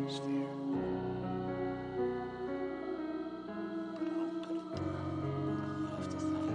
atmosphere. But I have to thank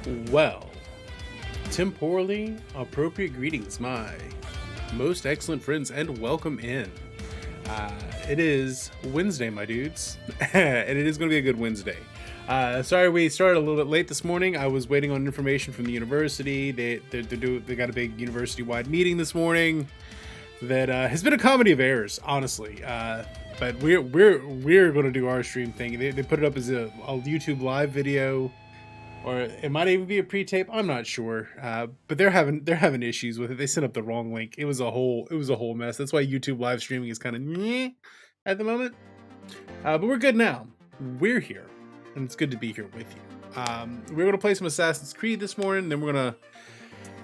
Well, temporally appropriate greetings, my most excellent friends, and welcome in. It is Wednesday, my dudes, and it is going to be a good Wednesday. Sorry we started a little bit late this morning. I was waiting on information from the university. They got a big university-wide meeting this morning that has been a comedy of errors, honestly. But we're going to do our stream thing. They put it up as a YouTube live video, or it might even be a pre-tape. I'm not sure. But they're having issues with it. They sent up the wrong link. It was a whole mess. That's why YouTube live streaming is kind of meh at the moment. But we're good now. We're here, and it's good to be here with you. We're gonna play some Assassin's Creed this morning. Then we're gonna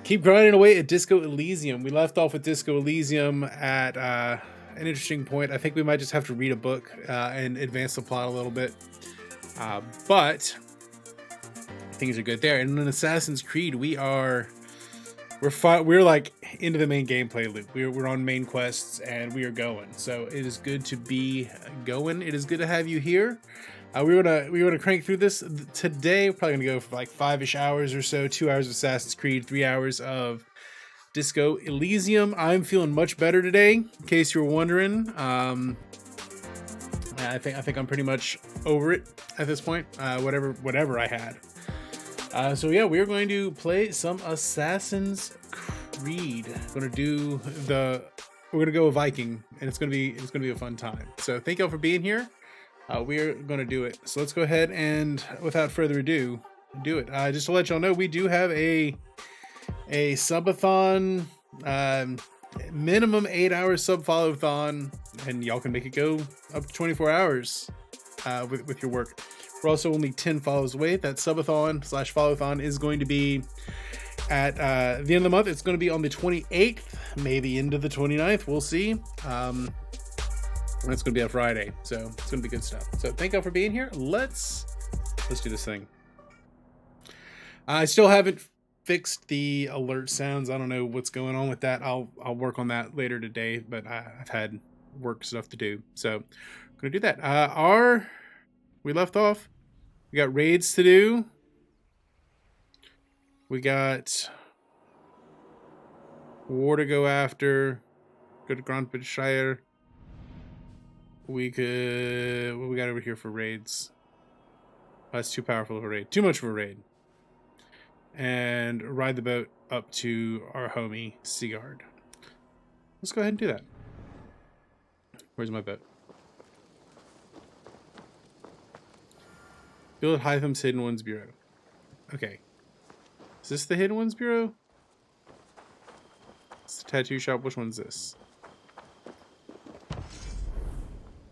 keep grinding away at Disco Elysium. We left off with Disco Elysium at an interesting point. I think we might just have to read a book and advance the plot a little bit. But things are good there. And in Assassin's Creed, we're like into the main gameplay loop. We're on main quests and we are going. So it is good to be going. It is good to have you here. We're gonna crank through this today. We're probably gonna go for like 5-ish hours or so. 2 hours of Assassin's Creed, 3 hours of Disco Elysium. I'm feeling much better today, in case you were wondering. I think I'm pretty much over it at this point. Whatever I had. So yeah, we're going to play some Assassin's Creed. We're gonna go a Viking, and it's gonna be a fun time. So thank y'all for being here. We're gonna do it. So let's go ahead and, without further ado, do it. Just to let y'all know, we do have a subathon, minimum 8-hour sub follow-thon, and y'all can make it go up to 24 hours with your work. We're also only 10 follows away. That subathon/follow-thon is going to be at the end of the month. It's going to be on the 28th, maybe into the 29th. We'll see. It's going to be a Friday, so it's going to be good stuff. So thank y'all for being here. Let's do this thing. I still haven't fixed the alert sounds. I don't know what's going on with that. I'll work on that later today, but I've had work stuff to do, so I'm going to do that. We left off. We got raids to do. We got war to go after. Go to Grandshire. What we got over here for raids? Oh, that's too powerful of a raid. Too much of a raid. And ride the boat up to our homie Seagard. Let's go ahead and do that. Where's my boat? Build Hytham's Hidden Ones Bureau. Okay. Is this the Hidden Ones Bureau? It's the tattoo shop. Which one's this?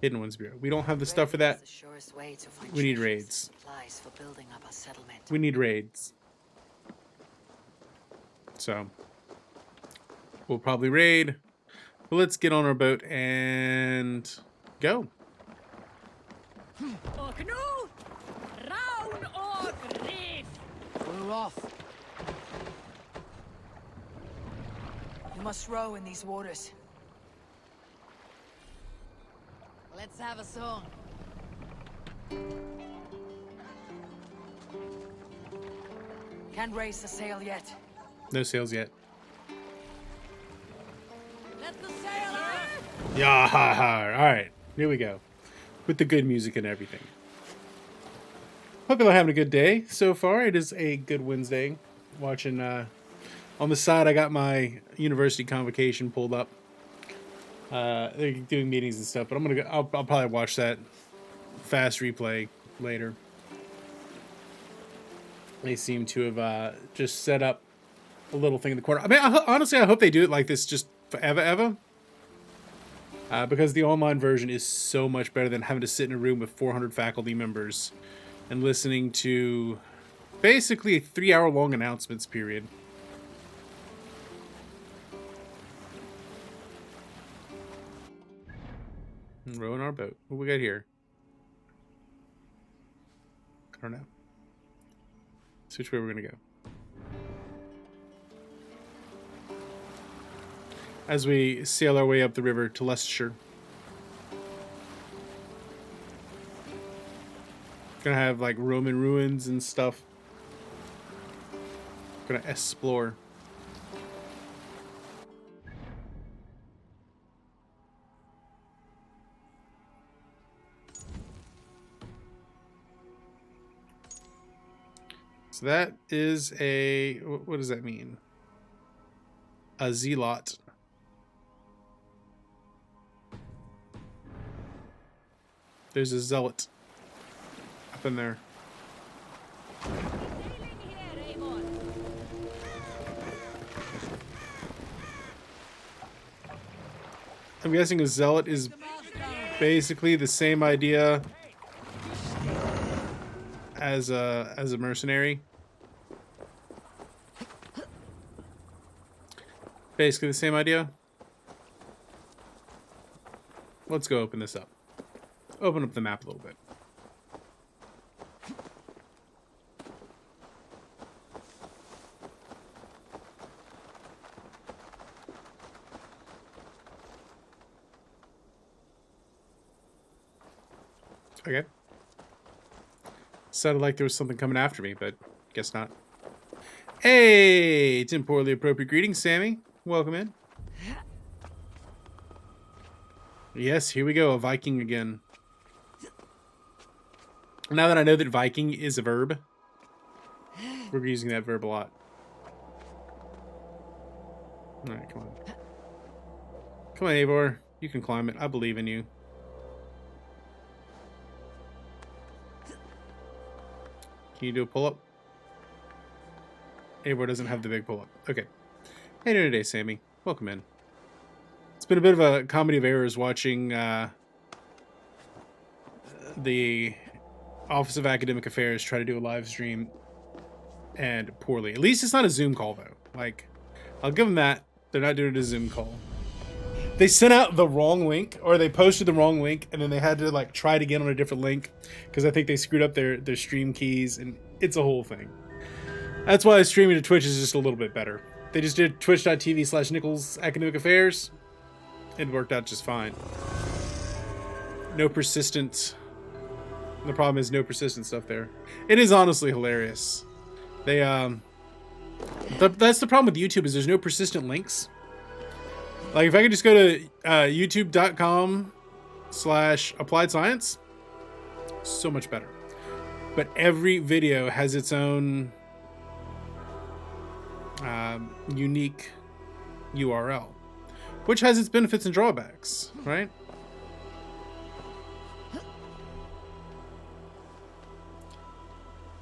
Hidden Ones Bureau. We don't have the stuff for that. We need raids. We need raids. So we'll probably raid. But let's get on our boat and go. We're off. You must row in these waters. Let's have a song. Can't raise the sail yet. No sails yet. Let the sail out! Yeah, all right, here we go. With the good music and everything. Hope you're having a good day so far. It is a good Wednesday. Watching on the side, I got my university convocation pulled up. They're doing meetings and stuff, but I'm gonna go. I'll probably watch that fast replay later. They seem to have just set up a little thing in the corner. I mean, honestly, I hope they do it like this just forever. Because the online version is so much better than having to sit in a room with 400 faculty members and listening to basically a 3-hour-long announcements period. And rowing our boat. What we got here? I don't know. So which way we're gonna go? As we sail our way up the river to Leicestershire. Gonna have like Roman ruins and stuff. Gonna explore. So that is a, what does that mean? A zealot. There's a zealot up in there. I'm guessing a zealot is basically the same idea as a mercenary. Basically the same idea. Let's go open this up. Open up the map a little bit. Okay. Sounded like there was something coming after me, but guess not. Hey, temporally appropriate greetings, Sammy. Welcome in. Yes, here we go, a Viking again. Now that I know that Viking is a verb, we're using that verb a lot. Alright, come on. Come on, Eivor. You can climb it. I believe in you. Can you do a pull-up? Eivor doesn't have the big pull-up. Okay. How you doing today, Sammy? Welcome in. It's been a bit of a comedy of errors watching the Office of Academic Affairs try to do a live stream, and poorly. At least it's not a Zoom call, though. Like, I'll give them that. They're not doing a Zoom call. They sent out the wrong link, or they posted the wrong link, and then they had to like try it again on a different link because I think they screwed up their stream keys, and it's a whole thing. That's why streaming to Twitch is just a little bit better. They just did twitch.tv/Nichols Academic Affairs. It worked out just fine. No persistent. The problem is no persistent stuff there. It is honestly hilarious. They that's the problem with YouTube, is there's no persistent links. Like if I could just go to youtube.com/applied science, so much better. But every video has its own unique URL, which has its benefits and drawbacks, right?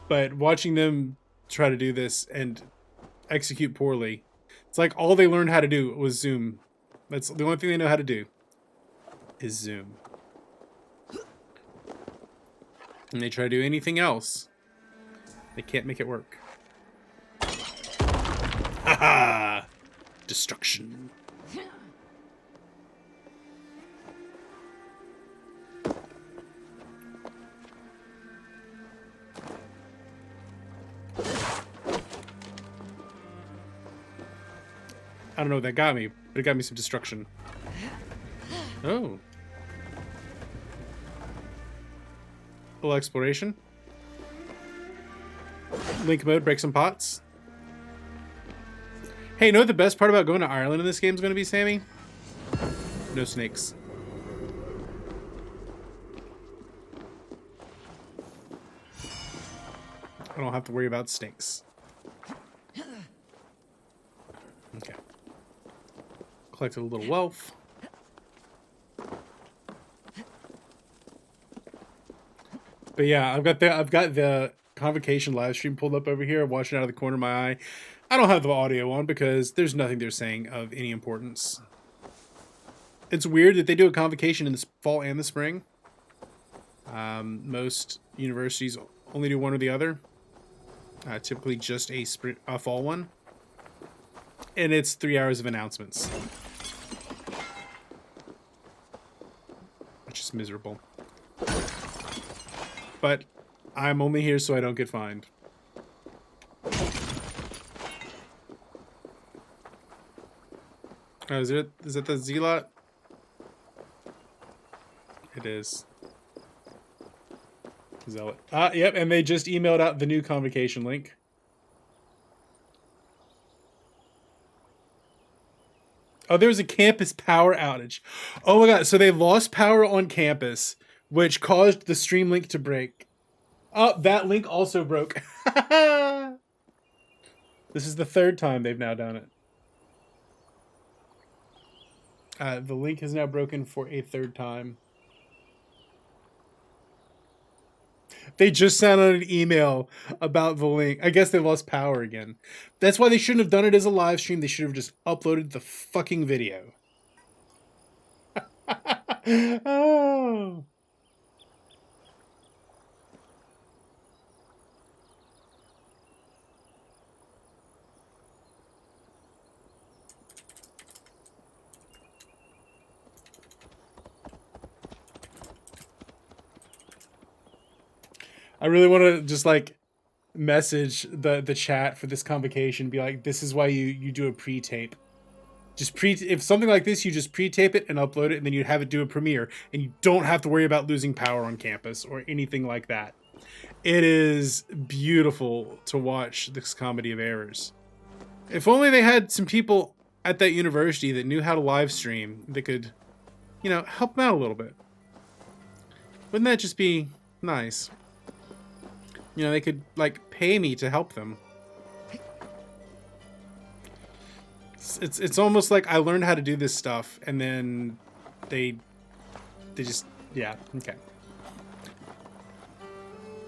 But watching them try to do this and execute poorly, it's like all they learned how to do was Zoom. That's the only thing they know how to do is Zoom. And they try to do anything else, they can't make it work. Haha! Destruction. I don't know what that got me, but it got me some destruction. Oh. A little exploration. Link mode, break some pots. Hey, you know what the best part about going to Ireland in this game is going to be, Sammy? No snakes. I don't have to worry about snakes. Okay. Collected a little wealth. But yeah, I've got the convocation live stream pulled up over here. I'm watching out of the corner of my eye. I don't have the audio on because there's nothing they're saying of any importance. It's weird that they do a convocation in the fall and the spring. Most universities only do one or the other. Typically just a fall one. And it's 3 hours of announcements. Which is miserable. But I'm only here so I don't get fined. Oh, is it the Zealot? It is. Zealot. Yep, and they just emailed out the new convocation link. Oh, there was a campus power outage. Oh my god, so they lost power on campus, which caused the stream link to break. Oh, that link also broke. This is the third time they've now done it. The link is now broken for a third time. They just sent out an email about the link. I guess they lost power again. That's why they shouldn't have done it as a live stream. They should have just uploaded the fucking video. Oh. I really want to just like message the chat for this convocation, be like, this is why you do a pre-tape. Just if something like this, you just pre-tape it and upload it, and then you have it do a premiere, and you don't have to worry about losing power on campus or anything like that. It is beautiful to watch this comedy of errors. If only they had some people at that university that knew how to live stream that could, you know, help them out a little bit. Wouldn't that just be nice? You know, they could, like, pay me to help them. It's almost like I learned how to do this stuff, and then they just, yeah, okay.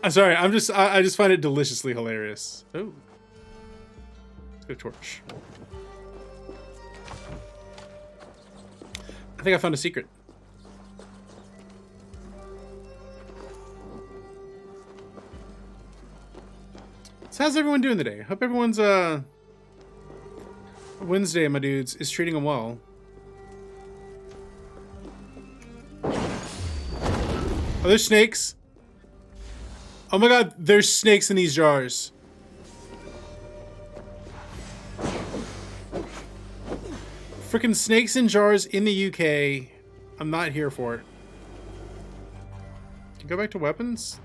I'm sorry, I just find it deliciously hilarious. Oh. Let's go torch. I think I found a secret. So how's everyone doing today? Hope everyone's Wednesday, my dudes, is treating them well. Are there snakes? Oh my god, there's snakes in these jars. Freaking snakes in jars in the UK. I'm not here for it. Can you go back to weapons?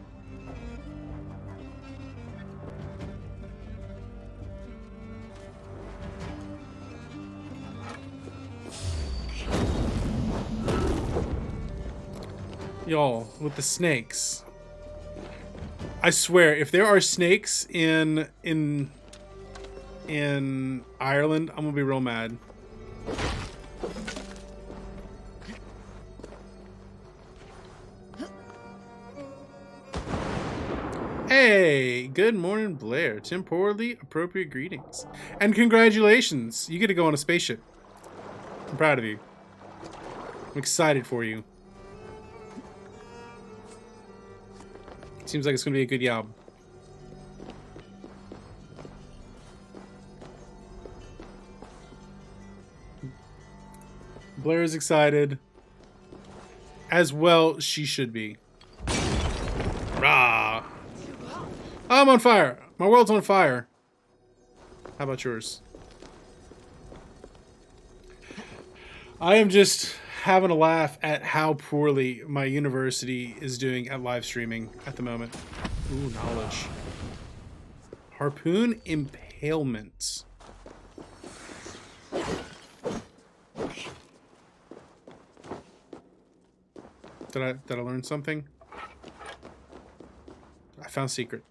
Y'all, with the snakes. I swear, if there are snakes in Ireland, I'm gonna be real mad. Hey, good morning, Blair. Temporally appropriate greetings. And congratulations, you get to go on a spaceship. I'm proud of you. I'm excited for you. Seems like it's gonna be a good job. Blair is excited. As well she should be. Rah! I'm on fire! My world's on fire. How about yours? I am just having a laugh at how poorly my university is doing at live streaming at the moment. Ooh, knowledge. Harpoon impalement. Did I learn something? I found a secret.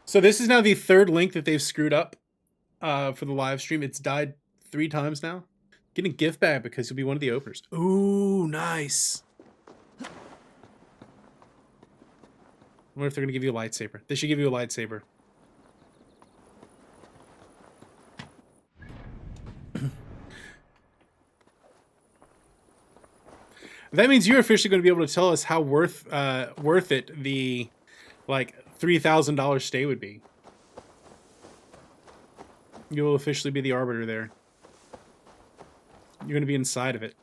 So this is now the third link that they've screwed up for the live stream. It's died 3 times now. Get a gift bag because you'll be one of the openers. Ooh, nice. I wonder if they're going to give you a lightsaber. They should give you a lightsaber. That means you're officially going to be able to tell us how worth it the, like, $3,000 stay would be. You will officially be the arbiter there. You're going to be inside of it.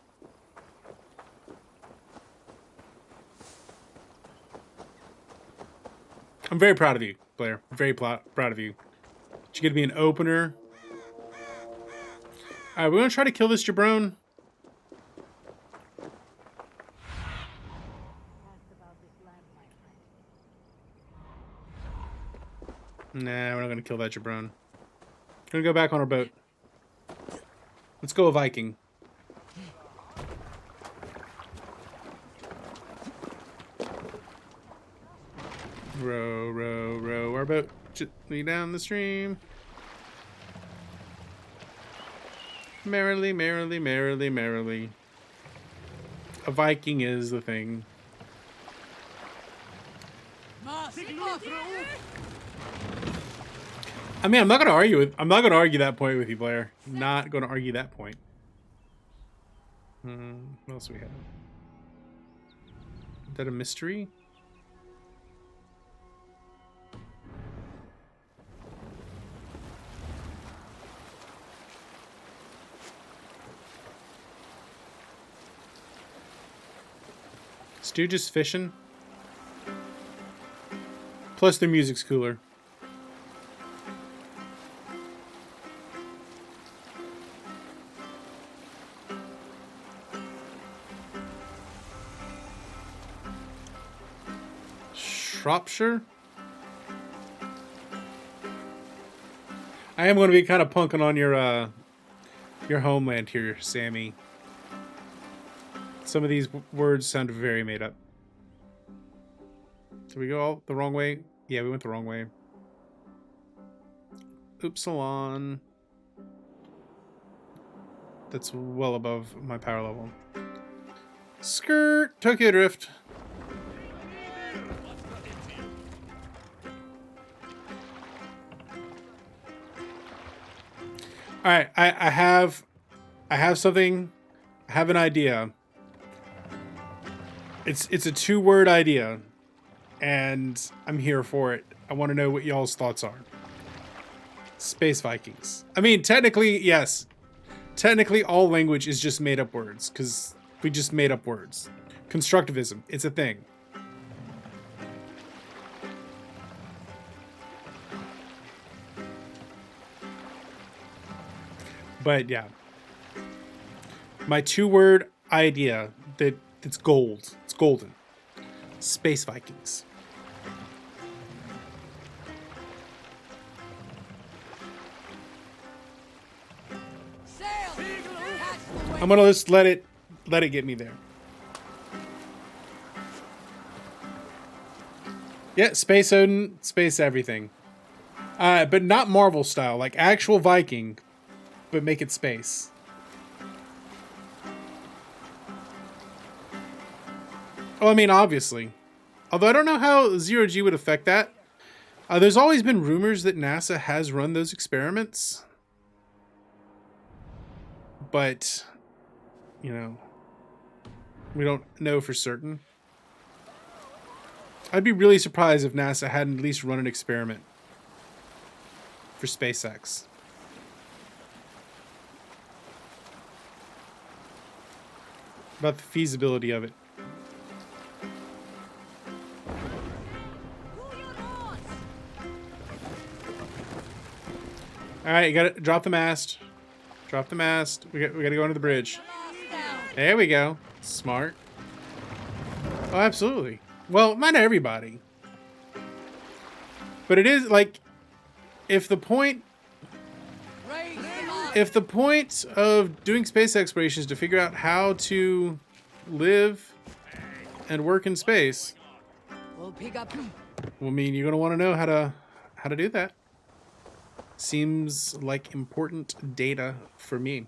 I'm very proud of you, Blair. Very proud of you. You're going to be an opener. Alright, we're going to try to kill this jabron. Nah, we're not gonna kill that jabron. We're gonna go back on our boat. Let's go a Viking. Row, row, row our boat gently down the stream. Merrily, merrily, merrily, merrily. A Viking is the thing. I mean, I'm not gonna argue that point with you, Blair. Not gonna argue that point. What else do we have? Is that a mystery? Stu just fishing. Plus, their music's cooler. Shropshire? I am going to be kind of punking on your homeland here, Sammy. Some of these words sound very made up. Did we go all the wrong way? Yeah, we went the wrong way. Upsilon. That's well above my power level. Skirt! Tokyo Drift. Alright, I have something. I have an idea. It's a 2-word idea. And I'm here for it. I want to know what y'all's thoughts are. Space Vikings. I mean, technically, yes. Technically, all language is just made up words, because we just made up words. Constructivism, it's a thing. But yeah. My 2-word idea that's gold. It's golden. Space Vikings. I'm gonna just let it get me there. Yeah, Space Odin, space everything. But not Marvel style, like actual Viking, but make it space. Oh, I mean, obviously. Although I don't know how zero-G would affect that. There's always been rumors that NASA has run those experiments. But, you know, we don't know for certain. I'd be really surprised if NASA hadn't at least run an experiment for SpaceX. About the feasibility of it. Alright, you gotta drop the mast. Drop the mast. We gotta go under the bridge. There we go. Smart. Oh, absolutely. Well, not everybody. But it is like, if the point of doing space exploration is to figure out how to live and work in space, well, I mean, you're gonna want to know how to do that. Seems like important data for me.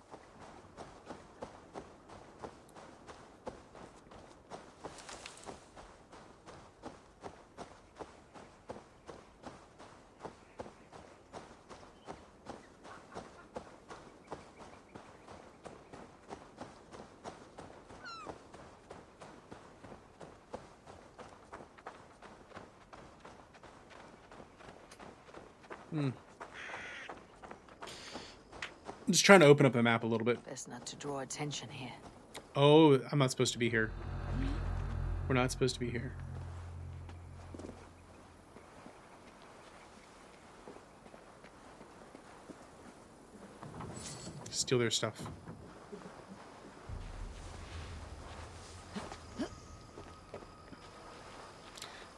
I'm just trying to open up the map a little bit. Best not to draw attention here. Oh, I'm not supposed to be here. We're not supposed to be here. Steal their stuff.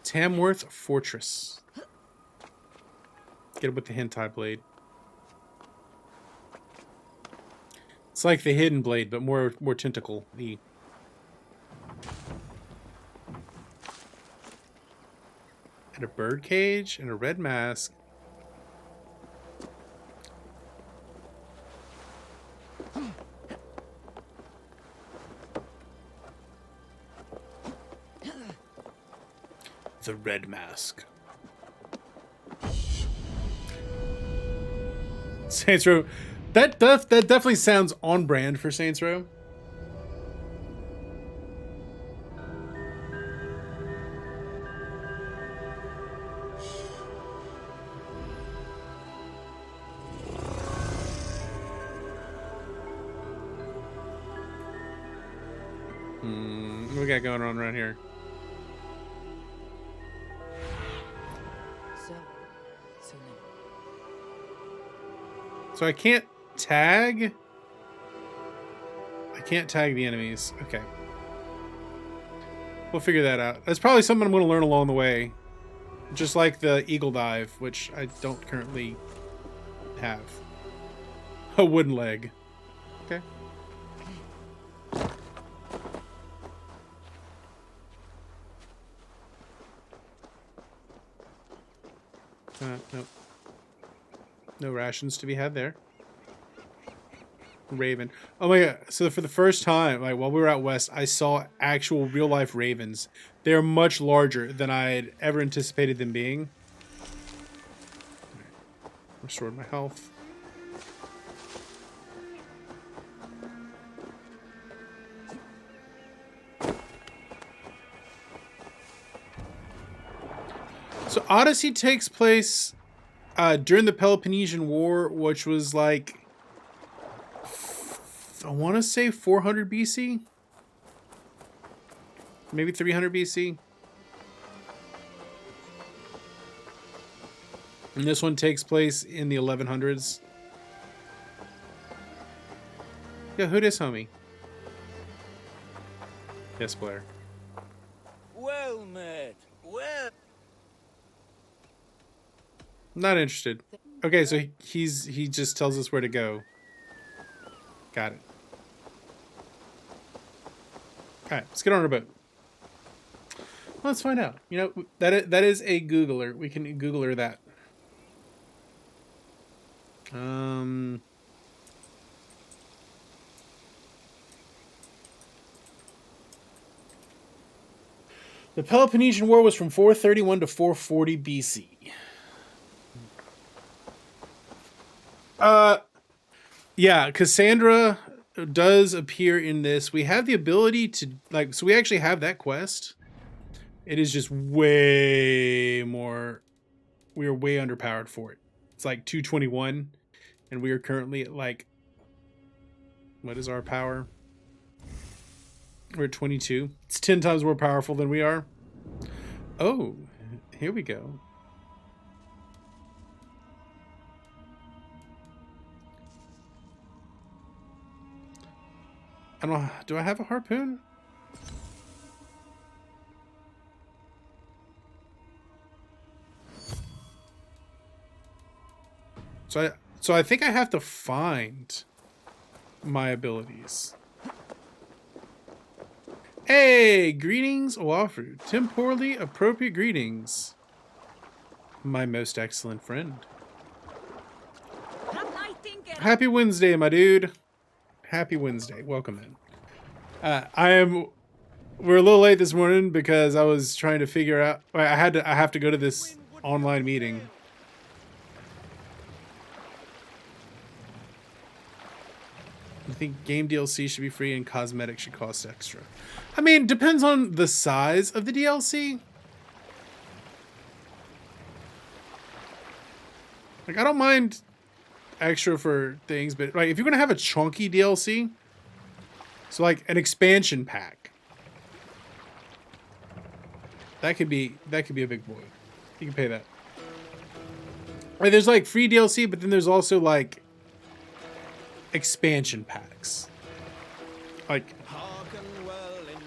Tamworth Fortress. Get it with the hentai blade. It's like the hidden blade, but more tentacle-y. And a bird cage and a red mask. The red mask. Saints Row. That definitely sounds on brand for Saints Row. What we got going on around here? So I can't tag. I can't tag the enemies. Okay. We'll figure that out. That's probably something I'm going to learn along the way. Just like the eagle dive, which I don't currently have. A wooden leg. Okay. Nope. No rations to be had there. Raven. Oh my god. So for the first time, like while we were out west, I saw actual real life ravens. They're much larger than I had ever anticipated them being. Restored my health. So Odyssey takes place during the Peloponnesian War, which was like, I want to say 400 BC? Maybe 300 BC? And this one takes place in the 1100s. Yeah, who dis, homie? Yes, Blair. Well met. Well. Not interested. Okay, so he just tells us where to go. Got it. Alright, let's get on our boat. Let's find out. You know, that is a Googler. We can Googler that. The Peloponnesian War was from 431 to 440 BC. Yeah, Cassandra does appear in this. We have the ability to, like, so we actually have that quest. It is just way more, we are way underpowered for it. It's like 221, and we are currently at like, what is our power? We're at 22. It's 10 times more powerful than we are. Oh, here we go. I don't know. Do I have a harpoon? So I think I have to find my abilities. Hey, greetings, Oafu. Temporally appropriate greetings, my most excellent friend. Happy Wednesday, my dude. Happy Wednesday. Welcome in. We're a little late this morning because I was trying to figure out. I have to go to this online meeting. I think game DLC should be free and cosmetics should cost extra. I mean, depends on the size of the DLC. Like, I don't mind extra for things, but like if you're gonna have a chunky DLC, so like an expansion pack, that could be a big boy. You can pay that. Like, there's like free DLC, but then there's also like expansion packs. Like,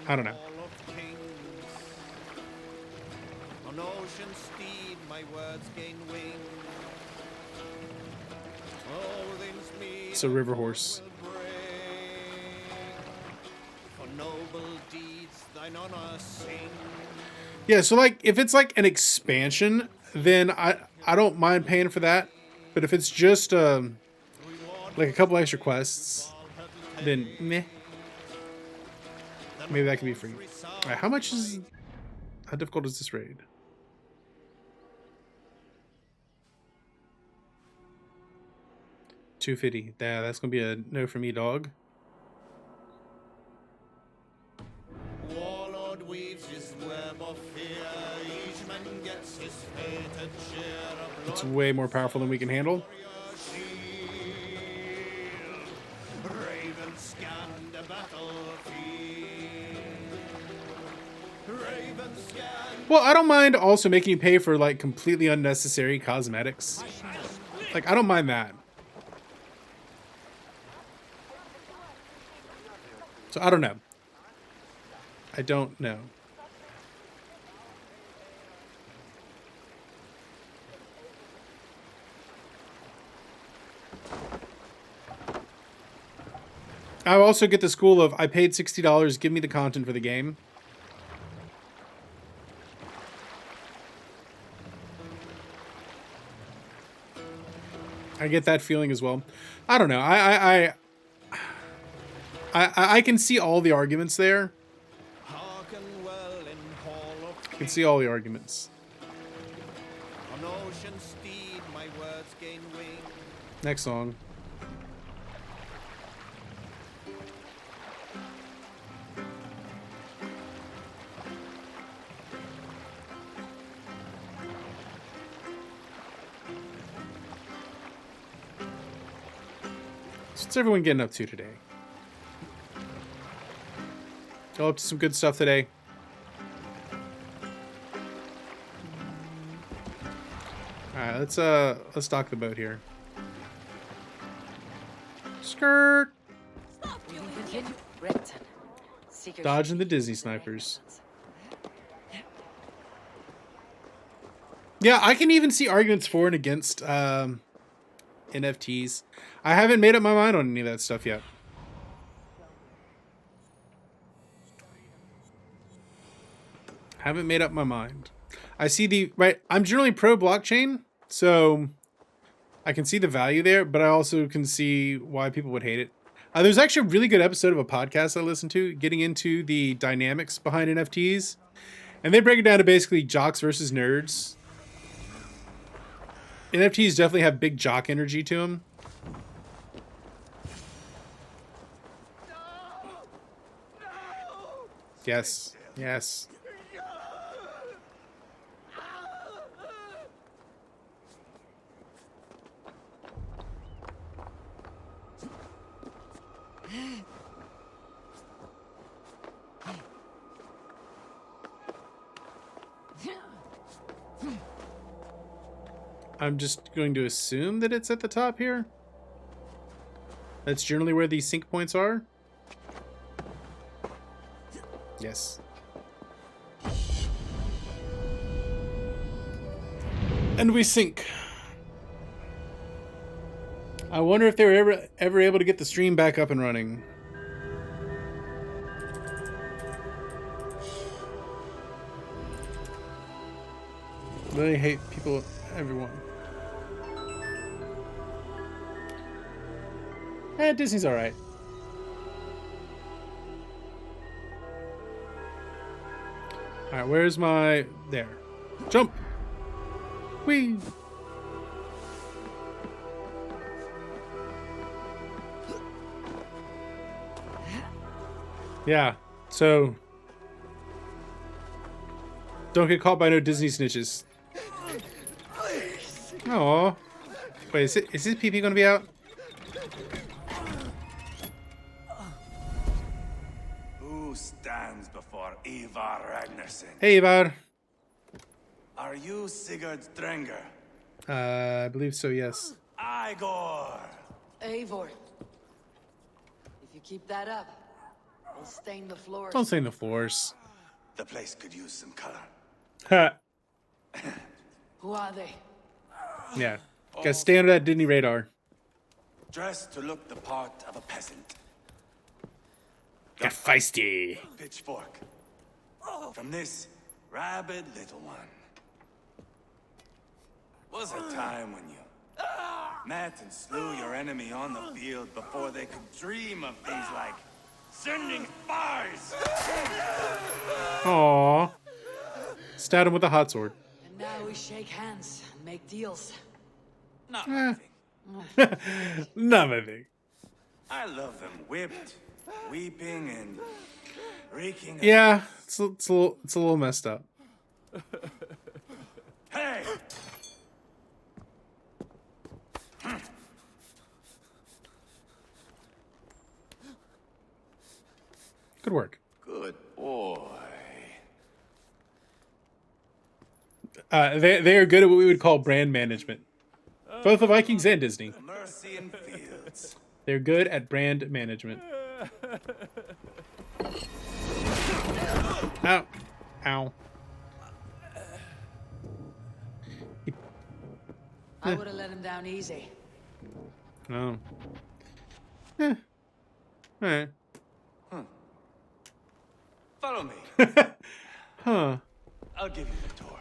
I don't know. On ocean steed, my words gain wings. It's a river horse. Yeah, so like if it's like an expansion, then I don't mind paying for that. But if it's just like a couple extra quests, then meh. Maybe that can be free. All right, how difficult is this raid? $250. Yeah, that's gonna be a no for me, dog. Warlord weaves his web of fear. Each man gets his fated share of It's way more powerful than we can handle. Ravens scan the battlefield. Ravens scan. Well, I don't mind also making you pay for like completely unnecessary cosmetics. Like, I don't mind that. So I don't know. I don't know. I also get the school of I paid $60, give me the content for the game. I get that feeling as well. I don't know. I can see all the arguments there. I can see all the arguments. On ocean steed, my words gain wing. Next song. So what's everyone getting up to today? Go up to some good stuff today. Alright, let's dock the boat here. Skirt! Dodging the Disney snipers. Yeah, I can even see arguments for and against NFTs. I haven't made up my mind on any of that stuff yet. Haven't made up my mind. I see the right. I'm generally pro blockchain, so I can see the value there, but I also can see why people would hate it. There's actually a really good episode of a podcast I listened to getting into the dynamics behind NFTs, and they break it down to basically jocks versus nerds. NFTs definitely have big jock energy to them. Yes. Yes. I'm just going to assume that it's at the top here. That's generally where these sync points are. Yes. And we sync. I wonder if they were ever able to get the stream back up and running. They hate people, everyone. Disney's alright. Alright, where's my... There. Jump! Whee! Yeah, so... Don't get caught by no Disney snitches. Aww. Wait, is his PP gonna be out? Who stands before Ivar Ragnarsson? Hey, Ivar. Are you Sigurd Strenger? I believe so, yes. Igor! Eivor. If you keep that up, we'll stain the floors. Don't stain the floors. The place could use some color. Ha. Who are they? Yeah. Gotta stay under that Disney radar. Dressed to look the part of a peasant. Get feisty. Pitchfork. From this rabid little one. Was a time when you met and slew your enemy on the field before they could dream of things like sending spies. Aww. Stab him with a hot sword. And now we shake hands and make deals. Not my thing. Not my thing. I love them whipped, weeping, and reeking. Yeah, it's a little messed up. Hey! Good work. Good boy. They are good at what we would call brand management. Both the Vikings and Disney. Mercy in fields. They're good at brand management. Ow. Ow. I would have let him down easy. No. Eh. Alright. Follow me. Huh. I'll give you the tour.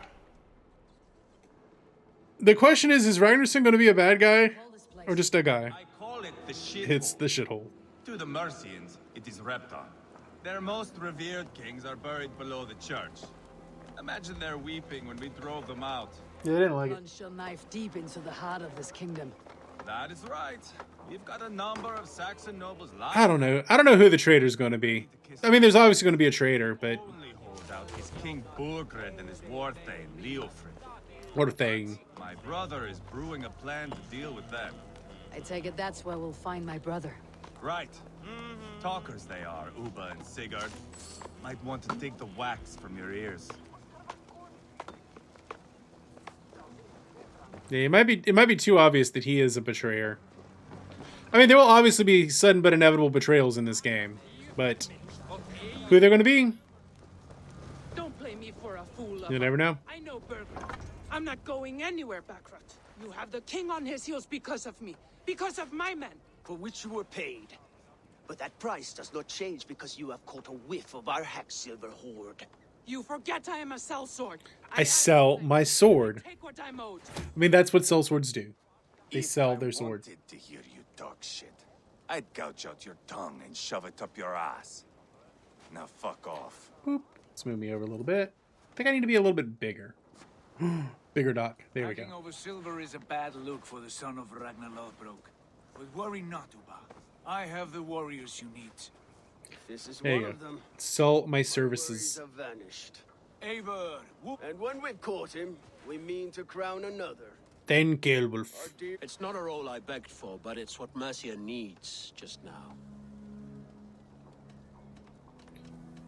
The question is Ragnarsson going to be a bad guy? Hold this place. Or just a guy? I call it the shit. It's the shithole. To the Mercians, it is Repton. Their most revered kings are buried below the church. Imagine their weeping when we drove them out. Yeah, I didn't like Plunge your knife deep into the heart of this kingdom. That is right. We've got a number of Saxon nobles lying. I don't know. I don't know who the traitor's going to be. I mean, there's obviously going to be a traitor, but Only hold out his King Burgred and his war thane, Leofrid. what a thing. My brother is brewing a plan to deal with them. I take it that's where we'll find my brother. Right. Talkers they are, Uba and Sigurd. Might want to dig the wax from your ears. Yeah, it might be too obvious that he is a betrayer. I mean, there will obviously be sudden but inevitable betrayals in this game, but who they're going to be, Don't play me for a fool. you never know. I know Bergman. I'm not going anywhere, Backrot. You have the king on his heels because of me. Because of my men. For which you were paid. But that price does not change because you have caught a whiff of our Hacksilver hoard. You forget I am a sellsword. I sell my sword. Take what I'm owed. I mean, that's what sellswords do. They If sell I their sword. wanted to hear you talk shit, I'd gouge out your tongue and shove it up your ass. Now fuck off. Boop. Let's move me over a little bit. I think I need to be a little bit bigger. Bigger Doc. There we go. Hacking over silver is a bad look for the son of Ragnar Lothbrok. But worry not, Uba. I have the warriors you need. This is There one you of go. them. Sell my Worries services. have vanished. Eivor, whoop. And when we've caught him, we mean to crown another. Then kill Wolf. Our dear... It's not a role I begged for, but it's what Mercia needs just now.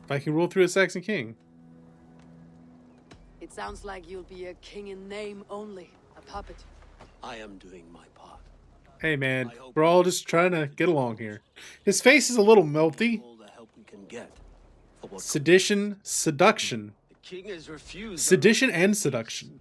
If I can rule through a Saxon king. It sounds like you'll be a king in name only, a puppet. I am doing my part. Hey man, we're all just trying to get along here. His face is a little melty. All the help we can get. For what Sedition, seduction. The king has refused... Sedition and seduction.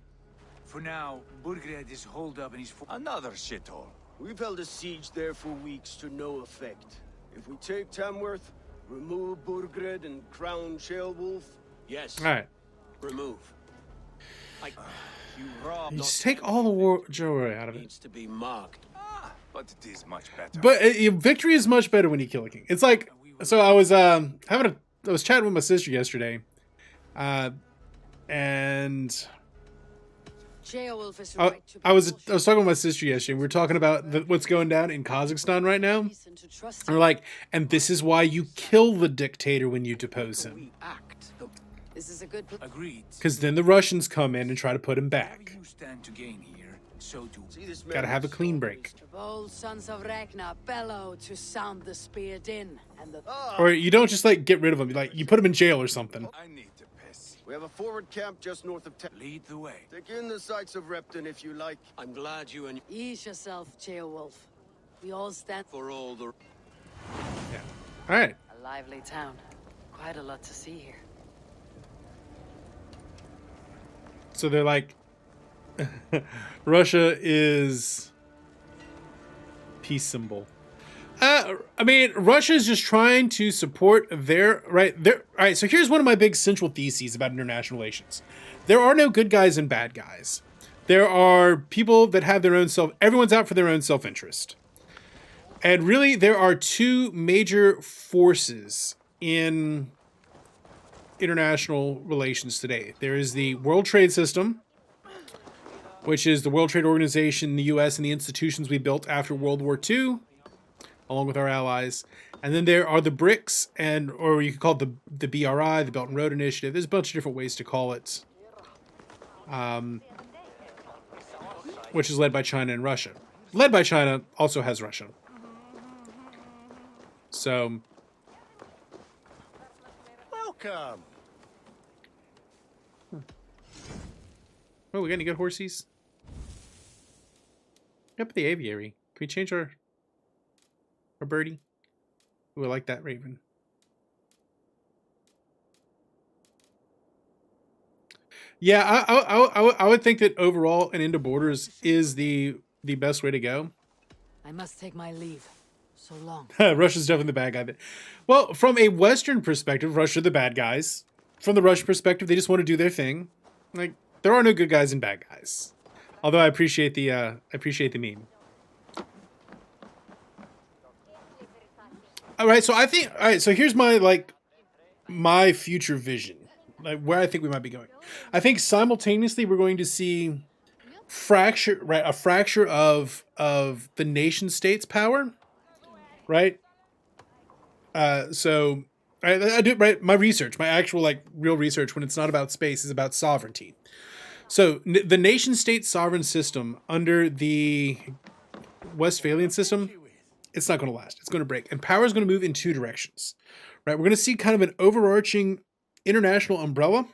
For now, Burgred is holed up in his... Another shithole. We've held a siege there for weeks to no effect. If we take Tamworth, remove Burgred and crown Sheolwulf... Yes, Alright. remove. You robbed You just take all the war joy out of it. Needs to be marked. But it is much better. But victory is much better when you kill a king. It's like, so I was I was chatting with my sister yesterday, and Beowulf is I, right to be I was cautious. talking with my sister yesterday. And we were talking about what's going down in Kazakhstan right now. Reason to trust And him. we're like, and this is why you kill the dictator when you depose him, We act. This is a good pl- Agreed. because then the Russians come in and try to put him Whatever back. you stand to gain here, so do. See this man Gotta have a with clean sword break. The bold sons of Ragnar bellow to sound the spear din, and the Or you don't just like get rid of him. You put him in jail or something. I need to piss. We have a forward camp just north of town. Lead the way. Take in the sights of Repton if you like. I'm glad you and ease yourself, Beowulf. We all stand for all the All right. a lively town. Quite a lot to see here. So they're like, Russia is peace symbol. I mean, Russia is just trying to support their right. All right. So here's one of my big central theses about international relations: there are no good guys and bad guys. There are people that have their own self. Everyone's out for their own self-interest, and really, there are two major forces in international relations today. There is the World Trade System, which is the World Trade Organization, the U.S., and the institutions we built after World War II, along with our allies. And then there are the BRICS, or you could call it the BRI, the Belt and Road Initiative. There's a bunch of different ways to call it, which is led by China and Russia. Led by China, also has Russia. So, Welcome. oh, we got any good horsies? Up at the aviary. Can we change our birdie? Ooh, I like that raven. Yeah, I would think that overall an into borders is the best way to go. I must take my leave. So long. Russia's definitely the bad guy. Well, from a Western perspective, Russia are the bad guys. From the Russian perspective, they just want to do their thing. Like, there are no good guys and bad guys. Although I appreciate the meme. All right, so here's my future vision, like where I think we might be going. I think simultaneously we're going to see a fracture of the nation state's power, right? So I do my research, my actual real research when it's not about space is about sovereignty. So the nation state sovereign system under the Westphalian system, it's not going to last. It's going to break. And power is going to move in two directions, right? We're going to see kind of an overarching international umbrella.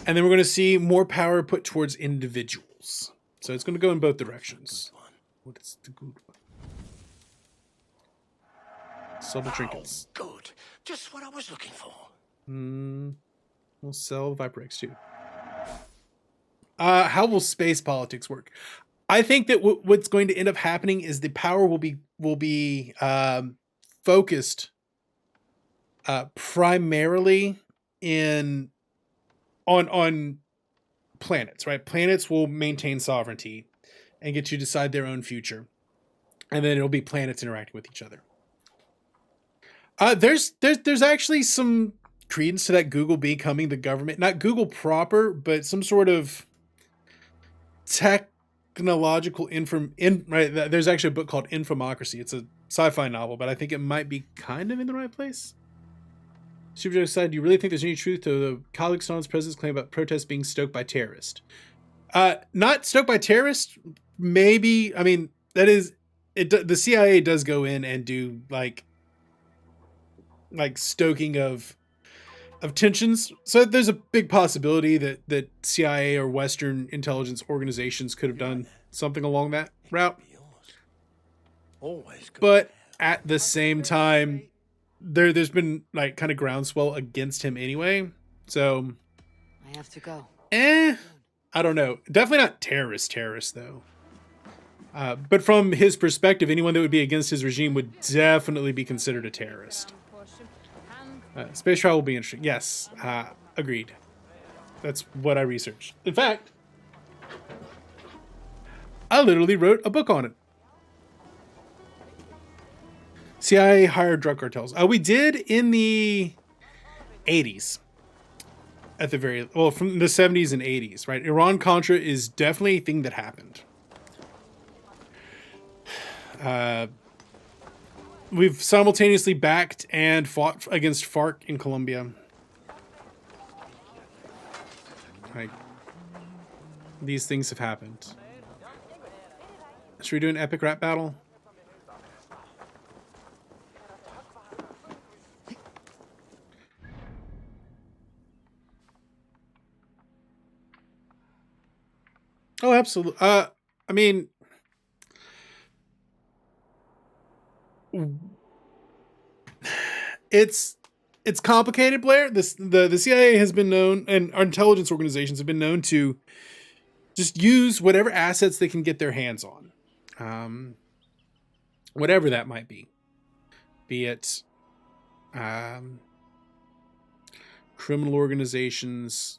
And then we're going to see more power put towards individuals. So it's going to go in both directions. What is the good one? Sell the trinkets. Good. Just what I was looking for. We'll sell Viper X2. How will space politics work? I think that what's going to end up happening is the power will be focused primarily on planets, right? Planets will maintain sovereignty and get to decide their own future, and then it'll be planets interacting with each other. There's actually some credence to that Google becoming the government, not Google proper, but some sort of technological right. There's actually a book called Infomocracy. It's a sci-fi novel, but I think it might be kind of in the right place. Superjoe aside, do you really think there's any truth to the Kazakhstan's president's claim about protests being stoked by terrorists? Not stoked by terrorists. Maybe. I mean, that is it. The CIA does go in and do like stoking of tensions. So there's a big possibility that CIA or Western intelligence organizations could have done something along that route. Always good. But at the same time, there's been kind of groundswell against him anyway. So I have to go. I don't know. Definitely not terrorist though. But from his perspective, anyone that would be against his regime would definitely be considered a terrorist. Space travel will be interesting. Yes, agreed. That's what I researched. In fact, I literally wrote a book on it. CIA hired drug cartels. We did in the 80s. At the from the 70s and 80s, right? Iran-Contra is definitely a thing that happened. We've simultaneously backed and fought against FARC in Colombia. These things have happened. Should we do an epic rap battle? Oh, absolutely. I mean, it's complicated, Blair. The CIA has been known, and our intelligence organizations have been known to just use whatever assets they can get their hands on. whatever that might be it criminal organizations,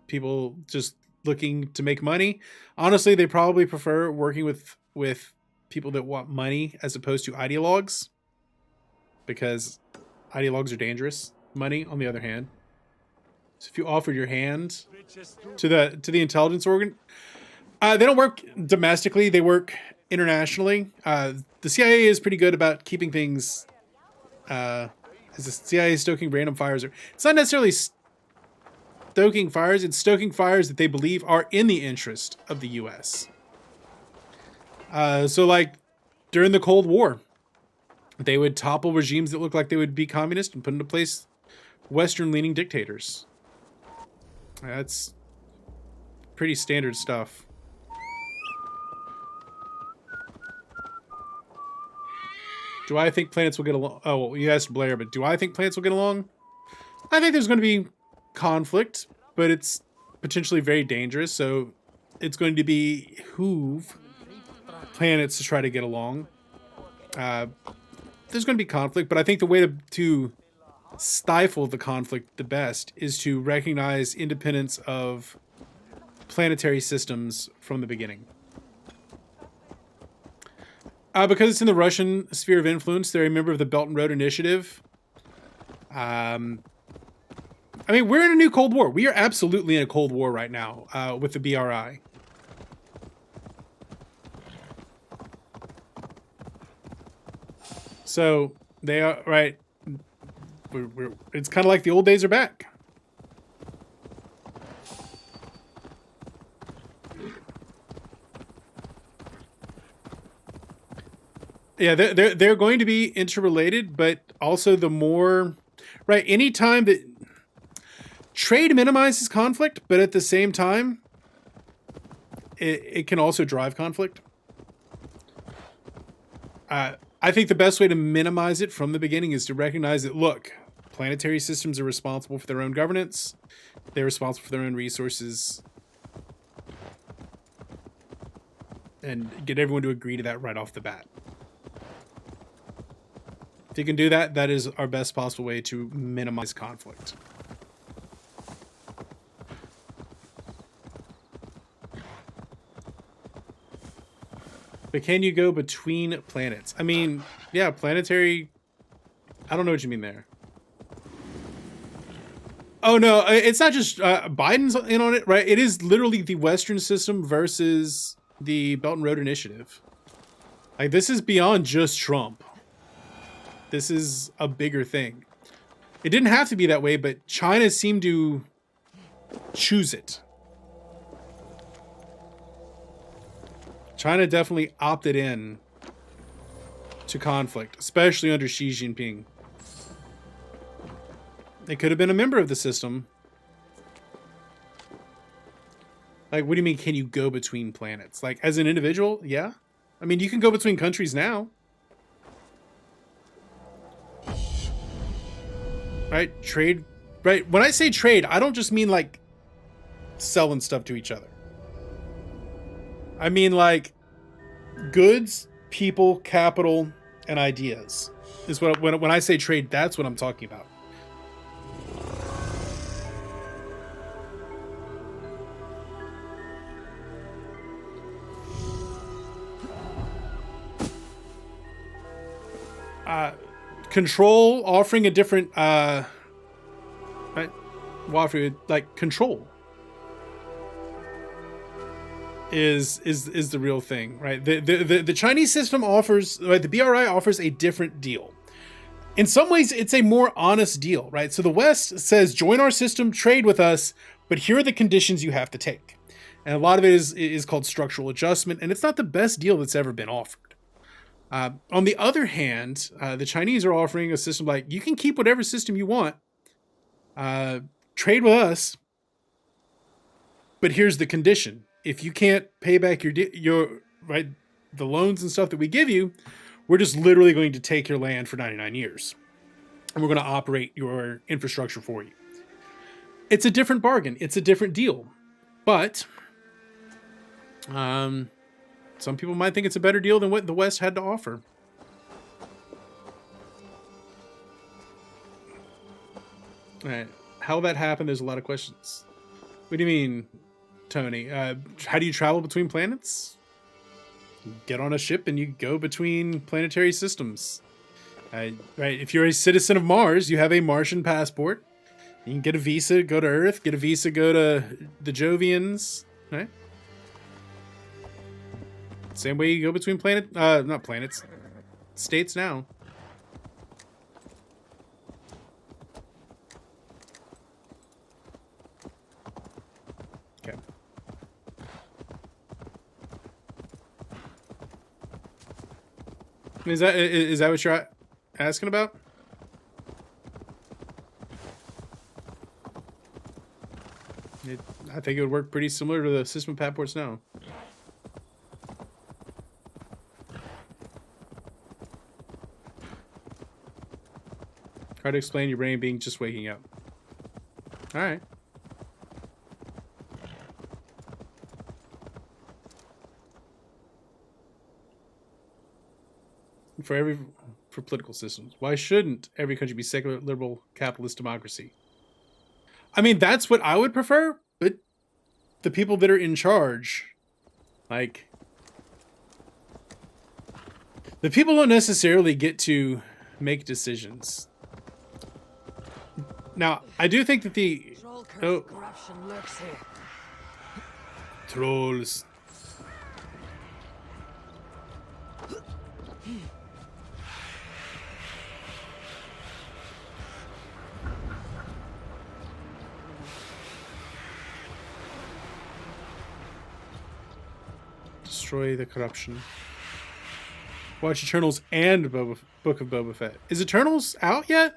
people just looking to make money. Honestly, they probably prefer working with people that want money as opposed to ideologues, because ideologues are dangerous. Money, on the other hand, so if you offered your hand to the intelligence organ, they don't work domestically, they work internationally. The CIA is pretty good about keeping things as the CIA is stoking random fires. It's not necessarily stoking fires, it's stoking fires that they believe are in the interest of the US. So like during the Cold War, they would topple regimes that looked like they would be communist and put into place Western-leaning dictators. That's pretty standard stuff. Do I think planets will get along? Oh, well, you asked Blair, but do I think planets will get along? I think there's going to be conflict, but it's potentially very dangerous, so it's going to behoove planets to try to get along. There's going to be conflict, but I think the way to stifle the conflict the best is to recognize independence of planetary systems from the beginning. Because it's in the Russian sphere of influence, they're a member of the Belt and Road Initiative. I mean, we're in a new Cold War. We are absolutely in a Cold War right now with the BRI. So they are right. It's kind of like the old days are back. Yeah, they're going to be interrelated, but also the more, right, anytime that trade minimizes conflict, but at the same time, it can also drive conflict. I think the best way to minimize it from the beginning is to recognize that, look, planetary systems are responsible for their own governance. They're responsible for their own resources. And get everyone to agree to that right off the bat. If you can do that, that is our best possible way to minimize conflict. But can you go between planets? I mean, yeah, planetary... I don't know what you mean there. Oh, no, it's not just Biden's in on it, right? It is literally the Western system versus the Belt and Road Initiative. Like, this is beyond just Trump. This is a bigger thing. It didn't have to be that way, but China seemed to choose it. China definitely opted in to conflict, especially under Xi Jinping. They could have been a member of the system. Like, what do you mean, can you go between planets? Like, as an individual, yeah. I mean, you can go between countries now. Right? Trade. Right? When I say trade, I don't just mean, like, selling stuff to each other. I mean, like, goods, people, capital, and ideas. Is what when I say trade, that's what I'm talking about. Control, offering a different right, offering like control is the real thing, right? The Chinese system offers, right, the BRI offers a different deal. In some ways, it's a more honest deal, right? So the West says, join our system, trade with us, but here are the conditions you have to take. And a lot of it is called structural adjustment, and it's not the best deal that's ever been offered. On the other hand, the Chinese are offering a system like, you can keep whatever system you want, trade with us, but here's the condition. If you can't pay back your right, the loans and stuff that we give you, we're just literally going to take your land for 99 years. And we're going to operate your infrastructure for you. It's a different bargain. It's a different deal. But some people might think it's a better deal than what the West had to offer. All right. How that happened, there's a lot of questions. What do you mean, Tony? How do you travel between planets? You get on a ship and you go between planetary systems. Right. If you're a citizen of Mars, you have a Martian passport. You can get a visa, go to Earth. Get a visa, go to the Jovians. Right. Same way you go between not planets, states now. Okay. Is that what you're asking about? I think it would work pretty similar to the system of passports now. Try to explain your brain being just waking up. All right. For political systems, why shouldn't every country be secular, liberal, capitalist democracy? I mean, that's what I would prefer, but the people that are in charge, like, the people don't necessarily get to make decisions. Now, I do think that the corruption lurks here. Trolls. Destroy the corruption. Watch Eternals and Book of Boba Fett. Is Eternals out yet?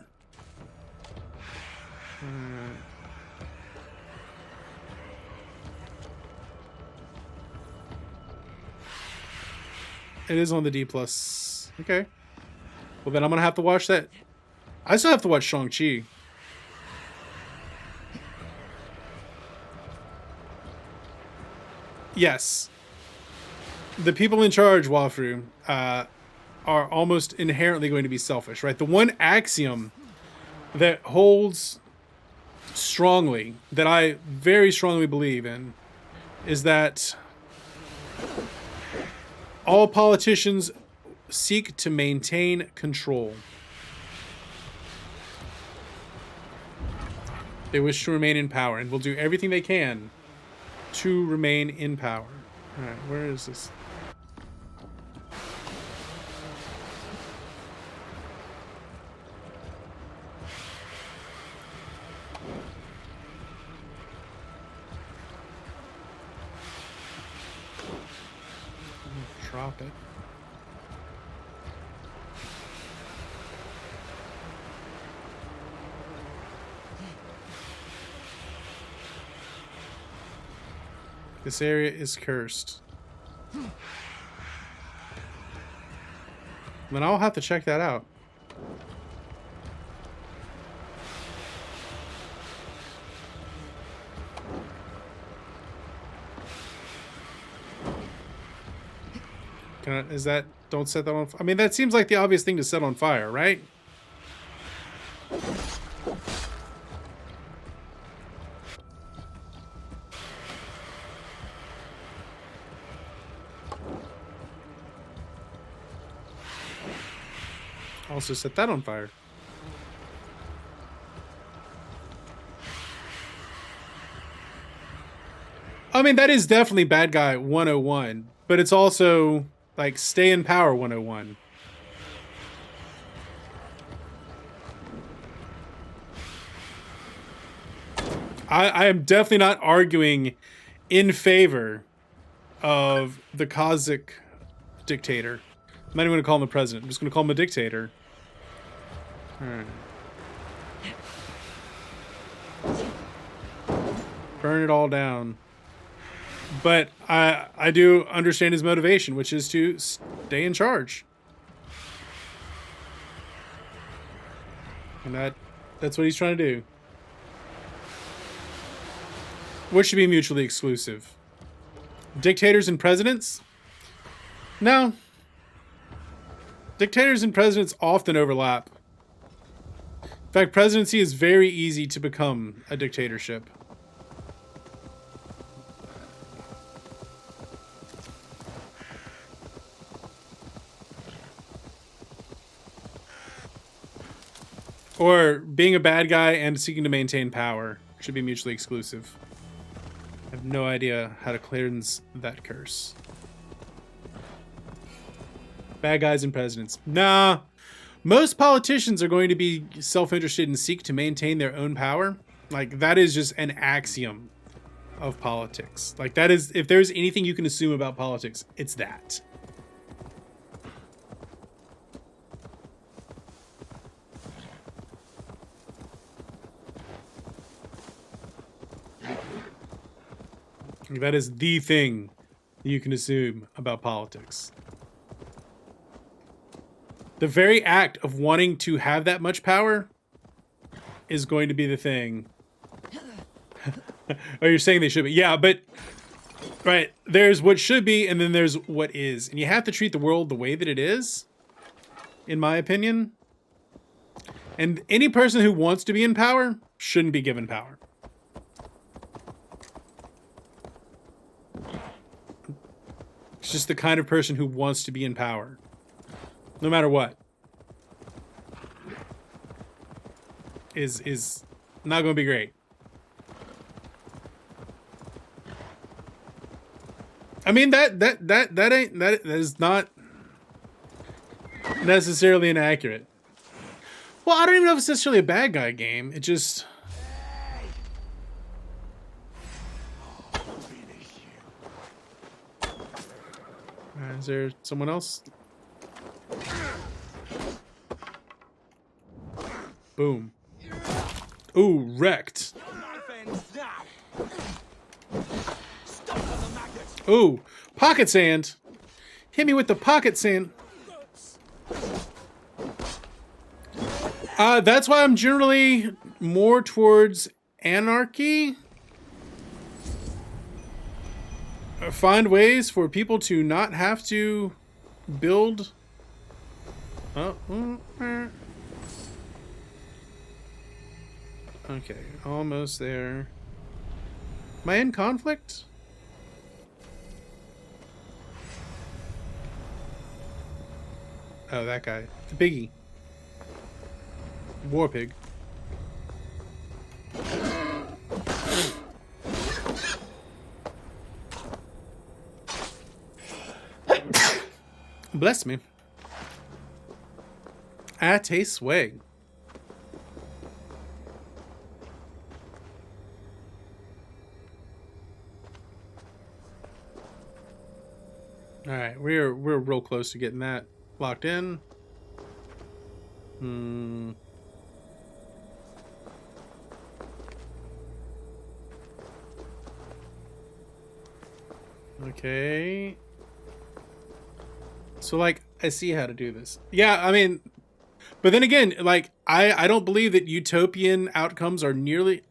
It is on the D+. Okay. Well, then I'm going to have to watch that. I still have to watch Shang-Chi. Yes. The people in charge, Wafru, are almost inherently going to be selfish, right? The one axiom that holds strongly, that I very strongly believe in, is that all politicians seek to maintain control. They wish to remain in power and will do everything they can to remain in power. All right, where is this? Drop it. This area is cursed. Then I'll have to check that out. Is that, don't set that on fire? I mean, that seems like the obvious thing to set on fire, right? Also set that on fire. I mean, that is definitely bad guy 101, but it's also like stay in power 101. I am definitely not arguing in favor of the Kazakh dictator. I'm not even going to call him the president. I'm just going to call him a dictator. All right. Burn it all down. But I do understand his motivation, which is to stay in charge. And that's what he's trying to do. Which should be mutually exclusive. Dictators and presidents? No. Dictators and presidents often overlap. In fact, presidency is very easy to become a dictatorship. Or being a bad guy and seeking to maintain power should be mutually exclusive. I have no idea how to cleanse that curse. Bad guys and presidents. Nah. Most politicians are going to be self-interested and seek to maintain their own power. Like, that is just an axiom of politics. Like, that is, if there's anything you can assume about politics, it's that. That is the thing you can assume about politics. The very act of wanting to have that much power is going to be the thing. Oh, you're saying they should be. Yeah, but... Right, there's what should be, and then there's what is. And you have to treat the world the way that it is, in my opinion. And any person who wants to be in power shouldn't be given power. It's just the kind of person who wants to be in power. No matter what. Is not going to be great. I mean, that is not necessarily inaccurate. Well, I don't even know if it's necessarily a bad guy game. It just... Is there someone else? Boom. Ooh, wrecked. Ooh, pocket sand. Hit me with the pocket sand. That's why I'm generally more towards anarchy. Find ways for people to not have to build. Okay, almost there. Am I in conflict? Oh, that guy. The piggy. War pig. Bless me. At a swag. All right, we're real close to getting that locked in. Okay. So, like, I see how to do this. Yeah, I mean, but then again, like, I don't believe that utopian outcomes are really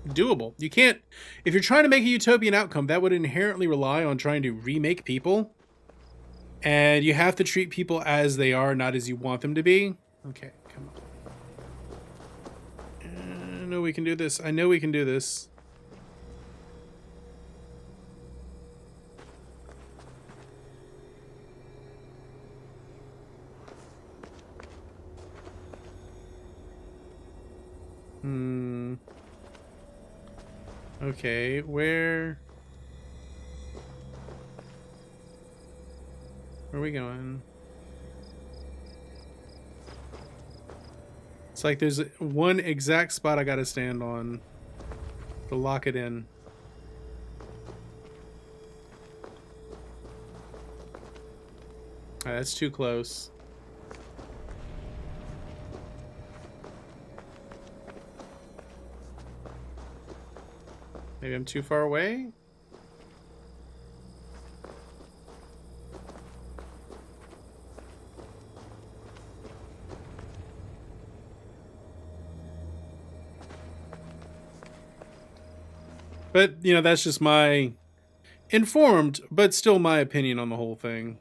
doable. You can't, if you're trying to make a utopian outcome, that would inherently rely on trying to remake people. And you have to treat people as they are, not as you want them to be. Okay, come on. I know we can do this. I know we can do this. Okay, where are we going? It's like there's one exact spot I gotta stand on to lock it in. Alright, that's too close. Maybe I'm too far away? But, you know, that's just my informed, but still my opinion on the whole thing.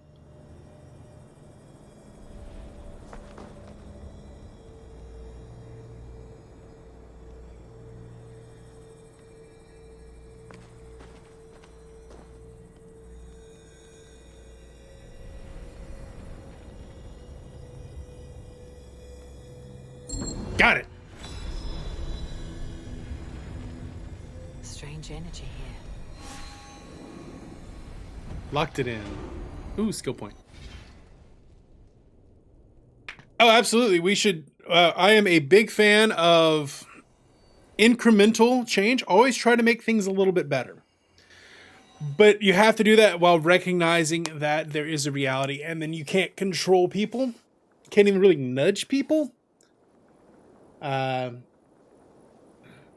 Got it. Strange energy here. Locked it in. Ooh, skill point. Oh, absolutely. We should. I am a big fan of incremental change. Always try to make things a little bit better. But you have to do that while recognizing that there is a reality, and then you can't control people. Can't even really nudge people. I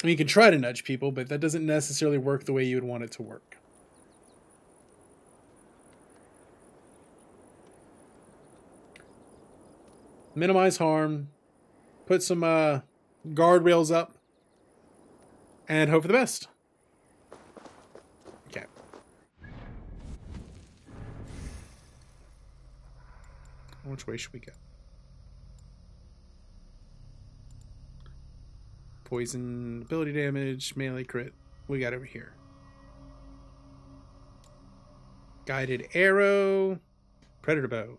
mean, you can try to nudge people, but that doesn't necessarily work the way you would want it to work. Minimize harm. Put some guardrails up. And hope for the best. Okay. Which way should we go? Poison, ability damage, melee crit. We got over here. Guided arrow. Predator bow.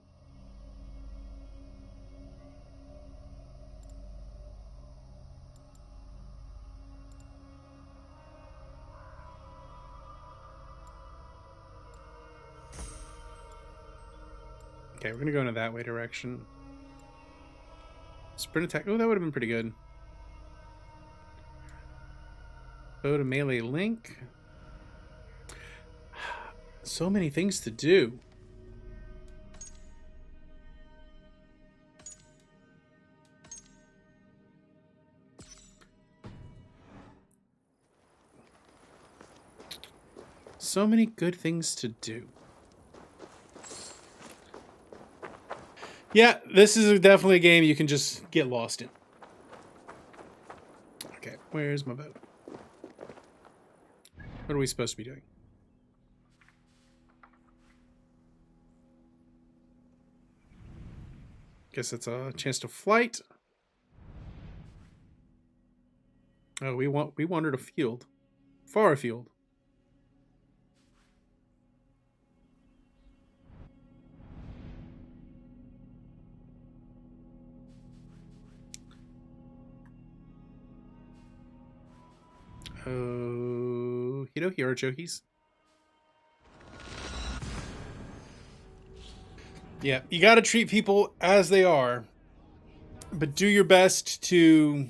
Okay, we're gonna go into that way direction. Sprint attack. Oh, that would have been pretty good. Go to melee link. So many things to do. So many good things to do. Yeah, this is definitely a game you can just get lost in. Okay, where's my boat? What are we supposed to be doing? Guess it's a chance to flight. Oh, we wandered afield. Far afield. Oh, artichokes. Yeah, you got to treat people as they are, but do your best to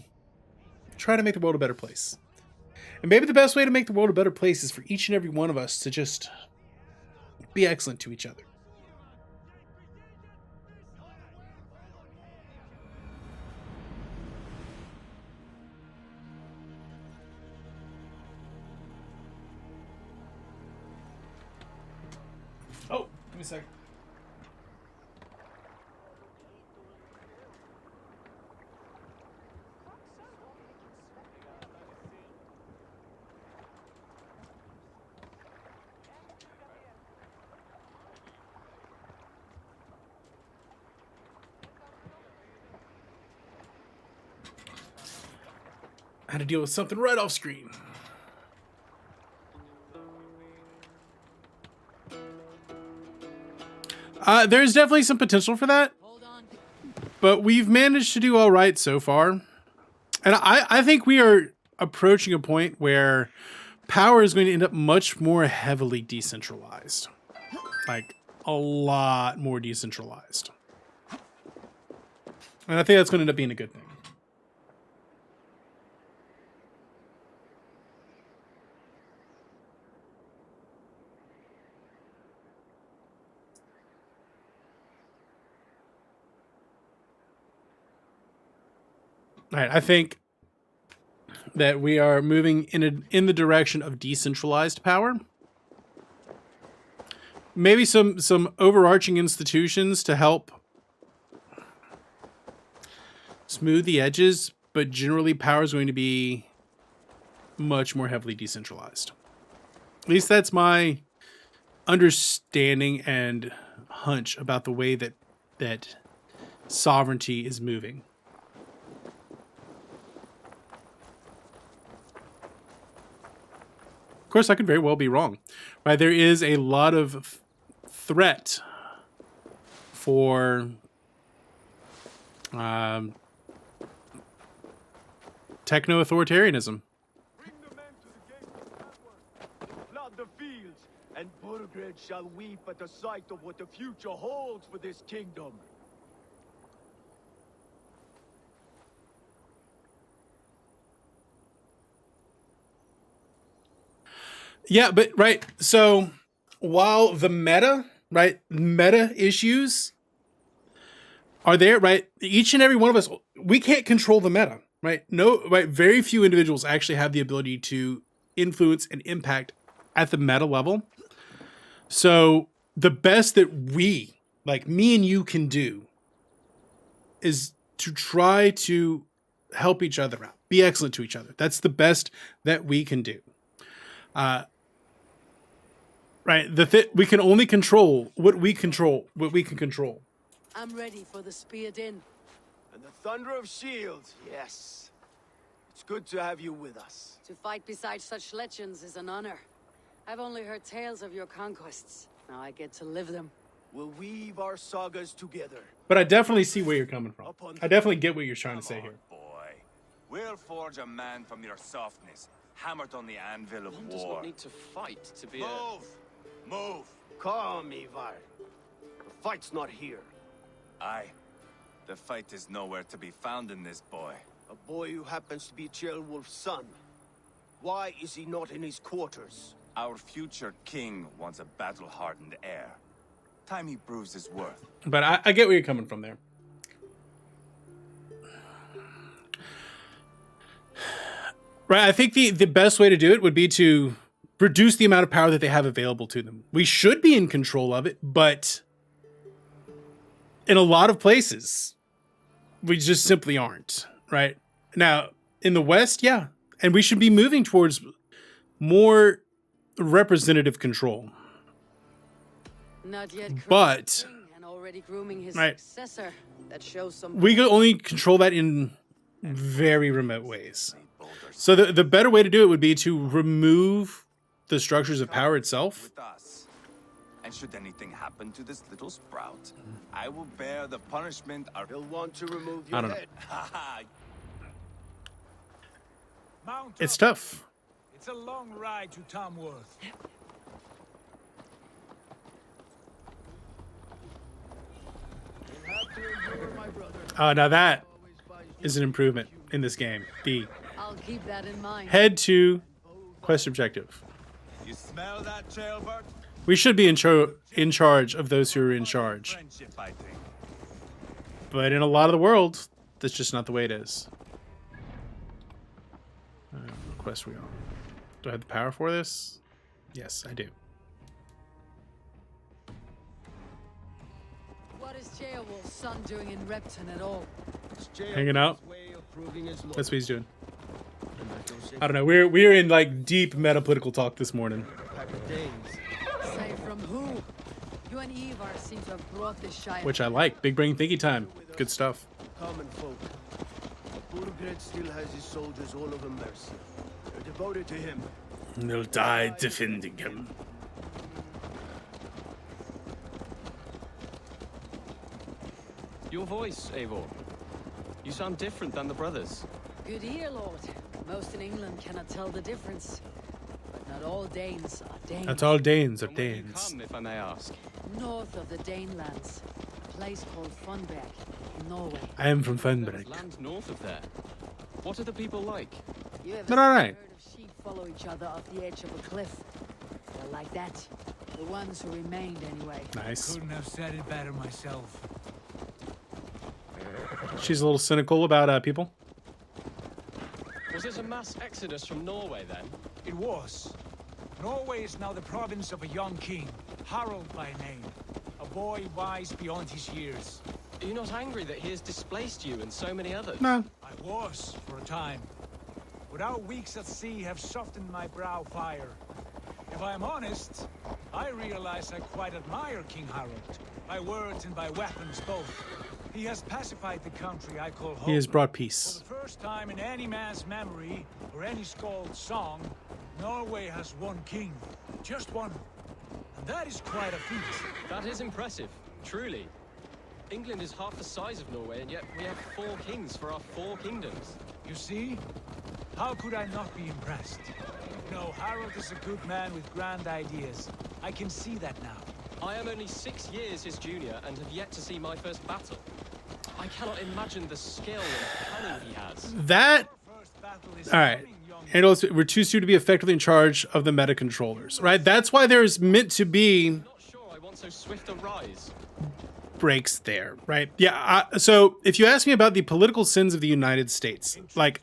try to make the world a better place. And maybe the best way to make the world a better place is for each and every one of us to just be excellent to each other. Oh, give me a second. I had to deal with something right off screen. There's definitely some potential for that, but we've managed to do all right so far. And I think we are approaching a point where power is going to end up much more heavily decentralized. Like, a lot more decentralized. And I think that's going to end up being a good thing. All right, I think that we are moving in the direction of decentralized power. Maybe some overarching institutions to help smooth the edges, but generally power is going to be much more heavily decentralized. At least that's my understanding and hunch about the way that sovereignty is moving. Of course, I could very well be wrong. Right? There is a lot of threat for techno-authoritarianism. Bring the men to the gate of Tamworth. Flood the fields, and Burgred shall weep at the sight of what the future holds for this kingdom. Yeah, but right. So while the meta issues are there, right? Each and every one of us, we can't control the meta, right? No, right? Very few individuals actually have the ability to influence and impact at the meta level. So the best that we, like me and you, can do is to try to help each other out, be excellent to each other. That's the best that we can do. Right, we can only control what we can control. I'm ready for the spear din. And the thunder of shields, yes. It's good to have you with us. To fight beside such legends is an honor. I've only heard tales of your conquests. Now I get to live them. We'll weave our sagas together. But I definitely see where you're coming from. I definitely get what you're trying to say here. Boy, we'll forge a man from your softness, hammered on the anvil of One does war. not need to fight to be Move! Calm, Ivar. The fight's not here. Aye. The fight is nowhere to be found in this boy. A boy who happens to be Ceolwulf's son. Why is he not in his quarters? Our future king wants a battle-hardened heir. Time he proves his worth. But I get where you're coming from there. Right, I think the best way to do it would be to reduce the amount of power that they have available to them. We should be in control of it, but in a lot of places, we just simply aren't, right? Now, in the West, yeah, and we should be moving towards more representative control. Not yet. But And already grooming his right, successor. That shows some. we can only control that in very remote ways. So the better way to do it would be to remove the structures of power itself. With us. And should anything happen to this little sprout, I will bear the punishment He'll want to remove I your don't know. head. Mount It's up. tough. It's a long ride to Tamworth. Now that is an improvement in this game. The I'll keep that in mind. head to quest objective. You smell that, jailbird? We should be in charge of those who are in charge. Friendship, I think. But in a lot of the world, that's just not the way it is. What quest are we on? Do I have the power for this? Yes, I do. What is Ceolwulf's son doing in Repton at all? Hanging out. That's what he's doing. I don't know. We're in like deep meta-political talk this morning. Say from who? You and Ivar seem to have brought this Shire. Which I like. Big brain thinky time. Good stuff. Common folk. Burgred still has his soldiers all over Mercia. They're devoted to him. They'll die defending him. Your voice, Eivor. You sound different than the brothers. Good ear, Lord. Most in England cannot tell the difference. But not all Danes are Danes. That's all Danes are From where you Danes. come, if I may ask. North of the Danelands. A place called Funberg in Norway. I am from There's Funberg. land north of there. What are the people like? You ever They're seen all a right. herd of sheep follow each other off the edge of a cliff? They're like that. The ones who remained, anyway. Nice. Couldn't have said it better myself. She's a little cynical about people. Was it a mass exodus from Norway then? It was. Norway is now the province of a young king, Harald by name. A boy wise beyond his years. Are you not angry that he has displaced you and so many others? No. I was, for a time. But our weeks at sea have softened my brow fire. If I am honest, I realize I quite admire King Harald. By words and by weapons both. He has pacified the country I call home. He has brought For peace. the first time in any man's memory, or any skald's song, Norway has one king. Just one. And that is quite a feat. That is impressive, truly. England is half the size of Norway, and yet we have 4 kings for our 4 kingdoms. You see? How could I not be impressed? No, Harold is a good man with grand ideas. I can see that now. I am only 6 years his junior and have yet to see my first battle. I cannot imagine the skill and cunning he has. That... First battle is All right. coming, young Handles, we're too soon to be effectively in charge of the meta controllers, right? That's why there's meant to be Not sure I want so swift a rise. breaks there, right? Yeah. So if you ask me about the political sins of the United States, like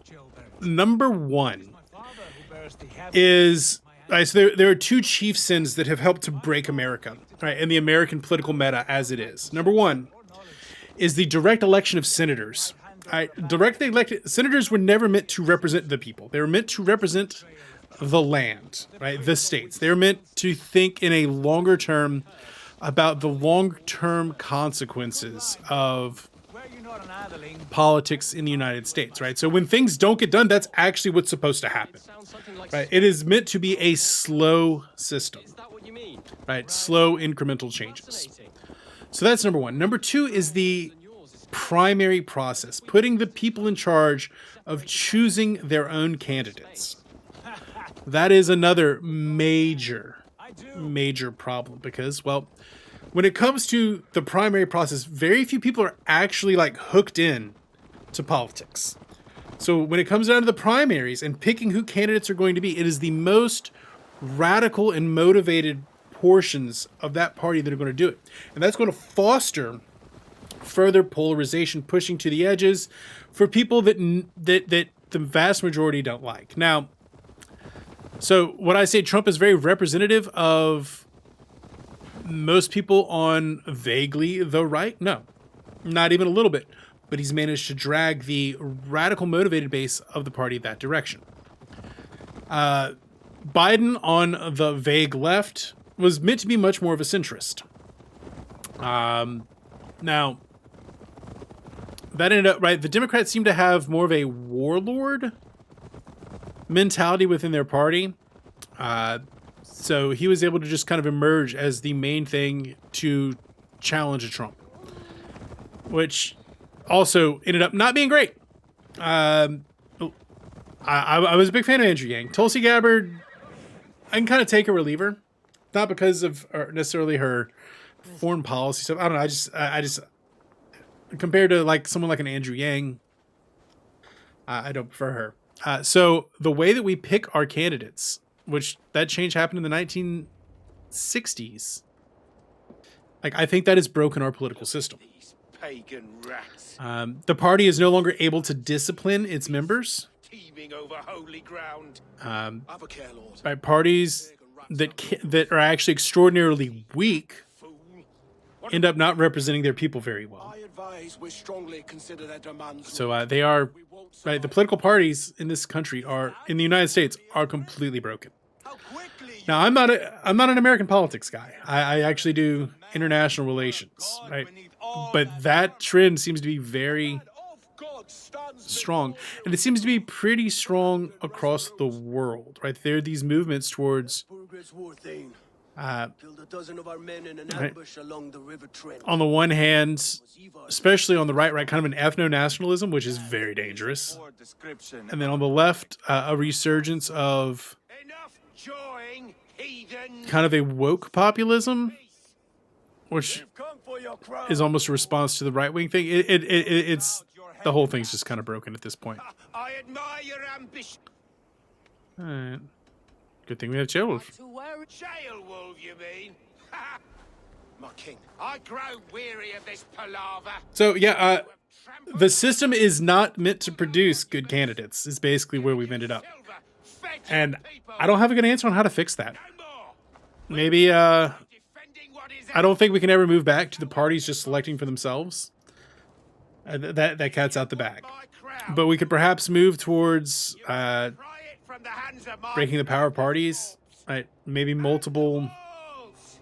number one father who bears the habit. is right, so there are 2 chief sins that have helped to break America, right, and the American political meta as it is. Number one is the direct election of senators. Directly elected senators were never meant to represent the people. They were meant to represent the land, right? The states. They were meant to think in a longer term about the long-term consequences of Were you not an atheling? politics in the United States, right? So when things don't get done, that's actually what's supposed to happen, Sounds something like right? It is meant to be a slow system, Is that what you mean? right? Slow incremental changes. Fascinating. So that's number one. Number two is the primary process, putting the people in charge of choosing their own candidates. That is another major problem because, well, when it comes to the primary process, very few people are actually like hooked in to politics. So when it comes down to the primaries and picking who candidates are going to be, it is the most radical and motivated portions of that party that are going to do it. And that's going to foster further polarization, pushing to the edges for people that the vast majority don't like. Now, so when I say Trump is very representative of most people on vaguely the right, no, not even a little bit. But he's managed to drag the radical motivated base of the party that direction. Biden on the vague left was meant to be much more of a centrist. Now, that ended up, right, the Democrats seem to have more of a warlord mentality within their party. So he was able to just kind of emerge as the main thing to challenge Trump, which also ended up not being great. I was a big fan of Andrew Yang. Tulsi Gabbard, I can kind of take a reliever, not because of necessarily her foreign policy stuff. I don't know. I just compared to like someone like an Andrew Yang, I don't prefer her. So the way that we pick our candidates, which that change happened in the 1960s, like I think that has broken our political system. These pagan rats The party is no longer able to discipline its members. teeming over holy ground. Um, Have a care, Lord. by parties that are actually extraordinarily weak Fool. end up not representing their people very well. I advise we strongly consider their demands. So they are, right, the political parties in this country are, in the United States, are completely broken. How quickly Now, I'm not an American politics guy. I actually do international relations, right? But that trend seems to be very of God stands strong, and it seems to be pretty strong across the world, right? There are these movements towards, Burgess war thing. uh, Killed a dozen of our men in an Right. ambush along the river Trent. on the one hand, especially on the right, kind of an ethno-nationalism, which is very dangerous. Poor description. And then on the left, a resurgence of Enough jawing, heathen. kind of a woke populism, which Come for your crown. is almost a response to the right-wing thing. It's the whole thing's just kind of broken at this point. I admire your ambition. All right. Good thing we have Chilwolf. To worry. Jail wolf, you mean? My king, I grow weary of this palaver. So yeah, the system is not meant to produce good candidates. Is basically where we've ended up, Silver, fed and people. I don't have a good answer on how to fix that. No more. Maybe Defending what is I don't think we can ever move back to the parties just selecting for themselves. That cat's out the bag. my crown. But we could perhaps move towards Pry it from the hands of my breaking the power of parties. Right? Maybe multiple. wolves.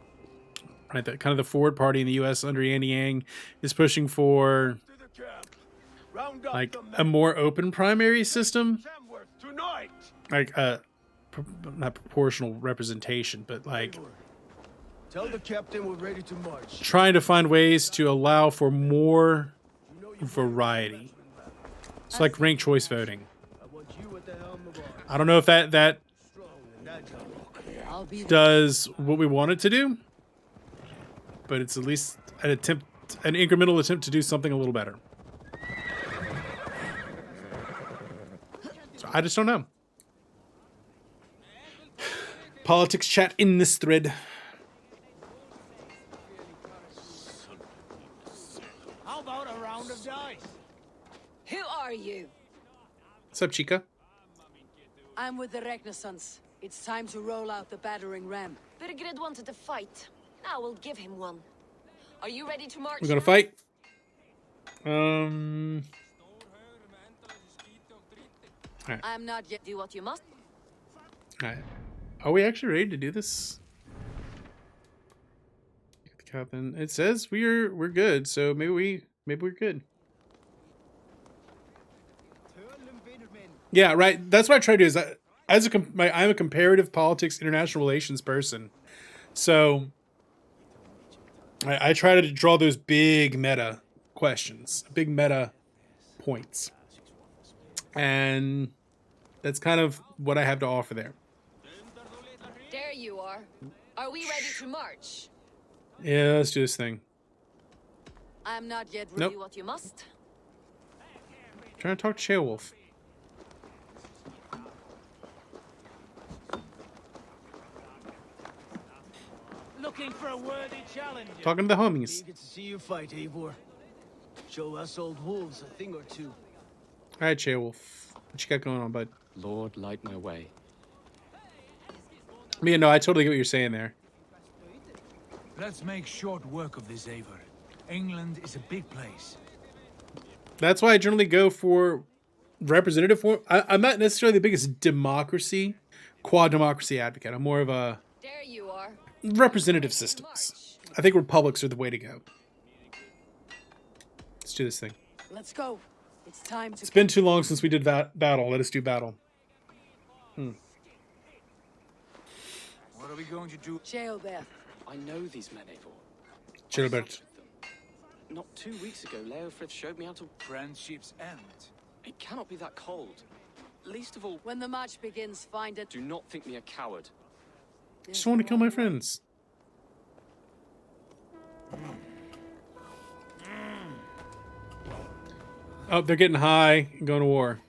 Right, the kind of the forward party in the U.S. under Andy Yang is pushing for To the camp. Round up like the men. a more open primary system, Tamworth tonight. like not proportional representation, but like Tell the captain we're ready to march. trying to find ways to allow for more variety. It's like ranked choice voting. I want you at the helm of ours. I don't know if that Strong and agile. I'll be there. does what we want it to do, but it's at least an incremental attempt to do something a little better. So I just don't know. Politics chat in this thread. How about a round of dice? Who are you? What's up, Chica? I'm with the Renaissance. It's time to roll out the battering ram. Birgrid wanted to fight. Now we'll give him one. Are you ready to march? We're gonna now? fight. I'm not yet. Do what you must. Alright. Are we actually ready to do this? The captain. It says we're good, so maybe we're good. Yeah, right. That's what I try to do. Is I'm a comparative politics, international relations person, so I try to draw those big meta questions, big meta points, and that's kind of what I have to offer there. There you are. Are we ready to march? Yeah, let's do this thing. I'm not yet. Nope. Do what you must. Trying to talk to Sheolwolf. Looking for a worthy challenge. Talking to the homies. Eager to see you fight, Eivor. Show us old wolves a thing or two. All right, Sheolwolf. What you got going on, bud? Lord, light my way. Yeah, no, I totally get what you're saying there. Let's make short work of this, Eivor. England is a big place. That's why I generally go for representative form. I'm not necessarily the biggest quad democracy advocate. I'm more of a There you are. representative systems. I think republics are the way to go. Let's do this thing. Let's go. It's time to. It's been too long since we did that battle. Let us do battle. What are we going to do? Sheolbeth. I know these men, Eivor. Sheolbert. Not 2 weeks ago, Leofrith showed me how to... Friendship's end. It cannot be that cold. Least of all, When the march begins, find it. do not think me a coward. Just want to kill my friends. Oh, they're getting high and going to war.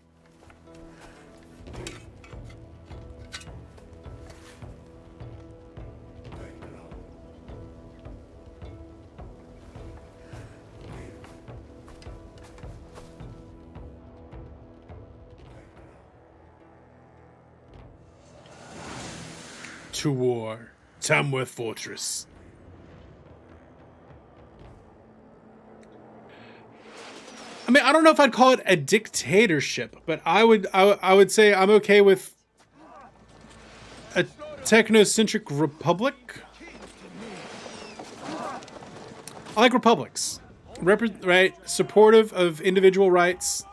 To war. Tamworth Fortress. I mean, I don't know if I'd call it a dictatorship, but I would say I'm okay with a technocentric republic. I like republics. Right? Supportive of individual rights.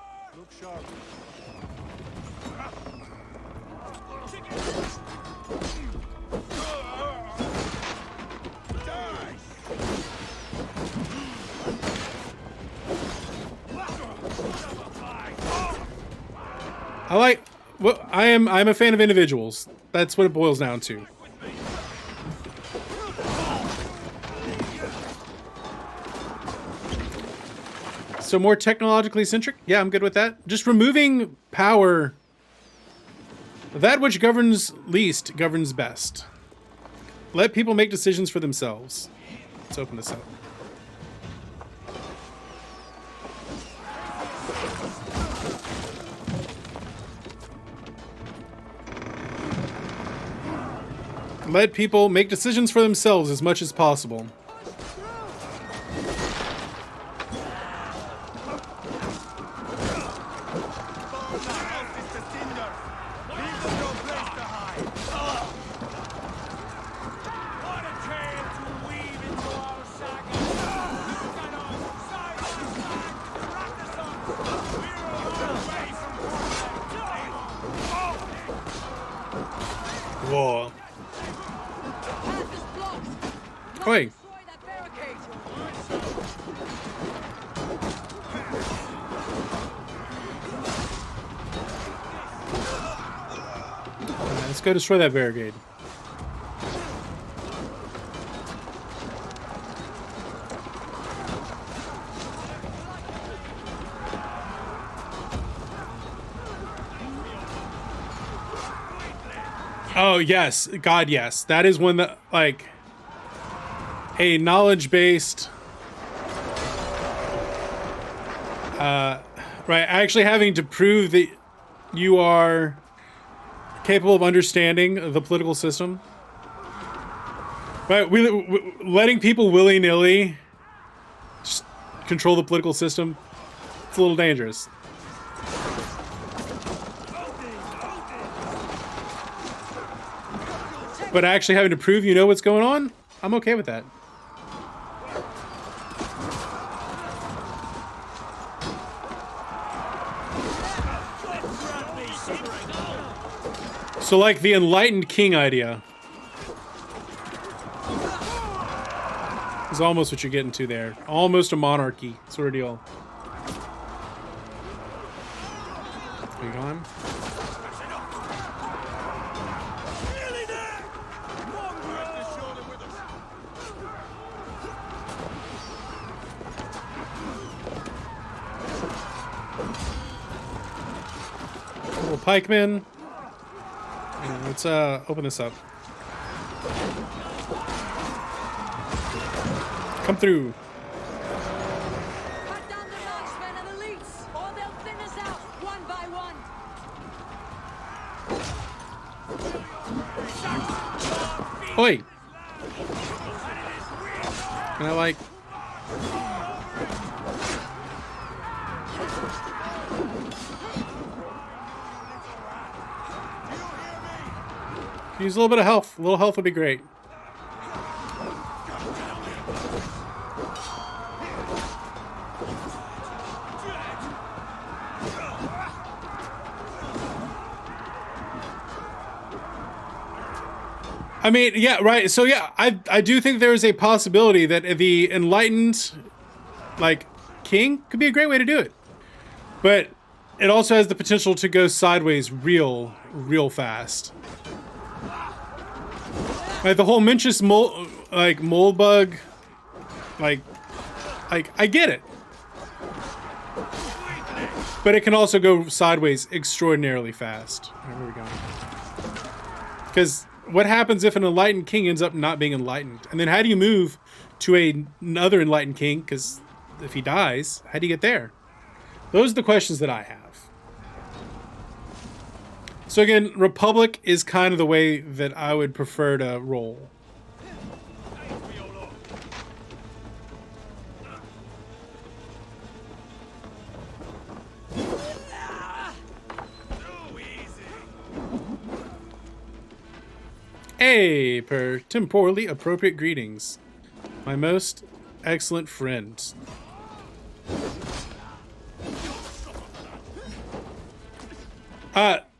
I'm a fan of individuals. That's what it boils down to. So more technologically centric? Yeah, I'm good with that. Just removing power. That which governs least governs best. Let people make decisions for themselves. Let's open this up. Let people make decisions for themselves as much as possible. War. Oi. Let's go destroy that barricade. Oh, yes. God, yes. That is one that, like, a knowledge-based... right, actually having to prove that you are capable of understanding the political system. Right, letting people willy-nilly just control the political system, it's a little dangerous. But actually having to prove you know what's going on, I'm okay with that. So like the enlightened king idea is almost what you're getting to there. Almost a monarchy sort of deal. Are you gone? Little pikemen. Yeah, let's open this up. Come through. Cut down the marksmen and elites, or they'll thin us out one by one. Oi! And I like... Use a little bit of health. A little health would be great. I mean, yeah, right. So yeah, I do think there is a possibility that the enlightened, like, king could be a great way to do it. But it also has the potential to go sideways real fast. Like the whole Mencius mold bug, like I get it, but it can also go sideways extraordinarily fast. All right, where are we going? Because what happens if an enlightened king ends up not being enlightened, and then how do you move to another enlightened king? Because if he dies, how do you get there? Those are the questions that I have. So again, Republic is kind of the way that I would prefer to roll. Hey, per temporally appropriate greetings, my most excellent friend.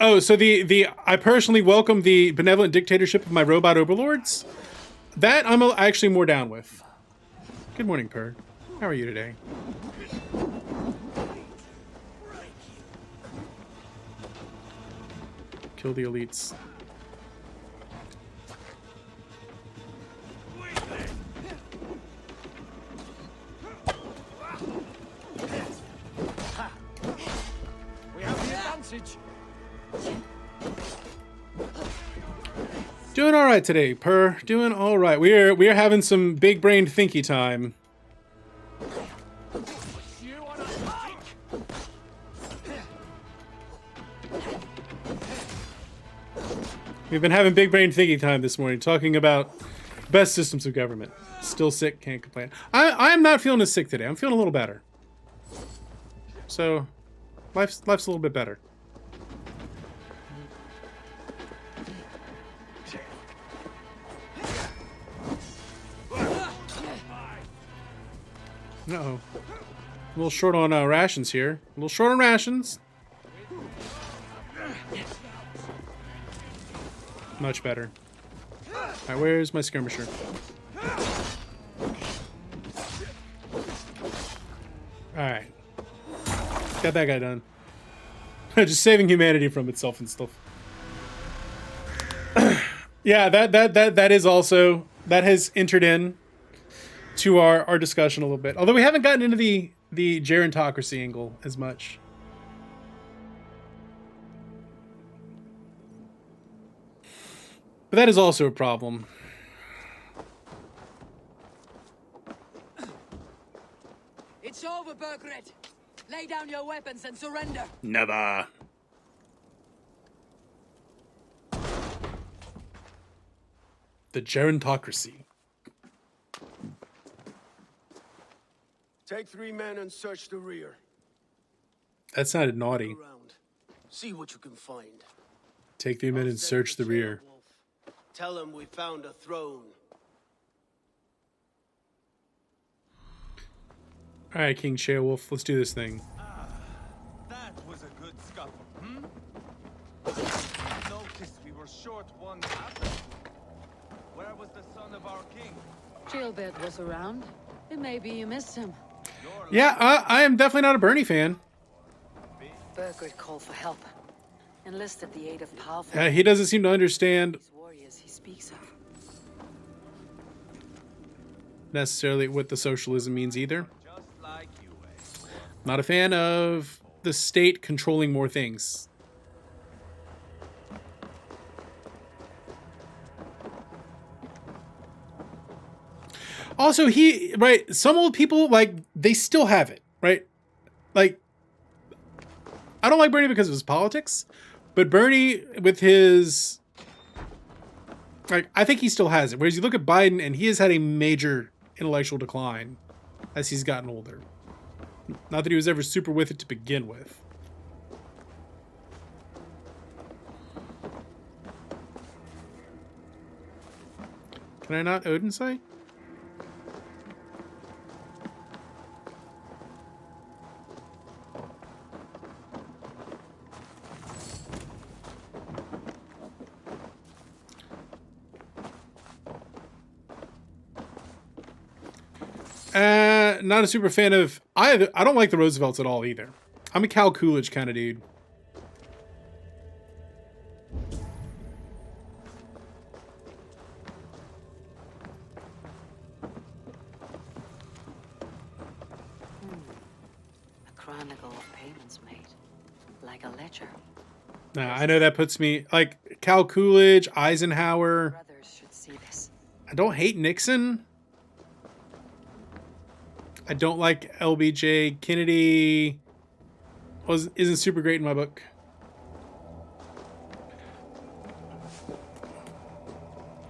Oh, so I personally welcome the benevolent dictatorship of my robot overlords. That I'm actually more down with. Good morning, Per. How are you today? Kill the elites. We have the advantage. Doing all right today, Per. Doing all right. We're having some big brain thinky time. We've been having big brain thinky time this morning, talking about best systems of government. Still sick, can't complain. I'm not feeling as sick today. I'm feeling a little better. So, life's a little bit better. Uh-oh. A little short on rations here. A little short on rations. Much better. Alright, where's my skirmisher? Alright. Got that guy done. Just saving humanity from itself and stuff. Yeah, that is also, that has entered in to our discussion a little bit. Although we haven't gotten into the gerontocracy angle as much. But that is also a problem. It's over, Burgred. Lay down your weapons and surrender. Never. The gerontocracy. Take 3 men and search the rear. That sounded naughty. Around. See what you can find. Take 3 men and search the rear. Tell them we found a throne. Alright, King Sheolwolf, let's do this thing. That was a good scuffle, hmm? Noticed we were short one battle. Where was the son of our king? Gilbert was around. It may be you missed him. Yeah, I am definitely not a Bernie fan. Burgred called for help. Enlisted the aid of powerful He doesn't seem to understand these warriors he speaks of. necessarily what the socialism means either. Just like you, eh? Not a fan of the state controlling more things. Also, right, some old people, like, they still have it, right? Like, I don't like Bernie because of his politics, but Bernie with his, like, I think he still has it. Whereas you look at Biden and he has had a major intellectual decline as he's gotten older. Not that he was ever super with it to begin with. Can I not Odin sight? Not a super fan of either. I don't like the Roosevelts at all either. I'm a Cal Coolidge kind of dude. A chronicle of payments made. Like a ledger. Nah, I know that puts me like Cal Coolidge, Eisenhower. Brothers should see this. I don't hate Nixon. I don't like LBJ. Kennedy isn't super great in my book.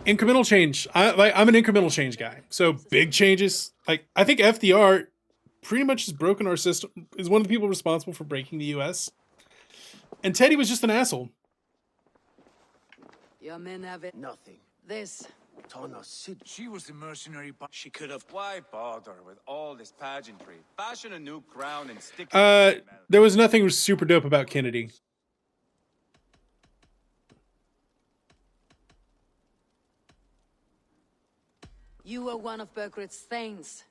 Incremental change. I'm an incremental change guy. So big changes. Like I think FDR pretty much has broken our system. Is one of the people responsible for breaking the U.S. And Teddy was just an asshole. Your men have it. Nothing. This. She was the mercenary, but she could have. Why bother with all this pageantry? Fashion a new crown and stick it. There was nothing super dope about Kennedy. You were one of Burgred's thanes.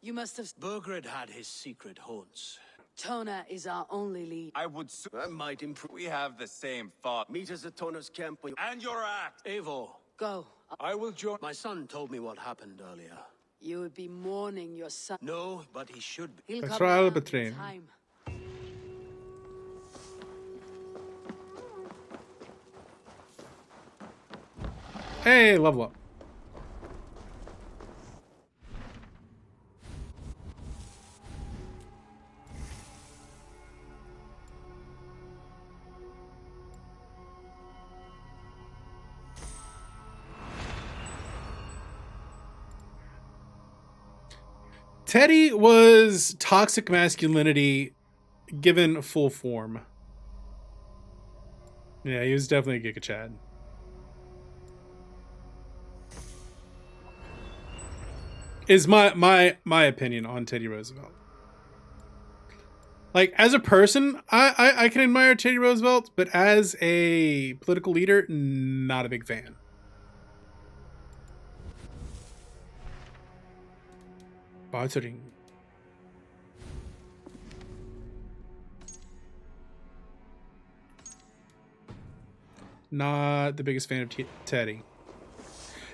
You must have... Burgred had his secret haunts. Tona is our only lead. I would. That might improve. We have the same thought. Meet us at Tona's camp. And your act. Eivor, Go. I will join. my son told me what happened earlier. You would be mourning your son. No, but he should be. He'll That's come right, around in Betrain. time. Hey, level up. Teddy was toxic masculinity given full form. Yeah, he was definitely a Giga Chad. Is my opinion on Teddy Roosevelt. Like, as a person, I can admire Teddy Roosevelt, but as a political leader, not a big fan. Bartering. Not the biggest fan of Teddy.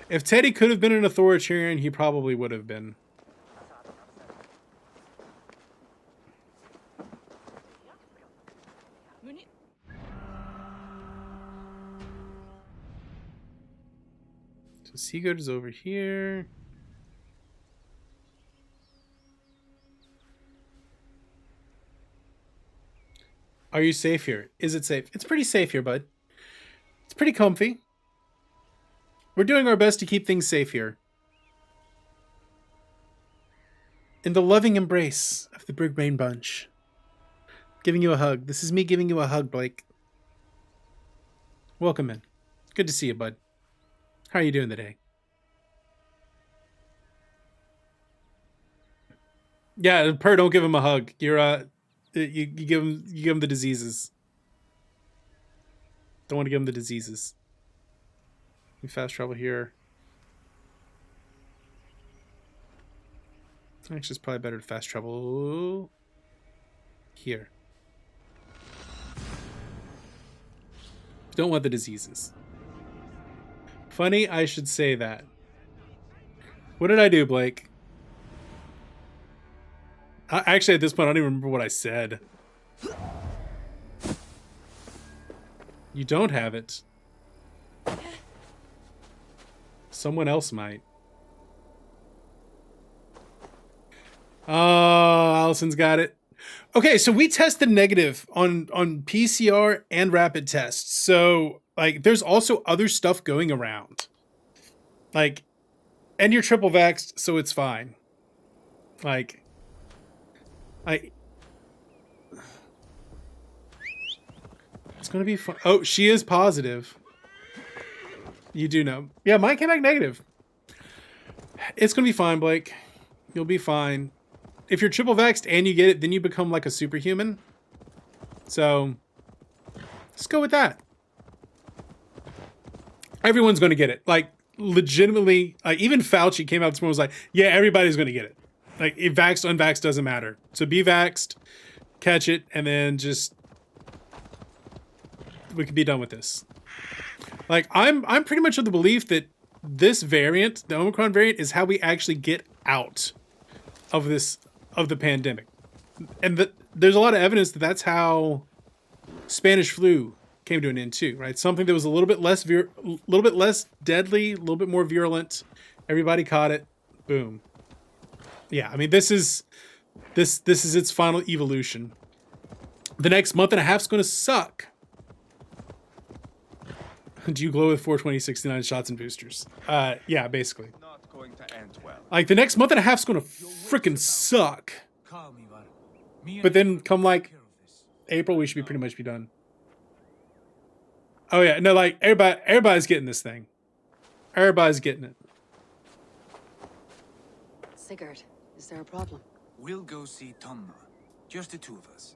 If Teddy could have been an authoritarian, he probably would have been. So Sigurd is over here. Are you safe here? Is it safe? It's pretty safe here, bud. It's pretty comfy. We're doing our best to keep things safe here. In the loving embrace of the Big Brain Bunch. Giving you a hug. This is me giving you a hug, Blake. Welcome in. Good to see you, bud. How are you doing today? Yeah, Per, don't give him a hug. You're you give him the diseases. Don't want to give him the diseases. We fast travel here. Actually, it's probably better to fast travel here. Don't want the diseases. Funny, I should say that. What did I do, Blake? Actually, at this point, I don't even remember what I said. You don't have it. Someone else might. Oh, Allison's got it. Okay, so we tested negative on PCR and rapid tests. So, like, there's also other stuff going around. Like, and you're triple vaxxed, so it's fine. Like, it's gonna be fun. Oh, she is positive. You do know. Yeah, mine came back negative. It's gonna be fine, Blake. You'll be fine. If you're triple vaxxed and you get it, then you become like a superhuman. So, let's go with that. Everyone's gonna get it. Like, legitimately, even Fauci came out this morning and was like, yeah, everybody's gonna get it. Like, if vaxxed, unvaxxed doesn't matter. So be vaxxed, catch it, and then just we could be done with this. Like, I'm pretty much of the belief that this variant, the Omicron variant, is how we actually get out of the pandemic. And there's a lot of evidence that that's how Spanish flu came to an end too, right? Something that was a little bit less deadly, a little bit more virulent. Everybody caught it. Boom. Yeah, I mean, this is its final evolution. The next month and a half is going to suck. Do you glow with 42069 shots and boosters? Yeah, basically. Not going to end well. Like, the next month and a half is going to freaking suck. But then come, like, April, we should pretty much be done. Oh, yeah. No, like, everybody's getting this thing. Everybody's getting it. Sigurd, is there a problem? We'll go see Tonna. Just the two of us.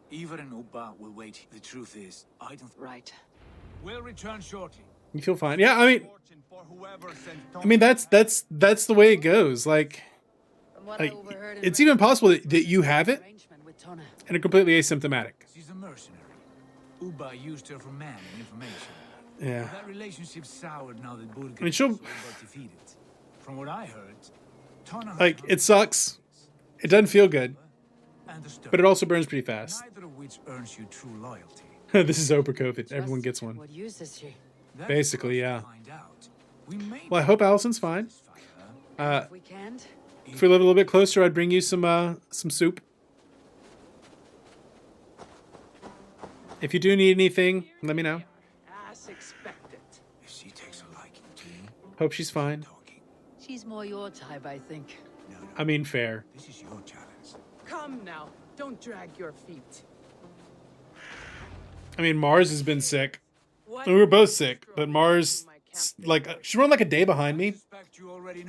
Ivar and Oba will wait. The truth is, I don't... Right. We'll return shortly. You feel fine. Yeah, I mean that's the way it goes. Like it's even possible that you have it and are completely asymptomatic. She's a mercenary. Uba used her for man and information. Yeah. That relationship soured now that Burger I mean, she'll... got defeated. From what I heard, Tonna... Like, it sucks. It doesn't feel good. But it also burns pretty fast. Neither of which earns you true loyalty. This is Oprah COVID. Everyone gets one. What use is she? Basically, yeah. Well, I hope Allison's fine. If we can't. If we live a little bit closer, I'd bring you some soup. If you do need anything, let me know. As expected. If she takes a liking to me, Hope she's fine. She's more your type, I think. I mean, fair. this is your challenge. Come now, don't drag your feet. I mean, Mars has been sick. What? We were both sick, but Mars, like, she run like a day behind me.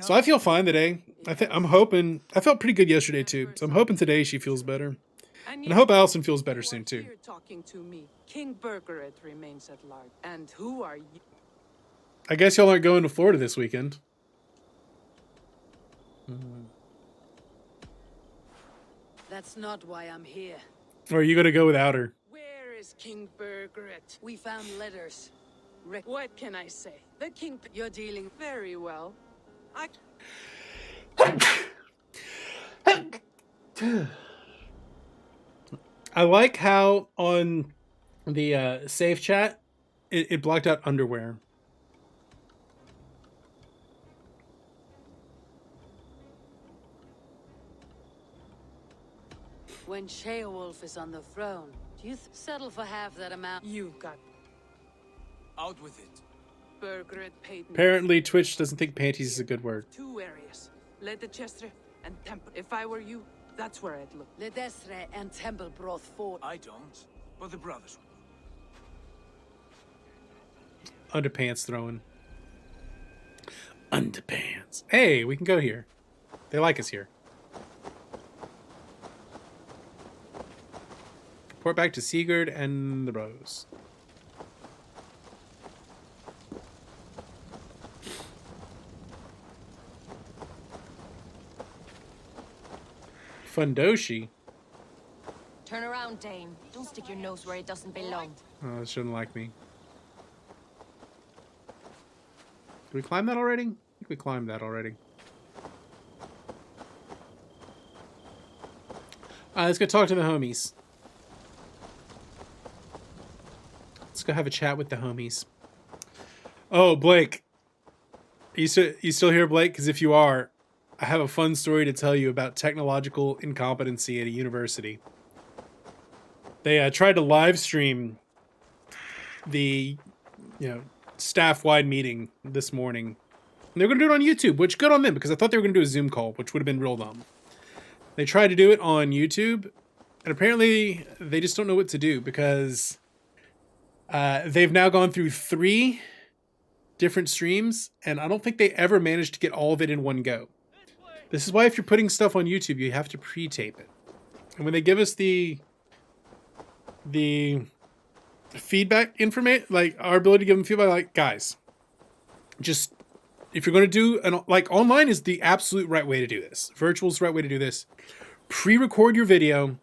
So I feel fine today. I'm hoping, I felt pretty good yesterday too. So I'm hoping today she feels better. And I hope Allison feels better soon too. You're talking to me. King Bergeret remains at large. And who are you? I guess y'all aren't going to Florida this weekend. That's not why I'm here. Or are you gonna go without her? Where is King Bergeret? We found letters. What can I say? The king... You're dealing Very well. I... I like how on the safe chat, it blocked out underwear. When Sheolwulf is on the throne, do you settle for half that amount? You've got... Out with it. Bergeret paid me Apparently, Twitch doesn't think panties is a good word. 2 areas. Leicester and Temple. If I were you, that's where I'd look. Ledestre and Temple brought forth. I don't, but the brothers will. Underpants throwing. Underpants. Hey, we can go here. They like us here. Report back to Sigurd and the bros. Fundoshi? Turn around, Dane. Don't stick your nose where it doesn't belong. Oh, it shouldn't like me. Did we climb that already? I think we climbed that already. Let's go talk to the homies. Let's go have a chat with the homies. Oh, Blake. You still here, Blake? Because if you are, I have a fun story to tell you about technological incompetency at a university. They tried to live stream the, staff-wide meeting this morning. And they're going to do it on YouTube, which good on them, because I thought they were going to do a Zoom call, which would have been real dumb. They tried to do it on YouTube, and apparently they just don't know what to do, because they've now gone through 3 different streams, and I don't think they ever managed to get all of it in one go. This is why if you're putting stuff on YouTube, you have to pre-tape it. And when they give us the feedback information, like our ability to give them feedback, like, guys, just, if you're going to do, online is the absolute right way to do this. Virtual is the right way to do this. Pre-record your video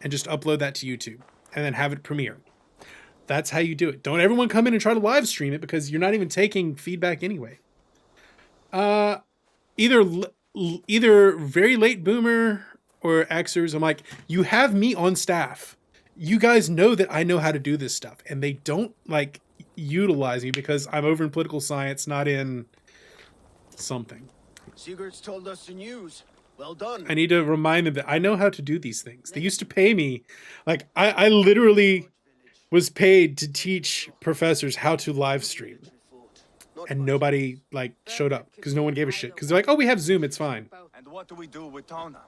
and just upload that to YouTube and then have it premiere. That's how you do it. Don't everyone come in and try to live stream it, because you're not even taking feedback anyway. Either very late boomer or Xers, I'm like, you have me on staff. You guys know that I know how to do this stuff, and they don't utilize me because I'm over in political science, not in something. Sigurd's told us the news. Well done. I need to remind them that I know how to do these things. They used to pay me. I literally was paid to teach professors how to live stream. And nobody showed up because no one gave a shit. Because they're like, oh, we have Zoom, it's fine. And what do we do with Tona?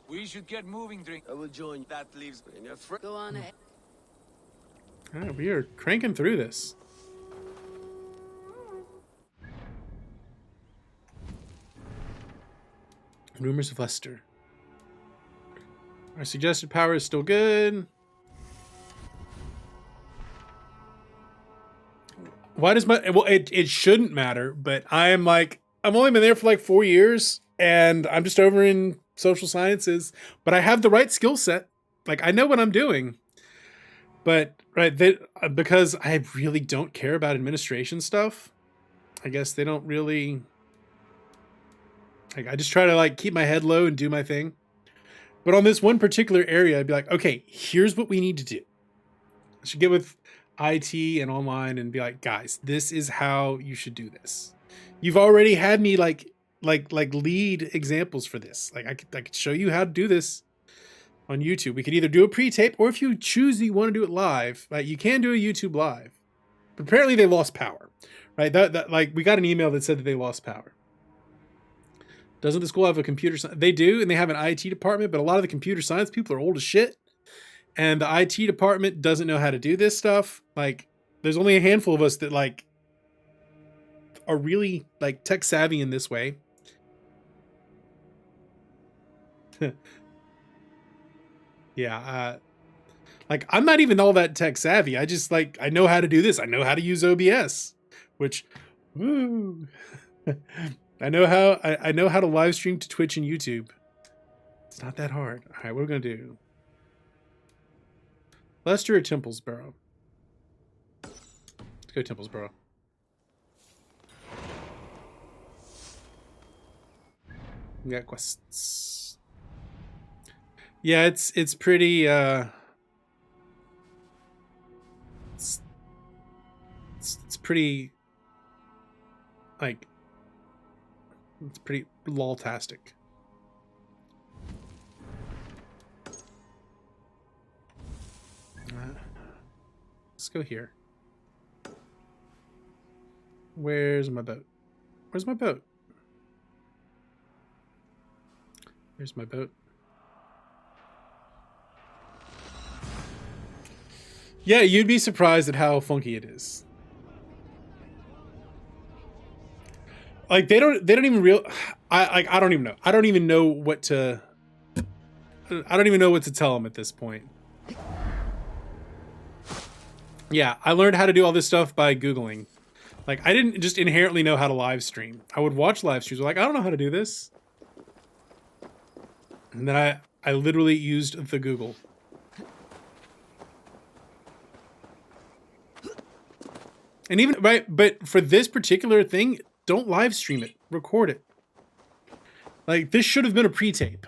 We should get moving, Drink. I will join. That leaves... Go on ahead. All right, we are cranking through this. Rumors of Leicester. Our suggested power is still good. Why does my... Well, it shouldn't matter, but I've only been there for 4 years, and I'm just over in social sciences, but I have the right skill set. I know what I'm doing. But, because I really don't care about administration stuff, I guess they don't really... I just try to keep my head low and do my thing. But on this one particular area, I'd be like, okay, here's what we need to do. I should get with IT and online and be like, guys, this is how you should do this. You've already had me lead examples for this. I could show you how to do this on YouTube. We could either do a pre-tape, or if you choose you want to do it live, you can do a YouTube live. But apparently they lost power, right? We got an email that said that they lost power. Doesn't the school have a computer science? They do, and they have an IT department, but a lot of the computer science people are old as shit. And the IT department doesn't know how to do this stuff. There's only a handful of us that are really tech savvy in this way. Yeah, I'm not even all that tech savvy. I just I know how to do this. I know how to use OBS, which, woo. I know how to live stream to Twitch and YouTube. It's not that hard. All right, what are we going to do? Leicester or Templesboro? Let's go Templesboro. We got quests. Yeah, it's pretty it's pretty like it's pretty lol-tastic. Let's go here. Where's my boat? Where's my boat? There's my boat. Yeah, you'd be surprised at how funky it is. Like they don't even I don't even know. I don't even know what to tell them at this point. Yeah, I learned how to do all this stuff by Googling. Like, I didn't just inherently know how to live stream. I would watch live streams. Like, I don't know how to do this. And then I literally used the Google. And even, right, but for this particular thing, don't live stream it. Record it. Like, this should have been a pre-tape.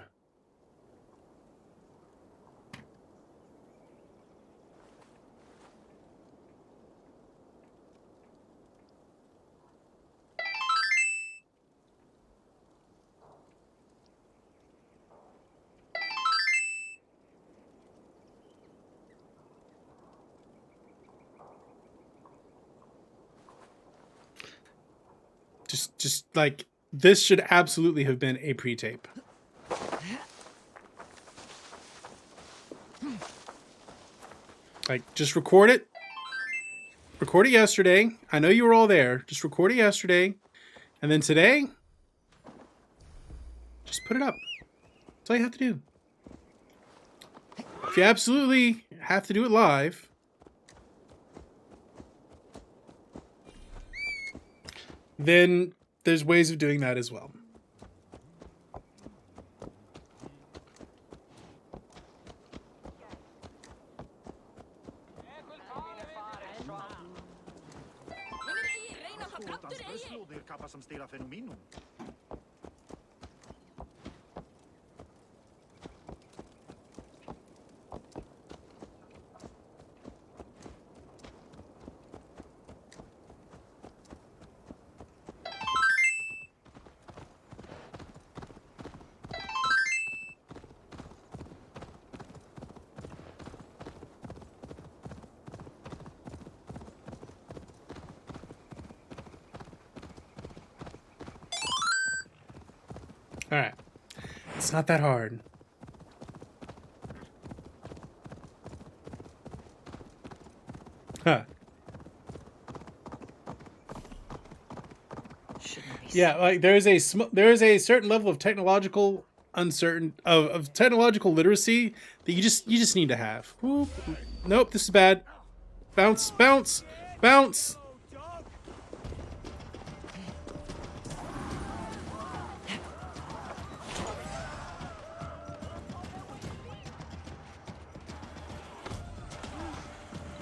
Just like, this should absolutely have been a pre-tape. Like, just record it. Record it yesterday. I know you were all there. Just record it yesterday. And then today, just put it up. That's all you have to do. If you absolutely have to do it live, then there's ways of doing that as well. All right. It's not that hard. Huh. Yeah, like there is a certain level of technological of technological literacy that you just need to have. Whoop. Nope, this is bad. Bounce, bounce, bounce.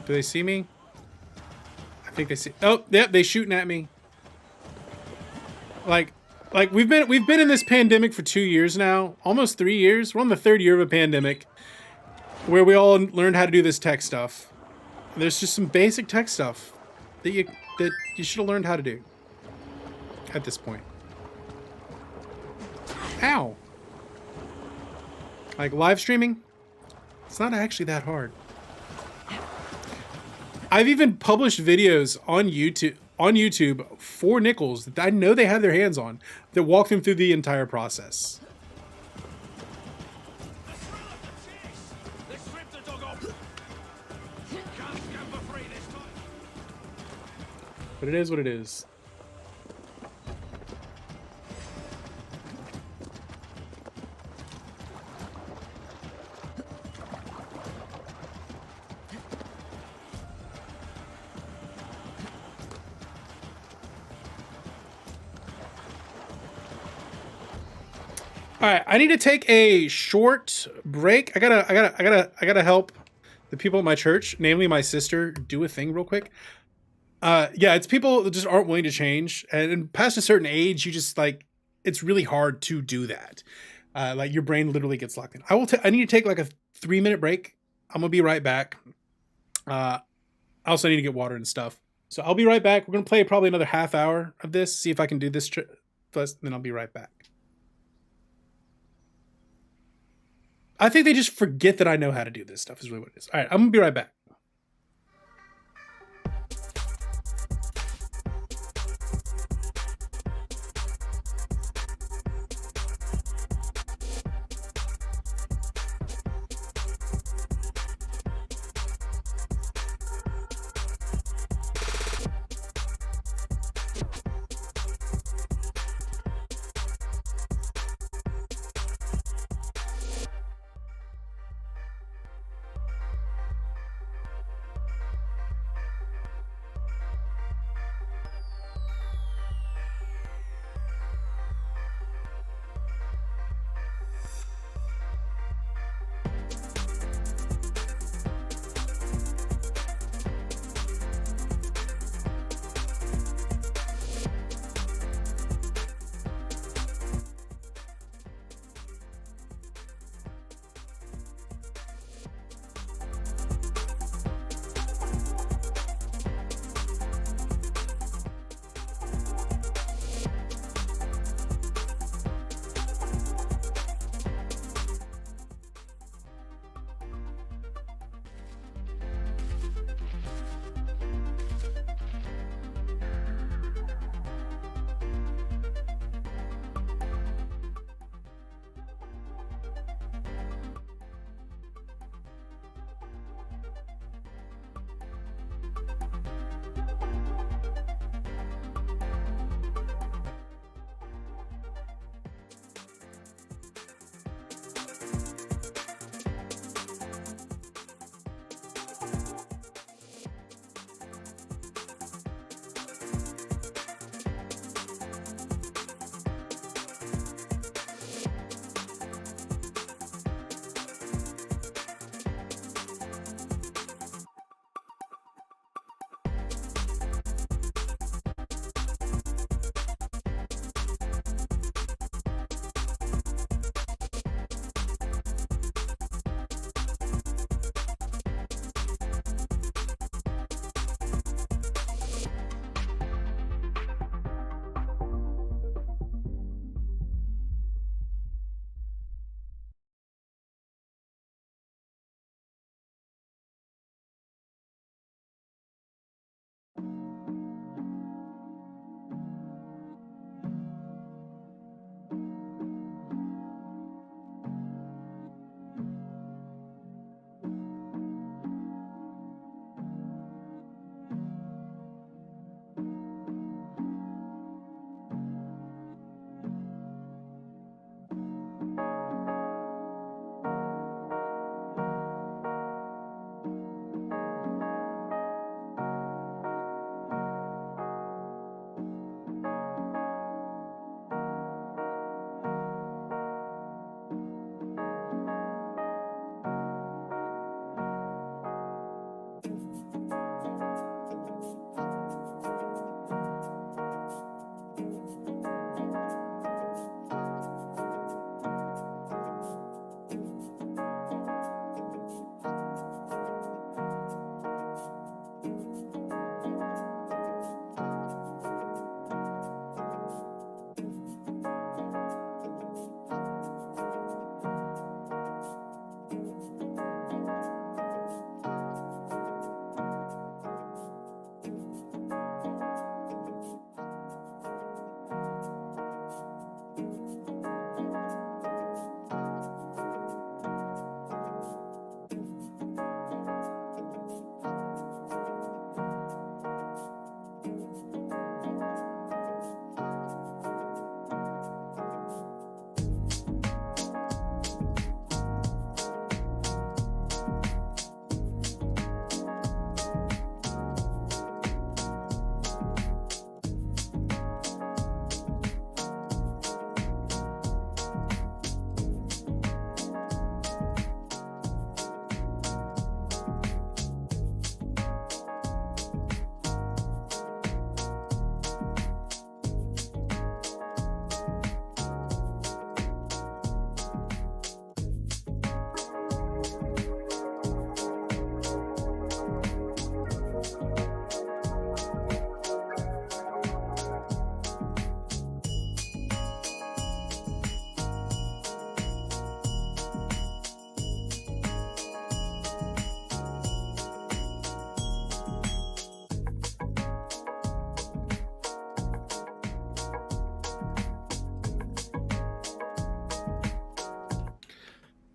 Do they see me? I think they see. Oh, yep, they shooting at me. Like we've been in this pandemic for 2 years now, almost 3 years. We're on the 3rd year of a pandemic, where we all learned how to do this tech stuff. There's just some basic tech stuff that you should have learned how to do at this point. Ow! Like live streaming, it's not actually that hard. I've even published videos on YouTube for nickels that I know they have their hands on that walk them through the entire process. But it is what it is. All right, I need to take a short break. I gotta help the people at my church, namely my sister, do a thing real quick. Yeah, it's people that just aren't willing to change, and past a certain age, you just like it's really hard to do that. Like your brain literally gets locked in. I need to take like a 3-minute break. I'm gonna be right back. I also need to get water and stuff, so I'll be right back. We're gonna play probably another half hour of this, see if I can do this first, then I'll be right back. I think they just forget that I know how to do this stuff is really what it is. All right, I'm gonna be right back.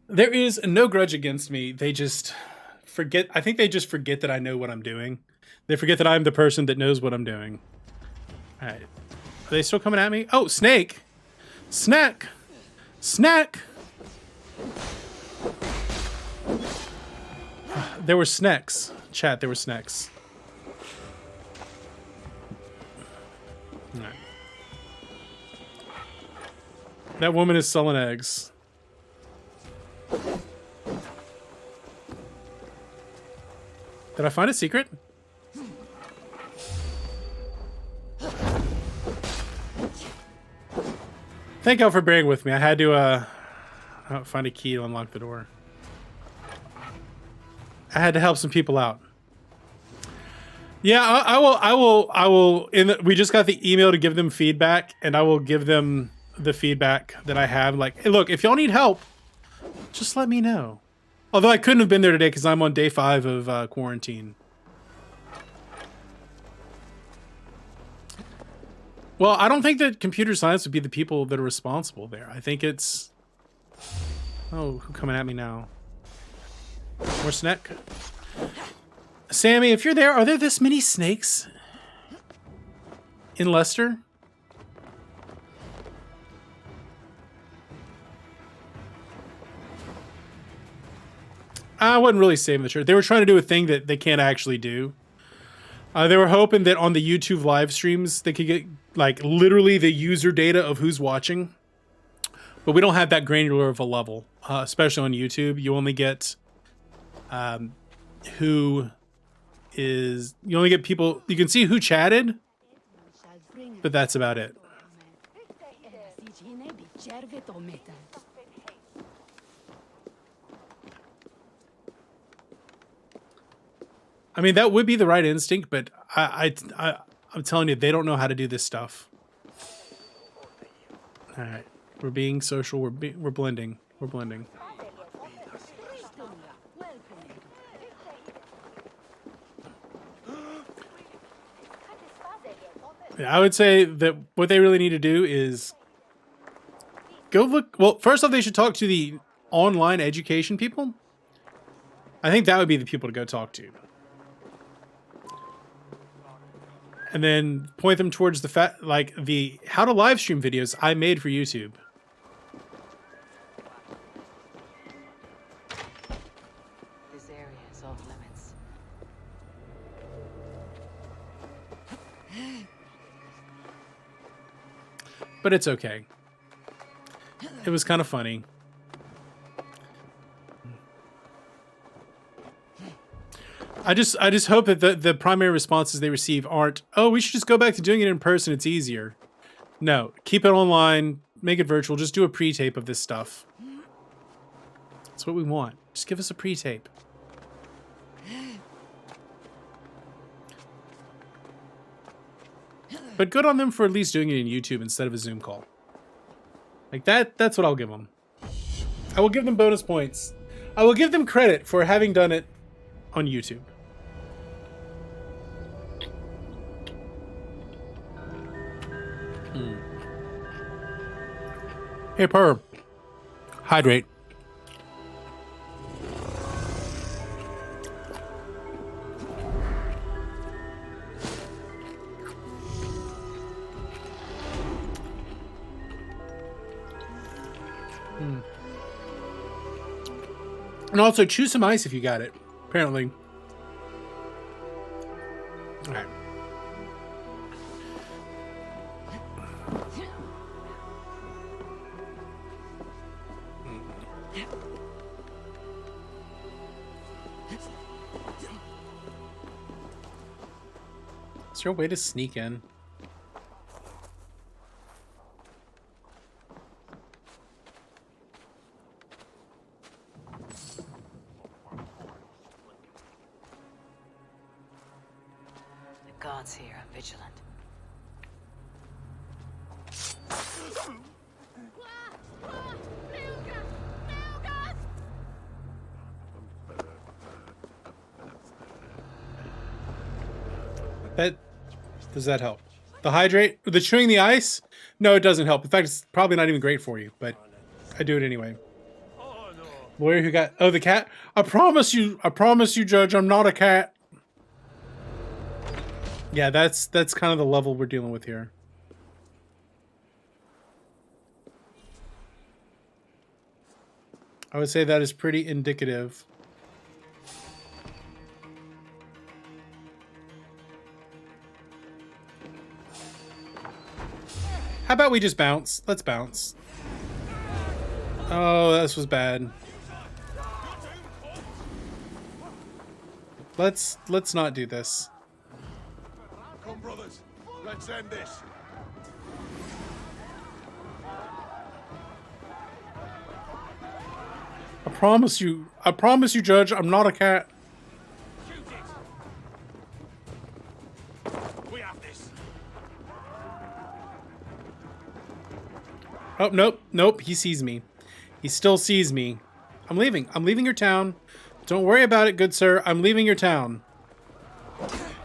There is no grudge against me. They just forget. I think they just forget that I know what I'm doing. They forget that I'm the person that knows what I'm doing. All right. Are they still coming at me? Oh, snake. Snack. Snack. There were snacks. Chat, there were snacks. All right. That woman is selling eggs. Did I find a secret? Thank y'all for bearing with me. I had to find a key to unlock the door. I had to help some people out. Yeah, I will. We just got the email to give them feedback, and I will give them the feedback that I have. Like, hey, look, if y'all need help, just let me know. Although I couldn't have been there today because I'm on day 5 of quarantine. Well, I don't think that computer science would be the people that are responsible there. I think it's... Oh, who's coming at me now? More snack? Sammy, if you're there, are there this many snakes in Leicester? I wasn't really saving the shirt. They were trying to do a thing that they can't actually do. They were hoping that on the YouTube live streams, they could get, like, literally the user data of who's watching. But we don't have that granular of a level, especially on YouTube. You only get who is... You only get people... You can see who chatted, but that's about it. I mean, that would be the right instinct, but I'm telling you, they don't know how to do this stuff. All right, we're being social. We're blending. We're blending. Yeah, I would say that what they really need to do is go look. Well, first off, they should talk to the online education people. I think that would be the people to go talk to. And then point them towards the how to live stream videos I made for YouTube. This area is off limits. But it's okay. It was kind of funny. I just hope that the primary responses they receive aren't, oh, we should just go back to doing it in person, it's easier. No, keep it online, make it virtual, just do a pre-tape of this stuff. That's what we want. Just give us a pre-tape. But good on them for at least doing it in YouTube instead of a Zoom call. Like that's what I'll give them. I will give them bonus points. I will give them credit for having done it on YouTube. Hey, Perb. Hydrate. And also, choose some ice if you got it. Apparently. All right. Is there a way to sneak in? The gods here are vigilant. Does that help? The hydrate? The chewing the ice? No, it doesn't help. In fact, it's probably not even great for you, but I do it anyway. Lawyer who got... Oh, the cat? I promise you, Judge, I'm not a cat. Yeah, that's kind of the level we're dealing with here. I would say that is pretty indicative. How about we just bounce? Let's bounce. Oh, this was bad. Let's not do this. Come, brothers. Let's end this. I promise you, Judge, I'm not a cat. Shoot it. We have this. Oh, nope, he sees me. He still sees me. I'm leaving your town. Don't worry about it, good sir. I'm leaving your town.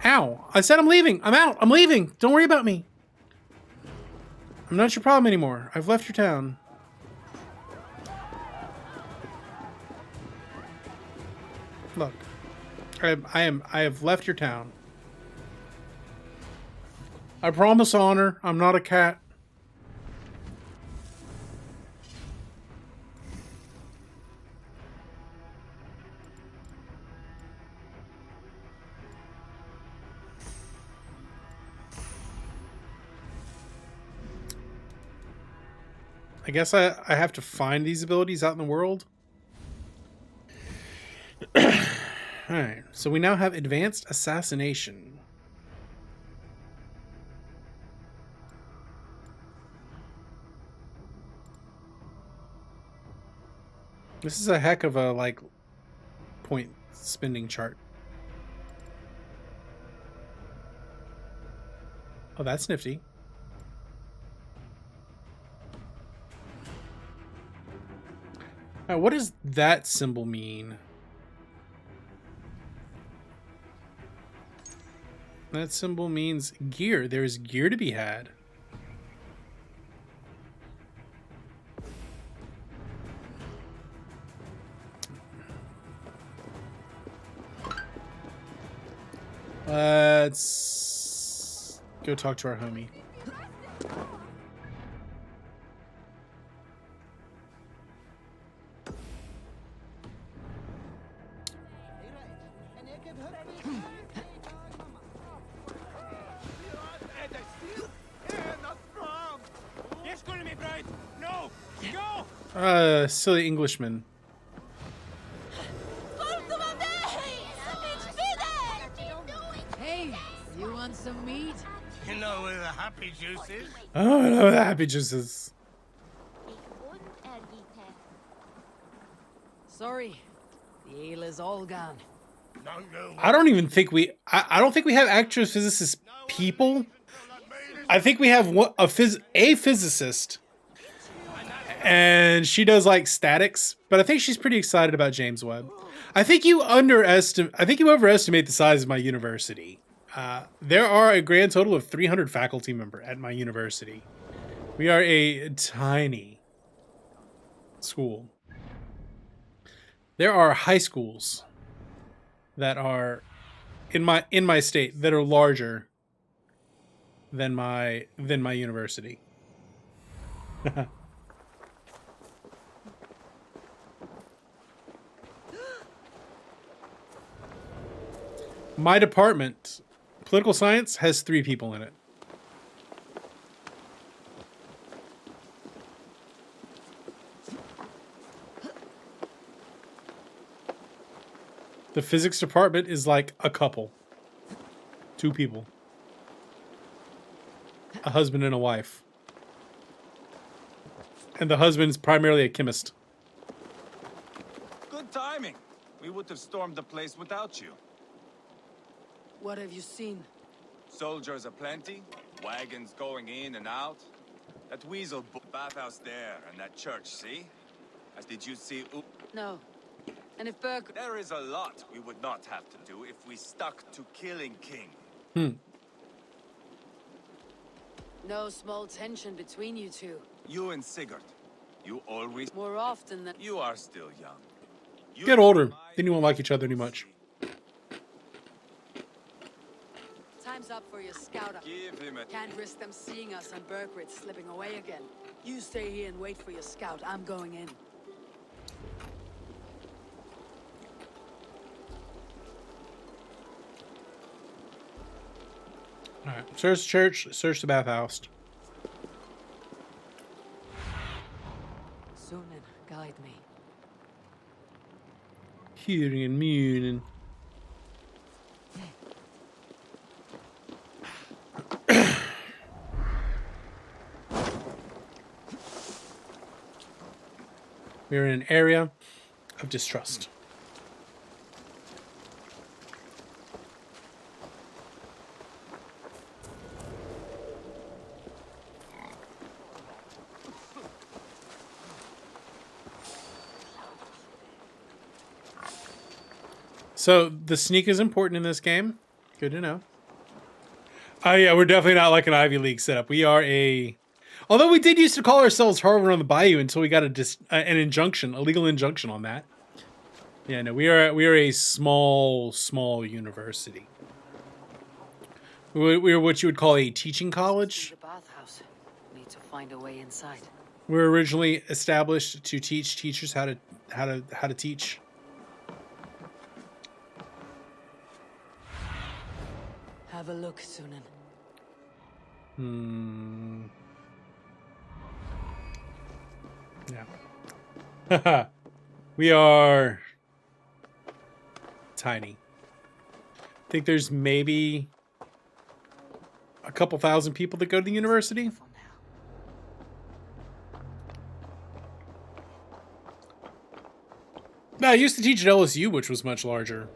Ow, I said I'm leaving. I'm out. I'm leaving. Don't worry about me. I'm not your problem anymore. I've left your town. Look, I have left your town. I promise, Honor, I'm not a cat. I guess I have to find these abilities out in the world. Alright, so we now have Advanced Assassination. This is a heck of a, like, point spending chart. Oh, that's nifty. What does that symbol mean? That symbol means gear. There's gear to be had. Let's go talk to our homie. Silly Englishman. Hey, you want some meat? You know where the happy juice is? Oh, no, the happy juices. Sorry, the ale is all gone. No. I don't even think I don't think we have astrophysicist people. I think we have a physicist. And she does like statics, but I think she's pretty excited about James Webb. I think you overestimate the size of my university. There are a grand total of 300 faculty members at my university. We are a tiny school. There are high schools that are in my state that are larger than my university. My department, political science, has 3 people in it. The physics department is like a couple. 2 people. A husband and a wife. And the husband is primarily a chemist. Good timing. We would have stormed the place without you. What have you seen? Soldiers aplenty, wagons going in and out. That weasel bathhouse there and that church, see? As did you see? No. And if Burke... There is a lot we would not have to do if we stuck to killing King. No small tension between you two. You and Sigurd. You always... More often than... You are still young. Get older, then you won't like each other too much. Time's up for your scout. Give him a... Can't risk them seeing us on Berkrit slipping away again. You stay here and wait for your scout. I'm going in. Alright, search the church, search the bathhouse. Sunan, guide me. Hearing and muning. We're in an area of distrust. So the sneak is important in this game. Good to know. Oh yeah, we're definitely not like an Ivy League setup. We are a... Although we did used to call ourselves Harvard on the Bayou until we got an injunction, a legal injunction on that. Yeah, no, we are a small university. We're what you would call a teaching college. The bathhouse. Need to find a way inside. We were originally established to teach teachers how to teach. Have a look, Sunan. Yeah. We are tiny. I think there's maybe a couple thousand people that go to the university. No, I used to teach at LSU, which was much larger.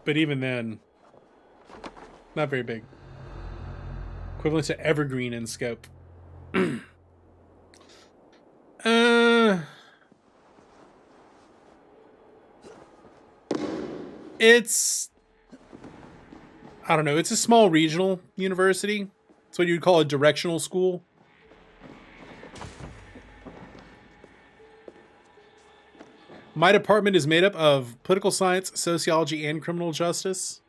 But even then, not very big. Equivalent to Evergreen in scope. It's... I don't know. It's a small regional university. It's what you'd call a directional school. My department is made up of political science, sociology, and criminal justice.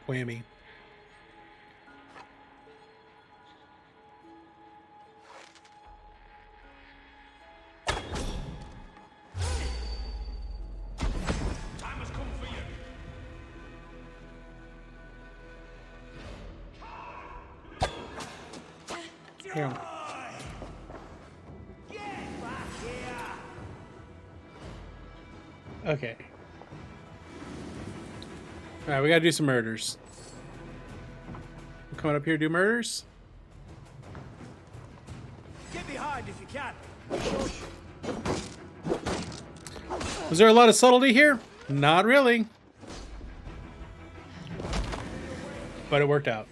Whammy. Yeah. Okay. Alright, we gotta do some murders. Coming up here to do murders? Get behind if you can. Was there a lot of subtlety here? Not really. But it worked out.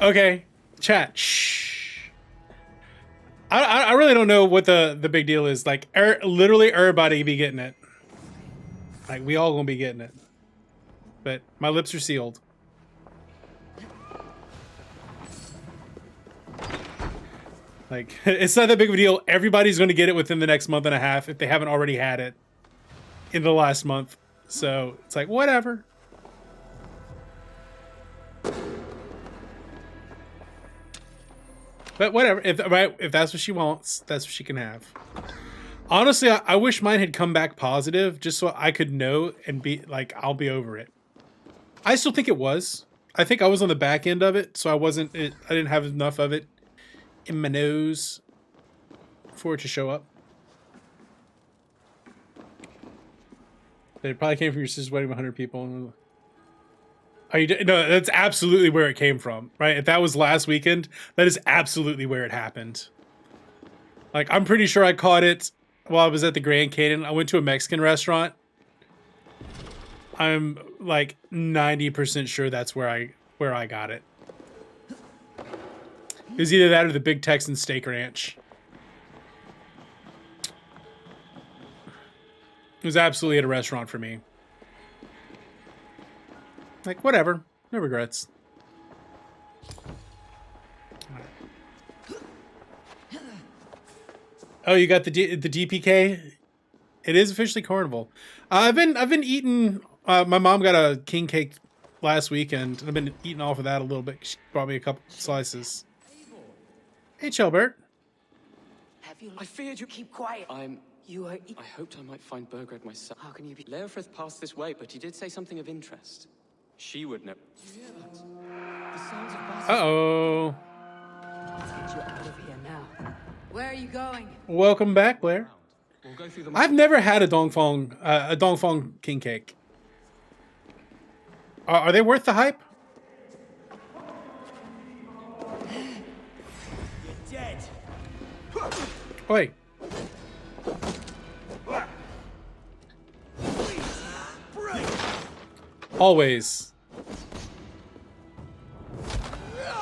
Okay. Chat. Shh. I really don't know what the big deal is. Like, literally everybody be getting it. Like, we all gonna be getting it. But my lips are sealed. Like, it's not that big of a deal. Everybody's going to get it within the next month and a half if they haven't already had it in the last month. So it's like, whatever. But whatever. If that's what she wants, that's what she can have. Honestly, I wish mine had come back positive just so I could know and be like, I'll be over it. I still think it was. I think I was on the back end of it, so I didn't have enough of it in my nose for it to show up. It probably came from your sister's wedding of 100 people. No, that's absolutely where it came from, right? If that was last weekend, that is absolutely where it happened. Like, I'm pretty sure I caught it while I was at the Grand Canyon. I went to a Mexican restaurant. I'm like 90% sure that's where I got it. It was either that or the Big Texan Steak Ranch. It was absolutely at a restaurant for me. Like, whatever. No regrets. Oh, you got the DPK? It is officially Carnival. I've been eating. My mom got a king cake last weekend, and I've been eating off of that a little bit. She brought me a couple slices. Hey, Chelbert. I feared you keep quiet. I hoped I might find Burgred myself. How can you be? Leofrith passed this way, but he did say something of interest. She would know. You hear that? The sounds of battle. Uh-oh. Let's get you out of here now. Where are you going? Welcome back, Blair. We'll go through the I've never had a Dongfang king cake. Are they worth the hype? You're dead. Wait. Always.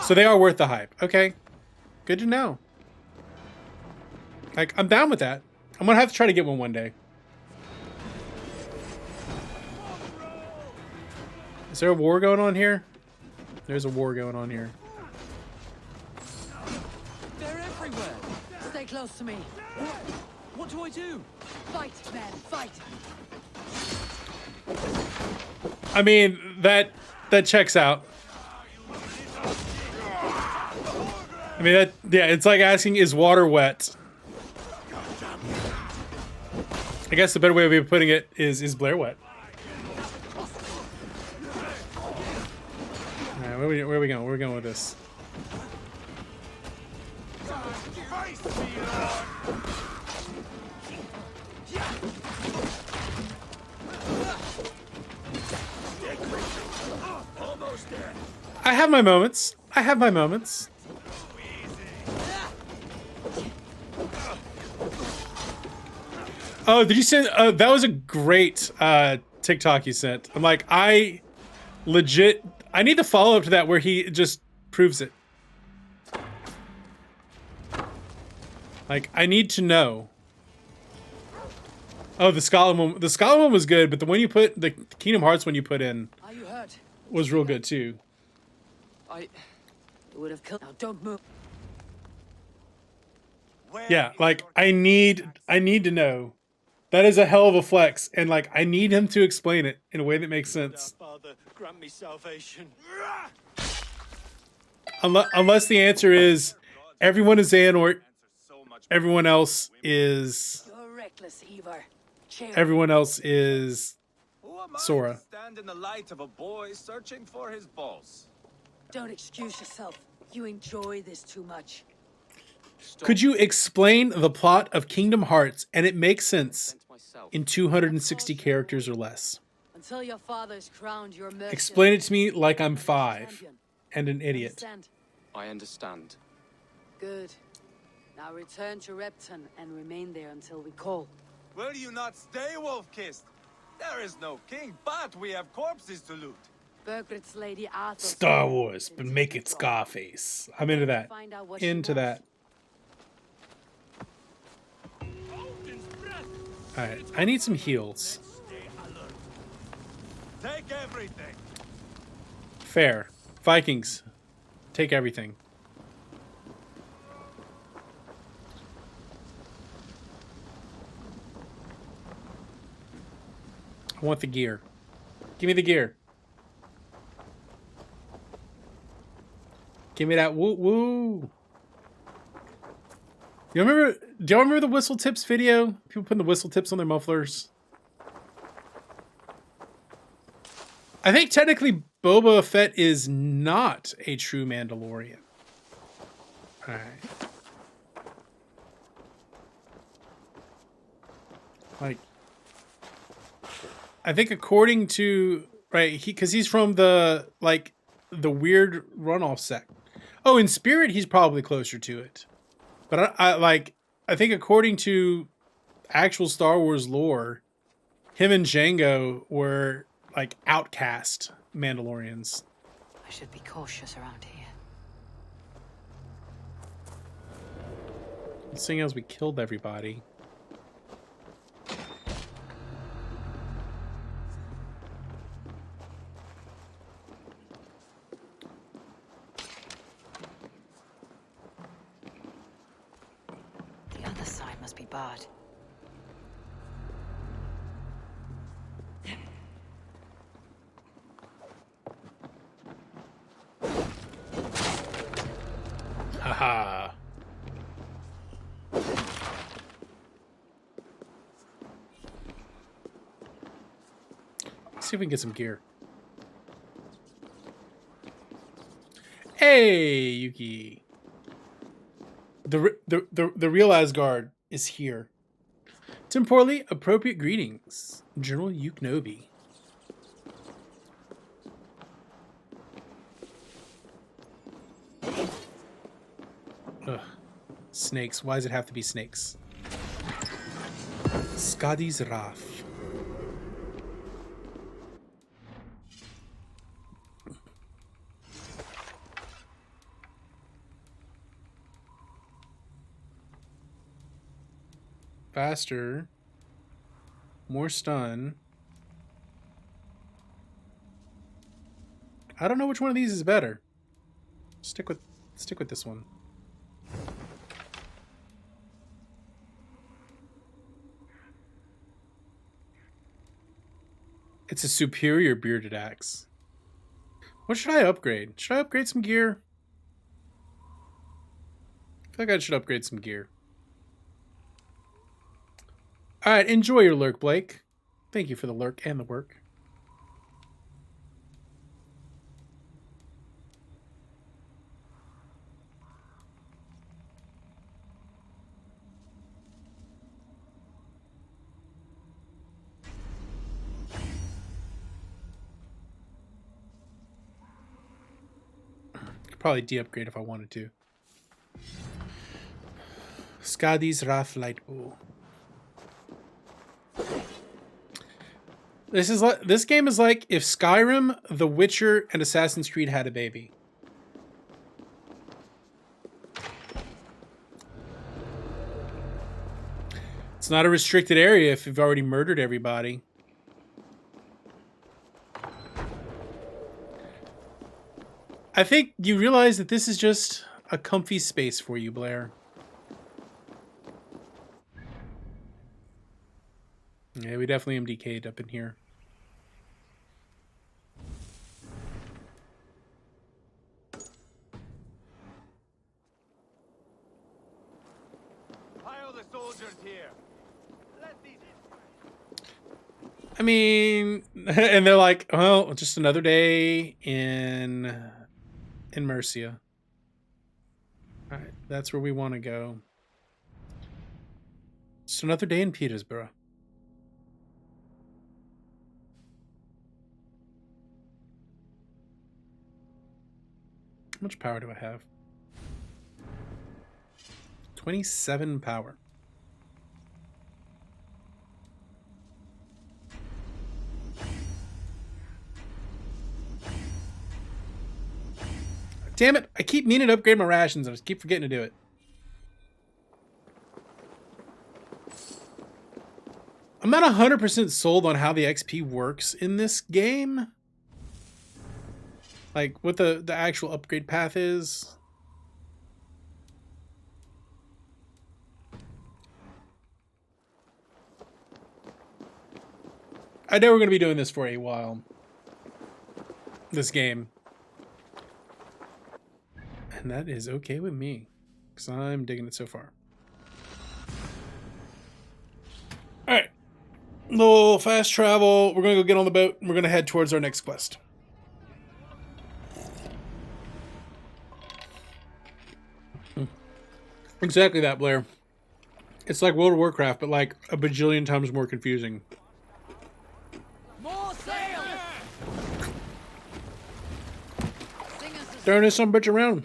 So they are worth the hype. Okay. Good to know. Like, I'm down with that. I'm gonna have to try to get one day. Is there a war going on here? There's a war going on here. They're everywhere. Stay close to me. What do I do? Fight, man, fight. I mean, that checks out. I mean, yeah, it's like asking, is water wet? I guess the better way of putting it is Blair wet? Alright, where are we going? Where are we going with this? I have my moments. I have my moments. Oh, did you send? That was a great TikTok you sent. I'm like, I need the follow up to that where he just proves it. Like, I need to know. Oh, the Scotland one. The Scotland one was good, but the one you put, the Kingdom Hearts one you put in, was real good too. It would have killed. Now don't move. Yeah, like I need to know. That is a hell of a flex, and like I need him to explain it in a way that makes sense. Father, grant me salvation. Unless the answer is everyone is Xehanort, everyone else is You're reckless, Eivor. everyone else is Sora. Stand in the light of a boy searching for his balls. Don't excuse yourself. You enjoy this too much. Could you explain the plot of Kingdom Hearts and it makes sense in 260 characters or less? Until your father's crowned your merchant. Explain it to me like I'm 5 and an idiot. Understand? I understand. Good. Now return to Repton and remain there until we call. Will you not stay, Wolf-Kissed? There is no king, but we have corpses to loot. Burgred's lady Arthur. Star Wars, but make it Scarface. I'm into that. Into that. Alright, I need some heals. Take everything. Fair. Vikings, take everything. I want the gear. Give me the gear. Give me that woo woo. Do y'all remember the whistle tips video? People putting the whistle tips on their mufflers. I think technically Boba Fett is not a true Mandalorian. All right. Like, I think according to because he's from the weird runoff sect. Oh, in spirit, he's probably closer to it. But I think according to actual Star Wars lore, him and Jango were like outcast Mandalorians. I should be cautious around here. Seeing as we killed everybody. be bad. Haha. Let's see if we can get some gear. Hey, Yuki. The real Asgard is here. Temporally appropriate greetings, General Yuknobi. Ugh. Snakes. Why does it have to be snakes? Skadi's Wrath. Faster. More stun. I don't know which one of these is better. Stick with this one. It's a superior bearded axe. What should I upgrade? Should I upgrade some gear? I feel like I should upgrade some gear. Alright, enjoy your lurk, Blake. Thank you for the lurk and the work. Could probably de-upgrade if I wanted to. Skadi's Wrath Lightbow. This game is like if Skyrim, The Witcher, and Assassin's Creed had a baby. It's not a restricted area if you've already murdered everybody. I think you realize that this is just a comfy space for you, Blair. Yeah, we definitely MDK'd up in here. Pile the soldiers here. Let these... I mean, and they're like, well, just another day in Mercia. All right, that's where we want to go. Just another day in Petersburg. How much power do I have? 27 power. Damn it, I keep meaning to upgrade my rations. I just keep forgetting to do it. I'm not 100% sold on how the XP works in this game. Like, what the actual upgrade path is. I know we're going to be doing this for a while. This game. And that is okay with me. Because I'm digging it so far. Alright. Little fast travel. We're going to go get on the boat. And we're going to head towards our next quest. Exactly that, Blair. It's like World of Warcraft, but like a bajillion times more confusing. More sail! Throwing this some bitch around.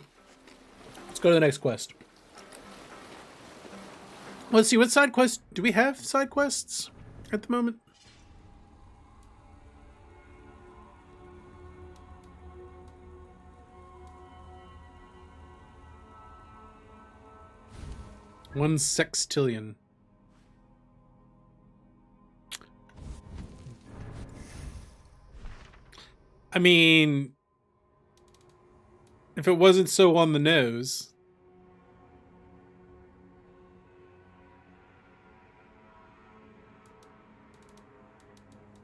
Let's go to the next quest. Let's see, what side quests... Do we have side quests at the moment? One sextillion. I mean, if it wasn't so on the nose.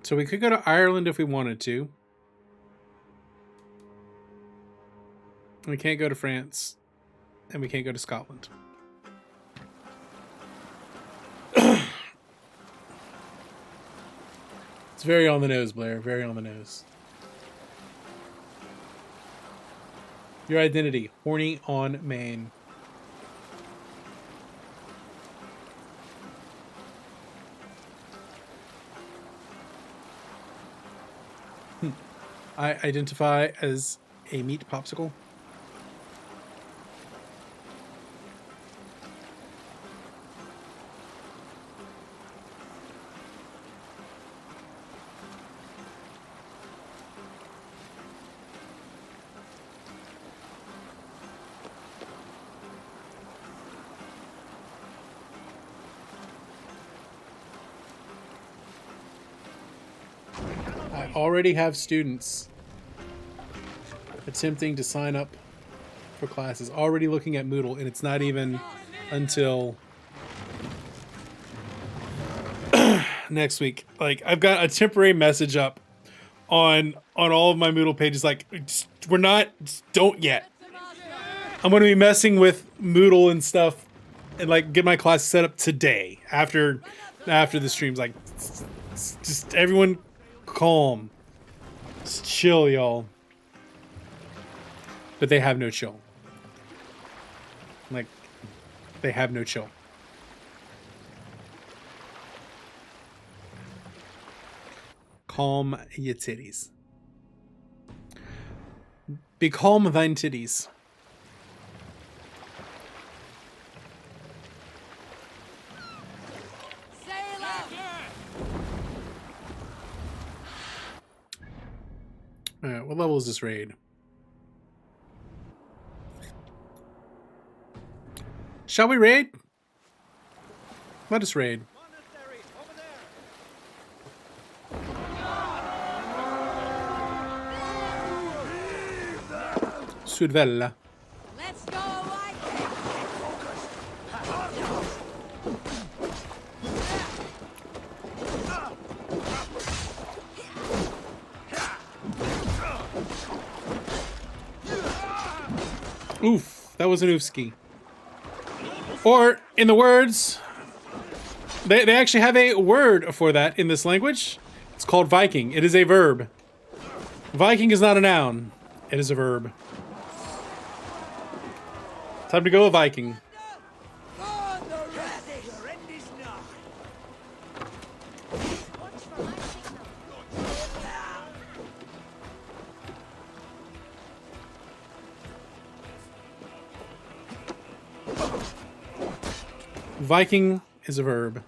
So we could go to Ireland if we wanted to. We can't go to France. And we can't go to Scotland. It's very on the nose, Blair. Very on the nose. Your identity. Horny on Maine. I identify as a meat popsicle. I already have students attempting to sign up for classes, already looking at Moodle, and it's not even until next week. Like, I've got a temporary message up on all of my Moodle pages, like, don't yet. I'm going to be messing with Moodle and stuff and like get my class set up today after the streams. Like, just everyone calm. Just chill, y'all. But they have no chill. Like, they have no chill. Calm your titties. Be calm thine titties. Alright, what level is this raid? Shall we raid? Let us raid. Sudvella. Let's go, Oof, that was an oofski. Or, in the words, they actually have a word for that in this language. It's called Viking. It is a verb. Viking is not a noun. It is a verb. Time to go a Viking. Viking is a verb.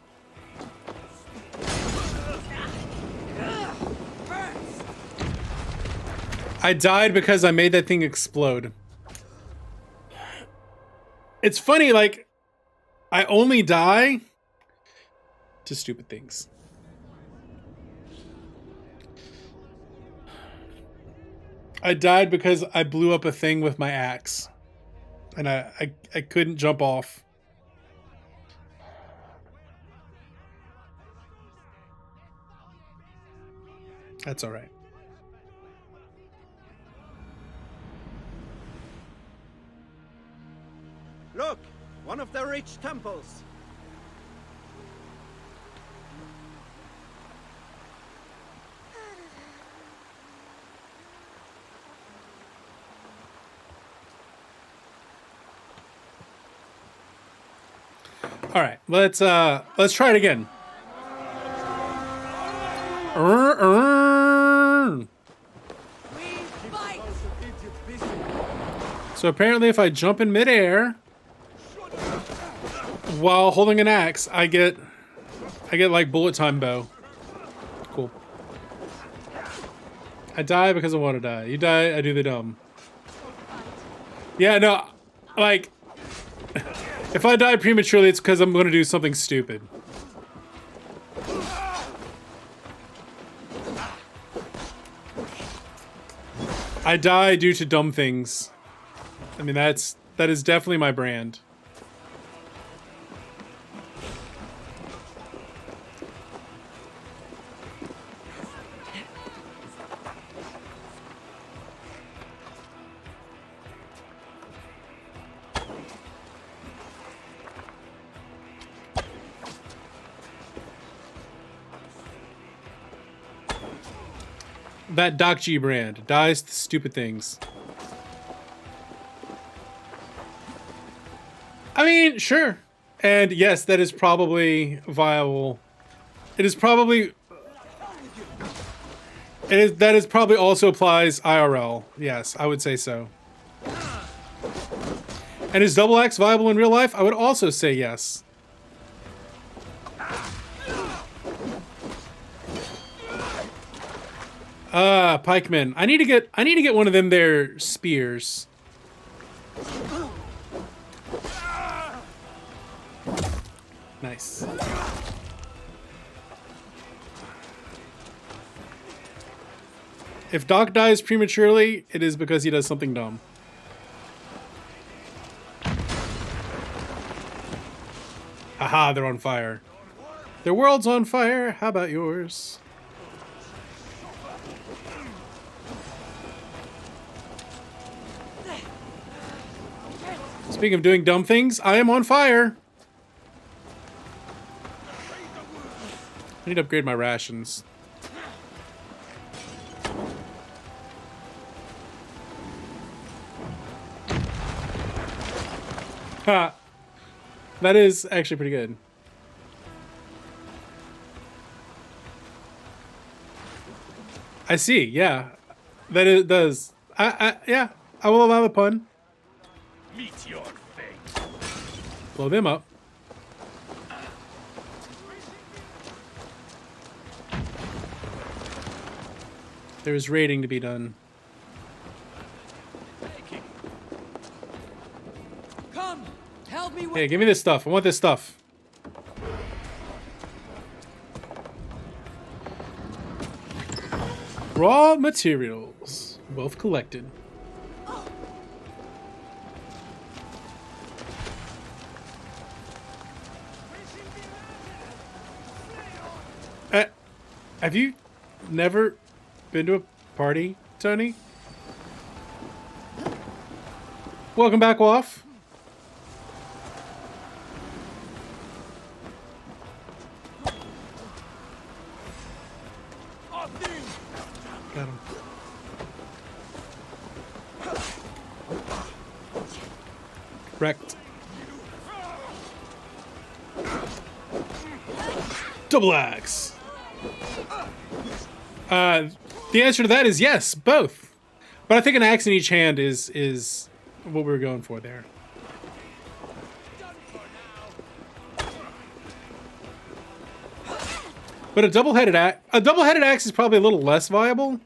I died because I made that thing explode. It's funny, like, I only die to stupid things. I died because I blew up a thing with my axe. And I couldn't jump off. That's all right. Look, one of the rich temples. All right, let's try it again. So apparently if I jump in midair while holding an axe, I get like bullet time bow. Cool. I die because I want to die. You die, I do the dumb. Yeah, no, like, if I die prematurely, it's because I'm going to do something stupid. I die due to dumb things. I mean, that is definitely my brand. that Doc G brand. Dies to stupid things. I mean, sure. And yes, that is probably viable. It is probably... that is probably also applies IRL. Yes, I would say so. And is double axe viable in real life? I would also say yes. Pikemen. I need to get one of them there spears. Nice. If Doc dies prematurely, it is because he does something dumb. Haha, they're on fire. Their world's on fire. How about yours? Speaking of doing dumb things, I am on fire. I need to upgrade my rations. Ha! That is actually pretty good. I see, yeah. That it does. Yeah, I will allow the pun. Meet your fate. Blow them up. There is raiding to be done. Come, help me with... Hey, give me this stuff. I want this stuff. Raw materials. Both collected. Have you never been to a party, Tony? Welcome back, Waff. Got him. Wrecked. Double axe. The answer to that is yes, both. But I think an axe in each hand is what we were going for there. But a double-headed axe is probably a little less viable.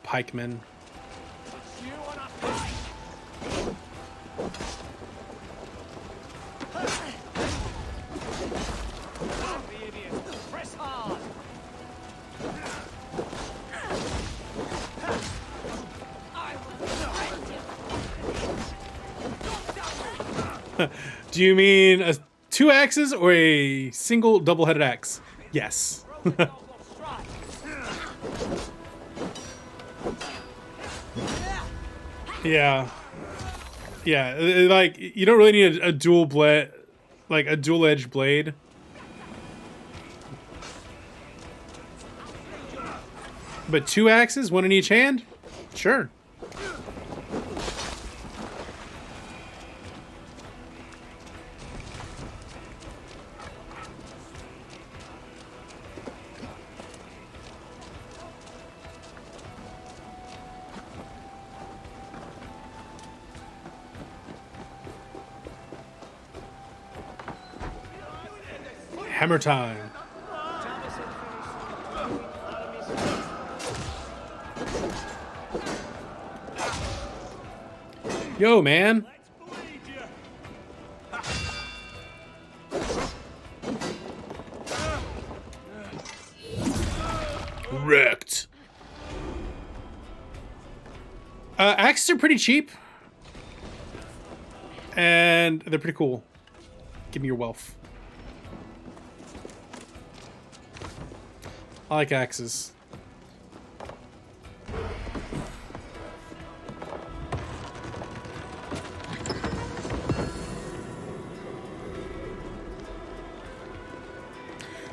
Pikemen. Do you mean two axes or a single double-headed axe? Yes. Yeah. Yeah, like, you don't really need a dual blade, like a dual-edged blade. But two axes, one in each hand? Sure. Hammer time. Yo, man. Wrecked. Axes are pretty cheap. And they're pretty cool. Give me your wealth. I like axes.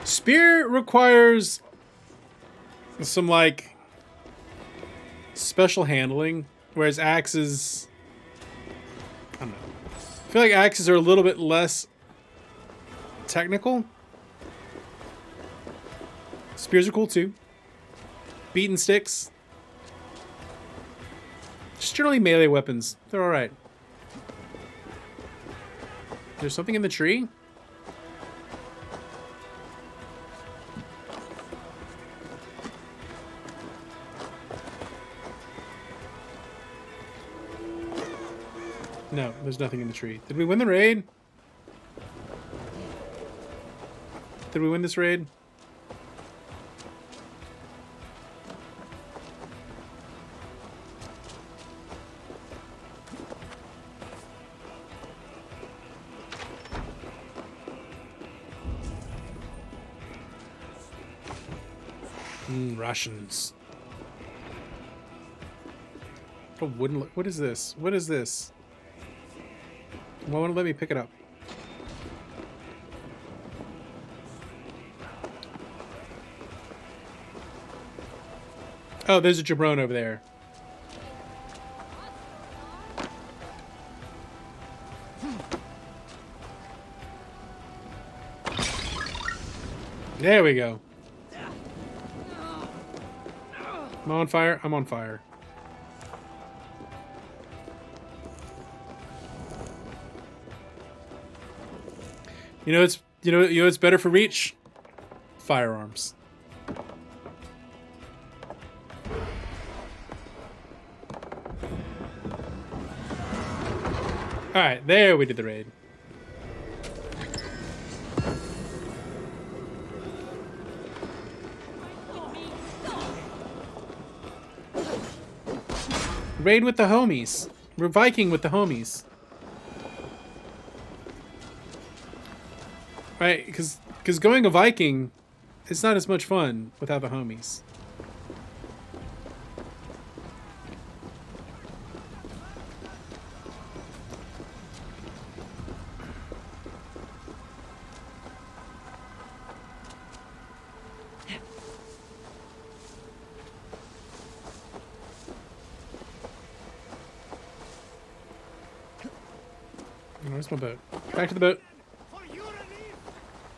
Spear requires some like special handling, whereas axes, I don't know. I feel like axes are a little bit less technical. Spears are cool too. Beaten sticks. Just generally melee weapons. They're alright. There's something in the tree? No, there's nothing in the tree. Did we win the raid? Did we win this raid? Russians. Oh, wouldn't. What is this? What is this? Why won't it let me pick it up? Oh, there's a jabron over there. There we go. I'm on fire. I'm on fire. You know it's better for reach? Firearms. Alright, there we did the raid. Raid with the homies. We're Viking with the homies. Right, because going a Viking, it's not as much fun without the homies. Where's my boat? Back to the boat.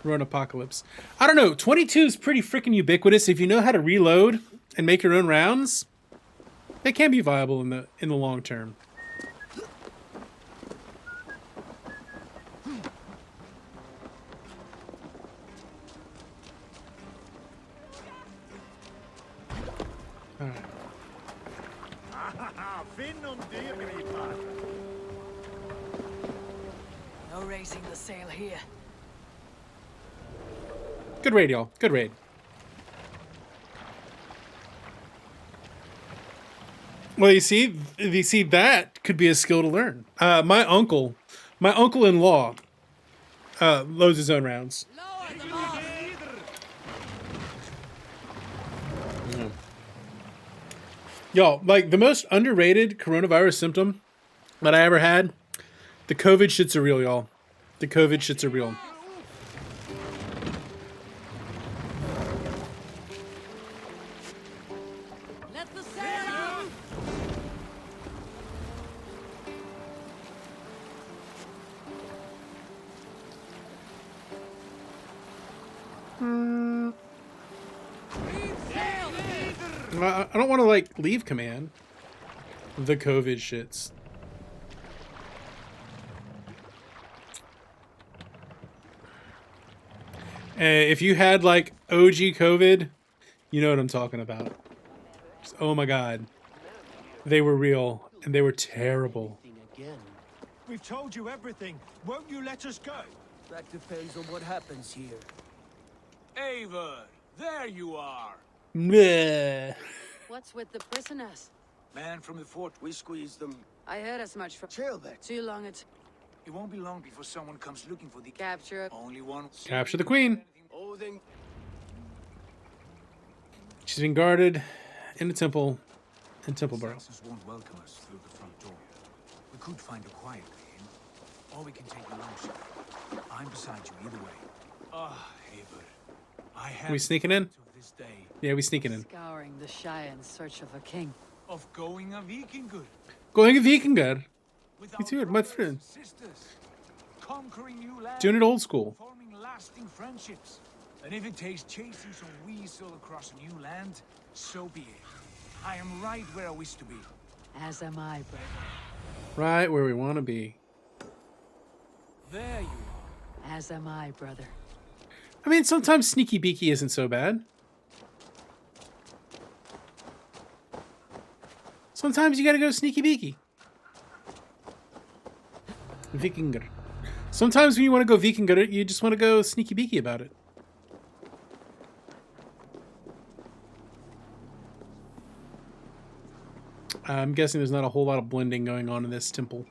Run apocalypse. I don't know. 22 is pretty freaking ubiquitous. If you know how to reload and make your own rounds, they can be viable in the long term. All right. No raising the sail here. Good raid, y'all. Good raid. Well, you see, that could be a skill to learn. My uncle-in-law, loads his own rounds. Yeah. Y'all, like the most underrated coronavirus symptom that I ever had, the COVID shits are real, y'all. The COVID shits are real. I don't want to like leave command. The COVID shits. If you had like OG COVID, you know what I'm talking about. Just, oh my god, they were real and they were terrible. We've told you everything. Won't you let us go? That depends on what happens here. Eivor, there you are. Bleh. What's with the prisoners? Man from the fort. We squeezed them. I heard as much from Tailback. too long. It won't be long before someone comes looking for the capture. Only one. Capture the queen. Odin. She's been guarded in the temple in Templeborough. Won't welcome us through the front door. We could find a quiet way in, or we can take the long shot. I'm beside you either way. Ah, Eivor. I have We sneaking in? of this this day. Yeah, we sneaking in. Scouring the Shire in search of a king. Of going a Vikingur. Going a Vikingar. With Me our too, my brothers friend. and sisters. Conquering new lands. Doing it old school. Forming lasting friendships. And if it takes chasing some weasel across a new land, so be it. I am right where I wish to be. As am I, brother. Right where we want to be. There you are. As am I, brother. I mean, sometimes sneaky beaky isn't so bad. Sometimes you gotta go sneaky beaky. Vikingar. Sometimes when you want to go Vikingar, you just want to go sneaky beaky about it. I'm guessing there's not a whole lot of blending going on in this temple.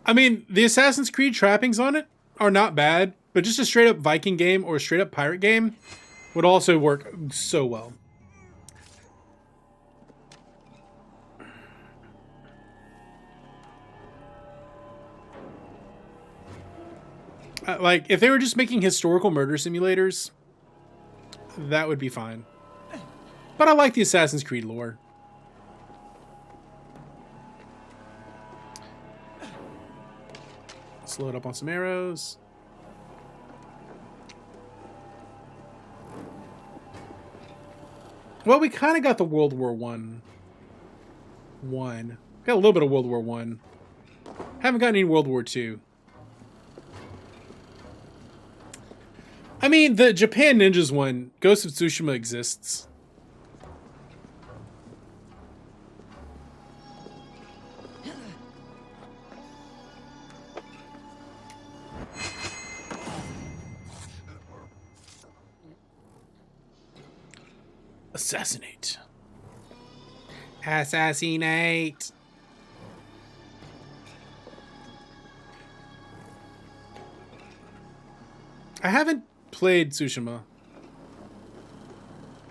I mean, the Assassin's Creed trappings on it are not bad, but just a straight up Viking game or a straight up pirate game would also work so well. Like, if they were just making historical murder simulators, that would be fine. But I like the Assassin's Creed lore. Let's load up on some arrows. Well, we kind of got the World War One. Got a little bit of World War One. Haven't got any World War Two. I mean, the Japan Ninjas one, Ghost of Tsushima, exists. Assassinate. Assassinate. I haven't played Tsushima.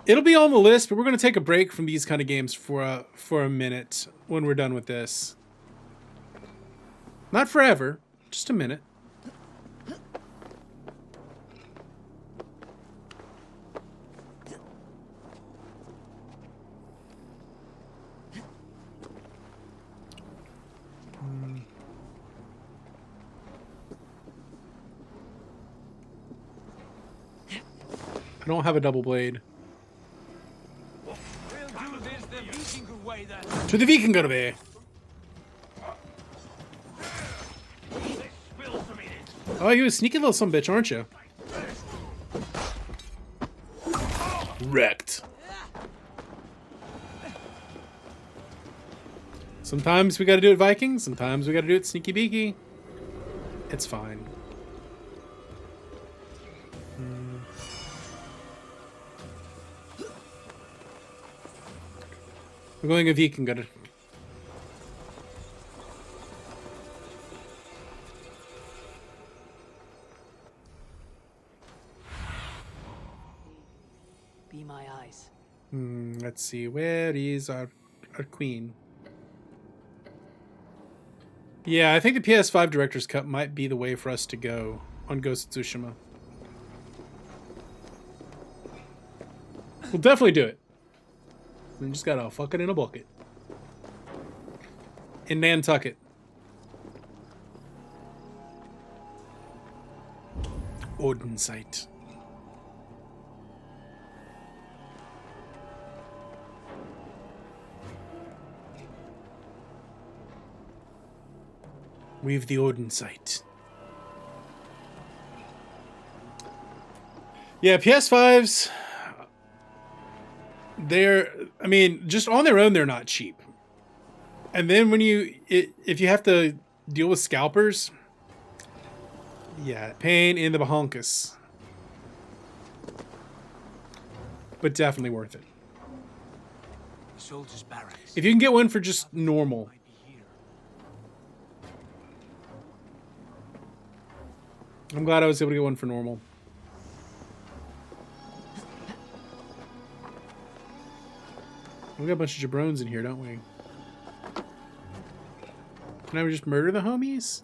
It'll be on the list, but we're going to take a break from these kind of games for a minute when we're done with this. Not forever, just a minute. I don't have a double blade. We'll do this the Vikingur way then. To the Vikingur way. Oh, you a sneaky little sumbitch, aren't you? Wrecked. Sometimes we gotta do it Viking, sometimes we gotta do it sneaky beaky. It's fine. We're going a Vikingur. Be my eyes. Let's see. Where is our queen? Yeah, I think the PS5 Director's Cut might be the way for us to go on Ghost of Tsushima. We'll definitely do it. We just gotta fuck it in a bucket. In Nantucket. Odin site. We've the Odin site. Yeah, PS5s. I mean, just on their own, they're not cheap. And then when if you have to deal with scalpers, yeah, pain in the bahonkus. But definitely worth it. Soldiers' barracks. If you can get one for just normal. I'm glad I was able to get one for normal. We got a bunch of jabrones in here, don't we? Can I just murder the homies?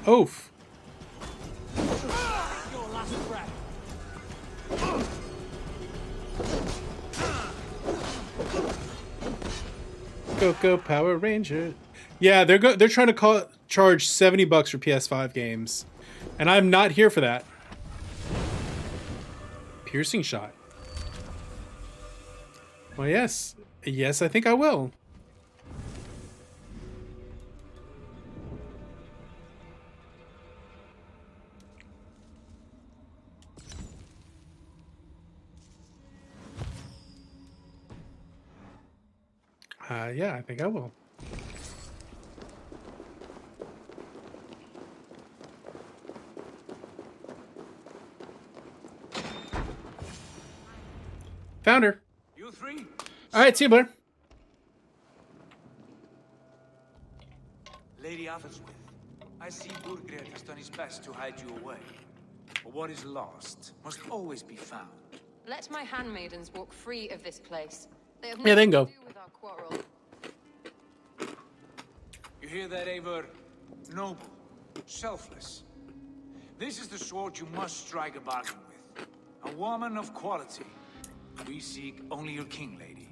Oof. Go Power Ranger. Yeah, they're trying to charge $70 for PS5 games, and I'm not here for that. Piercing shot. Well, yes, I think I will. Yeah, I think I will. Found her. You three? All right, see you, Blair. Lady Athelswith, I see Burgred has done his best to hide you away. But what is lost must always be found. Let my handmaidens walk free of this place. They have Yeah, they can go. to do with our quarrel. You hear that, Eivor? Noble, selfless. This is the sword you must strike a bargain with. A woman of quality. We seek only your king, lady.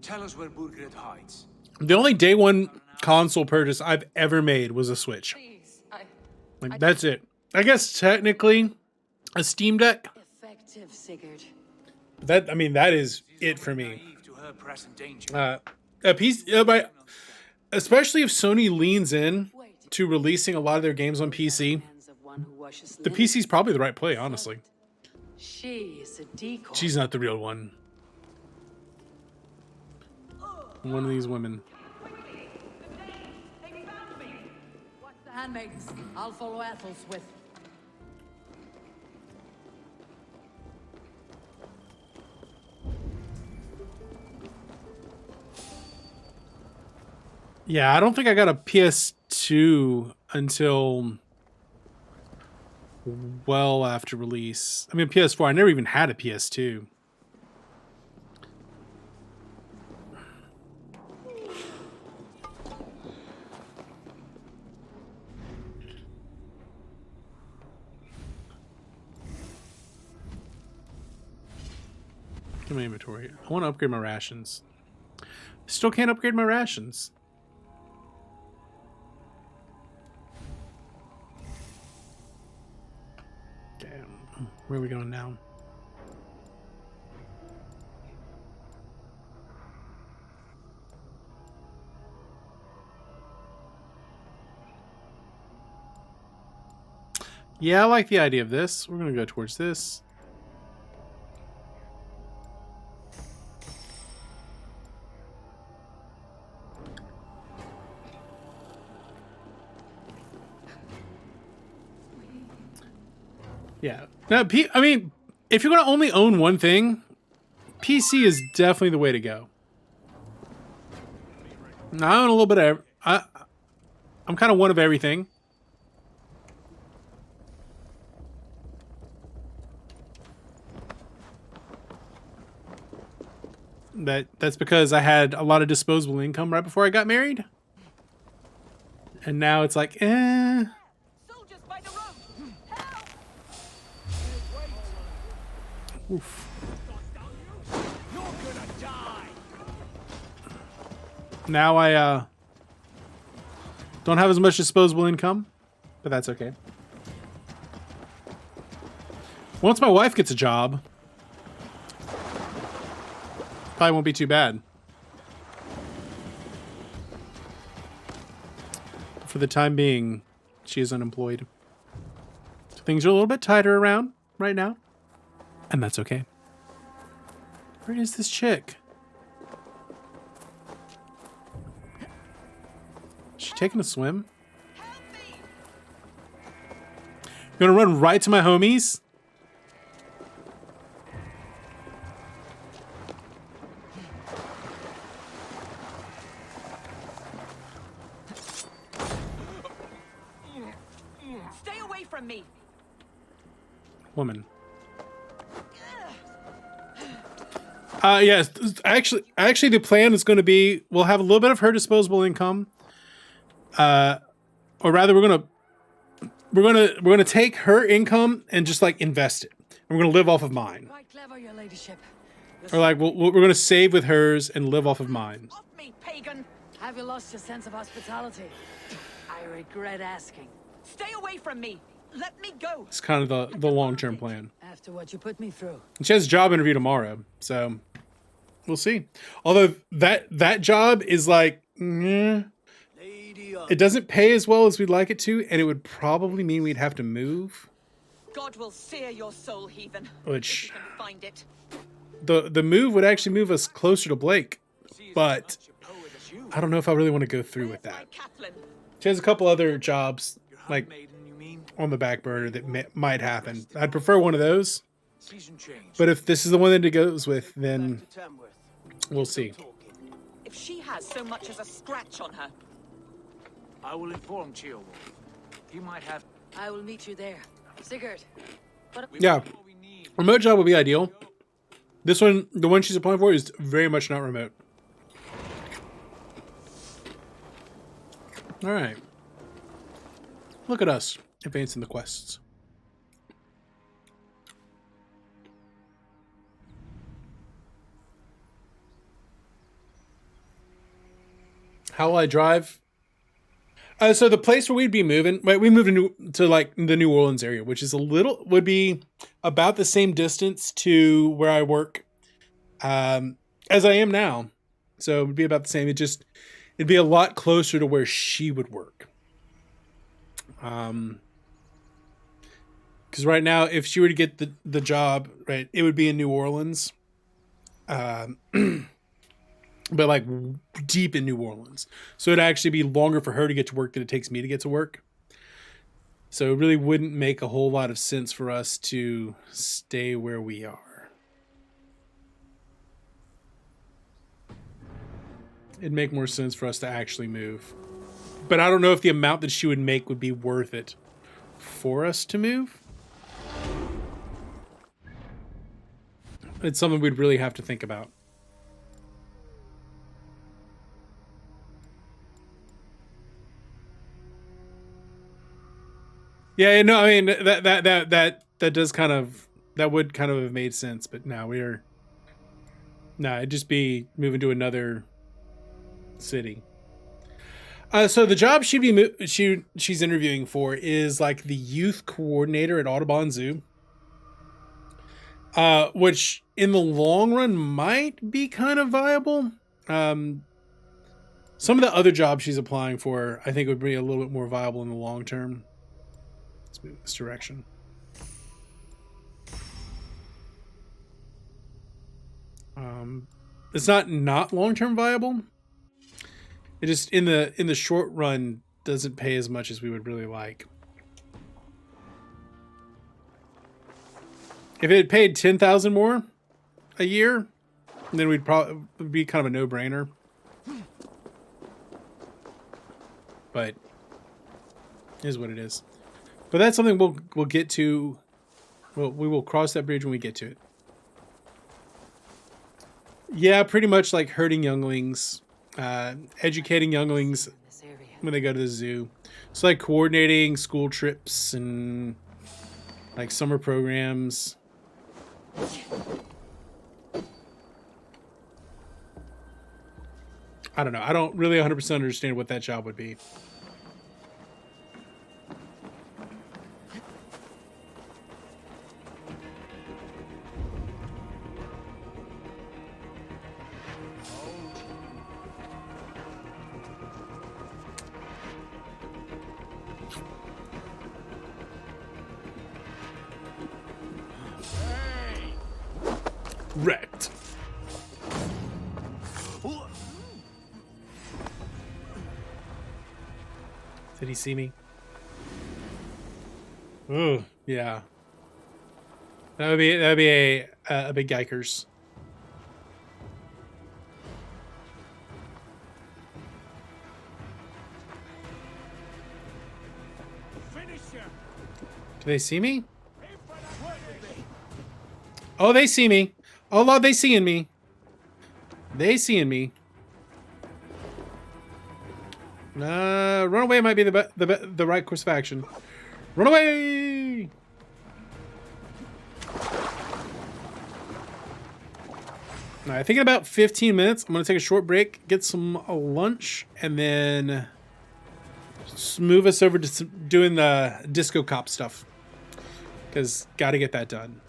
Tell us where Burgred hides. The only day one console purchase I've ever made was a Switch. Please, That's it. I guess technically a Steam Deck. Effective, Sigurd. That is it for me. To her present danger. A piece, especially if Sony leans in to releasing a lot of their games on PC. The PC is probably the right play, honestly. She is a decoy. She's not the real one. One of these women. Watch the handmaidens. I'll follow Athelswith. Yeah, I don't think I got a PS2 until well after release. I mean, PS4. I never even had a PS2. Get my inventory. I want to upgrade my rations. Still can't upgrade my rations. Damn. Where are we going now? Yeah, I like the idea of this. We're going to go towards this. Yeah. Now, I mean, if you're going to only own one thing, PC is definitely the way to go. Now, I own a little bit of... I'm kind of one of everything. That's because I had a lot of disposable income right before I got married. And now it's like, Soldiers by the road! Help! Oof. You're gonna die! Now I don't have as much disposable income, but that's okay. Once my wife gets a job, probably won't be too bad. for the time being, she is unemployed. So things are a little bit tighter around right now. And that's okay. Where is this chick? Is she taking a swim? You're gonna run right to my homies? Stay away from me. Woman. Yes, actually the plan is going to be we'll have a little bit of her disposable income. Or rather we're going to take her income and just like invest it. And we're going to live off of mine. Quite clever, your ladyship. Or like we're going to save with hers and live off of mine. Off me, pagan. Have you lost your sense of hospitality? I regret asking. Stay away from me. Let me go. It's kind of the long-term plan. After what you put me through. And she has a job interview tomorrow, so we'll see. Although that job is like, it doesn't pay as well as we'd like it to, and it would probably mean we'd have to move. God will sear your soul, heathen. Which if you can find it. The move would actually move us closer to Blake, but I don't know if I really want to go through with that. She has a couple other jobs like on the back burner that might happen. I'd prefer one of those, but if this is the one that it goes with, then we'll see. If she has so much as a scratch on her, I will inform Ceolwulf. He might have. I will meet you there. Sigurd. Yeah, remote job would be ideal. This one, the one she's applying for, is very much not remote. All right. Look at us advancing the quests. How will I drive? So the place where we'd be moving, right, we moved to like the New Orleans area, which is would be about the same distance to where I work as I am now. So it would be about the same. It'd be a lot closer to where she would work. Because right now, if she were to get the job, right, it would be in New Orleans. But like deep in New Orleans. So it'd actually be longer for her to get to work than it takes me to get to work. So it really wouldn't make a whole lot of sense for us to stay where we are. It'd make more sense for us to actually move. But I don't know if the amount that she would make would be worth it for us to move. It's something we'd really have to think about. Yeah, no, I mean that does kind of, that would kind of have made sense, but now it'd just be moving to another city. So the job she's interviewing for is like the youth coordinator at Audubon Zoo, which in the long run might be kind of viable. Some of the other jobs she's applying for, I think, would be a little bit more viable in the long term. Let's move this direction. It's not long-term viable. It just in the short run doesn't pay as much as we would really like. If it had paid 10,000 more a year, then we'd probably be kind of a no-brainer. But it is what it is. But that's something we'll get to. Well, we will cross that bridge when we get to it. Yeah, pretty much like herding younglings, educating younglings when they go to the zoo. So like coordinating school trips and like summer programs. I don't know. I don't really 100% understand what that job would be. Wrecked. Did he see me? Oh, yeah. That would be a big yikers. Do they see me? Oh, they see me. Oh, Lord, they seeing me. They seeing me. Run away might be the right course of action. Run away! All right, I think in about 15 minutes, I'm going to take a short break, get some lunch, and then just move us over to doing the disco cop stuff. Because got to get that done.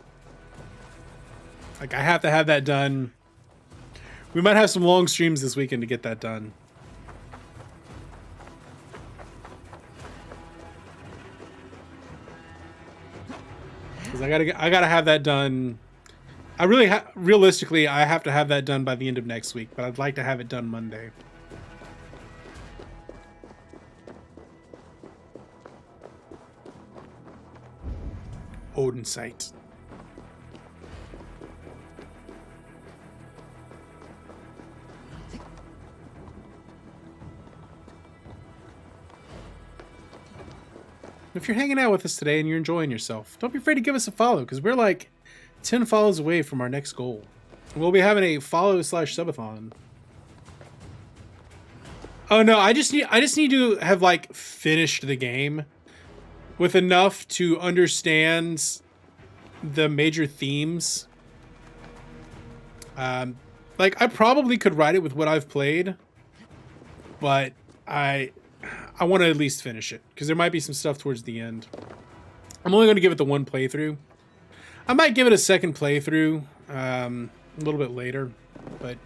Like, I have to have that done. We might have some long streams this weekend to get that done. Because I gotta have that done. I really realistically, I have to have that done by the end of next week, but I'd like to have it done Monday. Odin site. If you're hanging out with us today and you're enjoying yourself, don't be afraid to give us a follow, because we're like 10 follows away from our next goal. We'll be having a follow/subathon. Oh no, I just need to have like finished the game with enough to understand the major themes. Like I probably could write it with what I've played, but I want to at least finish it because there might be some stuff towards the end. I'm only going to give it the one playthrough. I might give it a second playthrough a little bit later, but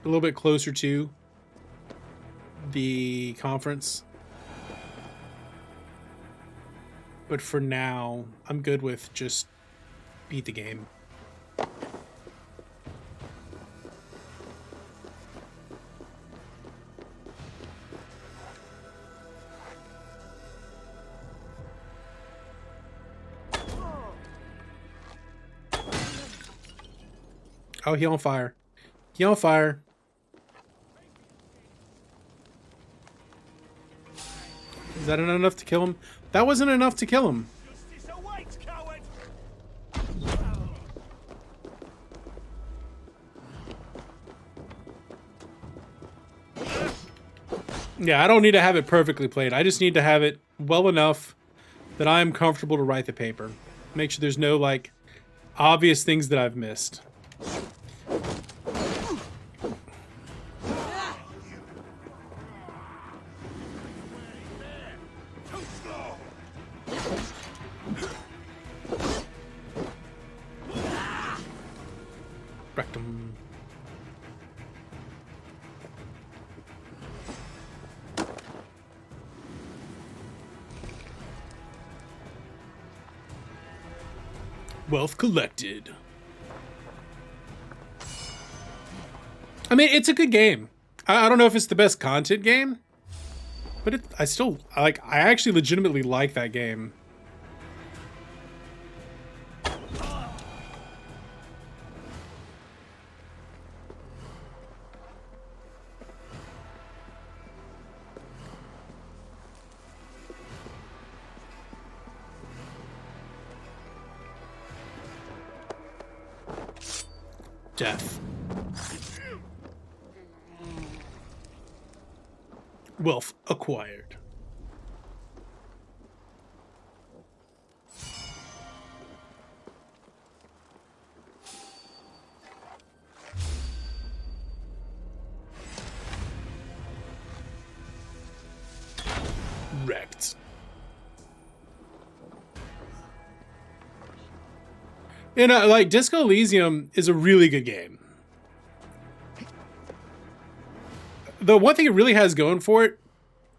a little bit closer to the conference. But for now, I'm good with just beat the game. Oh, he on fire. He on fire. Is that enough to kill him? That wasn't enough to kill him. Yeah, I don't need to have it perfectly played. I just need to have it well enough that I'm comfortable to write the paper. Make sure there's no, like, obvious things that I've missed. Rectum. Wealth collected. I mean, it's a good game. I don't know if it's the best content game, but I actually legitimately like that game. Death. Wealth acquired. Wrecked. And like Disco Elysium is a really good game. The one thing it really has going for it,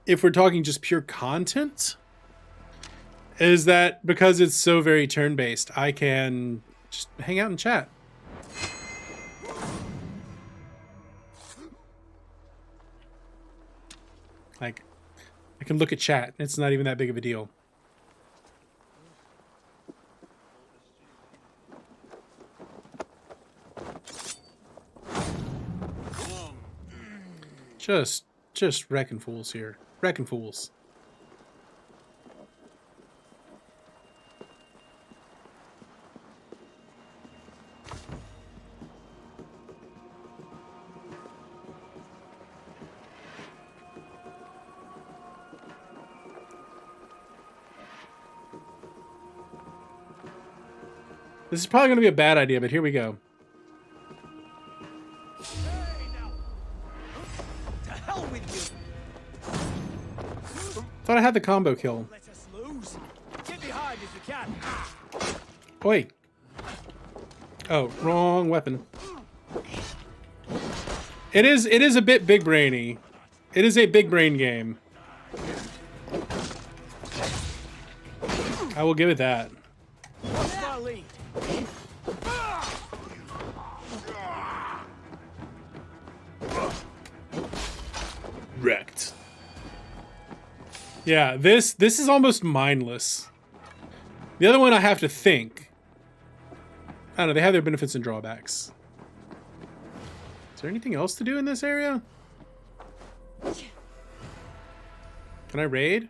if we're talking just pure content, is that because it's so very turn-based, I can just hang out and chat. I can look at chat. It's not even that big of a deal. Just wrecking fools here. Wrecking fools. This is probably going to be a bad idea, but here we go. To hell with you. Thought I had the combo kill. Let us lose. Get behind if you can. Oi. Oh, wrong weapon. It is a bit big brainy. It is a big brain game. I will give it that. What's our lead? Wrecked. Yeah, this is almost mindless. The other one I have to think. I don't know, they have their benefits and drawbacks. Is there anything else to do in this area? Can I raid?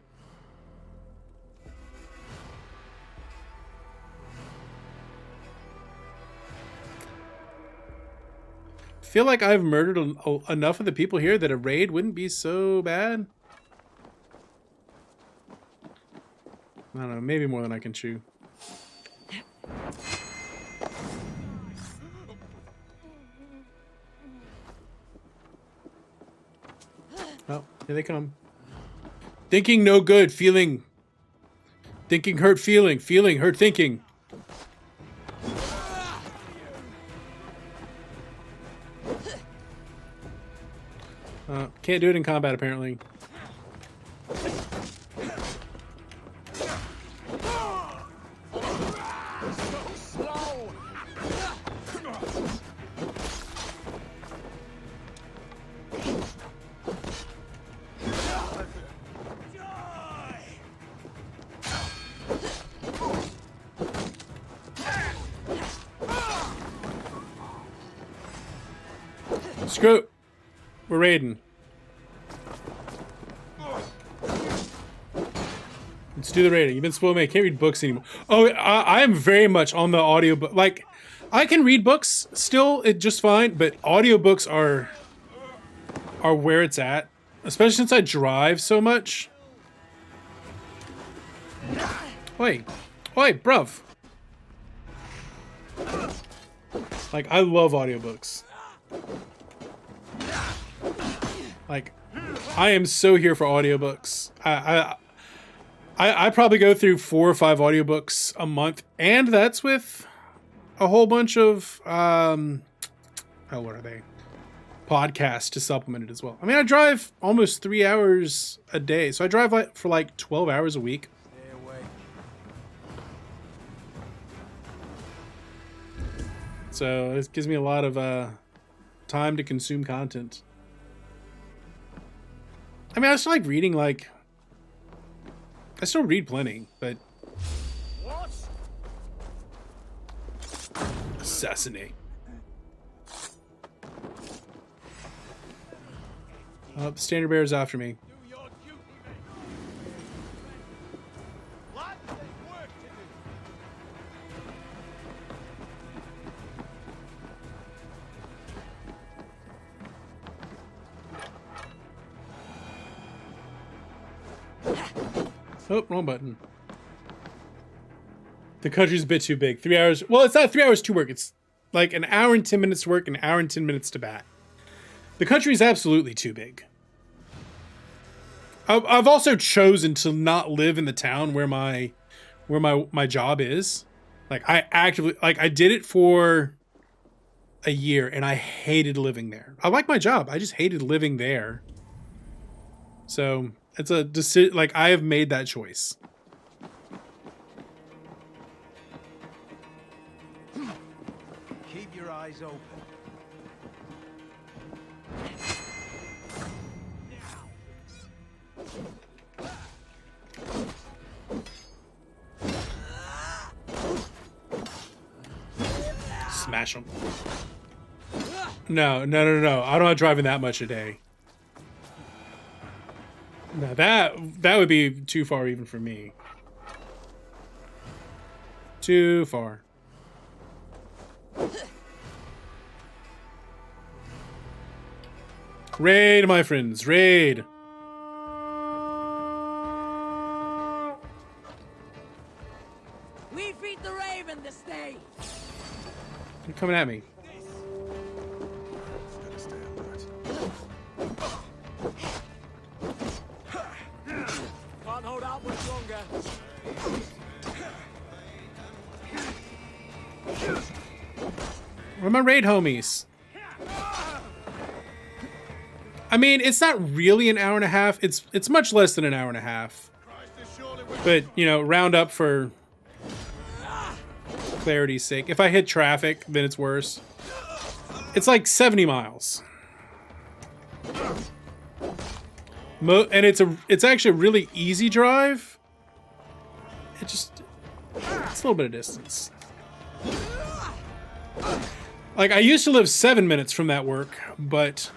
I feel like I've murdered enough of the people here that a raid wouldn't be so bad. I don't know, maybe more than I can chew. Oh, here they come. Thinking no good, feeling. Thinking hurt feeling, feeling hurt thinking. Can't do it in combat apparently. Screw it. We're raiding. Let's do the rating. You've been spoiling me. I can't read books anymore. Oh, I am very much on the audiobook. Like, I can read books still, just fine, but audiobooks are where it's at. Especially since I drive so much. Oi. Oi, bruv. Like, I love audiobooks. Like, I am so here for audiobooks. I probably go through 4 or 5 audiobooks a month, and that's with a whole bunch of what are they? Podcasts to supplement it as well. I mean, I drive almost 3 hours a day, so I drive for like 12 hours a week. Stay away. So it gives me a lot of time to consume content. I mean, I still like reading, like, I still read plenty, but... What? Assassinate. Oh, the standard bearer's after me. Do your duty, mate. Lads, there's work to do. Oh, wrong button. The country's a bit too big. 3 hours. Well, it's not 3 hours to work. It's like an hour and 10 minutes to work, an hour and 10 minutes to bat. The country is absolutely too big. I've also chosen to not live in the town where my job is. Like, I actively, like, I did it for a year and I hated living there. I like my job. I just hated living there. So it's a decision. Like, I have made that choice. Keep your eyes open. Smash them. No. I'm not driving that much a day. No, that would be too far even for me. Too far. Raid, my friends, raid. We feed the raven this day. You're coming at me. Can't hold out much longer. Where are my raid homies? I mean, it's not really an hour and a half. It's much less than an hour and a half. But, you know, round up for clarity's sake. If I hit traffic, then it's worse. It's like 70 miles. And it's actually a really easy drive. It's a little bit of distance. Like, I used to live 7 minutes from that work, but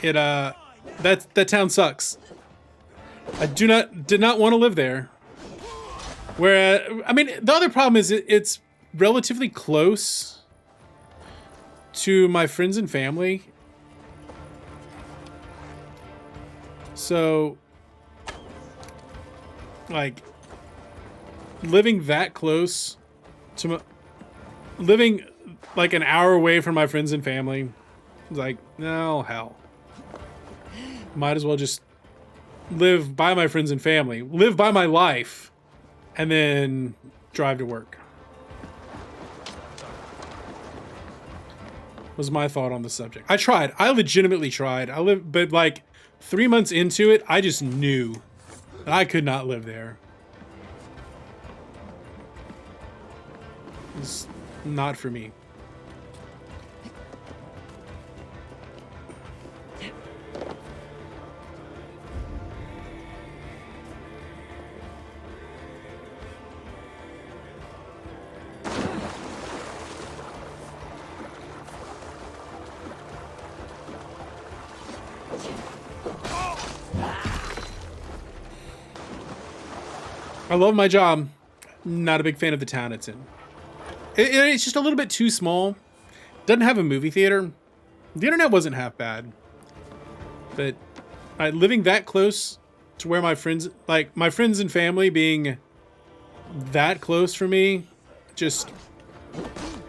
that town sucks. I did not want to live there. Where, I mean, the other problem is it's relatively close to my friends and family. So, like, living that close to living like an hour away from my friends and family, was like, no, hell. Might as well just live by my friends and family, live by my life, and then drive to work. Was my thought on the subject. I tried. I legitimately tried. But like 3 months into it, I just knew that I could not live there. It's not for me. I love my job. Not a big fan of the town it's in. It's just a little bit too small. Doesn't have a movie theater. The internet wasn't half bad. But living that close to where my friends and family being that close for me, just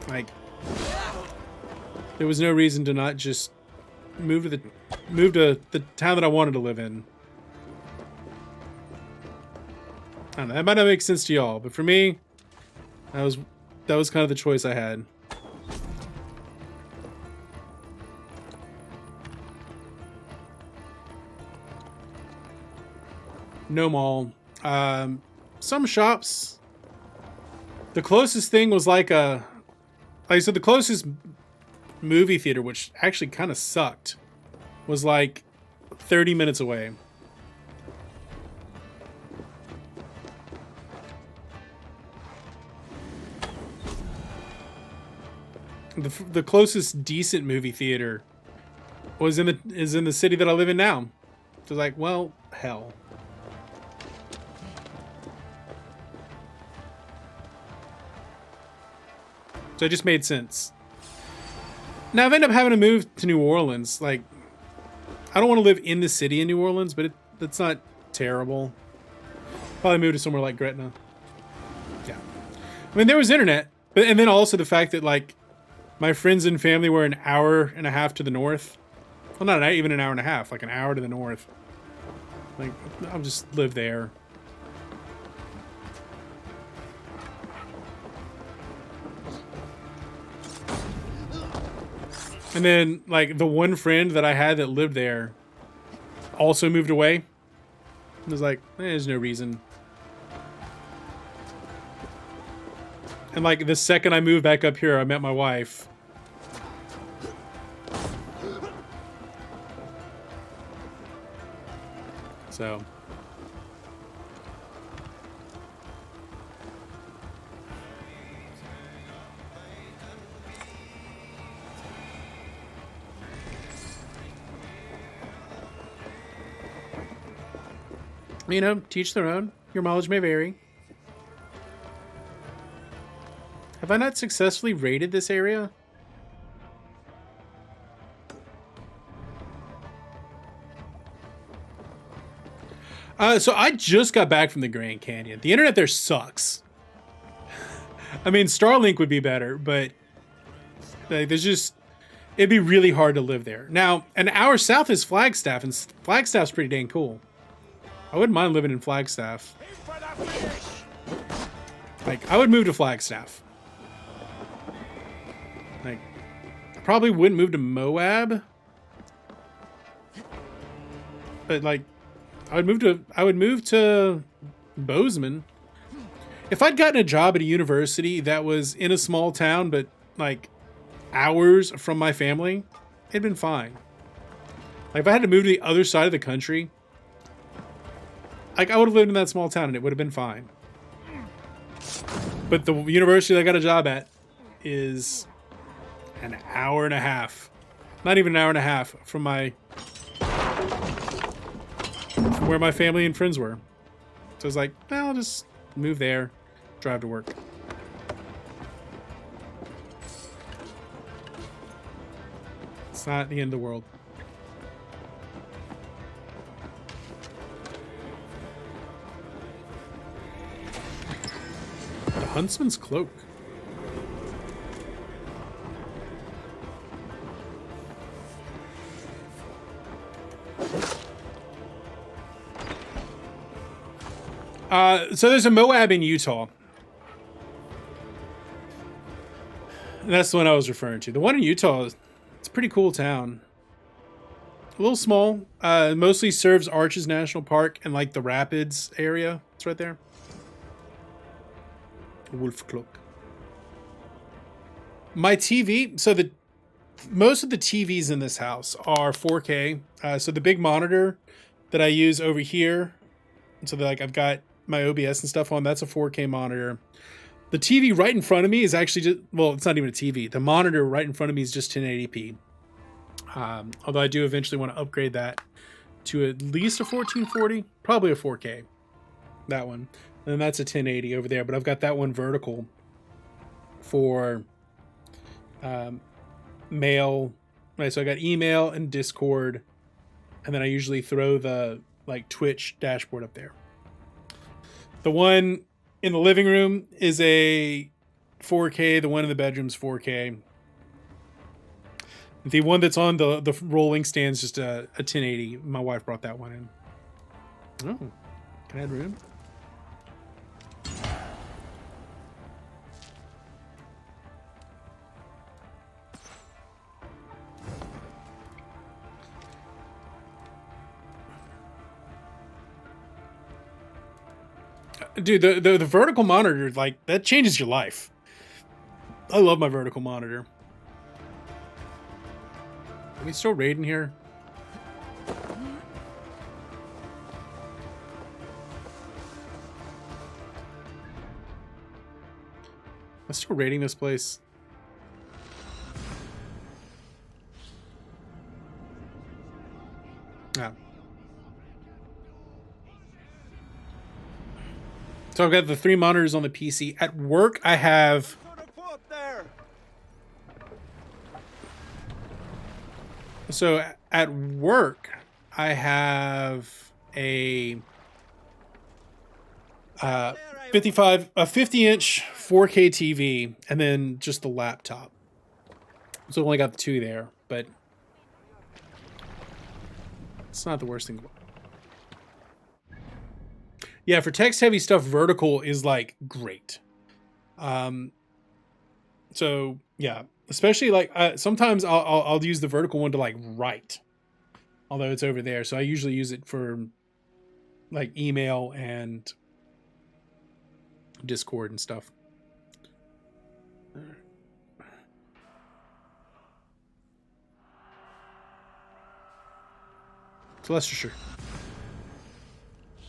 like there was no reason to not just move to the town that I wanted to live in. I don't know, that might not make sense to y'all, but for me, that was kind of the choice I had. No mall. Some shops. The closest thing was like I said, the closest movie theater, which actually kind of sucked, was like 30 minutes away. The closest decent movie theater is in the city that I live in now. So I was like, well, hell. So it just made sense. Now I've ended up having to move to New Orleans. Like, I don't want to live in the city in New Orleans, but that's not terrible. Probably move to somewhere like Gretna. Yeah. I mean, there was internet, and then also the fact that like my friends and family were an hour and a half to the north. Well, not even an hour and a half, like an hour to the north. Like, I'll just live there. And then, like, the one friend that I had that lived there also moved away. I was like, there's no reason. And like the second I moved back up here, I met my wife. So. You know, teach their own. Your mileage may vary. Have I not successfully raided this area? So I just got back from the Grand Canyon. The internet there sucks. I mean, Starlink would be better, but like, it'd be really hard to live there. Now, an hour south is Flagstaff, and Flagstaff's pretty dang cool. I wouldn't mind living in Flagstaff. Like, I would move to Flagstaff. Like, I probably wouldn't move to Moab. But like, I would move to Bozeman. If I'd gotten a job at a university that was in a small town, but like hours from my family, it'd been fine. Like if I had to move to the other side of the country, like I would have lived in that small town and it would have been fine. But the university that I got a job at is an hour and a half. Not even an hour and a half from where my family and friends were. So I was like, well, I'll just move there, drive to work. It's not the end of the world. The Huntsman's Cloak. So there's a Moab in Utah. And that's the one I was referring to. The one in Utah, it's a pretty cool town. A little small. Mostly serves Arches National Park and like the Rapids area. It's right there. Wolf Cloak. My TV, so most of the TVs in this house are 4K. So the big monitor that I use over here, so that like I've got my OBS and stuff on, that's a 4K monitor. The TV right in front of me is actually just, well, it's not even a TV. The monitor right in front of me is just 1080p. Although I do eventually want to upgrade that to at least a 1440, probably a 4K. That one. And that's a 1080 over there, but I've got that one vertical for mail. Right, so I got email and Discord, and then I usually throw the like Twitch dashboard up there. The one in the living room is a 4K. The one in the bedroom's 4K. The one that's on the rolling stand is just a 1080. My wife brought that one in. Oh, can I add room? Dude, the vertical monitor, like, that changes your life. I love my vertical monitor. Are we still raiding here? I'm still raiding this place. Yeah. So I've got the 3 monitors on the PC. At work, I have... So at work, I have a 50-inch 4K TV, and then just the laptop. So I've only got the 2 there, but it's not the worst thing. Yeah, for text-heavy stuff, vertical is, like, great. So, yeah. Especially, like, sometimes I'll use the vertical one to, like, write. Although it's over there. So I usually use it for, like, email and Discord and stuff. So Leicestershire.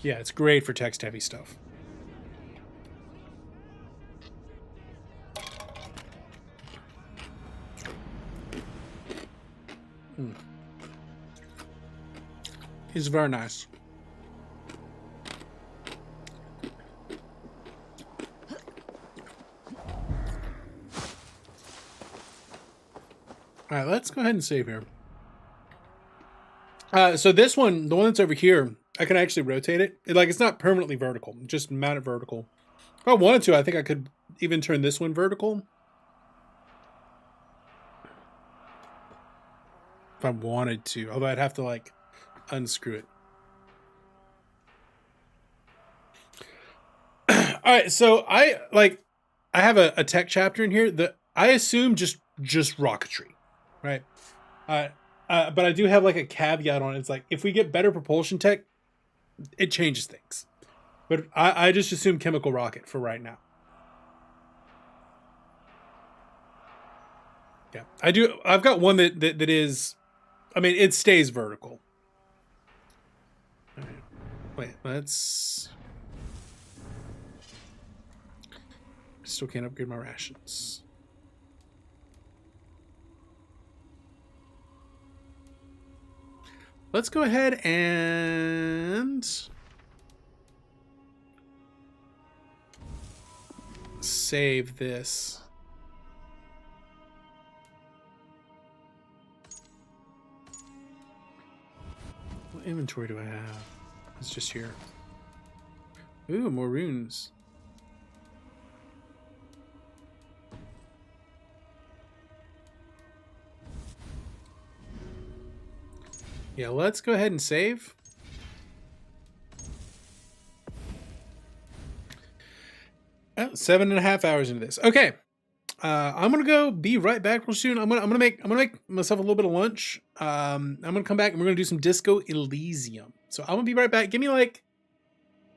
Yeah, it's great for text-heavy stuff. It's very nice. All right, let's go ahead and save here. So this one, the one that's over here, I can actually rotate it. Like, it's not permanently vertical, just mount it vertical. If I wanted to, I think I could even turn this one vertical. If I wanted to, although I'd have to like unscrew it. All right, so I have a tech chapter in here that I assume just rocketry, right? But I do have like a caveat on it. It's like, if we get better propulsion tech, it changes things. But I just assume chemical rocket for right now. Yeah, I've got one that is, I mean, it stays vertical. All right. Wait, let's. Still can't upgrade my rations. Let's go ahead and save this. What inventory do I have? It's just here. Ooh, more runes. Yeah, let's go ahead and save. Oh, 7.5 hours into this. Okay. I'm gonna go be right back real soon. I'm gonna make myself a little bit of lunch. I'm gonna come back and we're gonna do some Disco Elysium. So I'm gonna be right back. Give me like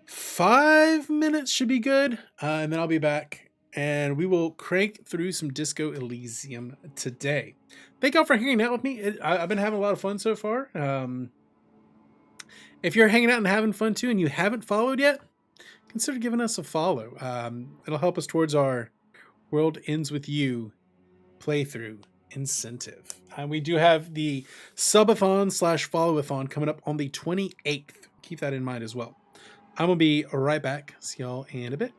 5 minutes should be good. And then I'll be back and we will crank through some Disco Elysium today. Thank y'all for hanging out with me. I've been having a lot of fun so far. If you're hanging out and having fun too and you haven't followed yet, consider giving us a follow. It'll help us towards our World Ends With You playthrough incentive. We do have the subathon / followathon coming up on the 28th. Keep that in mind as well. I'm going to be right back. See y'all in a bit.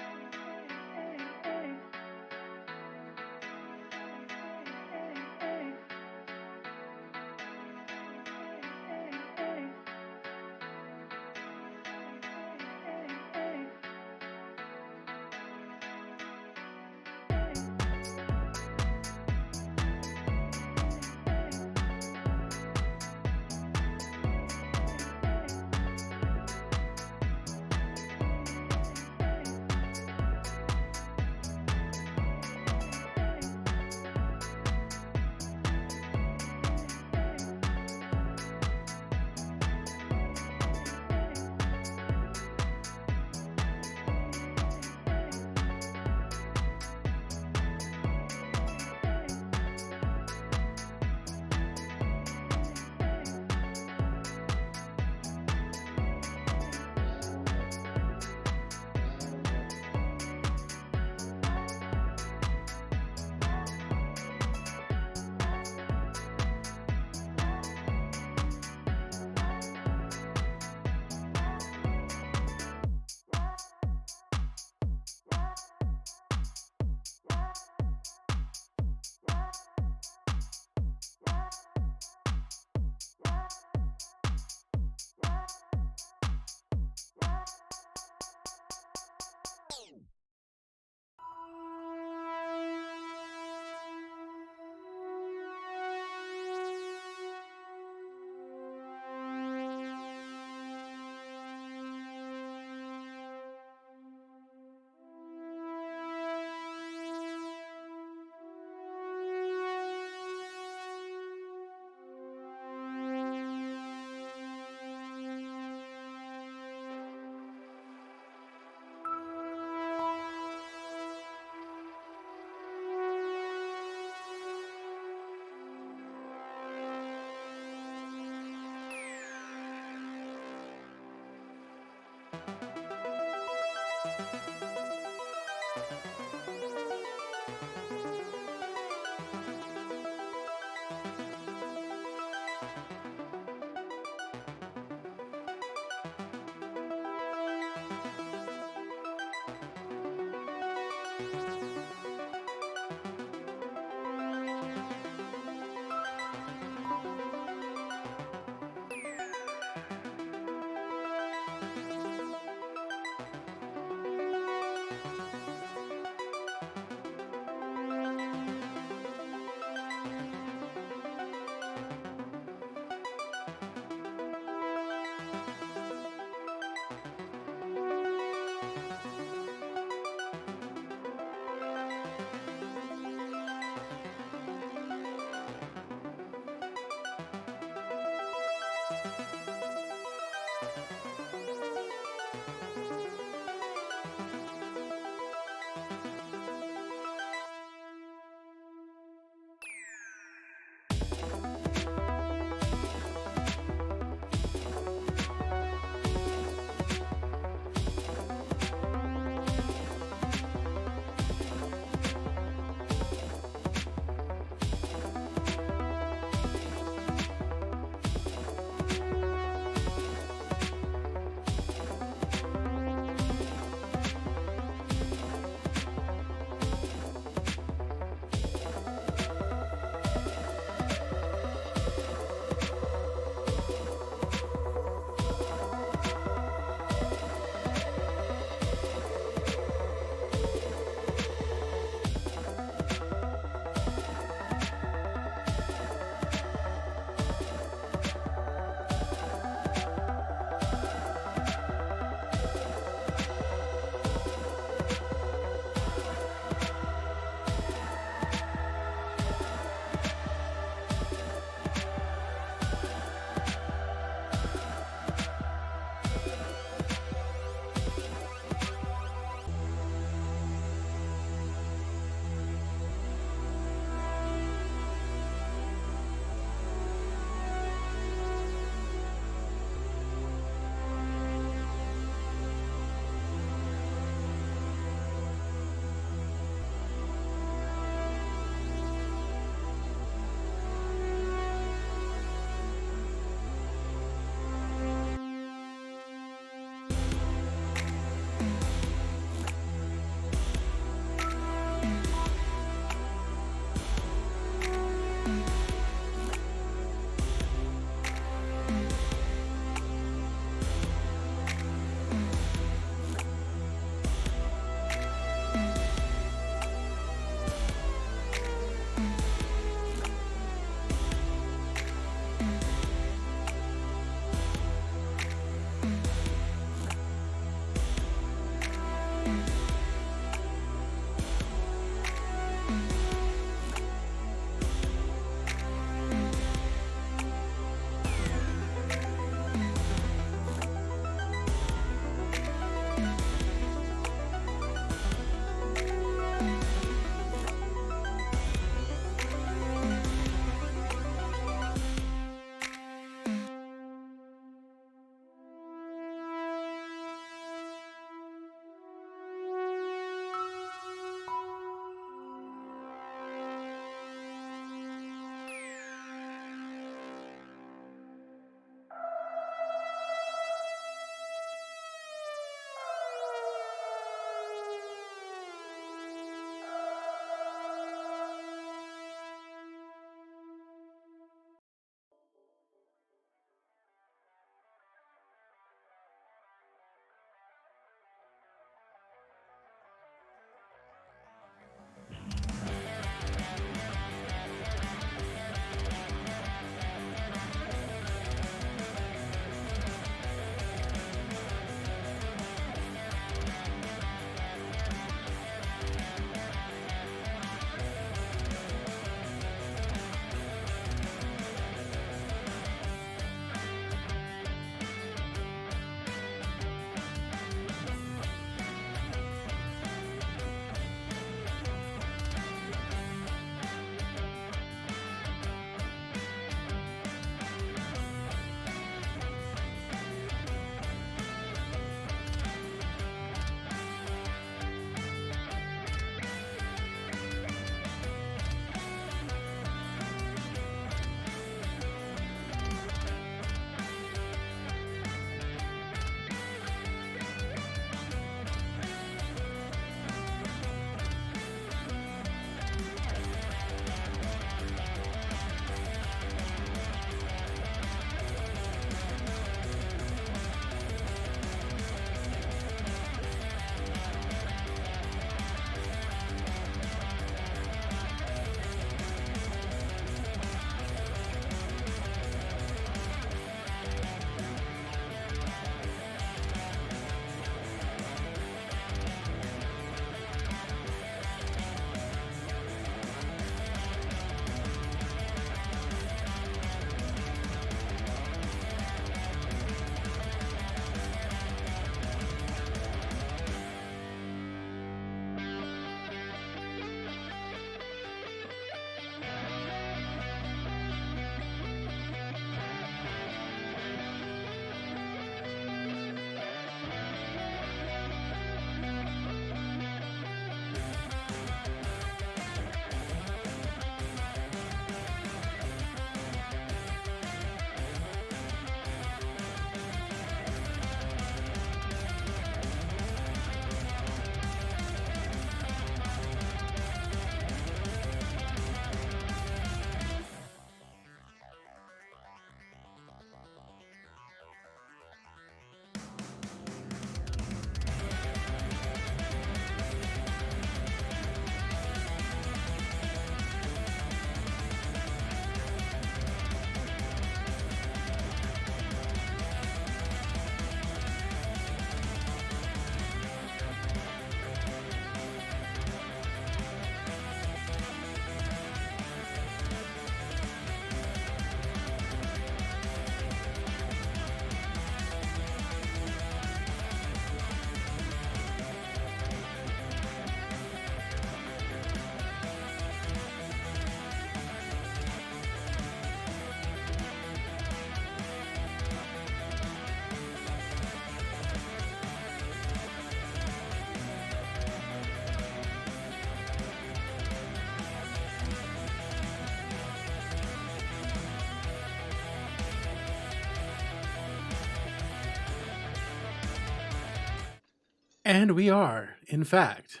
And we are, in fact,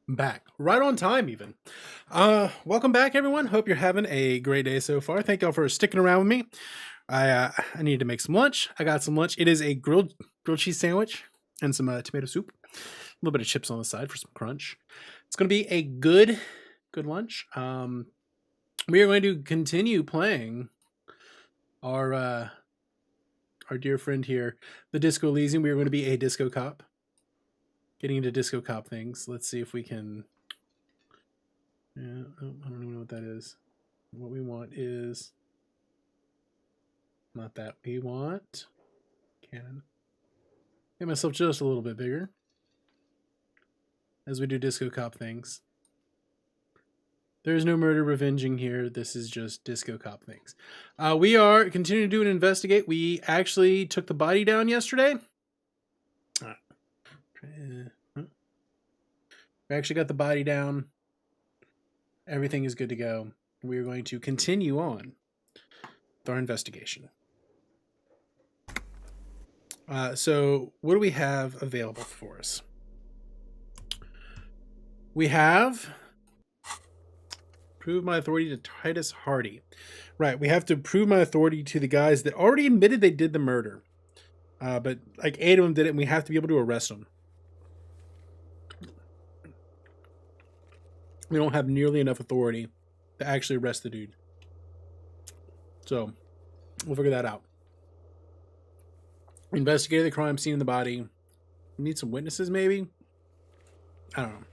back. Right on time, even. Welcome back, everyone. Hope you're having a great day so far. Thank y'all for sticking around with me. I need to make some lunch. I got some lunch. It is a grilled cheese sandwich and some tomato soup. A little bit of chips on the side for some crunch. It's going to be a good lunch. We are going to continue playing our dear friend here, the Disco Elysium. We are going to be a disco cop. Getting into disco cop things. Let's see if we can. Yeah, I don't even know what that is. What we want is not that. We want cannon. Get myself just a little bit bigger as we do disco cop things. There is no murder revenging here. This is just disco cop things. We are continuing to do an investigate. We actually took the body down yesterday. We actually got the body down. Everything is good to go. We are going to continue on with our investigation. So what do we have available for us? We have prove my authority to Titus Hardy. Right, we have to prove my authority to the guys that already admitted they did the murder. But like 8 of them did it, and we have to be able to arrest them. We don't have nearly enough authority to actually arrest the dude. So, we'll figure that out. Investigate the crime scene in the body. We need some witnesses, maybe? I don't know.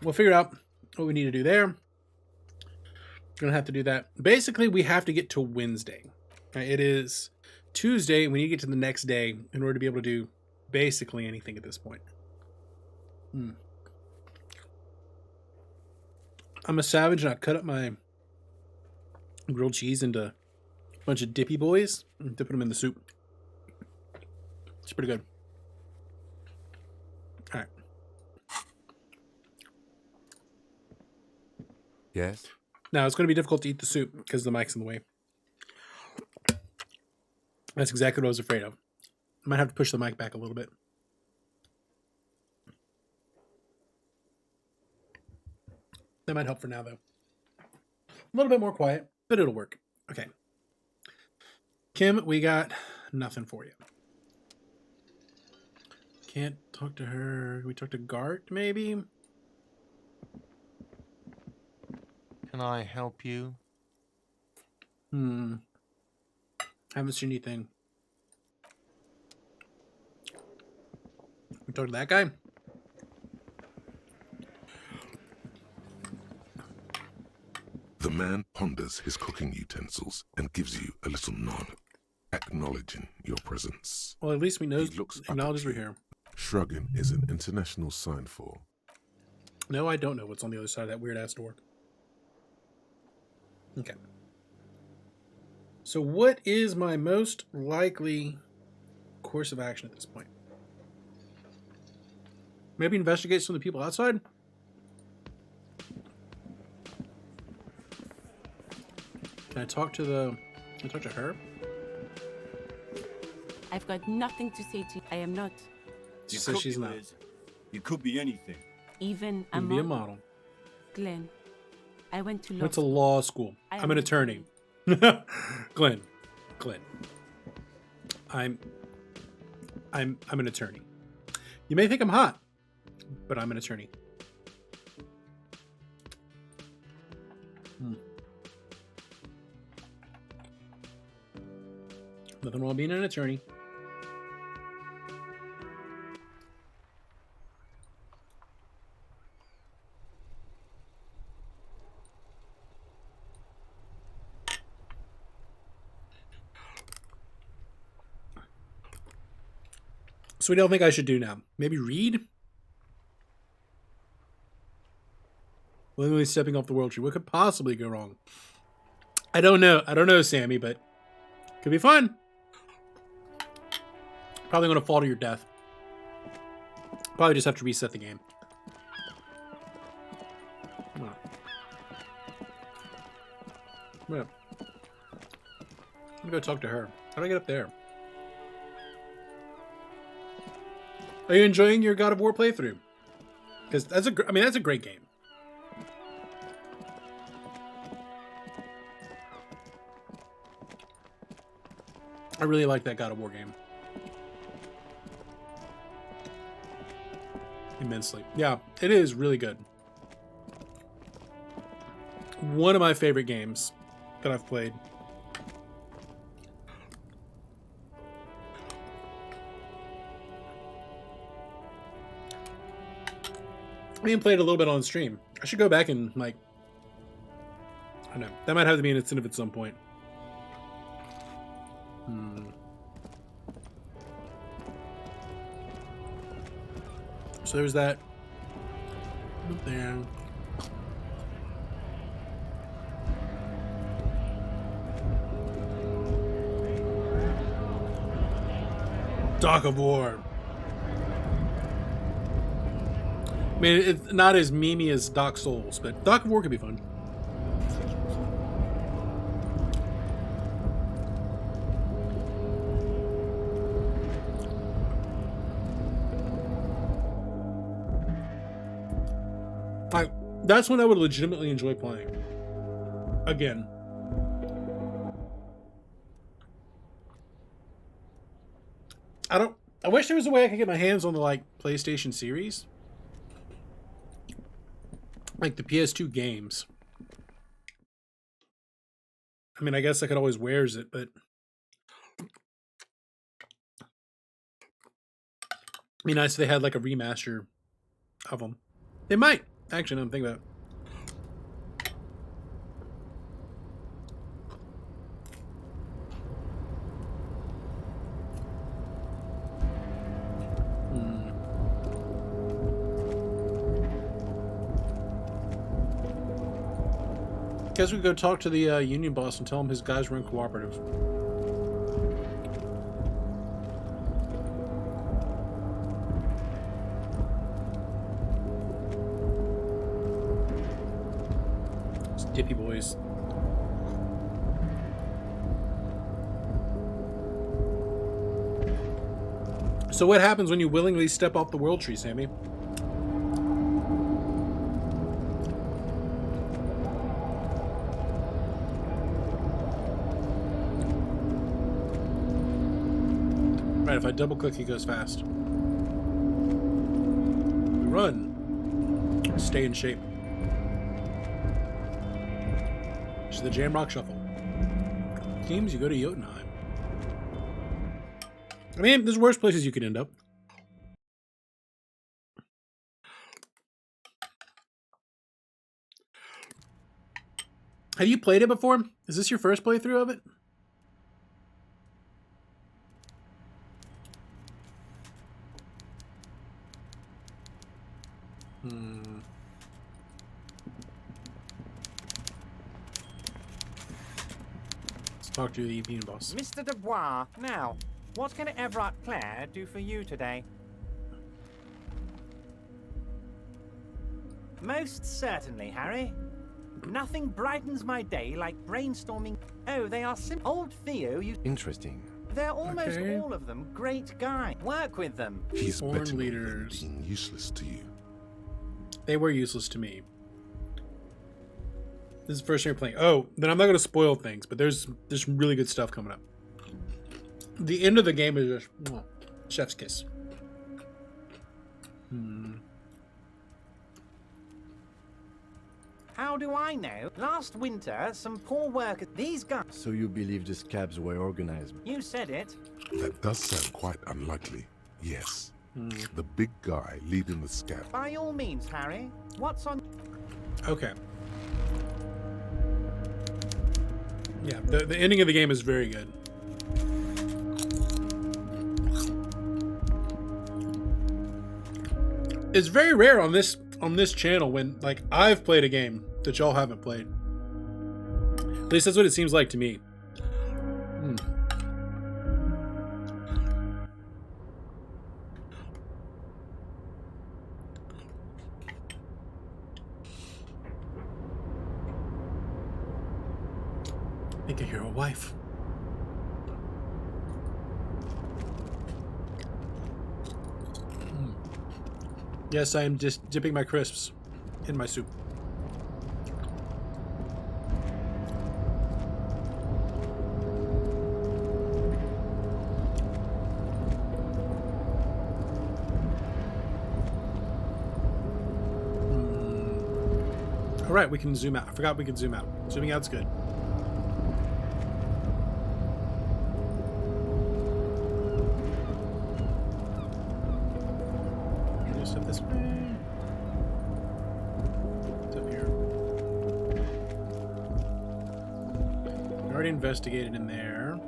We'll figure out what we need to do there. Gonna have to do that. Basically, we have to get to Wednesday. It is Tuesday, and we need to get to the next day in order to be able to do basically anything at this point. I'm a savage, and I cut up my grilled cheese into a bunch of dippy boys and dipping them in the soup. It's pretty good. All right. Yes? Now, it's going to be difficult to eat the soup because the mic's in the way. That's exactly what I was afraid of. I might have to push the mic back a little bit. That might help for now, though. A little bit more quiet, but it'll work. Okay. Kim, we got nothing for you. Can't talk to her. Can we talk to Gart, maybe? Can I help you? Haven't seen anything. We talk to that guy? The man ponders his cooking utensils and gives you a little nod, acknowledging your presence. Well, at least we know. Acknowledges we're here. Shrugging is an international sign for. No, I don't know what's on the other side of that weird ass door. Okay. So what is my most likely course of action at this point? Maybe investigate some of the people outside? Can I talk to her? I've got nothing to say to you. I am not. She says she's not. You could be anything. Even You can be a model. Glenn, I went to Went to law school. I'm an attorney. Glenn. I'm an attorney. You may think I'm hot, but I'm an attorney. Nothing wrong being an attorney. So what do y'all think I should do now? Maybe read? Willingly stepping off the world tree. What could possibly go wrong? I don't know, Sammy, but could be fun. Probably going to fall to your death. Probably just have to reset the game. Come on. I'm gonna go talk to her. How do I get up there? Are you enjoying your God of War playthrough? Because that's that's a great game. I really like that God of War game. Immensely. Yeah, it is really good. One of my favorite games that I've played. I even played a little bit on stream. I should go back and, like, I don't know. That might have to be an incentive at some point. So there's that. Up there. Dock of War. I mean, it's not as memey as Dark Souls, but Dock of War could be fun. That's when I would legitimately enjoy playing. Again. I wish there was a way I could get my hands on the, like, PlayStation series. Like the PS2 games. I mean, I guess I could always wares it, but it'd be nice if they had like a remaster of them. They might. Actually, no, I'm thinking about it. Guess we could go talk to the union boss and tell him his guys were uncooperative. It's dippy boys. So what happens when you willingly step off the world tree, Sammy? Right, if I double click, he goes fast. Run. Stay in shape. This is the Jamrock Shuffle. Teams, you go to Jotunheim. I mean, there's worse places you could end up. Have you played it before? Is this your first playthrough of it? Let's talk to the union boss. Mr. Dubois, now, what can Everett Clare do for you today? Most certainly, Harry. Nothing brightens my day like brainstorming. Oh, they are old Theo. Interesting. They're almost all of them great guys. Work with them. He's betting leaders. on being useless to you. They were useless to me. This is the first time you're playing. Oh, then I'm not going to spoil things, but there's really good stuff coming up. The end of the game is just chef's kiss. How do I know? Last winter, some poor workers. These guys. So you believe the scabs were organized? You said it. That does sound quite unlikely. Yes. The big guy leading the scab. By all means, Harry. What's on? Okay. Yeah, the ending of the game is very good. It's very rare on this channel when, like, I've played a game that y'all haven't played. At least that's what it seems like to me. Make a hero wife. Yes, I am just dipping my crisps in my soup. All right, we can zoom out. I forgot we could zoom out. Zooming out's good. Just up this way. It's up here. We already investigated in there.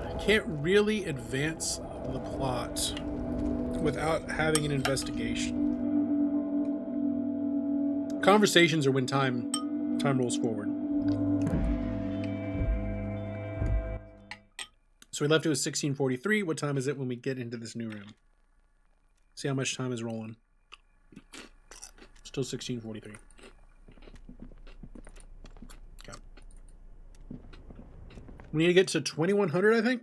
I can't really advance the plot without having an investigation. Conversations are when time rolls forward. So we left it with 1643. What time is it when we get into this new room? See how much time is rolling. Still 1643. Okay. We need to get to 2100, I think.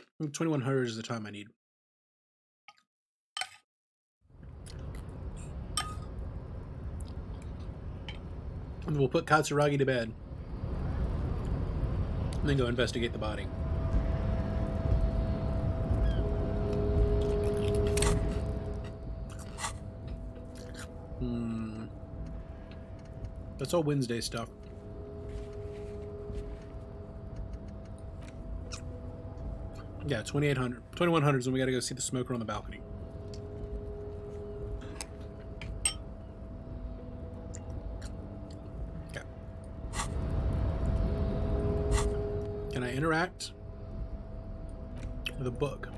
I think 2100 is the time I need. And we'll put Katsuragi to bed. And then go investigate the body. That's all Wednesday stuff. Yeah, 2800. 2100 is when we gotta go see the smoker on the balcony. Okay. Can I interact with a book?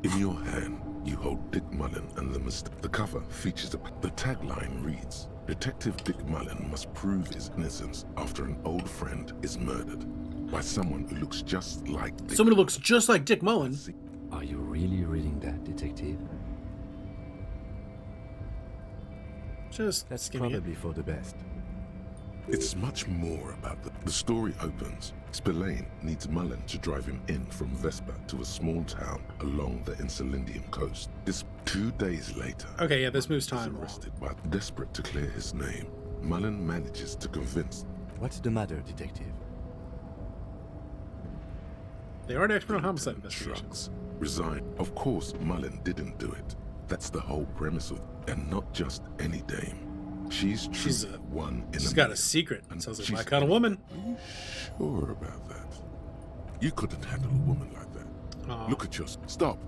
In your hand, you hold Dick Mullen and the mistake. The cover features the tagline reads, Detective Dick Mullen must prove his innocence after an old friend is murdered by someone who looks just like Dick. Someone who looks just like Dick Mullen. Are you really reading that, detective? That's probably for the best. It's much more about the story opens. Spillane needs Mullen to drive him in from Vespa to a small town along the Insulindium coast. This 2 days later. Okay, yeah, this moves time. Arrested, but desperate to clear his name, Mullen manages to convince. What's the matter, detective? They aren't expert on homicide investigations. Resign. Of course, Mullen didn't do it. That's the whole premise of, and not just any dame. She's one in She's a got million. a secret. And Sounds like she's my kind of woman. Are you sure about that? You couldn't handle a woman like that. Aww. Look at yours. Stop.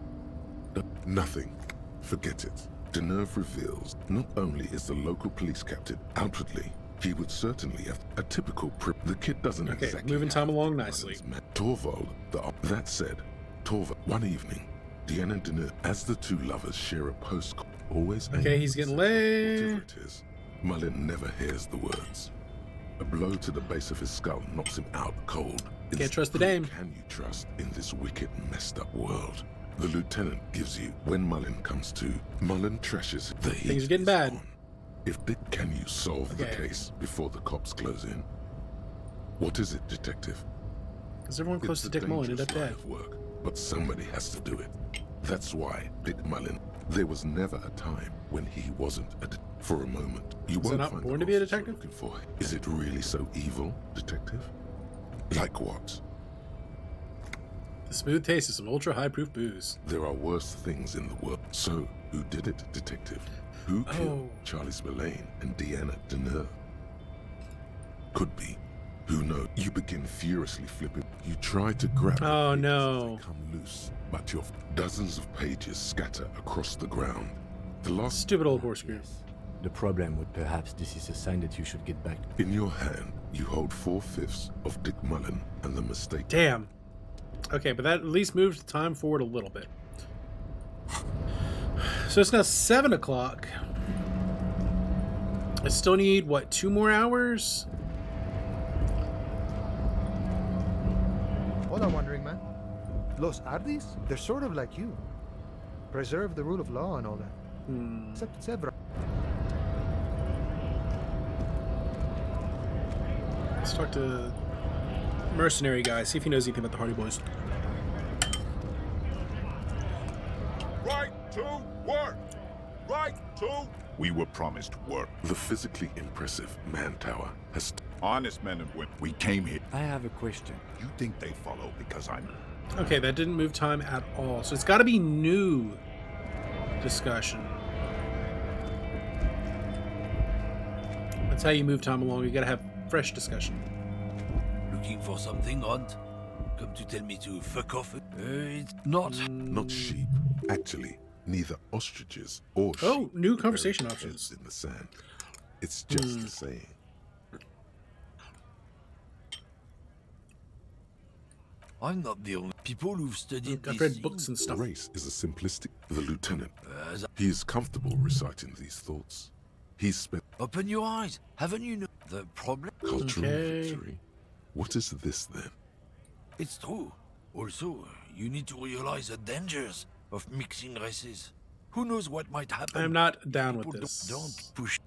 Nothing. Forget it. Deneuve reveals not only is the local police captain outwardly, he would certainly have a typical the kid doesn't exactly moving time along nicely. Torvald, that said, Torvald, one evening, Deanna and Deneuve, as the two lovers share a post, always Okay, he's getting laid. whatever it is, Mullen never hears the words. A blow to the base of his skull knocks him out cold. Can't trust the dame. Who can you trust in this wicked, messed up world? The lieutenant gives you, when Mullen comes to, Mullen trashes the heat. Things are getting bad. If Dick, can you solve the case before the cops close in? What is it, detective? Because everyone close to Dick Mullen ended up dead. Work, but somebody has to do it. That's why Dick Mullen. There was never a time when he wasn't for a moment. You Was I won't not find born the to be a answers you're detective? looking for. Is it really so evil, detective? Like what? The smooth taste of some ultra high proof booze. There are worse things in the world. So, who did it, detective? Who killed Charlie Spillane and Deanna Deneuve? Could be. Who knows? You begin furiously flipping. You try to grab Oh the pages no. as they come loose, but your dozens of pages scatter across the ground. The last Stupid old horse screw. The problem with perhaps this is a sign that you should get back. In your hand, you hold 4/5 of Dick Mullen and the mistake. Damn. Okay, but that at least moves the time forward a little bit. So it's now 7 o'clock. I still need, what, 2 more hours? What I'm wondering, man. Los Ardis? They're sort of like you. Preserve the rule of law and all that. Except it's ever. Let's talk to mercenary guy, see if he knows anything about the Hardy Boys. Right to work! Right to... We were promised work. The physically impressive man tower has... Honest men and women, we came here. I have a question. You think they follow because I'm... Okay, that didn't move time at all. So it's got to be new discussion. That's how you move time along. You got to have fresh discussion. Looking for something, Hunt? Come to tell me to fuck off? It's not. Not sheep. Actually, neither ostriches or sheep. Oh, new conversation options. In the sand. It's just the saying. I'm not the only people who've studied I've this read thing. books and stuff. The race is a simplistic... The lieutenant. He is comfortable reciting these thoughts. He's spent... Open your eyes. Haven't you known the problem? Cultural victory. What is this then? It's true. Also, you need to realize the dangers of mixing races. Who knows what might happen? I'm not down with People this. Don't push.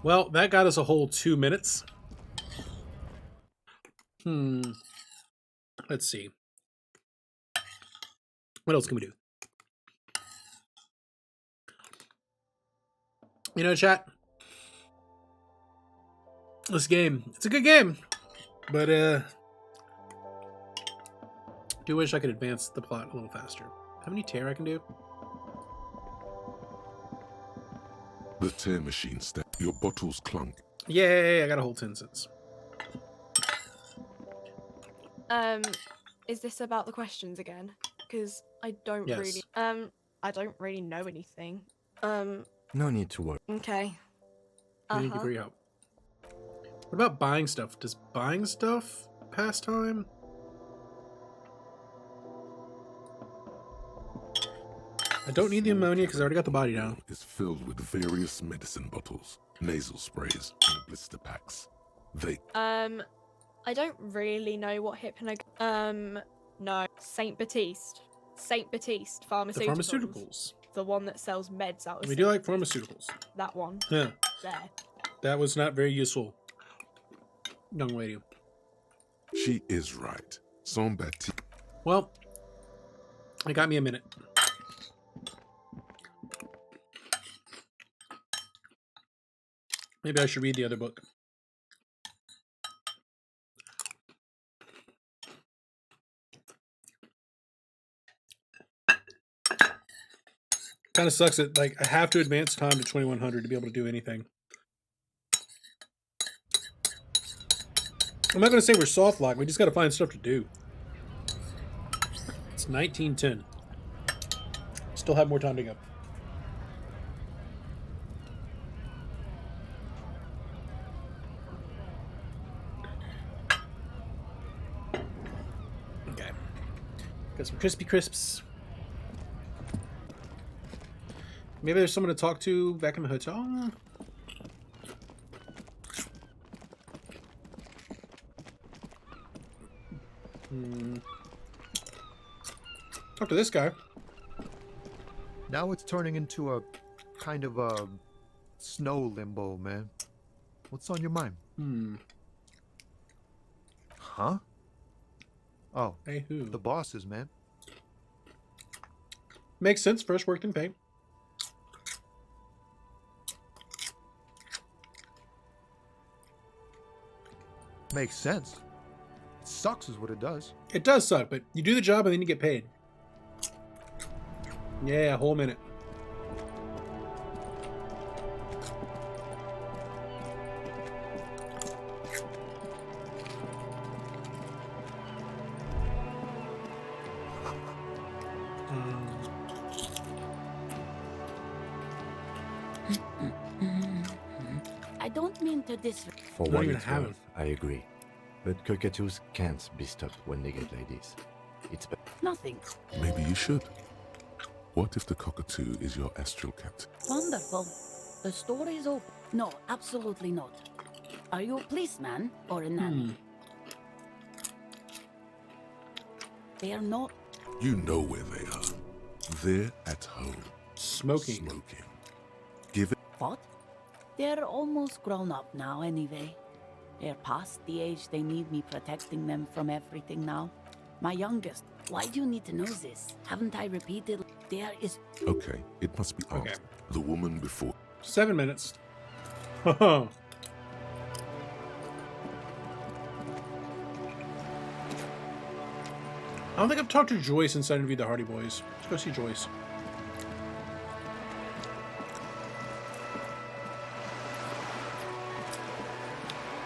Well, that got us a whole 2 minutes. Let's see. What else can we do? You know, chat, this game, it's a good game, but do wish I could advance the plot a little faster. How many tear I can do? The tear machine step. Your bottles clunk. Yay, I got a whole 10 cents. Is this about the questions again? Because I don't Yes. really I don't really know anything. No need to worry. Okay. I need degree help. What about buying stuff? Does buying stuff pass time? I don't need the ammonia because I already got the body down. Is filled with various medicine bottles, nasal sprays, and blister packs. They... I don't really know what no. Saint Baptiste Pharmaceuticals. The pharmaceuticals. The one that sells meds out of We do like pharmaceuticals. that one. Yeah. There. That was not very useful, young lady. She is right. Saint Baptiste. Well, it got me a minute. Maybe I should read the other book. Kind of sucks that like I have to advance time to 2100 to be able to do anything. I'm not going to say we're soft locked. We just got to find stuff to do. It's 1910. Still have more time to go. Okay. Got some crispy crisps. Maybe there's someone to talk to back in the hotel. Talk to this guy. Now it's turning into a kind of a snow limbo, man. What's on your mind? Huh? Oh, hey, who? The bosses, man. Makes sense. Fresh worked in paint. Makes sense. It sucks is what it does. It does suck, but you do the job and then you get paid. Yeah, a whole minute. I don't mean to For Not what even it's have worth, I agree. But cockatoos can't be stopped when they get like this. It's nothing. Maybe you should. What if the cockatoo is your astral captain? Wonderful. The story is open. No, absolutely not. Are you a policeman or a nanny? They are not. You know where they are. They're at home. Smoking. Give it. What? They're almost grown up now anyway. They're past the age they need me protecting them from everything now. My youngest, why do you need to know this? Haven't I repeated? There is... Okay, it must be asked. Okay. The woman before. 7 minutes. I don't think I've talked to Joyce since I interviewed the Hardy Boys. Let's go see Joyce.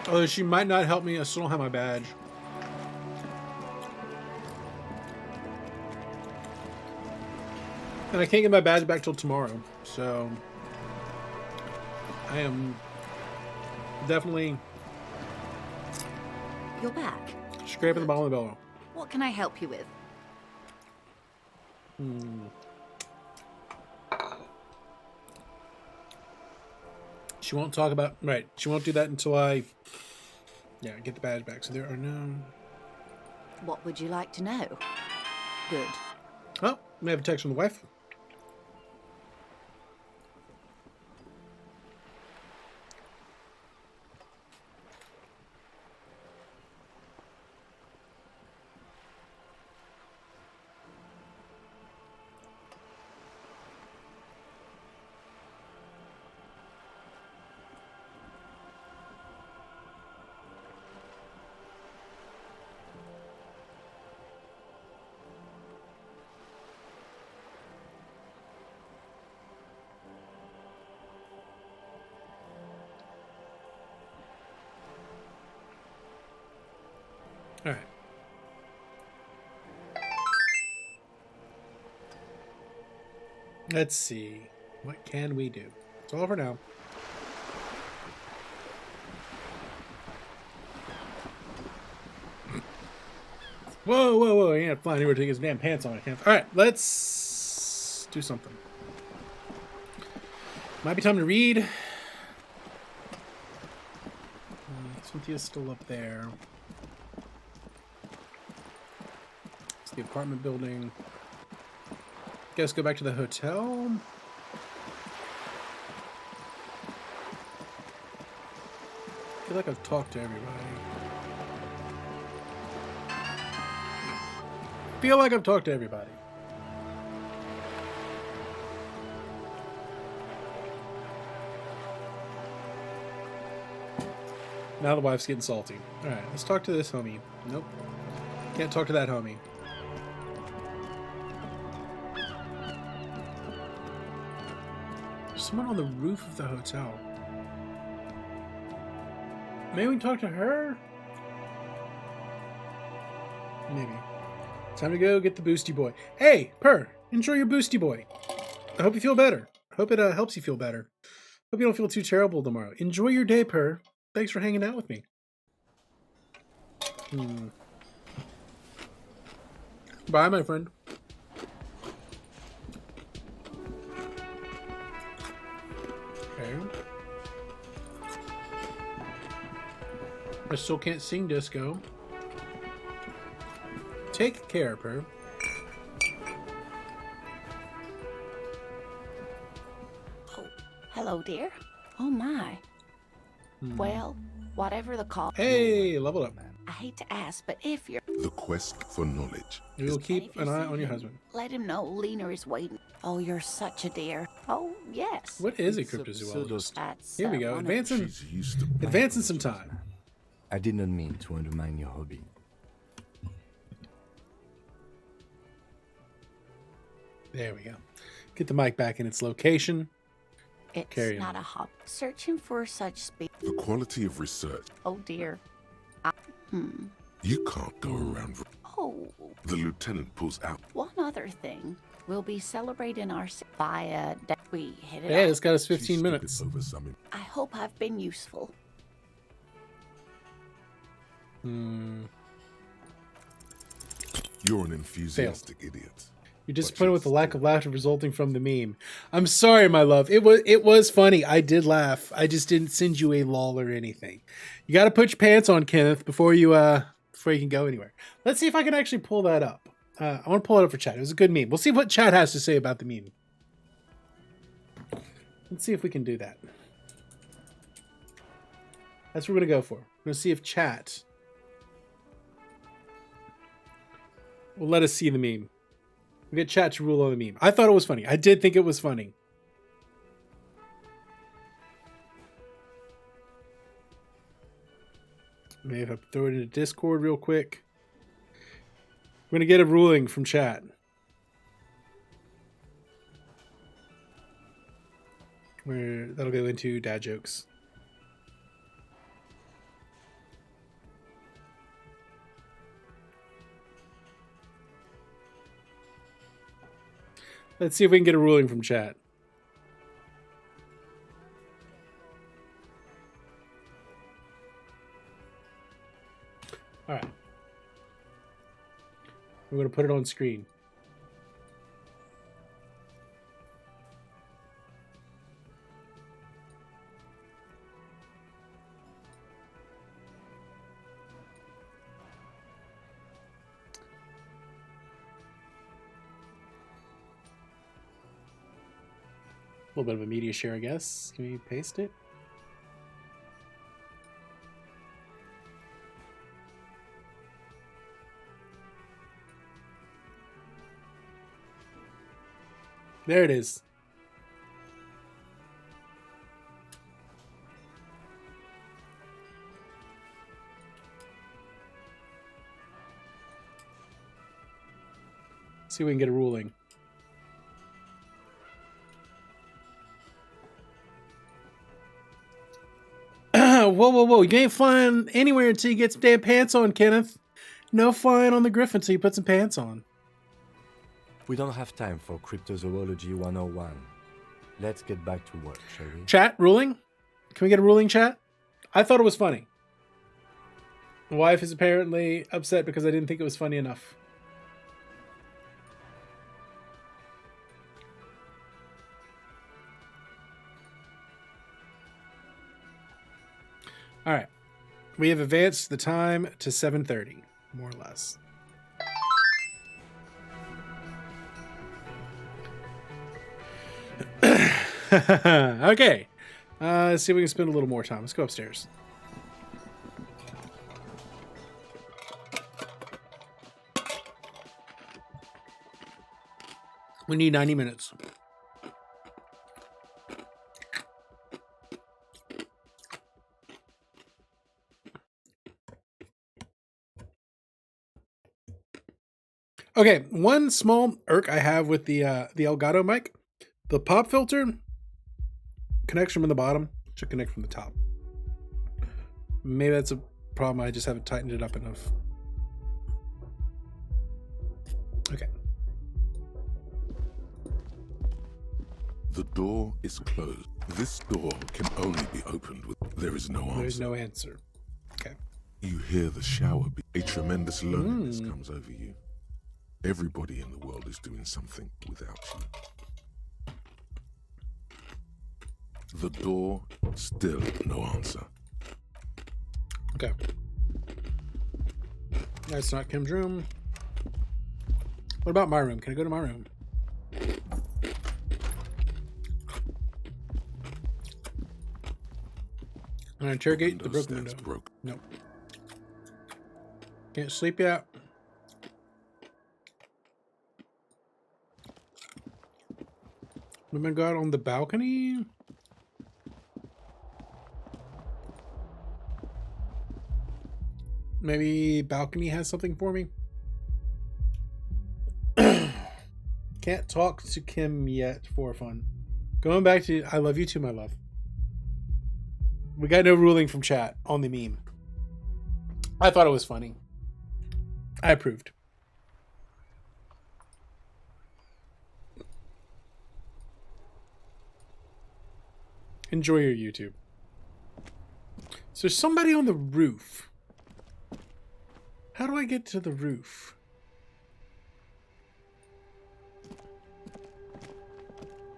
Although she might not help me, I still don't have my badge. And I can't get my badge back till tomorrow, so I am definitely You're back. scraping the bottom of the barrel. What can I help you with? She won't talk about... Right, she won't do that until I... Yeah, get the badge back. So there are no... What would you like to know? Good. Oh, we have a text from the wife. All right. Let's see. What can we do? It's all over now. Whoa, whoa, whoa. He can't fly anywhere to take his damn pants on. I can't. All right, let's do something. Might be time to read. Cynthia's still up there. It's the apartment building. Guess go back to the hotel. I feel like I've talked to everybody. Feel like I've talked to everybody. Now the wife's getting salty. Alright, let's talk to this homie. Nope. Can't talk to that homie. There's someone on the roof of the hotel. Maybe we can talk to her? Maybe. Time to go get the Boosty Boy. Hey, Purr! Enjoy your Boosty Boy. I hope you feel better. I hope it helps you feel better. Hope you don't feel too terrible tomorrow. Enjoy your day, Purr. Thanks for hanging out with me. Bye, my friend. Okay. I still can't sing disco. Take care, Purr. Oh, hello, dear. Oh, my. Well, whatever the call. Hey, level up. I hate to ask, but if you're... The quest for knowledge. We will keep an eye on your husband. Let him know Lena is waiting. Oh, you're such a dear. Oh, yes. What is a cryptozoologist? That's, Here we go. Advancing some time. I did not mean to undermine your hobby. There we go. Get the mic back in its location. It's not a hop. Searching for such speed. The quality of research. Oh, dear. You can't go around. Oh. The lieutenant pulls out. One other thing. We'll be celebrating our via that we hit it. Yeah, it's got us 15 minutes. I hope I've been useful. You're an enthusiastic idiot. You're disappointed with the lack of laughter resulting from the meme. I'm sorry, my love. It was funny. I did laugh. I just didn't send you a lol or anything. You got to put your pants on, Kenneth, before you can go anywhere. Let's see if I can actually pull that up. I want to pull it up for chat. It was a good meme. We'll see what chat has to say about the meme. Let's see if we can do that. That's what we're gonna go for. gonna see if chat will let us see the meme. We get chat to rule on the meme. I thought it was funny. I did think it was funny. Maybe if I throw it into Discord real quick. We're gonna get a ruling from chat. That'll go into dad jokes. Let's see if we can get a ruling from chat. All right. We're going to put it on screen. A little bit of a media share, I guess. Can we paste it? There it is. See if we can get a ruling. Whoa. You ain't flying anywhere until you get some damn pants on, Kenneth. No flying on the Griffin until you put some pants on. We don't have time for Cryptozoology 101. Let's get back to work, shall we? Chat, ruling? Can we get a ruling, chat? I thought it was funny. My wife is apparently upset because I didn't think it was funny enough. All right. We have advanced the time to 7:30, more or less. Okay. Let's see if we can spend a little more time. Let's go upstairs. We need 90 minutes. Okay, one small irk I have with the Elgato mic, the pop filter connects from the bottom, should connect from the top. Maybe that's a problem. I just haven't tightened it up enough. Okay. The door is closed. This door can only be opened with there is no answer. There's no answer. Okay. You hear the shower. A tremendous loneliness comes over you. Everybody in the world is doing something without you. The door, still no answer. Okay. That's not Kim's room. What about my room? Can I go to my room? Can I interrogate the broken window? Nope. Can't sleep yet. Women go out on the balcony. Maybe balcony has something for me. Can't talk to Kim yet for fun. Going back to I love you too, my love. We got no ruling from chat on the meme. I thought it was funny. I approved. Enjoy your YouTube. So there's somebody on the roof. How do I get to the roof?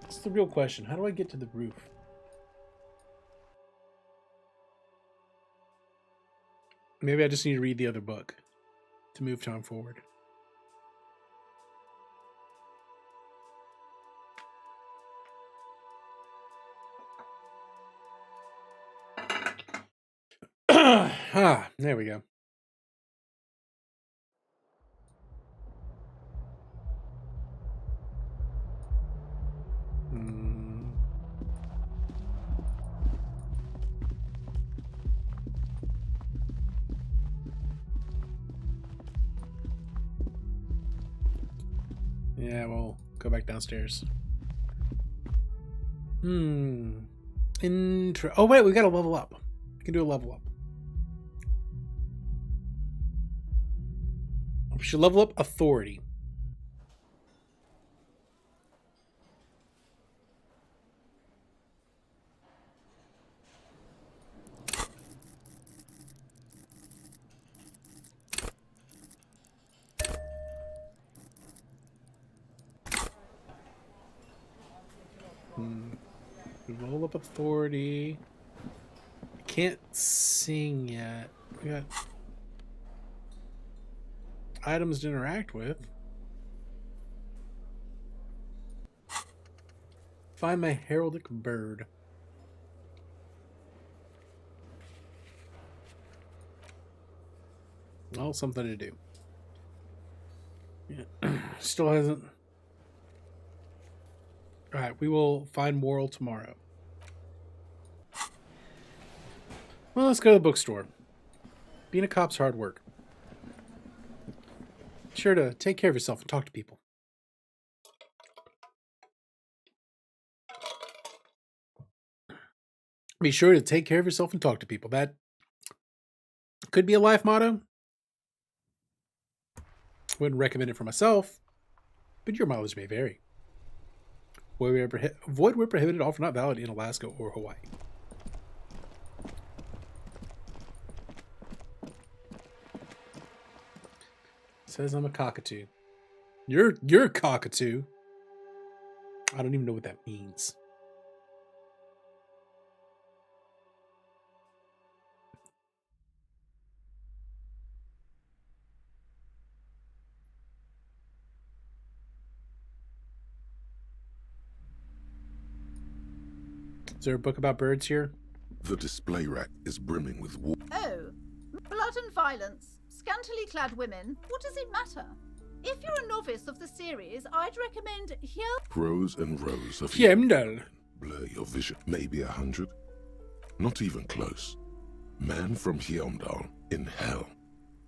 That's the real question. How do I get to the roof? Maybe I just need to read the other book to move time forward. There we go. Yeah, we'll go back downstairs. Oh wait, we gotta level up. We can do a level up. We should level up authority. Level up authority. Can't sing yet. We got items to interact with. Find my heraldic bird. Well, something to do. Yeah. Still hasn't. Alright, we will find moral tomorrow. Well, let's go to the bookstore. Being a cop's hard work. Be sure to take care of yourself and talk to people. Be sure to take care of yourself and talk to people. That could be a life motto. Wouldn't recommend it for myself, but your mileage may vary. Avoid where prohibited, offer not valid in Alaska or Hawaii. Says I'm a cockatoo. You're a cockatoo. I don't even know what that means. Is there a book about birds here? The display rack is brimming with water. Oh, blood and violence, scantily clad women, what does it matter? If you're a novice of the series, I'd recommend here. Rows and rows of Heimdall. Blur your vision. Maybe 100. Not even close. Man from Heimdall in hell.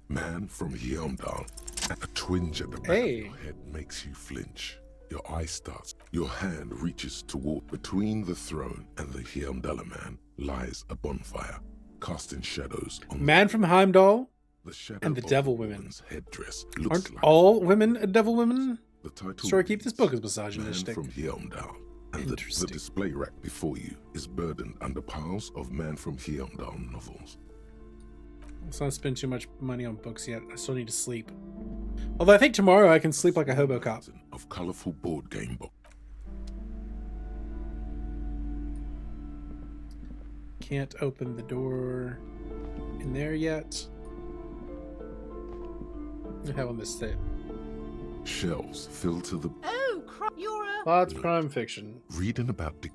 Man from Heimdall. A twinge at the back of your head makes you flinch. Your eye starts. Your hand reaches toward. Between the throne and the Heimdall man lies a bonfire, casting shadows on Man from Heimdall the and the Devil Women. Headdress Aren't all women devil women? The title Sorry, keep this book as Man misogynistic. from Heimdall. And the display rack before you is burdened under piles of Man from Heimdall novels. Let's not spend too much money on books yet. I still need to sleep. Although I think tomorrow I can sleep like a hobo cop. Of colorful board game books. Can't open the door in there yet. I have on this tape. Shelves filled to the Oh, you're a. Lots of crime fiction. reading about Dick.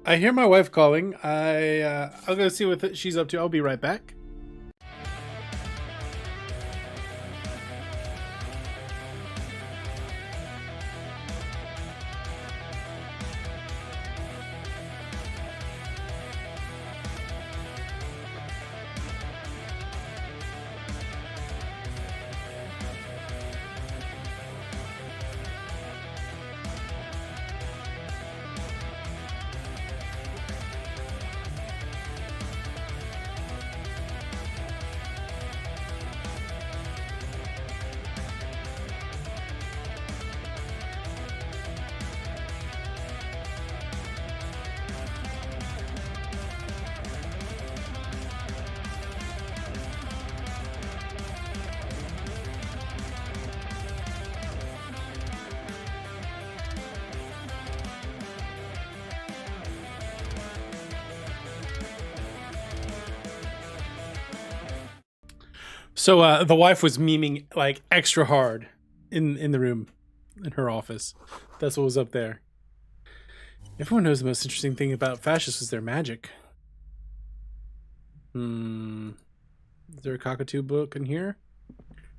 I hear my wife calling. I'll go see what she's up to. I'll be right back. So the wife was memeing like extra hard in the room in her office. That's what was up there. Everyone knows the most interesting thing about fascists is their magic. Is there a cockatoo book in here?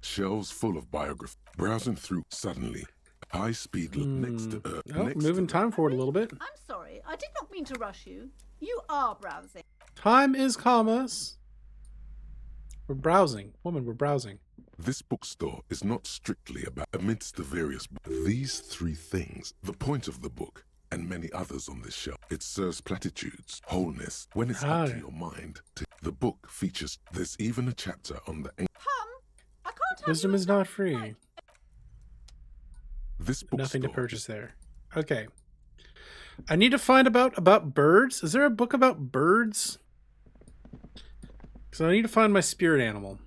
Shelves full of biography. Browsing through, suddenly, high speed next to moving time forward a little bit. I'm sorry, I did not mean to rush you. You are browsing. Time is commas. We're browsing. Woman, we're browsing. This bookstore is not strictly about amidst the various these three things, the point of the book, and many others on this shelf. It serves platitudes, wholeness, when it's up to your mind. The book features, there's even a chapter on the I can't have Wisdom is not free. This bookstore. Nothing to purchase there. Okay. I need to find about birds. Is there a book about birds? Because I need to find my spirit animal.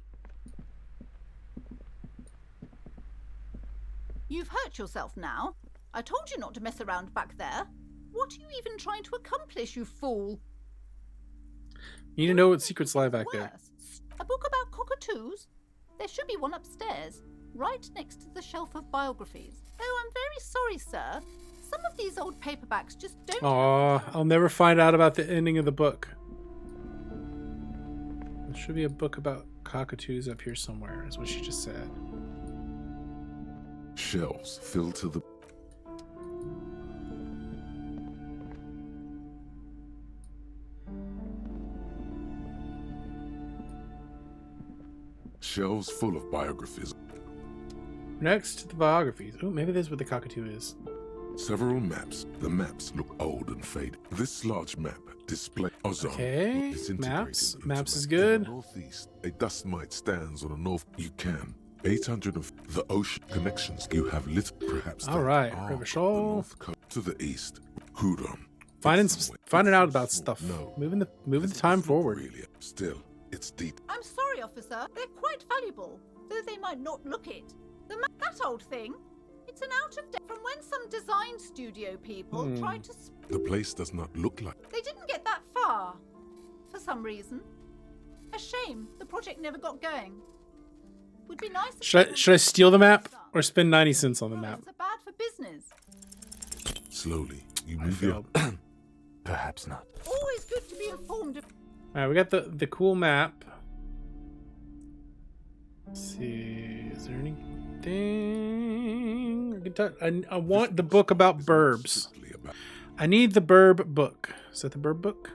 You've hurt yourself now. I told you not to mess around back there. What are you even trying to accomplish, you fool? You need to know what secrets lie back there. A book about cockatoos? There should be one upstairs, right next to the shelf of biographies. Oh, I'm very sorry, sir. Some of these old paperbacks just don't... Aw, I'll never find out about the ending of the book. There should be a book about cockatoos up here somewhere, is what she just said. Shelves filled to the... Shelves full of biographies. Next to the biographies. Oh, maybe this is what the cockatoo is. Several maps. The maps look old and faded. This large map displays Ozone. Okay, maps. Maps is good. Northeast, a dust mite stands on the north. You can 800 of the ocean connections. You have lit perhaps. All right, River Shoal. To the east, Hudon. Finding out about stuff. No, moving the time forward. Really, still, it's deep. I'm sorry, officer. They're quite valuable, though they might not look it. That old thing. It's an out of date from when some design studio people tried to... The place does not look like... They didn't get that far, for some reason. A shame the project never got going. Would be nice... Should I steal the map or spend 90 cents on the map? Are bad for business. Slowly, you move your... Perhaps not. Always good to be informed of... Alright, we got the cool map. Let's see, is there anything I can touch? I want the book about burbs. I need the burb book. Is that the burb book?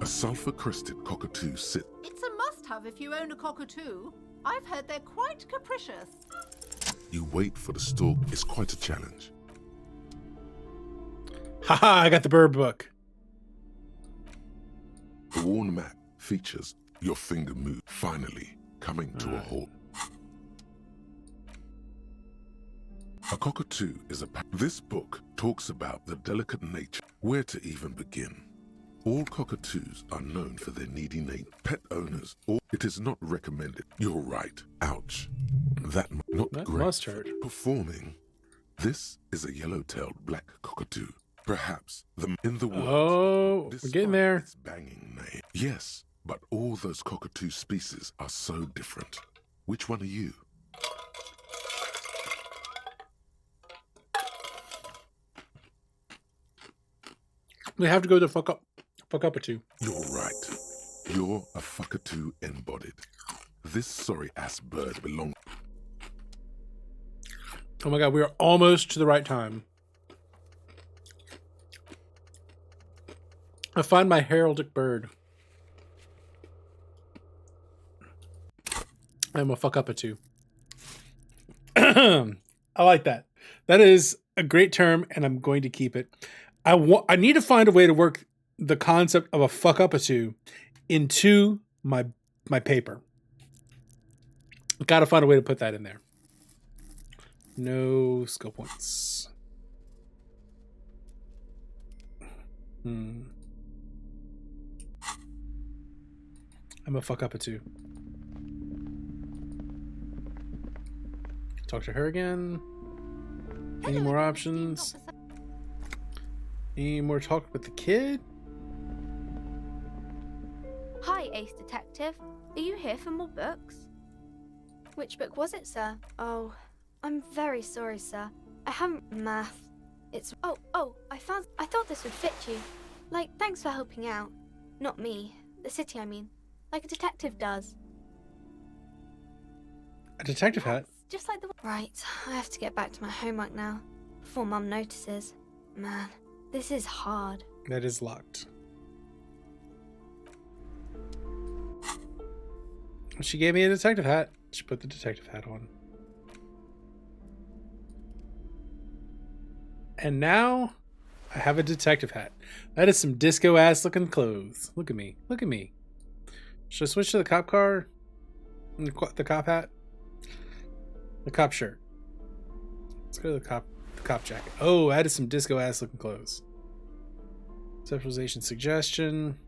A sulfur-crested cockatoo sit. It's a must-have if you own a cockatoo. I've heard they're quite capricious. You wait for the stalk. It's quite a challenge. Haha, I got the burb book. The worn map features your finger move, finally coming to a halt. A cockatoo is a... This book talks about the delicate nature. Where to even begin? All cockatoos are known for their needy pet owners, or it is not recommended. You're right. Ouch. That great. Must hurt. Performing. This is a yellow-tailed black cockatoo. Perhaps in the world. Oh, we're getting there. Its banging name. Yes, but all those cockatoo species are so different. Which one are you? We have to go to fuck up a two. You're right. You're a fuckatoo embodied. This sorry-ass bird belongs... Oh my god, we are almost to the right time. I find my heraldic bird. I'm a fuck up a two. I like that. That is a great term, and I'm going to keep it. I need to find a way to work the concept of a fuck up a two into my paper. Got to find a way to put that in there. No skill points. I'm a fuck up a two. Talk to her again. Any more options? Any more talk with the kid? Hi, Ace Detective. Are you here for more books? Which book was it, sir? Oh, I'm very sorry, sir. I haven't math. It's... Oh, I thought this would fit you. Like, thanks for helping out. Not me. The city, I mean. Like a detective does. A detective hat? Just like the... Right, I have to get back to my homework now. Before Mum notices. Man, this is hard. That is locked. She gave me a detective hat. She put the detective hat on. And now I have a detective hat. That is some disco ass looking clothes. Look at me. Look at me. Should I switch to the cop car? The cop hat? The cop shirt. Let's go to the cop jacket. Oh, that is some disco ass looking clothes. Conceptualization, suggestion,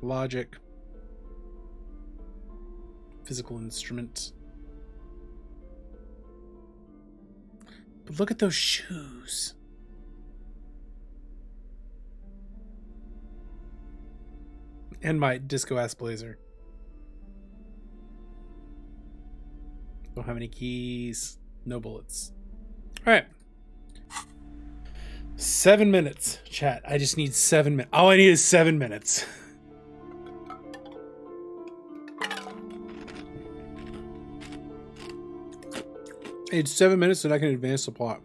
logic, physical instrument. But look at those shoes. And my disco ass blazer. Don't have any keys. No bullets. Alright. 7 minutes, chat. I just need 7 minutes. All I need is 7 minutes. It's 7 minutes and I can advance the plot.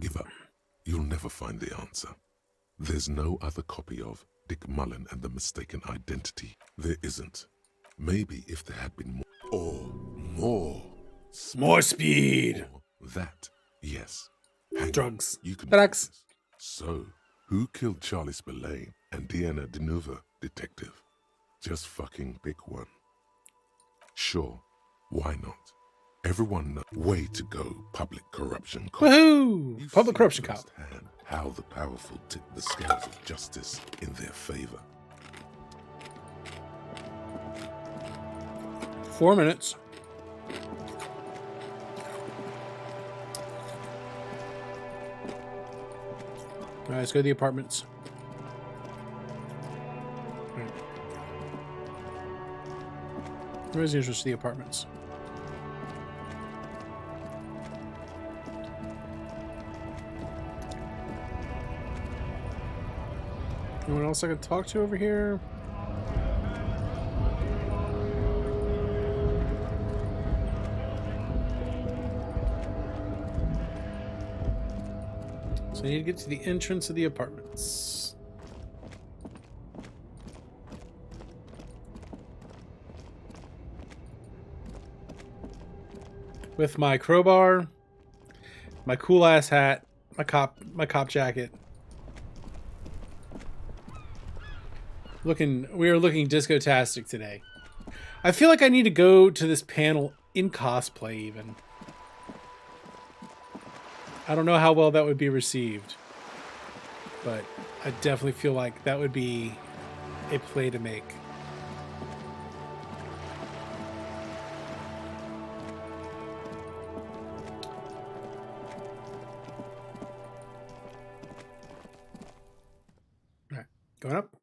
Give up. You'll never find the answer. There's no other copy of Dick Mullen and the Mistaken Identity. There isn't. Maybe if there had been more. Or more. More speed. Or that. Yes. Hang Drugs. On. You can Drugs. do this. So, who killed Charlie Spillane and Deanna Deneuve, detective? Just fucking pick one. Sure. Why not? Everyone knows. Way to go, public corruption cop. Woohoo! You've Public seen corruption cop. firsthand how the powerful tip the scales of justice in their favor. 4 minutes. All right, let's go to the apartments. Right. Where's the entrance to the apartments? Anyone else I can talk to over here? So I need to get to the entrance of the apartments. With my crowbar, my cool ass hat, my cop jacket. We are looking disco-tastic today. I feel like I need to go to this panel in cosplay even. I don't know how well that would be received, but I definitely feel like that would be a play to make. All right, going up.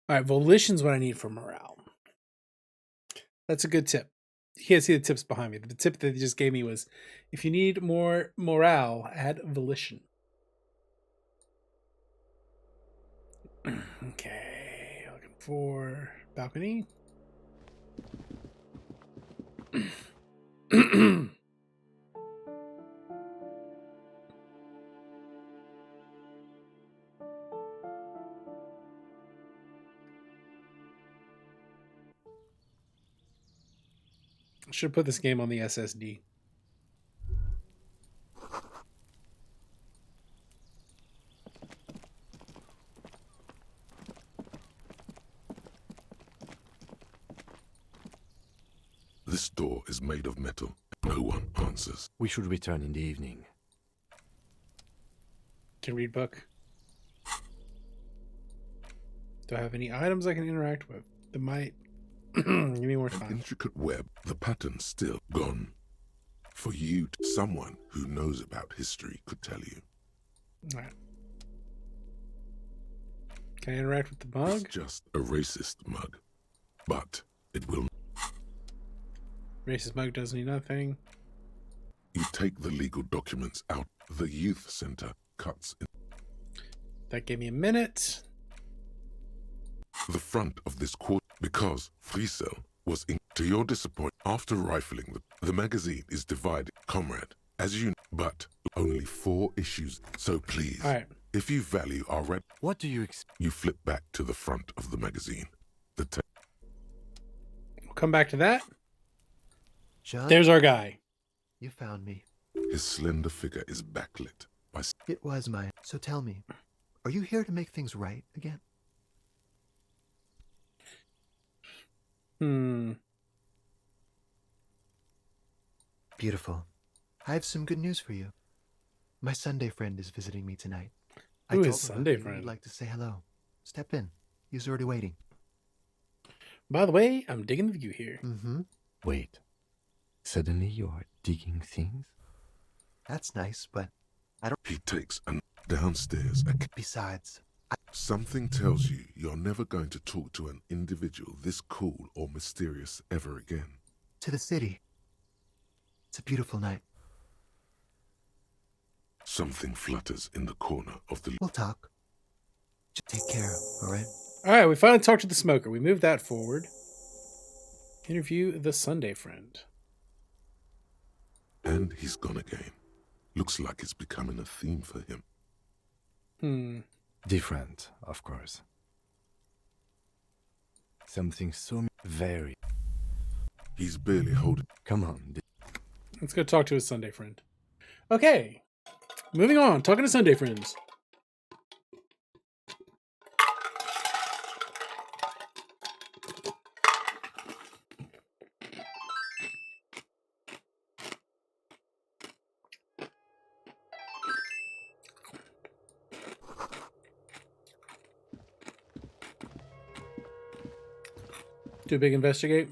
All right, volition's what I need for morale. That's a good tip. You can't see the tips behind me. The tip that they just gave me was, if you need more morale, add volition. Okay, looking for balcony. I should put this game on the SSD. This door is made of metal. No one answers. We should return in the evening. Can read book. Do I have any items I can interact with? That might give me more An time. intricate web, the pattern still gone. For you, someone who knows about history could tell you. All right. Can I interact with the mug? It's just a racist mug, but it will. Racist mug does need nothing. You take the legal documents out. The youth center cuts in That gave me a minute. the front of this quarter because Friesel was in. To your disappointment, after rifling the magazine is divided, comrade, as you know, but only 4 issues. So please, all right. If you value our red, what do you expect? You flip back to the front of the magazine. We'll come back to that. John, there's our guy. You found me. His slender figure is backlit by. It was mine. So tell me, are you here to make things right again? Beautiful. I have some good news for you. My Sunday friend is visiting me tonight. Who I told is him Sunday I'd friend? like to say hello. Step in. He's already waiting. By the way, I'm digging the view here. Mm-hmm. Wait. Suddenly you are digging things? That's nice, but I don't... He takes an downstairs. Besides, something tells you you're never going to talk to an individual this cool or mysterious ever again. To the city. It's a beautiful night. Something flutters in the corner of the... We'll talk. Just take care, all right? All right, we finally talked to the smoker. We moved that forward. Interview the Sunday friend. And he's gone again. Looks like it's becoming a theme for him. Different, of course. Something so very... He's barely holding... Come on. Let's go talk to his Sunday friend. Okay. Moving on. Talking to Sunday friends. Do a big investigate.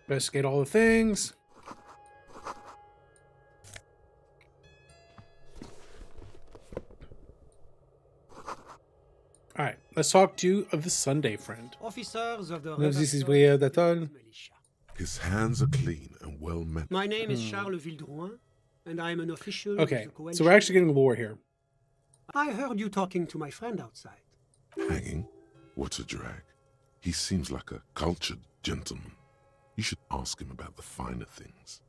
Investigate all the things. All right, let's talk to the Sunday friend. Officers of the This is weird, that's all. His hands are clean and well met. My name is Charles Vildrouin, and I am an official Okay, of the coalition. so we're actually getting lore here. I heard you talking to my friend outside. Hanging? What a drag. He seems like a cultured gentleman. You should ask him about the finer things.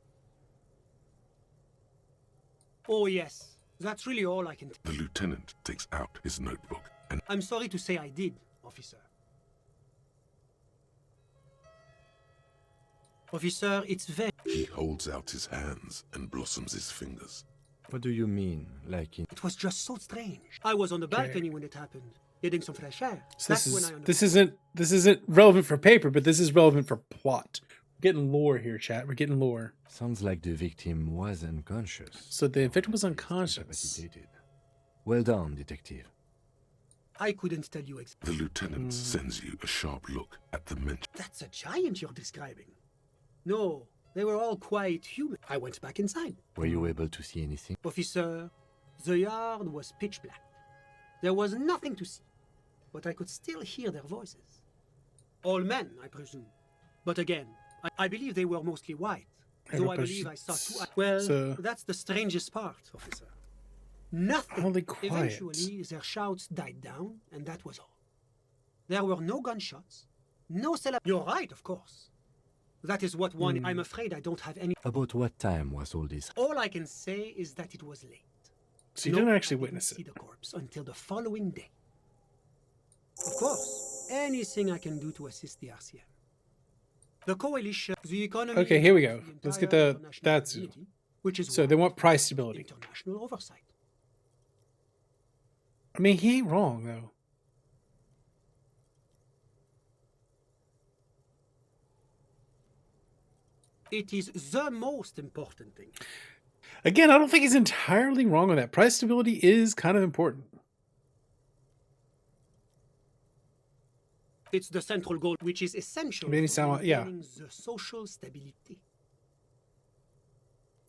Oh yes, that's really all I can... The lieutenant takes out his notebook and... I'm sorry to say I did, officer. Officer, it's very... He holds out his hands and blossoms his fingers. What do you mean, like in... It was just so strange. I was on the balcony when it happened, getting some fresh air. So That's when I understood. this isn't relevant for paper, but this is relevant for plot. We're getting lore here, chat. We're getting lore. Sounds like the victim was unconscious. So the victim was unconscious. Well done, detective. I couldn't tell you exactly. The lieutenant sends you a sharp look at the mention. That's a giant you're describing. No, they were all quite human. I went back inside. Were you able to see anything? Officer, the yard was pitch black. There was nothing to see, but I could still hear their voices. All men, I presume. But again, I believe they were mostly white. Though I believe I saw two... Well, that's the strangest part, officer. Nothing. Only quiet. Eventually, their shouts died down, and that was all. There were no gunshots, no You're right, of course. That is what one... I'm afraid I don't have any... About what time was all this? All I can say is that it was late. So you didn't actually witness it. See the corpse until the following day. Of course, anything I can do to assist the RCM. The coalition, the economy... Okay, here we go. Let's get the... That's... Which is so they want price stability. International oversight. I mean, he ain't wrong, though. It is the most important thing. Again, I don't think he's entirely wrong with that. Price stability is kind of important. It's the central goal, which is essential Maybe for sound, yeah, maintaining the social stability.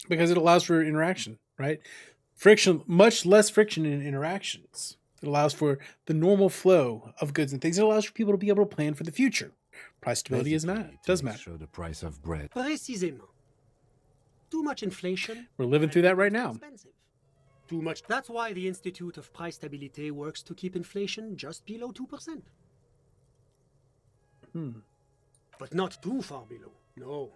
because it allows for interaction, right? Friction, much less friction in interactions. It allows for the normal flow of goods and things. It allows for people to be able to plan for the future. Price stability does matter. Show the price of bread. Précisément. Too much inflation. We're living through that right now. Expensive. Too much. That's why the Institute of Price Stability works to keep inflation just below 2%. But not too far below. No.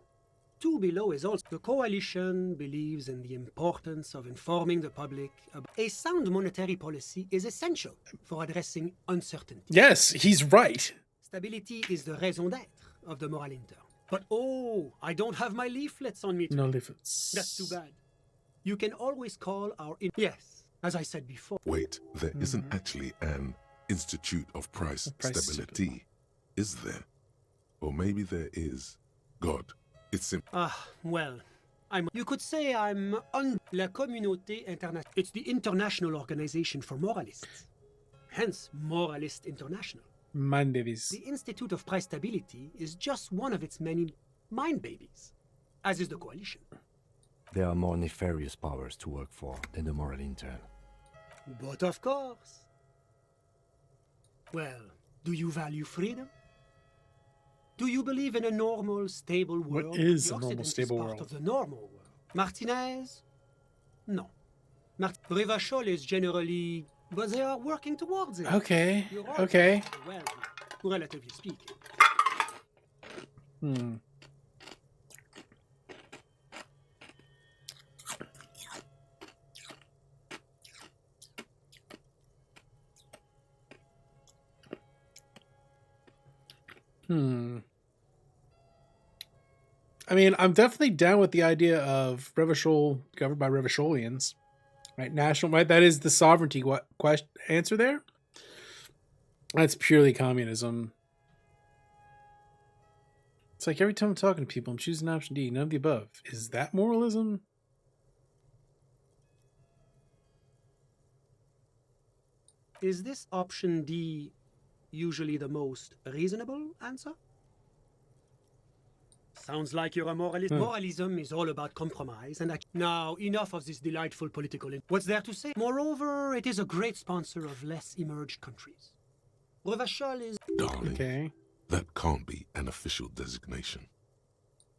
Too below is also. The coalition believes in the importance of informing the public about a sound monetary policy is essential for addressing uncertainty. Yes, he's right. Stability is the raison d'être of the moral intern. But oh, I don't have my leaflets on me. No leaflets. That's too bad. You can always call our... Yes, as I said before. Wait, there isn't actually an Institute of Price Stability, is there? Or maybe there is. God, it's simple. Well, you could say I'm on la communauté internationale. It's the international organization for moralists. Hence, Moralist International. Mind babies. The Institute of Price Stability is just one of its many mind babies, as is the coalition. There are more nefarious powers to work for than the moral intern. But of course. Well, do you value freedom? Do you believe in a normal, stable world? What is The a normal, Occident stable is part world? of the normal world. Martinez? No. Revachol is generally... But they are working towards it. Okay, You're all okay. well, relatively speaking. I mean, I'm definitely down with the idea of Revachol governed by Revacholians, right? National, right? That is the sovereignty question answer there. That's purely communism. It's like every time I'm talking to people, I'm choosing option D, none of the above. Is that moralism? Is this option D usually the most reasonable answer? Sounds like you're a moralist. Moralism is all about compromise and now enough of this delightful political... What's there to say? Moreover, it is a great sponsor of less emerged countries. Revachol is... Darling, that can't be an official designation.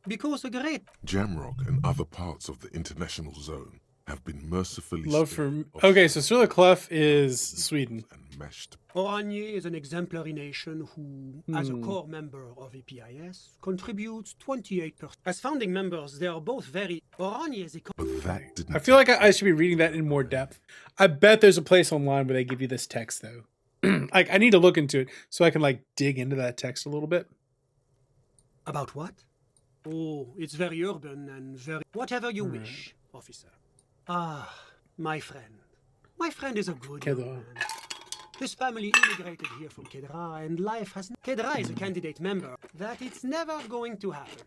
Because a great... Jamrock and other parts of the international zone have been mercifully... Love for... Okay, so Sir Clef is Sweden. Oranje is an exemplary nation who, as a core member of APIS, contributes 28%. As founding members, they are both very... Oranje is a... But that didn't... I feel like I should be reading that in more depth. I bet there's a place online where they give you this text, though. Like, I need to look into it so I can, like, dig into that text a little bit. About what? Oh, it's very urban and very... Whatever you wish, officer. Ah, my friend. My friend is a good young man. His family immigrated here from Kedra, and life has... Kedra is a candidate member. That it's never going to happen.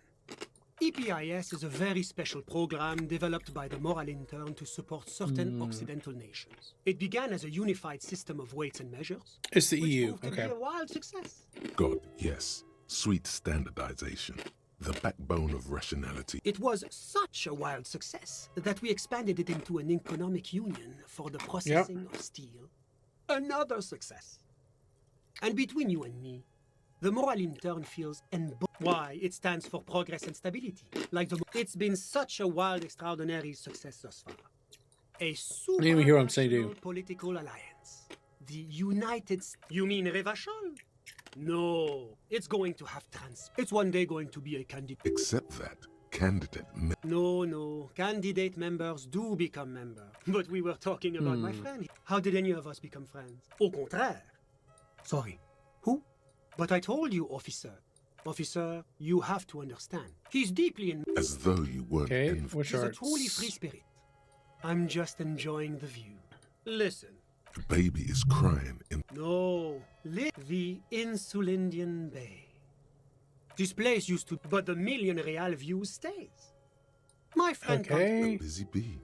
EPIS is a very special program developed by the Moral Intern to support certain Occidental nations. It began as a unified system of weights and measures. It's the EU, To be a wild success. God, yes. Sweet standardization. The backbone of rationality. It was such a wild success that we expanded it into an economic union for the processing of steel. Another success. And between you and me, the Moral Intern feels why it stands for progress and stability. It's been such a wild, extraordinary success thus far. A You didn't even hear what I'm saying, super political alliance. The United States. You mean Revachol? No, it's going to have It's one day going to be a candidate. Except that candidate... No. Candidate members do become members. But we were talking about my friend. How did any of us become friends? Au contraire. Sorry. Who? But I told you, officer. Officer, you have to understand. He's deeply in... As though you weren't in... He's a truly free spirit. I'm just enjoying the view. Listen. The baby is crying in... No. The Insulindian Bay. This place used to... But the million real view stays. My friend A busy bee.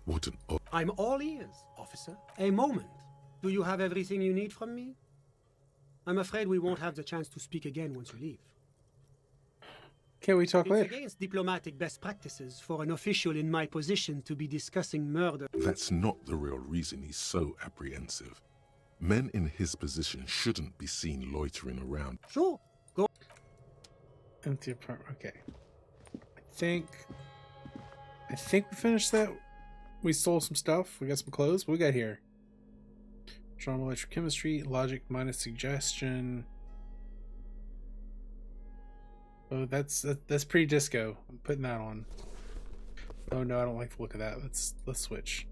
What an odd... I'm all ears, officer. A moment. Do you have everything you need from me? I'm afraid we won't have the chance to speak again once you leave. Can we talk It's later? against diplomatic best practices for an official in my position to be discussing murder. That's not the real reason he's so apprehensive. Men in his position shouldn't be seen loitering around. Sure, go. Empty apartment. Okay. I think we finished that. We stole some stuff. We got some clothes. What we got here? Drama, electrochemistry, logic minus suggestion. Oh, that's pretty disco. I'm putting that on. Oh no, I don't like the look of that. Let's switch.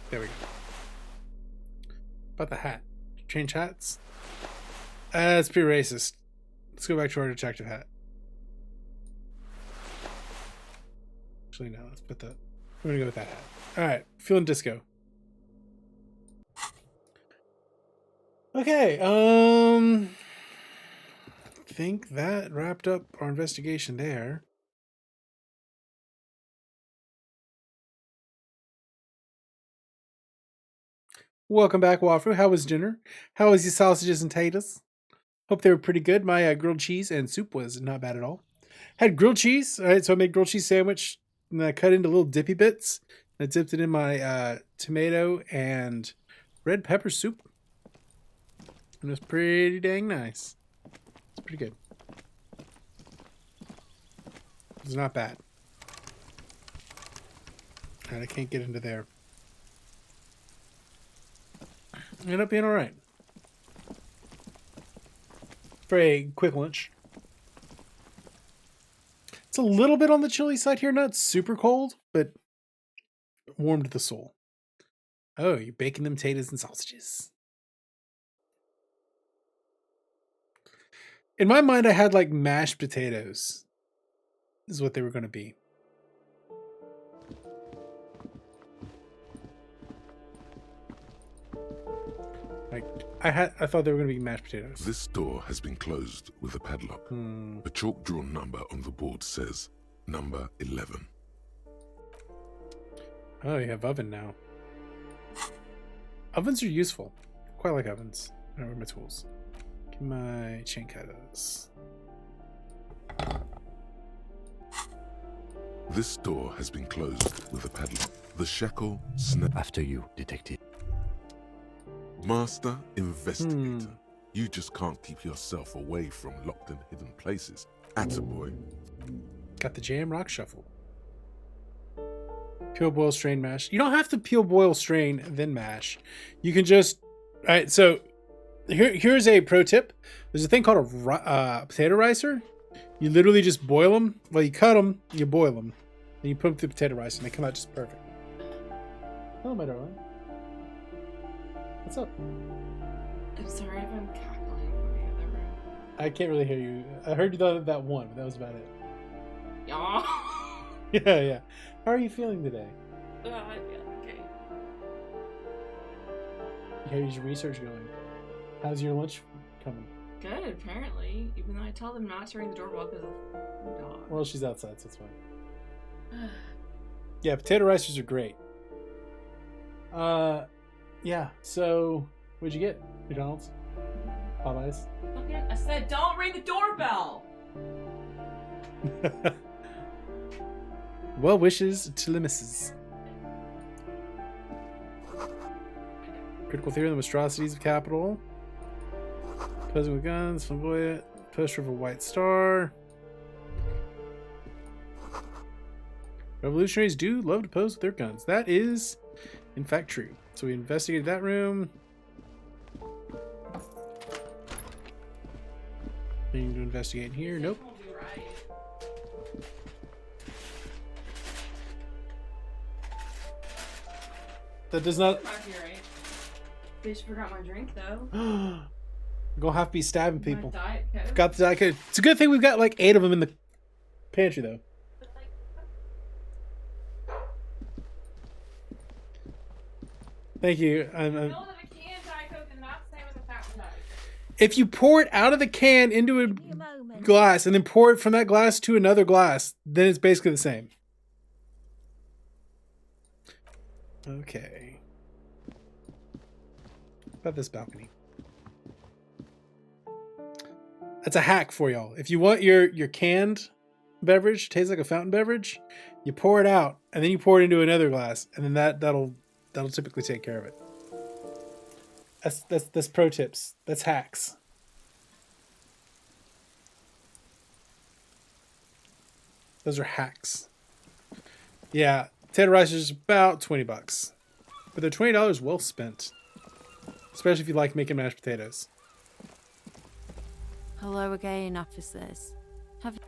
There we go. About the hat. Change hats? That's pretty racist. Let's go back to our detective hat. Actually, no. Let's put that. We're gonna go with that hat. All right, feeling disco. Okay. I think that wrapped up our investigation there. Welcome back, Wafu. How was dinner? How was your sausages and taters? Hope they were pretty good. My grilled cheese and soup was not bad at all. Had grilled cheese. All right, so I made grilled cheese sandwich and I cut into little dippy bits. I dipped it in my tomato and red pepper soup. And it was pretty dang nice. It's pretty good. It's not bad. And I can't get into there. Ended up being alright. For a quick lunch. It's a little bit on the chilly side here, not super cold, but warmed the soul. Oh, you're baking them potatoes and sausages. In my mind, I had like mashed potatoes. Is what they were going to be. Like I thought they were going to be mashed potatoes. This door has been closed with a padlock. A chalk drawn number on the board says number 11. Oh, you have oven now. Ovens are useful. Quite like ovens. I don't have my tools. Get my chain cutters. This door has been closed with a padlock. The shackle snap. After you, detective. Master investigator. You just can't keep yourself away from locked and hidden places. Attaboy. Got the jam rock shuffle. Peel, boil, strain, mash. You don't have to peel, boil, strain, then mash. You can just... Alright, so here's a pro tip. There's a thing called a potato ricer. You literally just boil them. Well, you cut them, you boil them. And you put them through the potato ricer and they come out just perfect. Hello, my darling. What's up? I'm sorry if I'm cackling from the other room. I can't really hear you. I heard you thought of that one, but that was about it. Yeah. Yeah. How are you feeling today? I feel okay. How's your research going? How's your lunch coming? Good, apparently. Even though I tell them not to ring the doorbell because of the dog. Well, she's outside, so it's fine. Yeah, potato ricers are great. Yeah, so what'd you get? McDonald's? Popeyes? Okay, I said don't ring the doorbell! Well wishes to the missus. Critical theory on the monstrosities of capital. Posing with guns, flamboyant, poster of a white star. Revolutionaries do love to pose with their guns. That is, in fact, true. So we investigated that room. Anything to investigate here? Nope. That does not... They just forgot my drink, though. We're gonna have to be stabbing people. My Diet Coke. Got the Diet Coke. It's a good thing we've got like 8 of them in the pantry, though. Thank you. If you pour it out of the can into a glass and then pour it from that glass to another glass, then it's basically the same. Okay. What about this balcony? That's a hack for y'all. If you want your canned beverage to taste like a fountain beverage, you pour it out and then you pour it into another glass, and then that'll typically take care of it. That's pro tips. That's hacks. Those are hacks. Yeah, potato rice is about $20, but they're $20 well spent, especially if you like making mashed potatoes. Hello again, officers. Have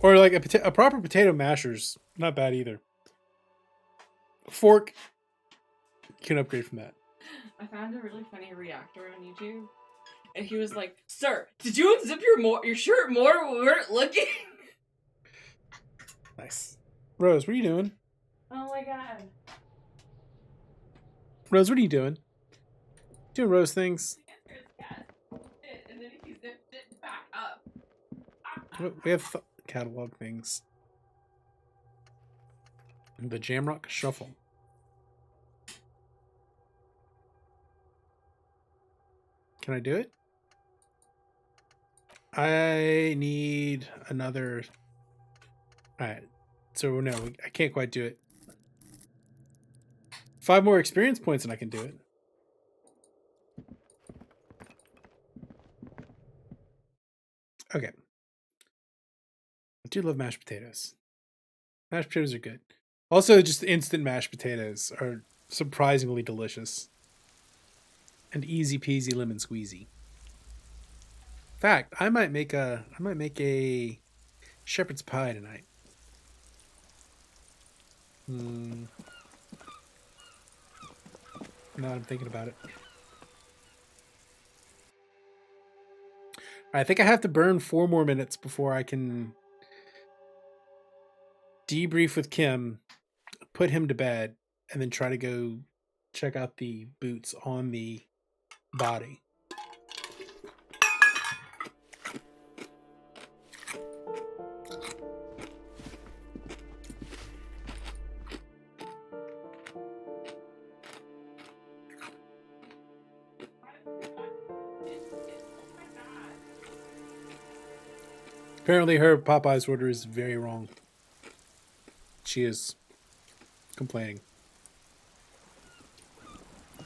Or like a proper potato masher's not bad either. Fork, you can upgrade from that. I found a really funny reactor on YouTube, and he was like, "Sir, did you unzip your shirt more when we weren't looking?" Nice. Rose, what are you doing? Oh my god. Rose, what are you doing? Doing Rose things. And then he zipped it back up. We have catalog things. The Jamrock Shuffle. Can I do it? I need another. Alright. So no, I can't quite do it. 5 more experience points and I can do it. Okay. I do love mashed potatoes. Mashed potatoes are good. Also, just instant mashed potatoes are surprisingly delicious. And easy peasy lemon squeezy. In fact, I might make a shepherd's pie tonight. Now that I'm thinking about it. I think I have to burn 4 more minutes before I can debrief with Kim, put him to bed, and then try to go check out the boots on the body. Apparently her Popeye's order is very wrong. She is complaining.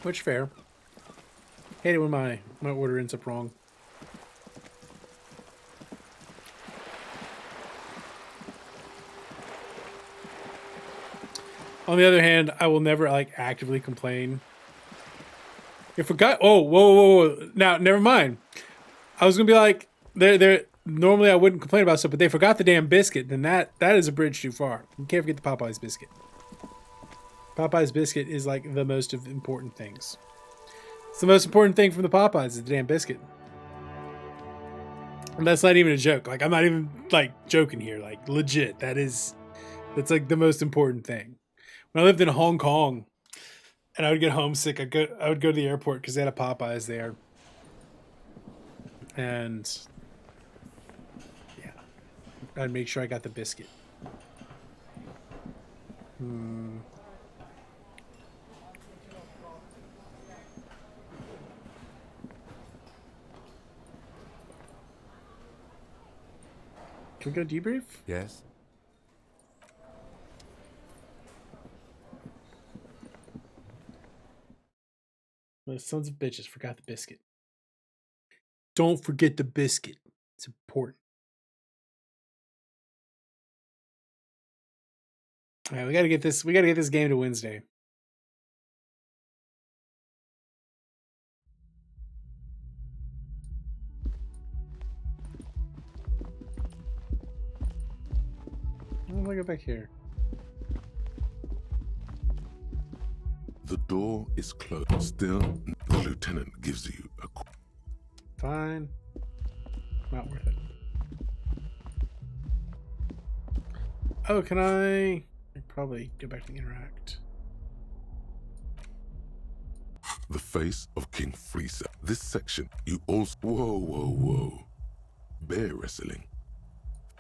Which fair. Hate it when my order ends up wrong. On the other hand, I will never like actively complain. If a guy, whoa. Now, never mind. I was gonna be like, they're normally I wouldn't complain about stuff, but they forgot the damn biscuit. Then that is a bridge too far. You can't forget the Popeye's biscuit. Popeye's biscuit is like the most important things. It's the most important thing from the Popeyes is the damn biscuit. And that's not even a joke. Like I'm not even like joking here. Like legit, that's like the most important thing. When I lived in Hong Kong, and I would get homesick, I would go to the airport because they had a Popeyes there, and yeah, I'd make sure I got the biscuit. Can we go debrief? Yes. Those sons of bitches forgot the biscuit. Don't forget the biscuit. It's important. All right, we gotta get this game to Wednesday. I'm gonna go back here. The door is closed. Still, the lieutenant gives you a... Fine. Not worth it. Oh, can I probably go back to interact? The face of King Frieza. This section, you also... Whoa. Bear wrestling.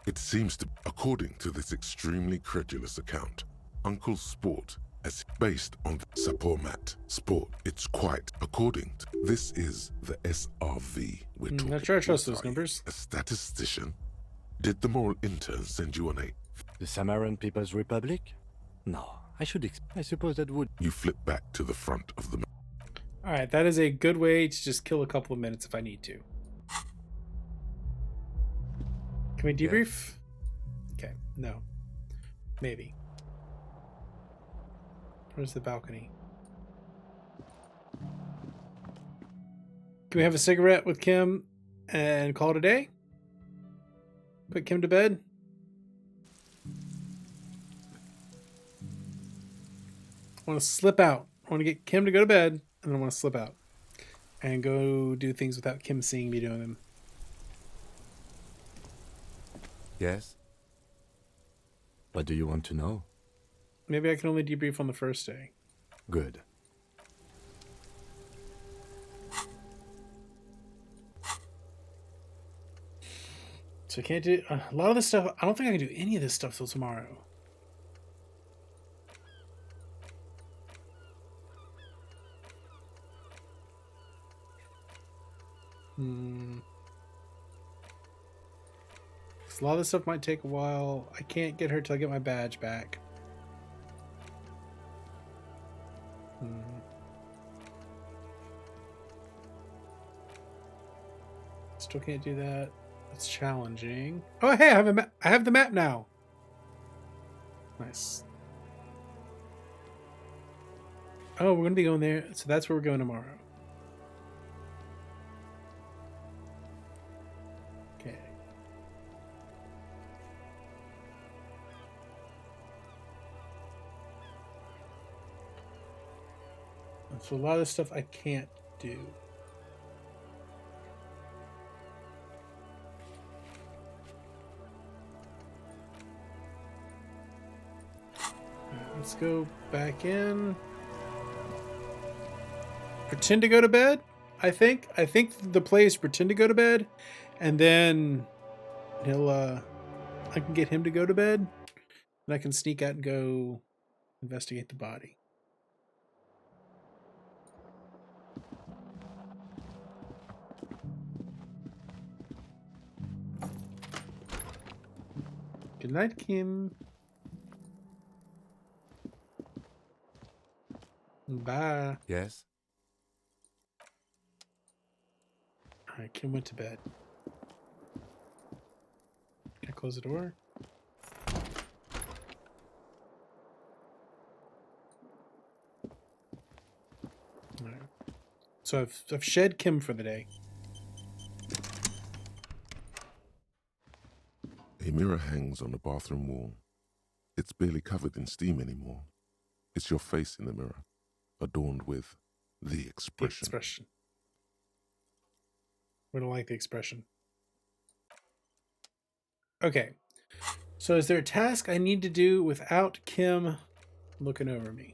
It seems to, according to this extremely credulous account, Uncle Sport as based on the Sapormat Sport. It's quite according to this is the SRV we're talking. Not sure I trust What those are you, numbers. a statistician? Did the moral intern send you on a... The Samaran People's Republic? No, I suppose that would... You flip back to the front of the... Alright, that is a good way to just kill a couple of minutes if I need to. Can we debrief? Okay, no. Maybe. Where's the balcony? Can we have a cigarette with Kim and call it a day? Put Kim to bed? I want to slip out. I want to get Kim to go to bed, and then I want to slip out. And go do things without Kim seeing me doing them. Yes? What do you want to know? Maybe I can only debrief on the first day. Good. So I can't do a lot of this stuff. I don't think I can do any of this stuff till tomorrow. A lot of this stuff might take a while. I can't get her till I get my badge back. Still can't do that. It's challenging. Oh, hey, I have a map. I have the map now. Nice. Oh, we're gonna be going there. So that's where we're going tomorrow. Okay. So a lot of this stuff I can't do. Let's go back in. Pretend to go to bed, I think. I think the play is pretend to go to bed, and then he'll I can get him to go to bed, and I can sneak out and go investigate the body. Good night, Kim. Bye. Yes? Alright, Kim went to bed. Can I close the door? Alright. So I've shed Kim for the day. A mirror hangs on the bathroom wall. It's barely covered in steam anymore. It's your face in the mirror, adorned with the expression. The expression. We don't like the expression. Okay. So is there a task I need to do without Kim looking over me?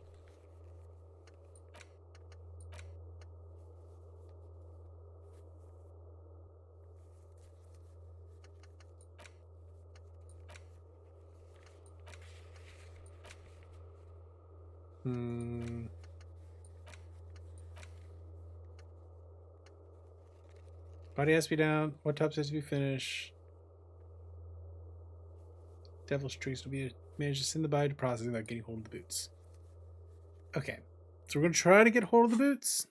Body has to be down. What tops has to be finished? Devil's trees will be managed to send the body to processing without getting hold of the boots. Okay. So we're going to try to get hold of the boots.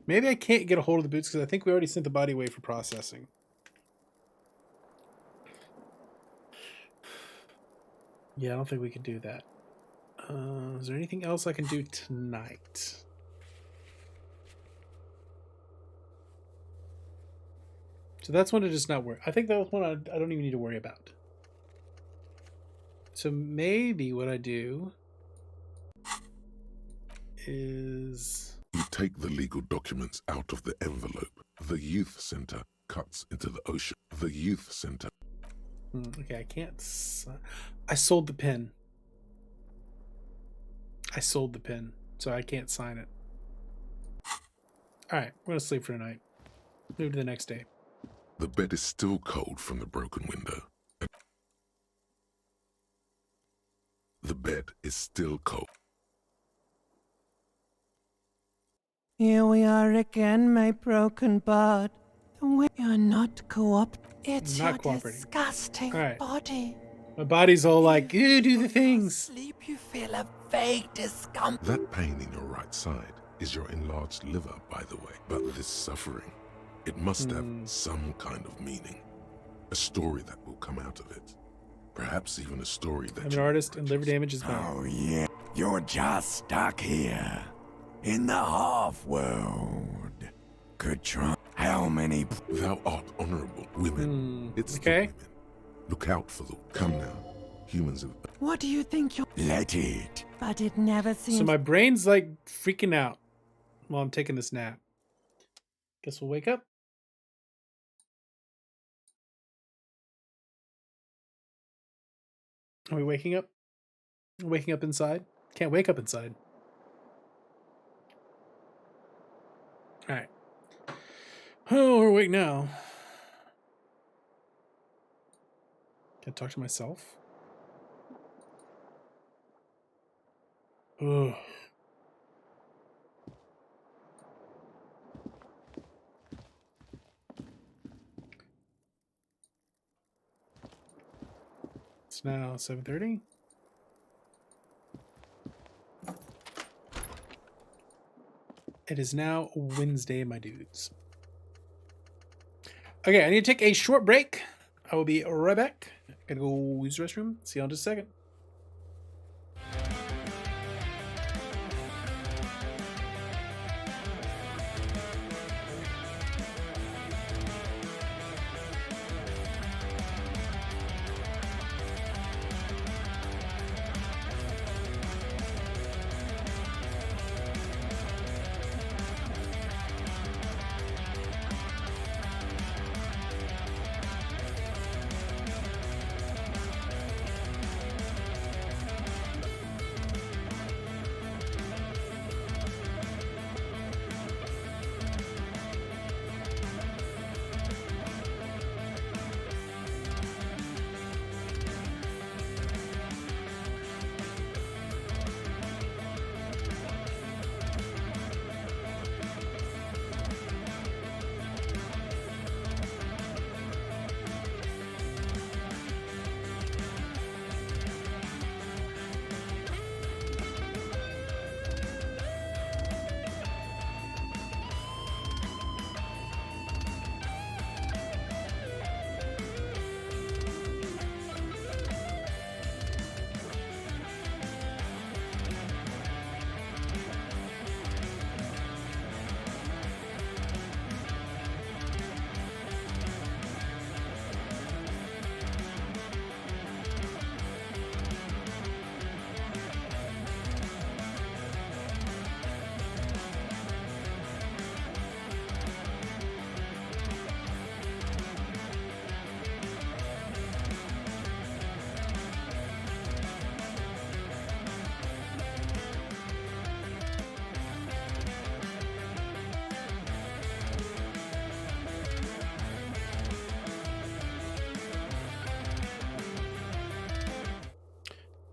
Maybe I can't get a hold of the boots because I think we already sent the body away for processing. Yeah, I don't think we can do that. Is there anything else I can do tonight? So that's one to just not worry. I think that was one I don't even need to worry about. So maybe what I do is... You take the legal documents out of the envelope. The youth center cuts into the ocean. The youth center. Okay, I can't... I sold the pen. I sold the pen, so I can't sign it. Alright, we're going to sleep for tonight. Move to the next day. The bed is still cold from the broken window. The bed is still cold. Here we are again, my broken bud. The way you're not it's Not your cooperating. disgusting All right. body. My body's all like, ew, do the things. Sleep, you feel a vague discomfort. That pain in your right side is your enlarged liver, by the way. But this suffering, it must have some kind of meaning. A story that will come out of it. Perhaps even a story that I'm an artist and liver damage is bad. Oh yeah, you're just stuck here. In the half-world. Could try. How many... Thou art honorable. Women. It's okay. the women. Look out for them. Come now. Humans have... What do you think you're... Let it. But it never seems... So my brain's like freaking out while I'm taking this nap. Guess we'll wake up. Are we waking up? Waking up inside? Can't wake up inside. Alright. Oh, we're awake now. Can I talk to myself? Ugh. It's now 7:30. It is now Wednesday, my dudes. Okay, I need to take a short break. I will be right back. Gotta go use the restroom. See you in just a second.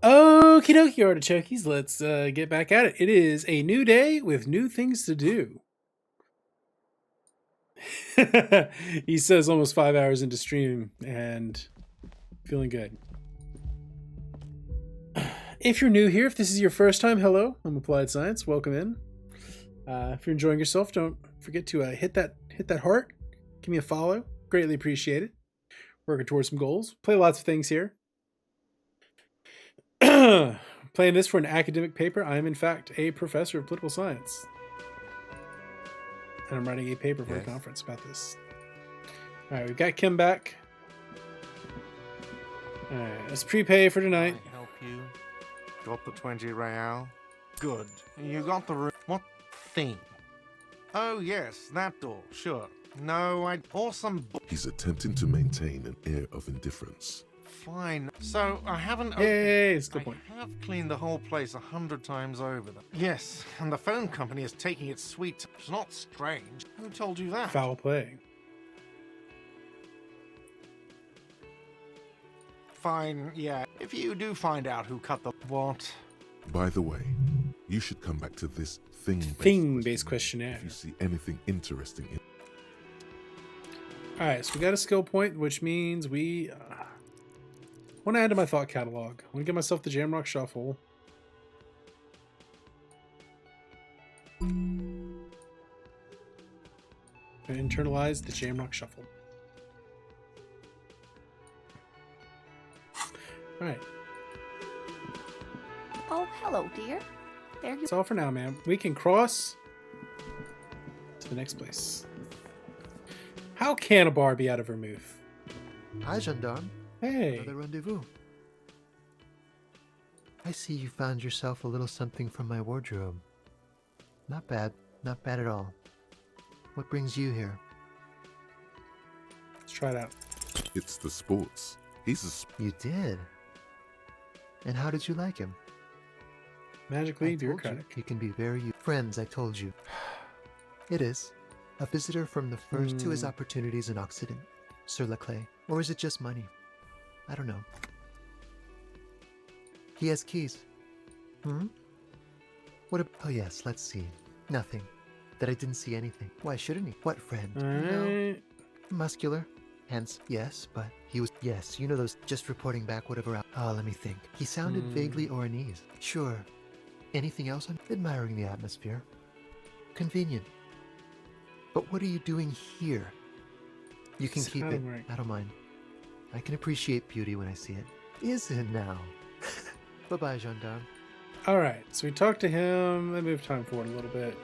Okie dokie, artichokes. Let's get back at it. It is a new day with new things to do. He says almost 5 hours into stream and feeling good. If you're new here, if this is your first time, hello. I'm Applied Science. Welcome in. If you're enjoying yourself, don't forget to hit that heart. Give me a follow. Greatly appreciate it. Working towards some goals. Play lots of things here. Playing this for an academic paper. I am, in fact, a professor of political science. And I'm writing a paper for a conference about this. Alright, we've got Kim back. Alright, let's prepay for tonight. Can I help you? Got the 20 real? Good. You got the room. What thing? Oh, yes, that door. Sure. No, I... Awesome. He's attempting to maintain an air of indifference. Fine. So, I haven't... Yay, it's a good point. I have cleaned the whole place 100 times over. Yes, and the phone company is taking its sweet... It's not strange. Who told you that? Foul play. fine, yeah. If you do find out who cut the what? By the way, you should come back to this thing-based questionnaire if you see anything interesting in. Alright, so we got a skill point, which means we want to add to my thought catalog. I want to get myself the Jamrock Shuffle. And internalize the Jamrock Shuffle. Alright. Oh, hello, dear. There you That's all for now, ma'am. We can cross to the next place. How can a bar be out of vermouth? Hi, gendarme. Hey. Another rendezvous. I see you found yourself a little something from my wardrobe. Not bad. Not bad at all. What brings you here? Let's try it out. It's the sports. He's a... You did? And how did you like him? Magically bureaucratic. You can be very... Friends, I told you. It is. A visitor from the first to his opportunities in Occident. Sur la clé. Or is it just money? I don't know. He has keys. What oh yes, let's see. Nothing. That I didn't see anything. Why shouldn't he? What friend? No. Muscular. Hence, yes, but he was... Yes, you know those just reporting back whatever... Oh, let me think. He sounded vaguely Oranese. Sure. Anything else? I'm admiring the atmosphere. Convenient. But what are you doing here? You can keep it. Right. I don't mind. I can appreciate beauty when I see it. Is it now? Bye-bye, gendarme. Alright, so we talked to him. I moved time forward a little bit.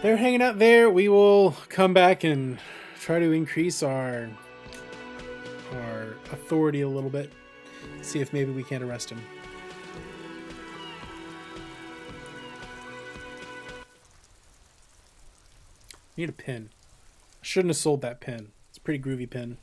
They're hanging out there. We will come back and try to increase our authority a little bit. See if maybe we can't arrest him. Need a pin. I shouldn't have sold that pin. It's a pretty groovy pin.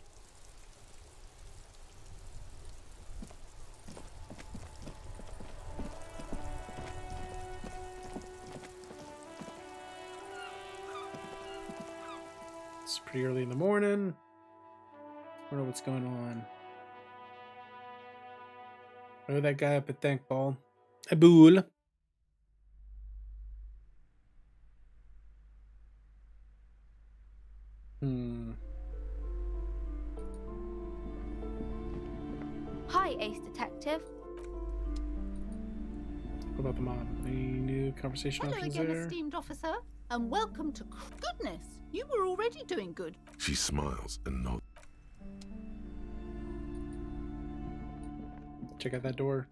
It's pretty early in the morning. I don't know what's going on. Oh, that guy up at Thankball. Abul. Hi, Ace Detective. What about the mob? Any new conversation Hello options again, there? esteemed officer, and welcome to... Goodness, you were already doing good. She smiles and nods. Check out that door.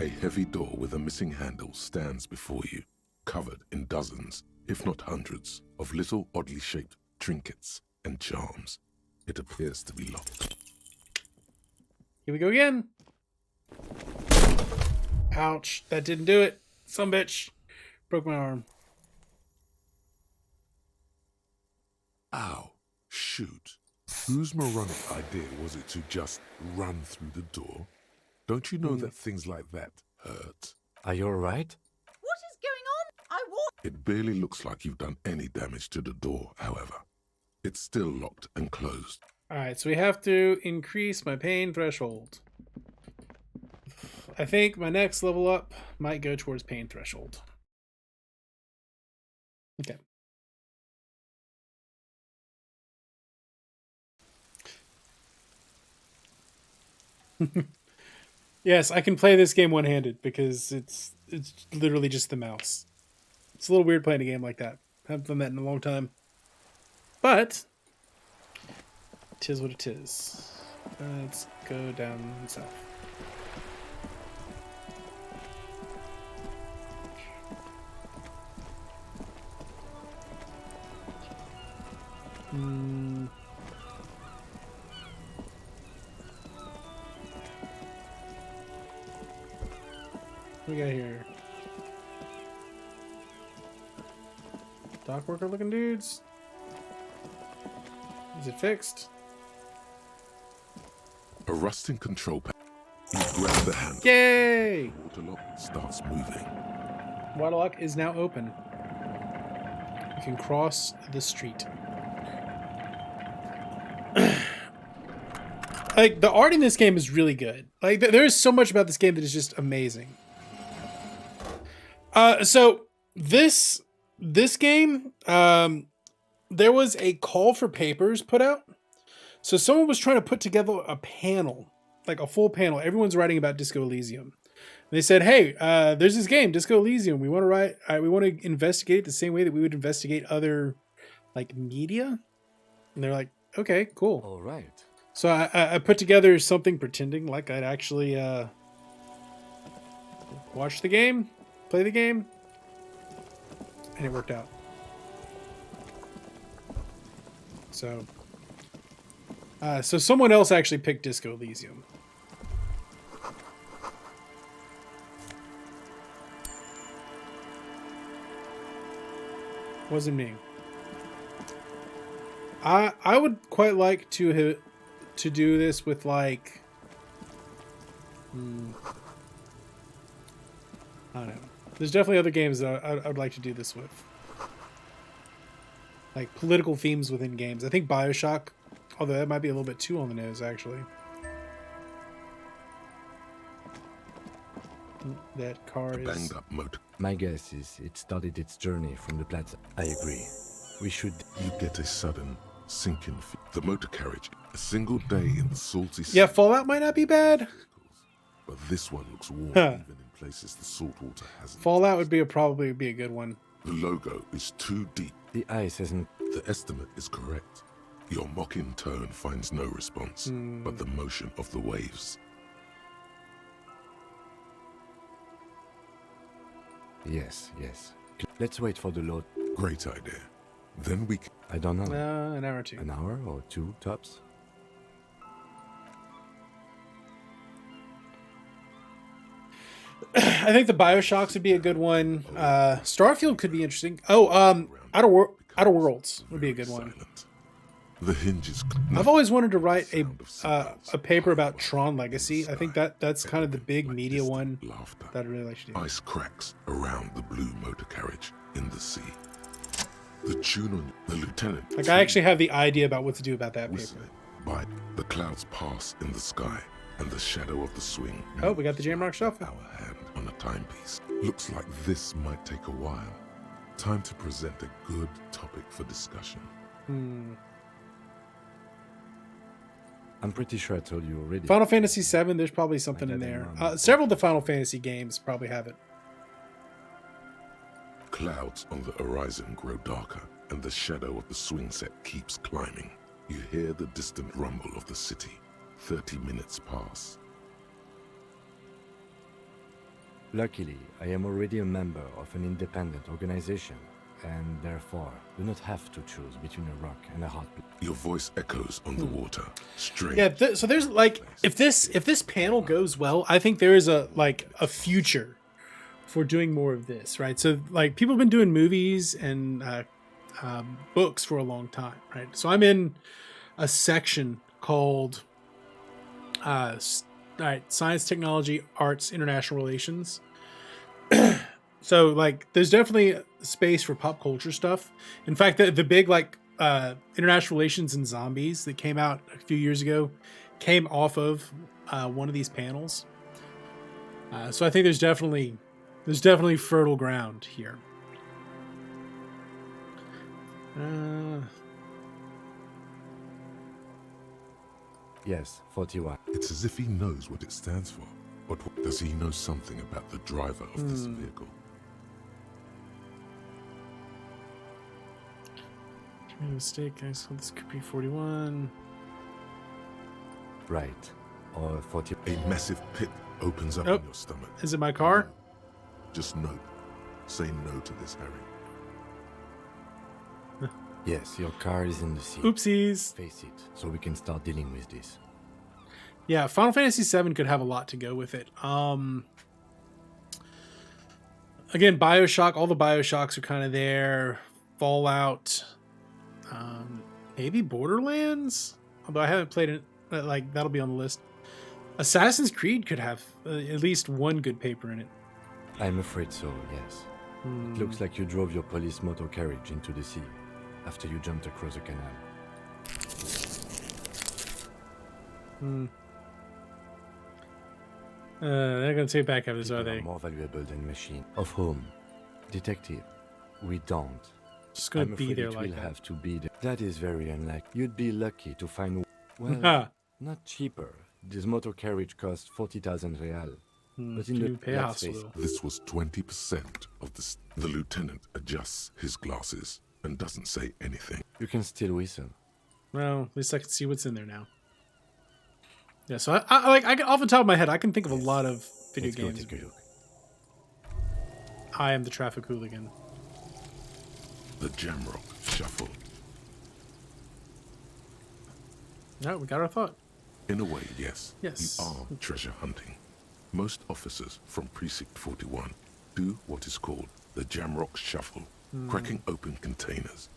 A heavy door with a missing handle stands before you, covered in dozens, if not hundreds, of little oddly shaped trinkets and charms. It appears to be locked. Here we go again. Ouch, that didn't do it. Some bitch. Broke my arm. Ow. Shoot. Whose moronic idea was it to just run through the door? Don't you know that things like that hurt? Are you alright? What is going on? I walk... It barely looks like you've done any damage to the door, however. It's still locked and closed. Alright, so we have to increase my pain threshold. I think my next level up might go towards pain threshold. Okay. Yes, I can play this game one-handed because it's literally just the mouse. It's a little weird playing a game like that. Haven't done that in a long time. But 'tis what it is. Let's go down south. What we got here? Dock worker looking dudes? Is it fixed? A rusting control panel. You grab the handle. Yay! The water lock starts moving. Water lock is now open. You can cross the street. like the art in this game is really good. Like there's so much about this game that is just amazing. So this game, there was a call for papers put out. So someone was trying to put together a panel, like a full panel. Everyone's writing about Disco Elysium. They said, "Hey, there's this game, Disco Elysium. We want to write. We want to investigate it the same way that we would investigate other, like, media." And they're like, "Okay, cool. All right." So I put together something pretending like I'd actually watch the game, play the game, and it worked out. So, so someone else actually picked Disco Elysium. Wasn't me. I would quite like to do this with like I don't know. There's definitely other games that I would like to do this with. Like political themes within games. I think BioShock, although that might be a little bit too on the nose actually. That car is banged up motor. My guess is it started its journey from the plaza. I agree. We should... You get a sudden sinking feel. The motor carriage, a single day in the salty sea. Yeah, Fallout might not be bad. But this one looks warm even in places the salt water hasn't. Fallout would be probably be a good one. The logo is too deep. The ice isn't... The estimate is correct. Your mocking tone finds no response, but the motion of the waves. Yes, yes. Let's wait for the load. Great idea. Then we can... I don't know. An hour or two. An hour or two, tops? I think the BioShocks would be a good one. Starfield could be interesting. Oh, Outer Worlds would be a good one. The hinges. I've always wanted to write a paper about Tron Legacy. I think that's kind of the big media one that I really like to do. Ice cracks around the blue motor carriage in the sea. The tune on the lieutenant. Like I actually have the idea about what to do about that paper. By the clouds pass in the sky, and the shadow of the swing. Oh, we got the Jamrock Shuffle. Our hand on a timepiece. Looks like this might take a while. Time to present a good topic for discussion. I'm pretty sure I told you already. Final Fantasy VII, there's probably something in there. Several of the Final Fantasy games probably have it. Clouds on the horizon grow darker, and the shadow of the swing set keeps climbing. You hear the distant rumble of the city. 30 minutes pass. Luckily, I am already a member of an independent organization, and therefore do not have to choose between a rock and a hot place. Your voice echoes on the water. Strange. Yeah, so there's like if this panel goes well, I think there is a future for doing more of this, right? So like people have been doing movies and books for a long time, right? So I'm in a section called Science, Technology, Arts, International Relations. So like there's definitely space for pop culture stuff. In fact, the big like International Relations and Zombies that came out a few years ago came off of one of these panels. So I think there's definitely fertile ground here. Yes, 41. It's as if he knows what it stands for. But does he know something about the driver of this vehicle? Made a mistake. I saw this could be 41. Right. Or 40. A massive pit opens up in your stomach. Is it my car? Just note. Say no to this, Harry. Yes, your car is in the sea. Oopsies. Face it, so we can start dealing with this. Yeah, Final Fantasy VII could have a lot to go with it. Again, BioShock, all the BioShocks are kind of there. Fallout, maybe Borderlands, although I haven't played it. Like that'll be on the list. Assassin's Creed could have at least one good paper in it. I'm afraid so. Yes. It looks like you drove your police motor carriage into the sea after you jumped across the canal. They're gonna take back after this, are People they? are more valuable than machine. Of whom? Detective. We don't. Just gonna I'm be afraid there it like will that. have to be there. That is very unlikely. You'd be lucky to find, well, Ha. not cheaper. This motor carriage costs 40,000 real. But in Can the you pay a let's face hospital? This was 20% of the lieutenant adjusts his glasses and doesn't say anything. you can still whistle. Well, at least I can see what's in there now. Yeah, so I can, off the top of my head, I can think of a lot of video Let's go games. take a look. I am the traffic hooligan. The Jamrock Shuffle. No, we got our thought. In a way, yes. Yes. You are treasure hunting. Most officers from Precinct 41 do what is called the Jamrock Shuffle, cracking open containers.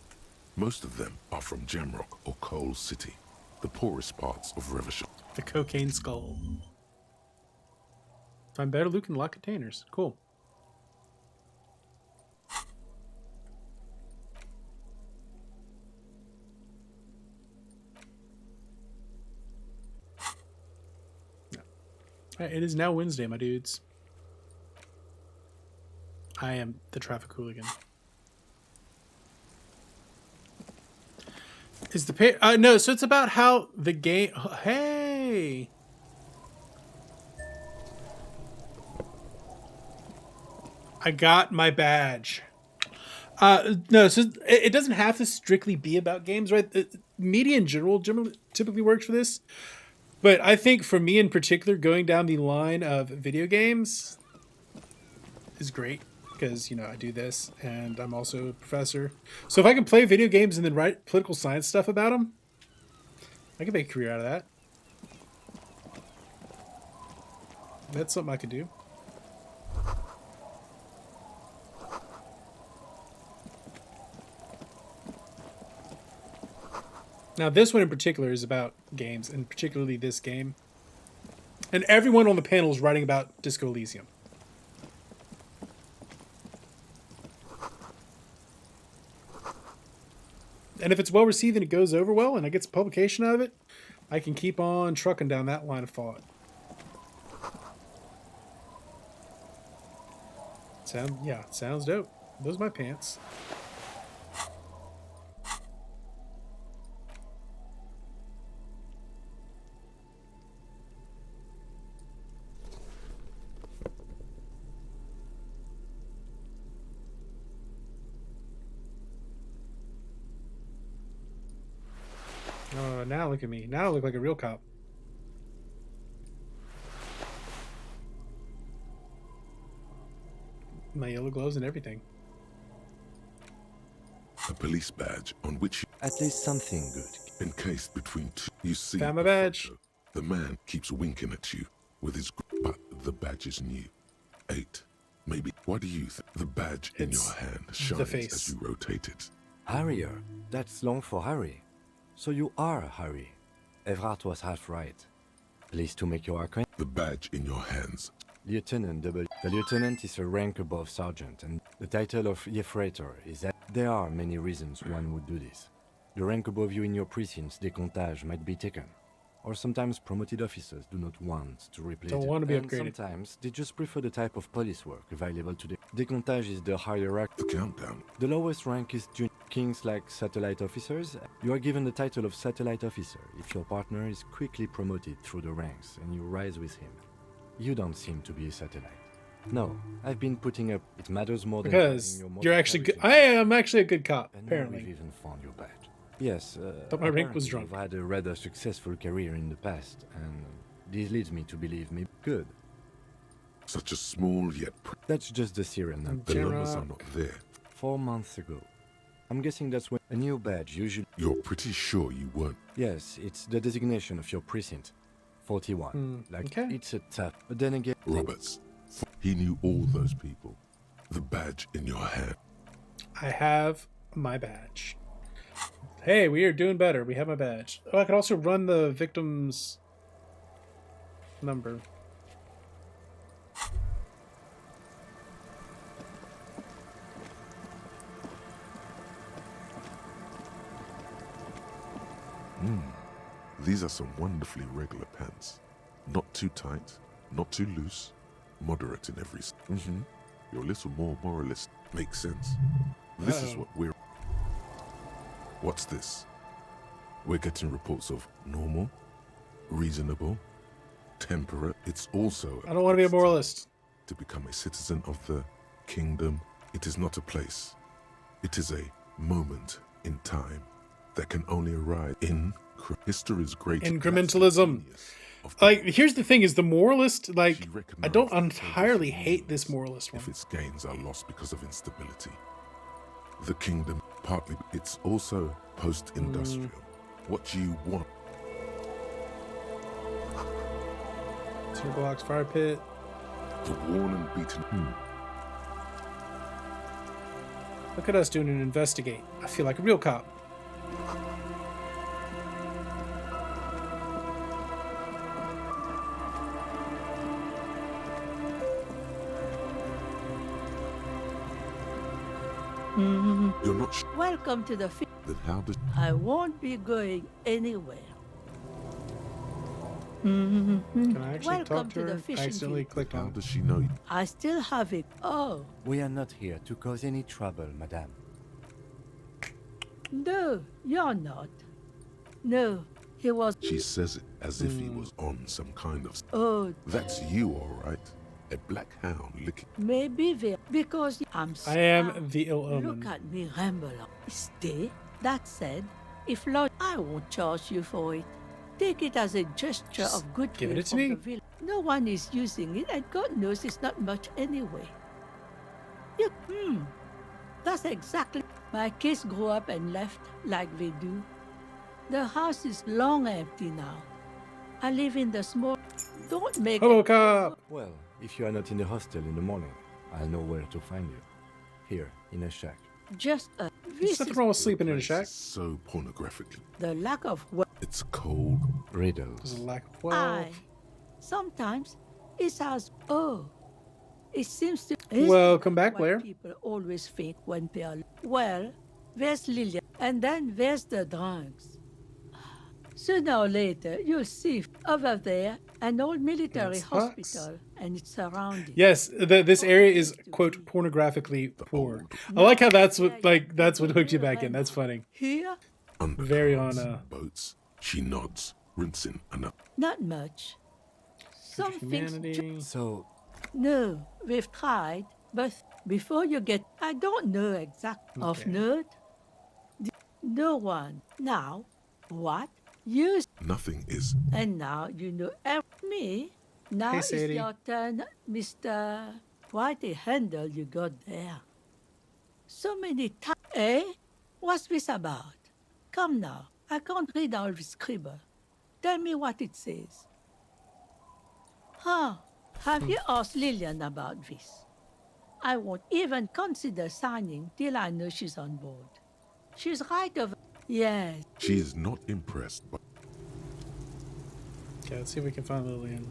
Most of them are from Jamrock or Coal City, the poorest parts of Revachol. The cocaine skull. Find better loot in locked containers. Cool. Alright, it is now Wednesday, my dudes. I am the traffic hooligan. Is the pay? No. So it's about how the game. Hey. I got my badge. No, so it doesn't have to strictly be about games, right? Media in general typically works for this. But I think for me in particular, going down the line of video games is great because, you know, I do this and I'm also a professor. So if I can play video games and then write political science stuff about them, I can make a career out of that. That's something I could do. Now, this one in particular is about games, and particularly this game. And everyone on the panel is writing about Disco Elysium. And if it's well received and it goes over well and I get some publication out of it, I can keep on trucking down that line of thought. Sounds dope. Those are my pants. Oh, now look at me. Now I look like a real cop. My yellow gloves and everything. A police badge on which At least something good. encased between two. You see, Found my badge. photo. The man keeps winking at you with his. But the badge is new. 8. Maybe. What do you think? The badge in your hand shines face. as you rotate it. Harrier. That's long for Harry. So you are Harry. Everard was half right. Pleased to make your acquaintance. The badge in your hands. Lieutenant W. The lieutenant is a rank above sergeant, and the title of Yefreighter is that there are many reasons one would do this. The rank above you in your precinct's décomptage might be taken, or sometimes promoted officers do not want to replace Don't it, want to be and upgraded. sometimes they just prefer the type of police work available today. Décomptage is the hierarchy. The countdown. The lowest rank is junior. Kings like satellite officers. You are given the title of satellite officer if your partner is quickly promoted through the ranks and you rise with him. You don't seem to be a satellite. No, I've been putting up. It matters more than Because having your you're motor actually good. carriage I am actually a good cop, and now apparently. we've even found your badge. Yes, Thought my rank was apparently drunk. You've had a rather successful career in the past, and this leads me to believe me good. Such a small yet. That's just the serial number. The numbers are not there. 4 months ago. I'm guessing that's when a new badge usually. You're pretty sure you weren't. Yes, it's the designation of your precinct. 41. okay. It's a tap. But then again. Roberts. He knew all those people. The badge in your hand. I have my badge. Hey, we are doing better. We have my badge. Oh, I could also run the victim's number. These are some wonderfully regular pants. Not too tight, not too loose, moderate in every... You're a little more moralist. Makes sense. This is what we're... What's this? We're getting reports of normal, reasonable, temperate. It's also... I don't want to be a moralist. To become a citizen of the kingdom. It is not a place. It is a moment in time that can only arise in history's great incrementalism. Like, here's the thing: is the moralist, like, I don't entirely hate this moralist one. If its gains are lost because of instability, the kingdom partly. It's also post-industrial. What do you want? Tier blocks, fire pit. The worn and beaten. Look at us doing an investigate. I feel like a real cop. You're not Welcome to the Then how does... I won't be going anywhere. Can I actually Welcome talk to her? the I accidentally clicked on. How does she know you? I still have it. Oh. We are not here to cause any trouble, madame. No, you're not. No, he was... She says it as if he was on some kind of... Oh. That's you, all right. A black hound licking... Maybe because I'm... I am the ill omen. Look at me ramble on. Stay. That said, if Lord, I won't charge you for it. Take it as a gesture of goodwill. Give it to from me. the village. No one is using it, and God knows it's not much anyway. That's exactly. My kids grew up and left like they do. The house is long empty now. I live in the small. Don't make Hello, it. cop. Well, if you are not in the hostel in the morning, I'll know where to find you. Here, in a shack. Just a. There's nothing wrong with sleeping in a shack. So pornographically. The lack of It's cold. Riddles. There's a lack of wealth. Sometimes it has. Oh, it seems to. Welcome back, what Blair. People always think when they are. Well, there's Lillian, and then there's the drugs. Sooner or later, you'll see over there an old military hospital and its surroundings. Yes, this area is quote pornographically poor. I like how that's what hooked you back in. That's funny. Here, very on boats. She nods, rinsing enough. not much. Some Humanity. things. So, No, we've tried, but before you get, I don't know exact of nerd. No one now. What? You. Nothing is. And now you know me. Now Hey, it's Sadie. your turn, Mr. Quite a handle you got there. So many times. Eh? What's this about? Come now. I can't read all this scribble. Tell me what it says. Huh. Have you asked Lillian about this? I won't even consider signing till I know she's on board. She's right over. Yes. She is not impressed by... Okay, let's see if we can find Lillian.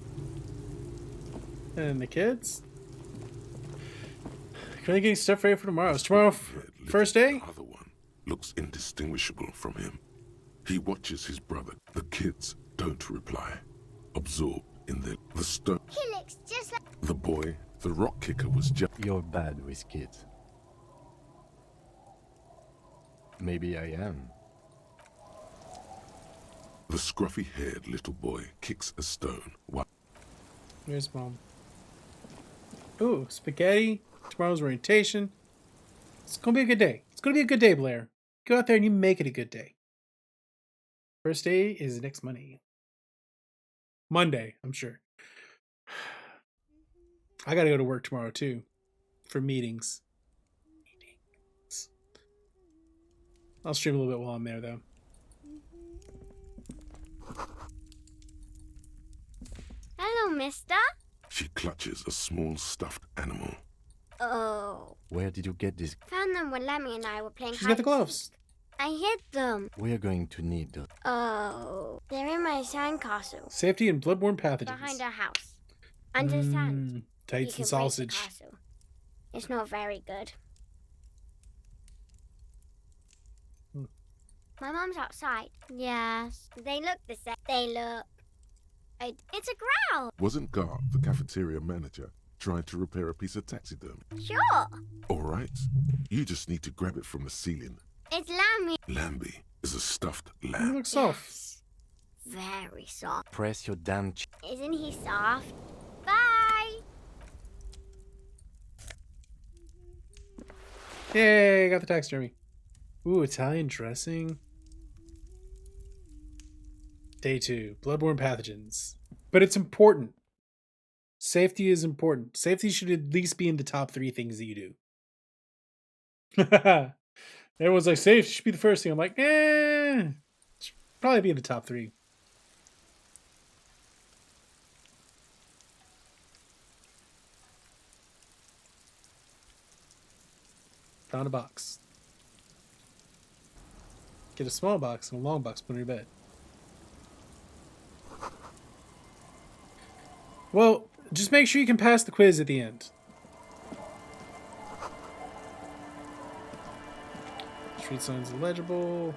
And the kids? Currently getting stuff ready for tomorrow. Is tomorrow first day? The other one looks indistinguishable from him. He watches his brother. The kids don't reply. Absorbed in the stone. He looks just like... The boy, the rock kicker, was just... you're bad with kids. Maybe I am. The scruffy-haired little boy kicks a stone. What? Where's mom? Ooh, spaghetti. Tomorrow's orientation. It's gonna be a good day. It's gonna be a good day, Blair. Go out there and you make it a good day. First day is next Monday, I'm sure. I gotta go to work tomorrow too. For meetings. I'll stream a little bit while I'm there though. Hello, mister. She clutches a small stuffed animal. Oh. Where did you get this? Found them when Lemmy and I were playing She's got the hide and gloves. seek. I hid them. We are going to need those. Oh. They're in my sandcastle. Safety and bloodborne pathogens. Behind our house. Under sand. Tights You and can break the sausage. castle. It's not very good. My mom's outside. Yes. They look the same. They look. It's a growl. Wasn't Gar, the cafeteria manager, trying to repair a piece of taxidermy? Sure. All right. You just need to grab it from the ceiling. It's Lammy. Lambie is a stuffed It lamb. looks soft. Very soft. Press your damn Isn't he soft? Bye. Yay, got the taxidermy. Ooh, Italian dressing. Day 2, bloodborne pathogens. But it's important. Safety is important. Safety should at least be in the top 3 things that you do. Everyone's like, safe should be the first thing. I'm like, should probably be in the top 3. Found a box. Get a small box and a long box, put in your bed. Well, just make sure you can pass the quiz at the end. Street signs illegible.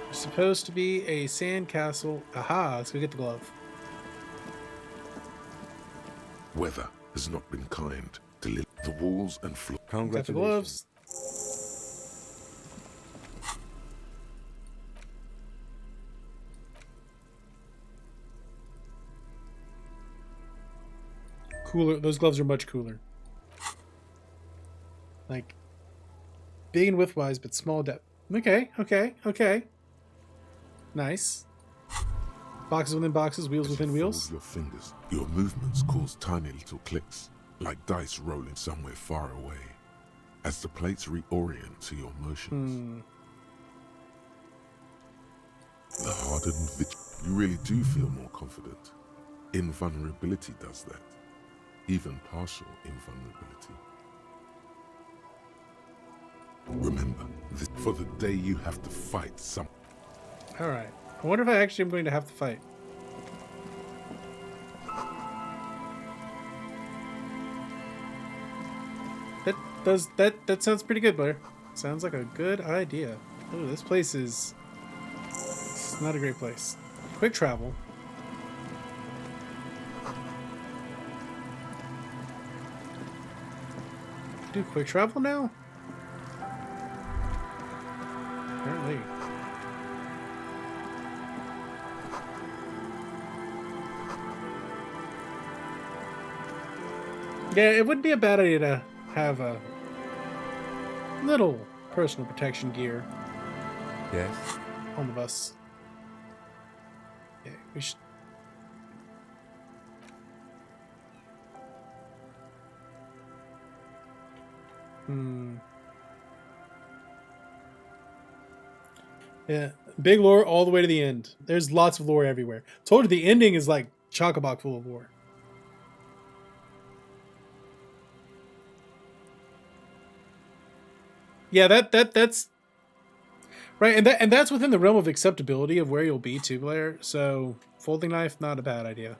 There's supposed to be a sandcastle. Aha, let's go get the glove. Weather has not been kind to the walls and floor. Got the gloves. Cooler. Those gloves are much cooler. Like, big and width-wise, but small depth. Okay, okay, okay. Nice. Boxes within boxes, wheels within wheels. Your fingers, your movements cause tiny little clicks, like dice rolling somewhere far away, as the plates reorient to your motions. The hardened you really do feel more confident. Invulnerability does that. Even partial invulnerability. Remember, this for the day you have to fight some. Alright. I wonder if I actually am going to have to fight. That sounds pretty good, Blair. Sounds like a good idea. Oh, this place is... It's not a great place. Quick travel. Do quick travel now? Apparently. Yeah, it would be a bad idea to have a little personal protection gear. Yes. On the bus. Yeah, we should. Yeah, big lore all the way to the end. There's lots of lore everywhere. Told you the ending is like chock-a-block full of lore. Yeah, that's right, and that's within the realm of acceptability of where you'll be too, Blair. So folding knife, not a bad idea.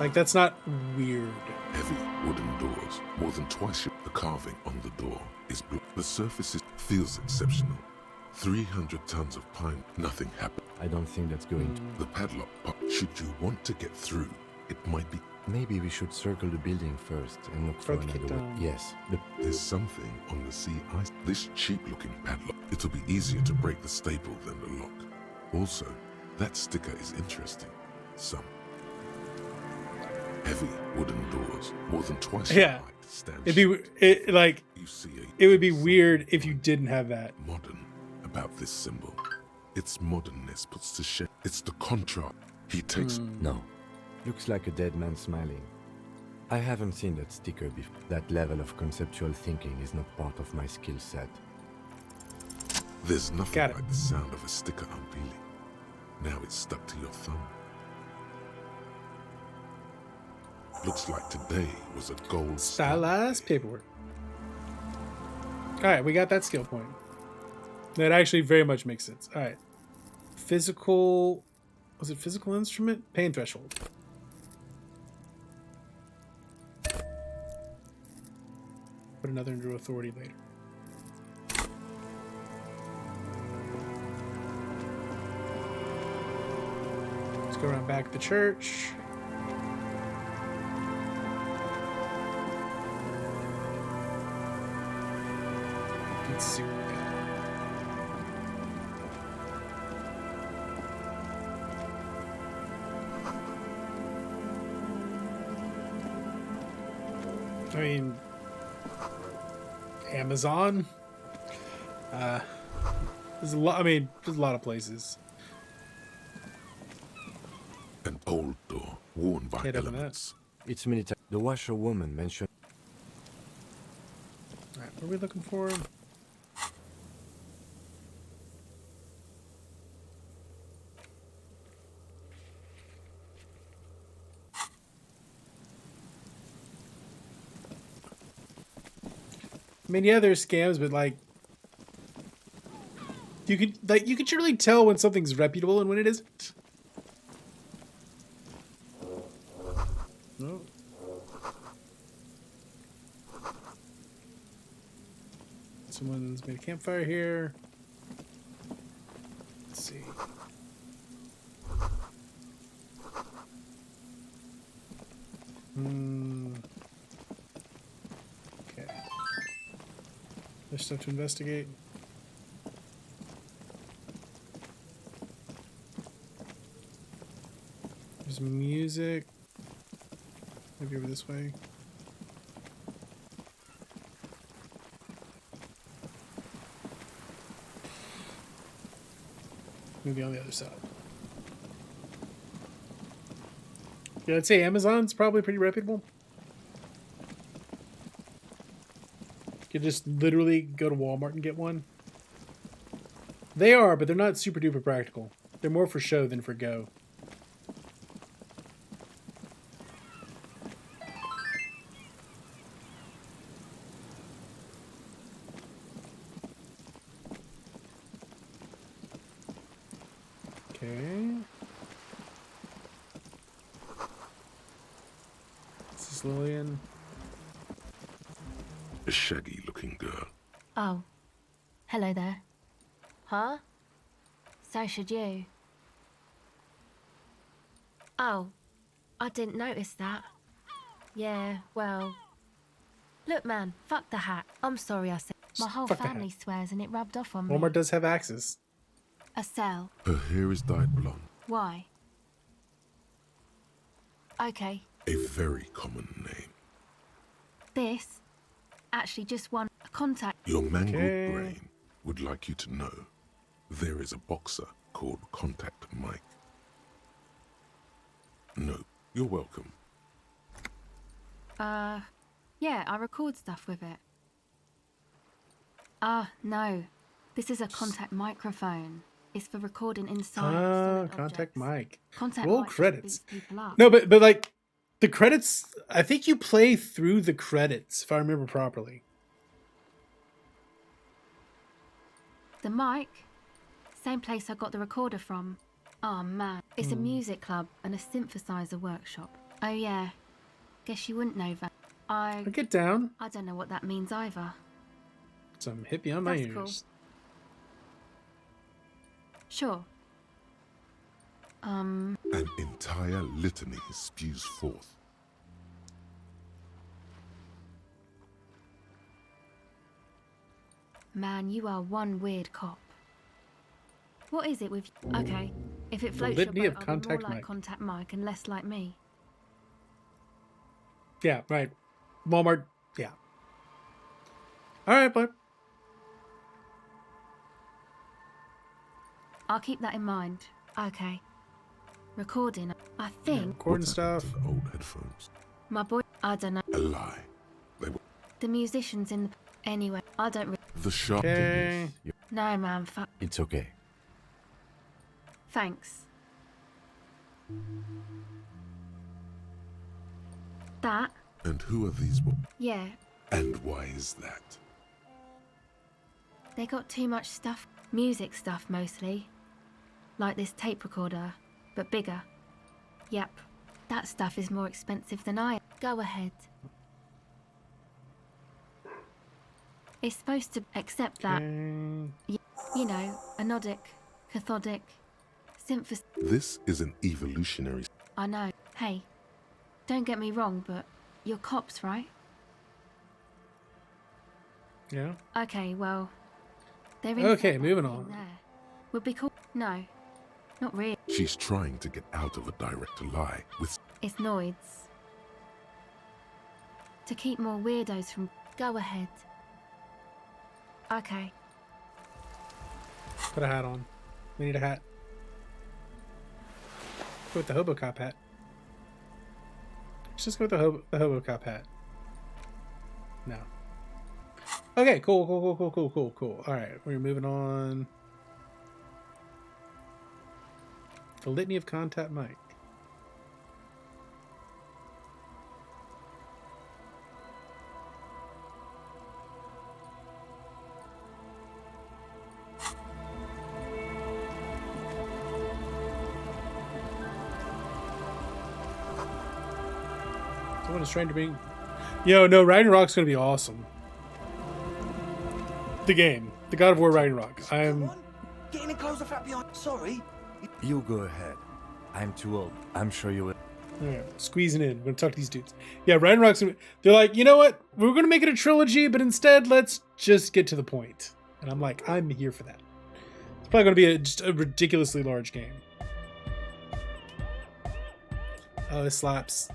Like, that's not weird. Heavy wooden doors, more than twice the carving on the door is blue. The surface feels exceptional. 300 tons of pine, nothing happened. I don't think that's going to. The padlock, should you want to get through, it might be. Maybe we should circle the building first and look for another way. Yes. There's something on the sea ice. This cheap-looking padlock. It'll be easier to break the staple than the lock. Also, that sticker is interesting. Some heavy wooden doors, more than twice. Yeah. It would be weird if you didn't have that. Modern about this symbol. Its modernness puts to shame. It's the contrast. He takes. No. Looks like a dead man smiling. I haven't seen that sticker before. That level of conceptual thinking is not part of my skill set. There's nothing like the sound of a sticker unpeeling. Now it's stuck to your thumb. Looks like today was a gold stylized paperwork. Alright, we got that skill point. That actually very much makes sense. Alright. Physical... Was it physical instrument? Pain threshold. Put another into authority later. Let's go around back to the church. Let's see what we got. I mean, Amazon. There's a lot. I mean, there's a lot of places. An old door worn by elements. It's military. The washerwoman mentioned. All right, what are we looking for? I mean, yeah, there's scams, but like, you could surely tell when something's reputable and when it isn't. No. Someone's made a campfire here. Let's see. Okay. There's stuff to investigate. There's music. Maybe over this way. Maybe on the other side. Yeah, I'd say Amazon's probably pretty reputable. You could just literally go to Walmart and get one. They are, but they're not super duper practical. They're more for show than for go. Okay. This is Lillian. A shaggy-looking girl. Oh. Hello there. Huh? So should you. Oh. I didn't notice that. Yeah, well... Look, man, fuck the hat. I'm sorry I said... My whole Fuck the family hat. swears and it rubbed off on me. Walmart does have axes. A cell. Her hair is dyed blonde. Why? Okay. A very common name. This... Actually just one... A contact... Your mangled brain would like you to know there is a boxer called Contact Mike. No, you're welcome. Yeah, I record stuff with it. No. This is a contact microphone. It's for recording inside solid Contact objects. Mike. Contact Roll Mike just credits. beats people up. No, but like the credits, I think you play through the credits if I remember properly. The mic? Same place I got the recorder from. Oh man, it's a music club and a synthesizer workshop. Oh yeah, guess you wouldn't know that. I'll get down. I don't know what that means either. Some hippie on my That's ears. cool. Sure. An entire litany spews forth. Man, you are one weird cop. What is it with... Okay, if it floats your litany boat, of I'll be more Contact like Mike. Contact Mike and less like me. Yeah, right. Walmart. Yeah. All right, bud. I'll keep that in mind. Okay. Recording. I think... Recording stuff. Old headphones. My boy... I don't know. A lie. They were The musicians in the... Anyway, I don't... the sharp Okay. No, man, fuck. It's okay. Thanks. That? And who are these boys? Yeah, And why is that? they got too much stuff. Music stuff, mostly. Like this tape recorder, but bigger. Yep, that stuff is more expensive than I am. Go ahead. It's supposed to accept that. You know, anodic, cathodic, synthesis. This is an evolutionary. I know. Hey, don't get me wrong, but you're cops, right? Yeah. Okay, well, they're in. Okay, moving on. There. Would be cool. No, not really. She's trying to get out of a direct lie with. It's Noids. To keep more weirdos from. Go ahead. Okay. Put a hat on. We need a hat. Go with the hobo cop hat. Let's just go with the hobo cop hat. No. Okay, cool. All right, we're moving on. The Litany of Contact Mike. Someone is trying to bring. Yo, no, Ragnarok's gonna be awesome. The game, the God of War Ragnarok. I'm. Get in and close the flap behind. Sorry. You go ahead. I'm too old. I'm sure you will. Alright, squeezing in. We're gonna talk to these dudes. Yeah, Ragnarok's gonna. They're like, you know what? We're gonna make it a trilogy, but instead, let's just get to the point. And I'm like, I'm here for that. It's probably gonna be just a ridiculously large game. Oh, this slaps.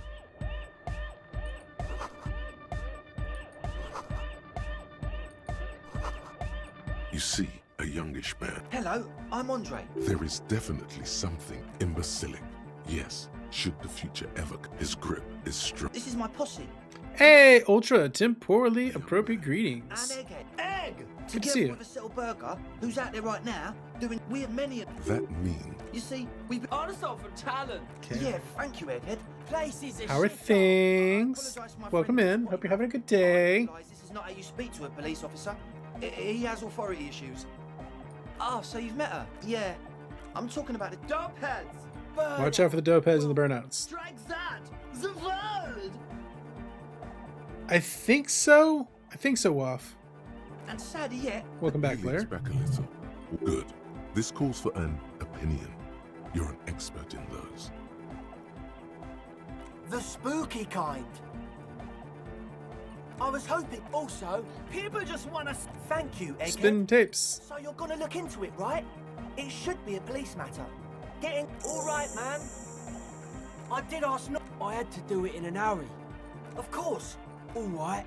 You see, a youngish man. Hello, I'm Andre. There is definitely something imbecilic. Yes, should the future ever. His grip is strong. This is my posse. Hey, ultra temporally appropriate greetings. And Egghead. Egg! Good to see you. With a Settle Burger, who's out there right now, doing. We have many. That mean. You see, we've been. Honest for talent. Okay. Yeah, thank you, Egghead. Places. How are things? Welcome in. Hope you're having a good day. This is not how you speak to a police officer. He has authority issues. Oh, so you've met her? Yeah. I'm talking about the dope heads. Watch out for the dope heads and the burnouts. Strike that! The bird! I think so. Waff. And sadder yet. Welcome back, He Blair. leans back a little. Good. This calls for an opinion. You're an expert in those. The spooky kind. I was hoping also, people just want to thank you, Egghead. Spin tapes. So you're gonna look into it, right? It should be a police matter. Getting all right, man. I did ask not. I had to do it in a hurry. Of course. All right.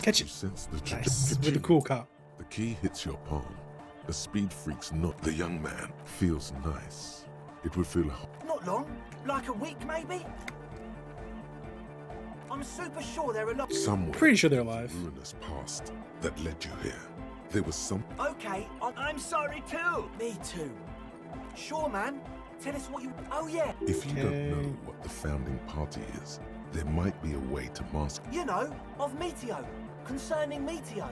Catch You it. sense the Nice. With the cool cop. The key hits your palm. The speed freaks not. The young man feels nice. It would feel. Not long. Like a week, maybe. I'm super sure there are lots. Somewhere. Pretty sure they're alive. Ruinous past that led you here. There was some. Okay, I'm sorry too. Me too. Sure, man. Tell us what you. Oh yeah. If you don't know what the founding party is, there might be a way to mask. You know, of Meteo. Concerning Meteo.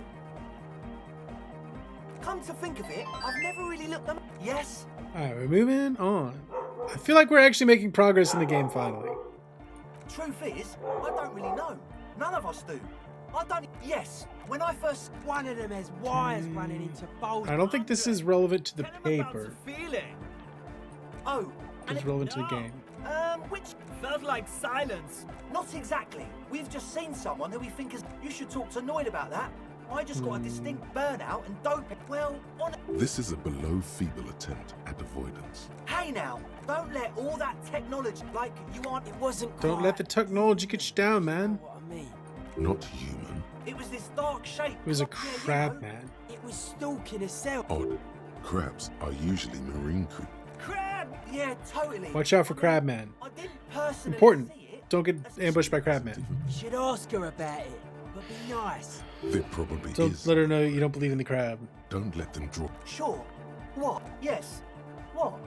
Come to think of it, I've never really looked them. Yes. Alright, we're moving on. I feel like we're actually making progress in the game finally. Truth is, I don't really know. None of us do. I don't. Yes. When I first. One of them has wires running into both. I don't think this is relevant to the paper. Feeling. Oh. It's relevant to the game. Which felt like silence. Not exactly. We've just seen someone who we think is. You should talk to Noid about that. I just got a distinct burnout and dope. Well, on. This is a below feeble attempt at avoidance. Hey now, don't let all that technology like you aren't. It wasn't. Don't let the technology get you down, man. What I mean. Not human. It was this dark shape. It was a crab, man. It was stalking a cell. Odd. Crabs are usually marine creatures. Crab. Yeah, totally. Watch out for crab, man. I didn't personally Important. see it. Don't get ambushed by crab, man. You should ask her about it, but be nice. There probably Don't is. let her know you don't believe in the crab. Don't let them draw. Sure. What? Yes. What?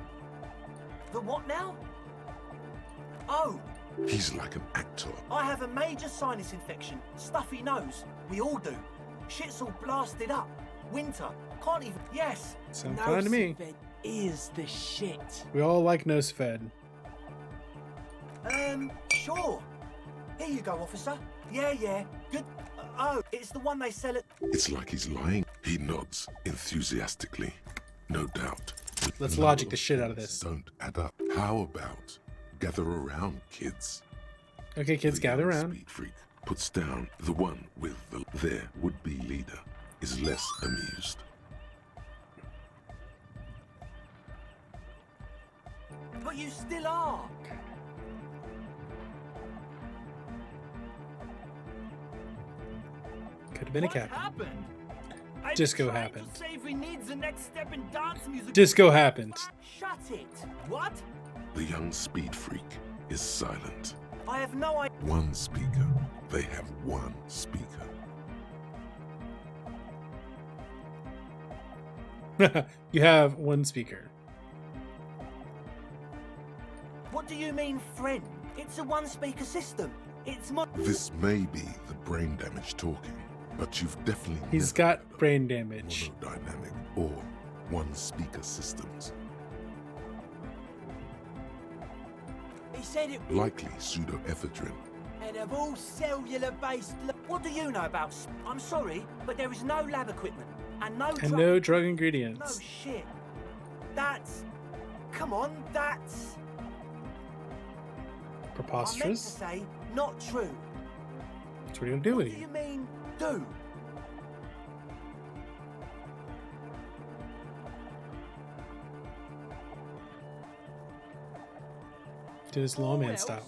The what now? Oh, He's like an actor. I have a major sinus infection. Stuffy nose. We all do. Shit's all blasted up. Winter. Can't even. Yes. Sounds fine to me. Nosefed is the shit. We all like nose fed. Sure. Here you go, officer. Yeah, yeah. Good. Oh, it's the one they sell at. It's like he's lying. He nods enthusiastically. No doubt. Let's A logic number the of shit out of things this. Don't add up. How about gather around, kids? Okay, kids, The gather young around. Speed freak puts down the one with their would-be leader is less amused. But you still are. Could have been a What captain. happened? Disco happened. Savory needs the next step in dance music. Disco happened. Shut it. What? The young speed freak is silent. I have no idea. One speaker. They have one speaker. You have one speaker. What do you mean, friend? It's a one-speaker system. It's my. This may be the brain damage talking, but you've definitely He's never got brain damage. monodynamic or one-speaker systems. He said it. Likely pseudoephedrine. And of all cellular-based. What do you know about? I'm sorry, but there is no lab equipment and no. And no drug ingredients. No shit. That's. Come on, that's. Preposterous. I meant to say, not true. That's what are you gonna do with What do you? you mean, do? Do this lawman style.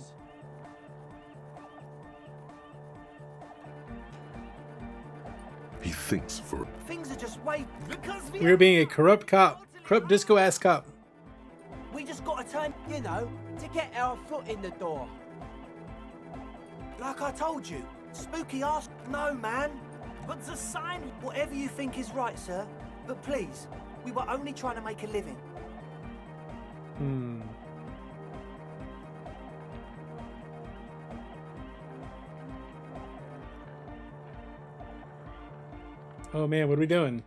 He thinks for Things are just way because We're being a corrupt cop. Corrupt disco ass cop. we just got to turn, you know, to get our foot in the door. Like I told you, spooky ass. No, man. But the sign. Whatever you think is right, sir. But please, we were only trying to make a living. Hmm. Oh man, what are we doing?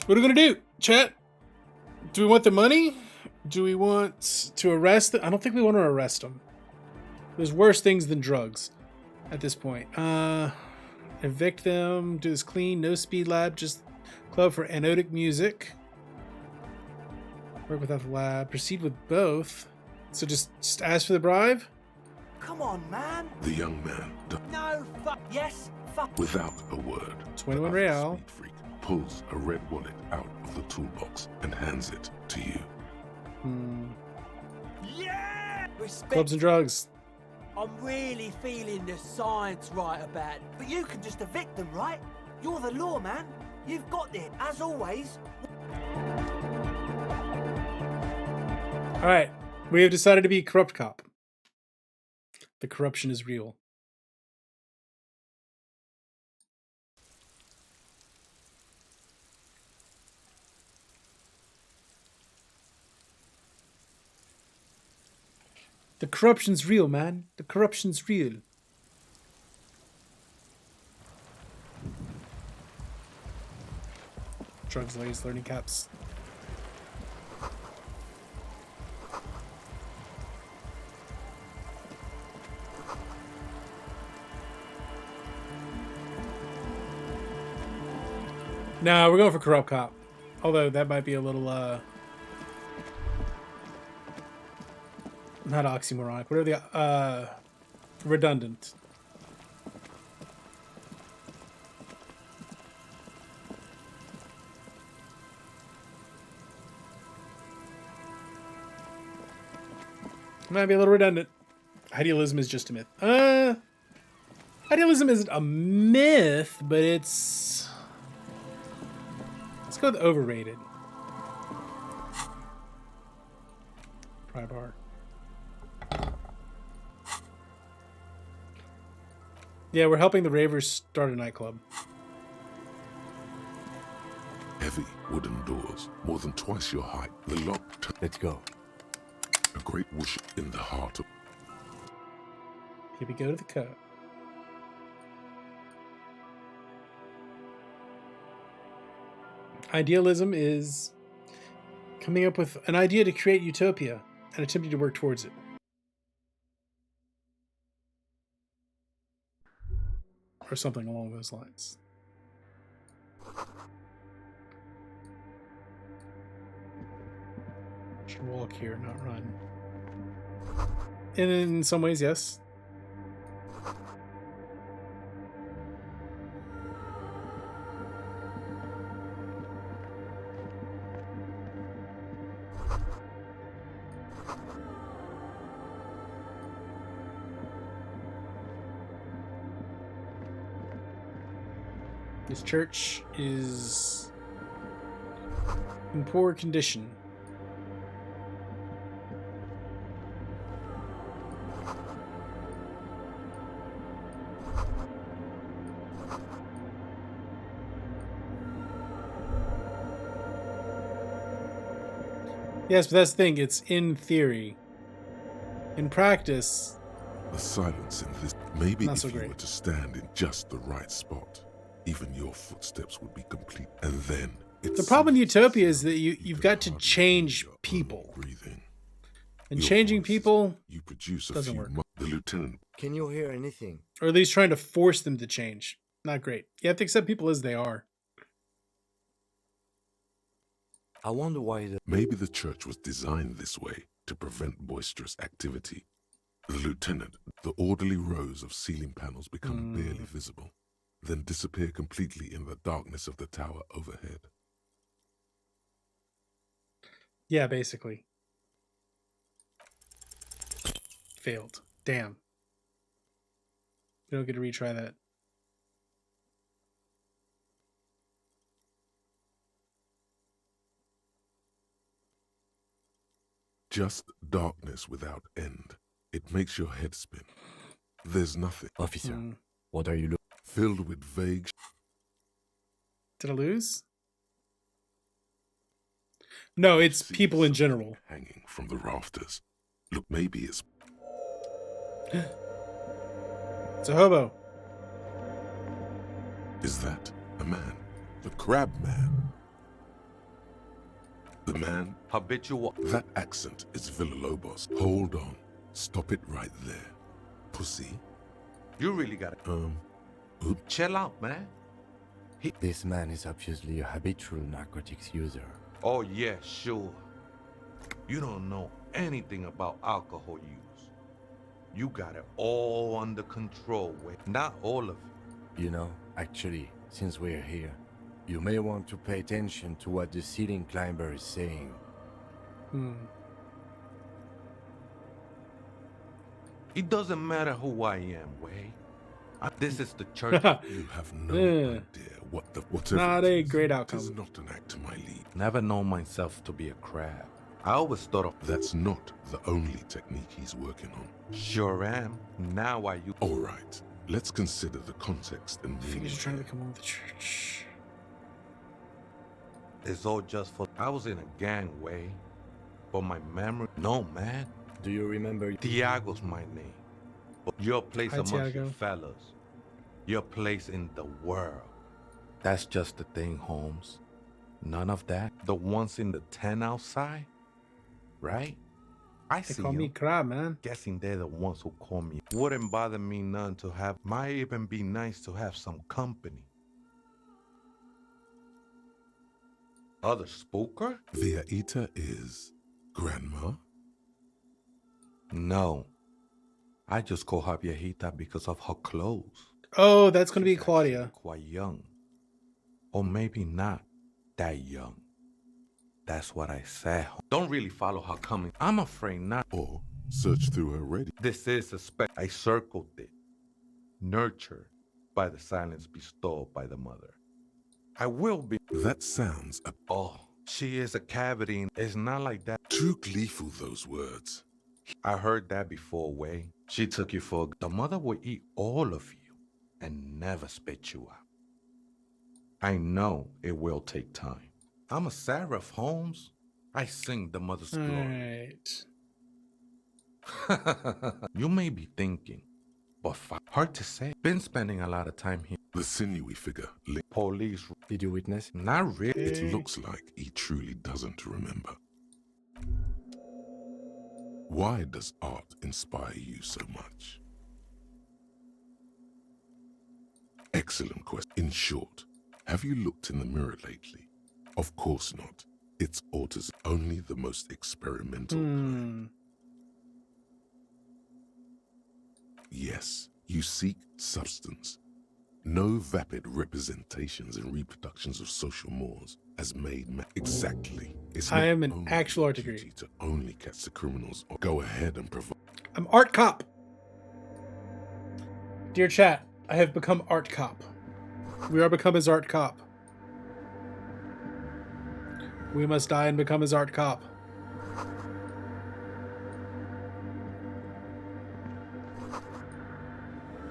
What are we gonna do, chat? Do we want the money? Do we want to arrest them? I don't think we want to arrest them. There's worse things than drugs at this point. Evict them, do this clean, no speed lab, just club for anodic music. Work without the lab, proceed with both. So just ask for the bribe? Come on, man. the young man No, fuck. Yes, fuck. without a word. 21 the real. speed freak pulls a red wallet out of the toolbox and hands it to you. Hmm. Yeah! Respect. Clubs and drugs. I'm really feeling the science right about it. But you can just evict them, right? You're the law, man. You've got it, as always. Alright, we have decided to be corrupt cop. The corruption is real. The corruption's real, man. The corruption's real. Drugs, lays, learning caps. No, we're going for corrupt cop. Although that might be a little not oxymoronic. What are the redundant? Might be a little redundant. Idealism is just a myth. Idealism isn't a myth, but it's... Let's go with overrated. Pry bar. Yeah, we're helping the ravers start a nightclub. Heavy wooden doors, more than twice your height. The lock. Let's go. A great whoosh in the heart of. Here we go to the code. Idealism is coming up with an idea to create utopia and attempting to work towards it. or something along those lines. Should walk here, not run. And in some ways, yes. This church is in poor condition. Yes, but that's the thing. It's in theory. In practice, the silence in this. Maybe not if so you great. were to stand in just the right spot, even your footsteps would be complete. And then the problem in Utopia is that you've got to change people. And Your changing voices, people you produce a doesn't few work. The lieutenant. Can you hear anything? Or at least trying to force them to change. Not great. You have to accept people as they are. I wonder why Maybe the church was designed this way to prevent boisterous activity. The lieutenant, the orderly rows of ceiling panels become barely visible, then disappear completely in the darkness of the tower overhead. Yeah, basically. Failed. Damn. We don't get to retry that. Just darkness without end. It makes your head spin. There's nothing. Officer, what are you looking? Filled with vague. Did I lose? No, it's people in general. Hanging from the rafters. Look, maybe it's. It's a hobo. Is that a man? The crab man? The man? Habitual. That accent is Villalobos. Hold on. Stop it right there. Pussy. You really got it. Chill out, man. This man is obviously a habitual narcotics user. Oh, yeah, sure. You don't know anything about alcohol use. You got it all under control, not all of it. You know, actually, since we're here, you may want to pay attention to what the ceiling climber is saying. It doesn't matter who I am, Way. This is the church. You have no idea what the whatever. Not a great outcome. It is not an act to my lead. Never known myself to be a crab. I always thought of. That's not the only technique he's working on. Sure am. Now I use. All right. Let's consider the context and I think meaning. he's trying to come on with the church. It's all just for. I was in a gang, Way. But my memory. No, man. Do you remember? Tiago's my name. But your place Hi, amongst Tiago. your fellas. Your place in the world. That's just the thing, Holmes. None of that. The ones in the tent outside, right? I They see call me them. crab, man. Guessing they're the ones who call me. Wouldn't bother me none to have. Might even be nice to have some company. Other spooker? The Aita is Grandma? No. I just call her Viejita because of her clothes. Oh, that's going to be Claudia. Quite young. Or maybe not that young. That's what I said. Don't really follow her coming. I'm afraid not. Or search through her ready. This is a spec. I circled it. Nurtured by the silence bestowed by the mother. I will be. That sounds Oh, she is a cavity. It's not like that. too gleeful, those words. I heard that before, Way. She took you for. The mother will eat all of you and never spit you out. I know it will take time. I'm a seraph, Holmes. I sing the mother's glory. Right. You may be thinking, but hard to say. Been spending a lot of time here. The sinewy figure. Police. Did you witness? Not really. It looks like he truly doesn't remember. Why does art inspire you so much? Excellent question. In short, have you looked in the mirror lately? Of course not. It's autism. Only the most experimental kind. Yes, you seek substance. No vapid representations and reproductions of social mores as made exactly. It's I not am an only actual art your degree. duty to only catch the criminals or go ahead and provide. I'm art cop. Dear chat, I have become art cop. We are become his art cop. We must die and become his art cop.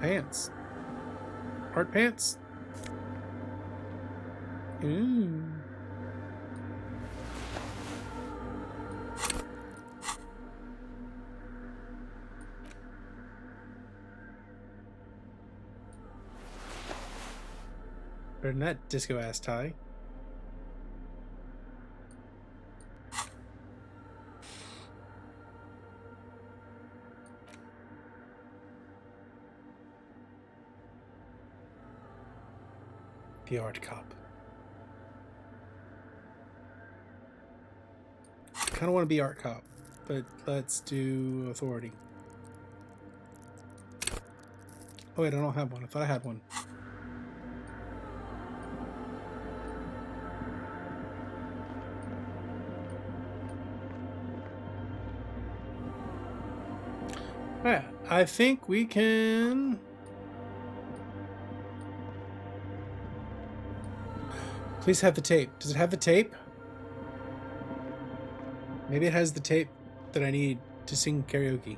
Pants. Art pants. Ooh. Better than that disco ass tie. The art cop. I kind of want to be art cop, but let's do authority. Oh wait, I don't have one. I thought I had one. Yeah, I think we can. Please have the tape. Does it have the tape? Maybe it has the tape that I need to sing karaoke.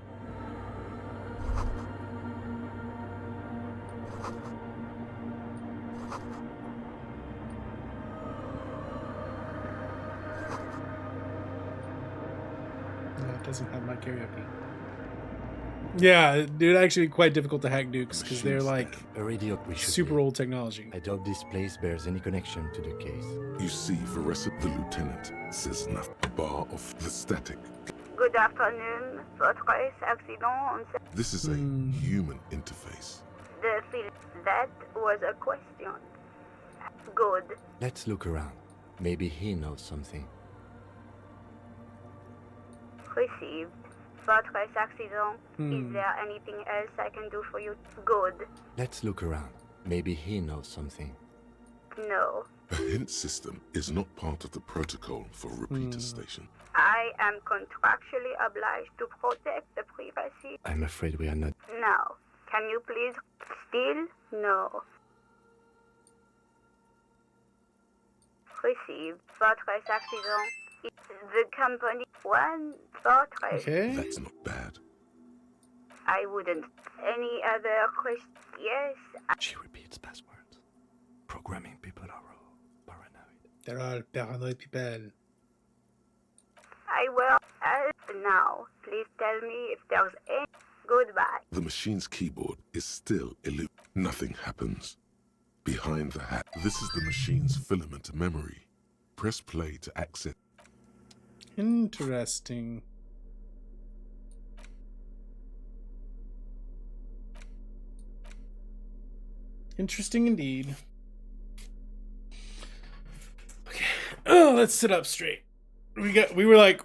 No, it doesn't have my karaoke. Yeah, dude, actually quite difficult to hack nukes because they're like super old technology. I doubt this place bears any connection to the case. You see, Veressa, the lieutenant says nothing. Bar of the static. Good afternoon. Votre accident. This is a human interface. The film. That was a question. Good. Let's look around. Maybe he knows something. Received. Votre accident. Is there anything else I can do for you? Good. Let's look around. Maybe he knows something. No. A hint system is not part of the protocol for repeater station. I am contractually obliged to protect the privacy. I'm afraid we are not. Now, can you please still? No. Received. Votre accident. The company one votre. Okay. That's not bad. I wouldn't. Any other question? Yes. She repeats passwords. Programming people are paranoid. There are paranoid people. I will. Now, please tell me if there's any. Goodbye. The machine's keyboard is still elusive. Nothing happens. Behind the hat, this is the machine's filament memory. Press play to access. Interesting. Interesting indeed. Okay. Oh, let's sit up straight. We were like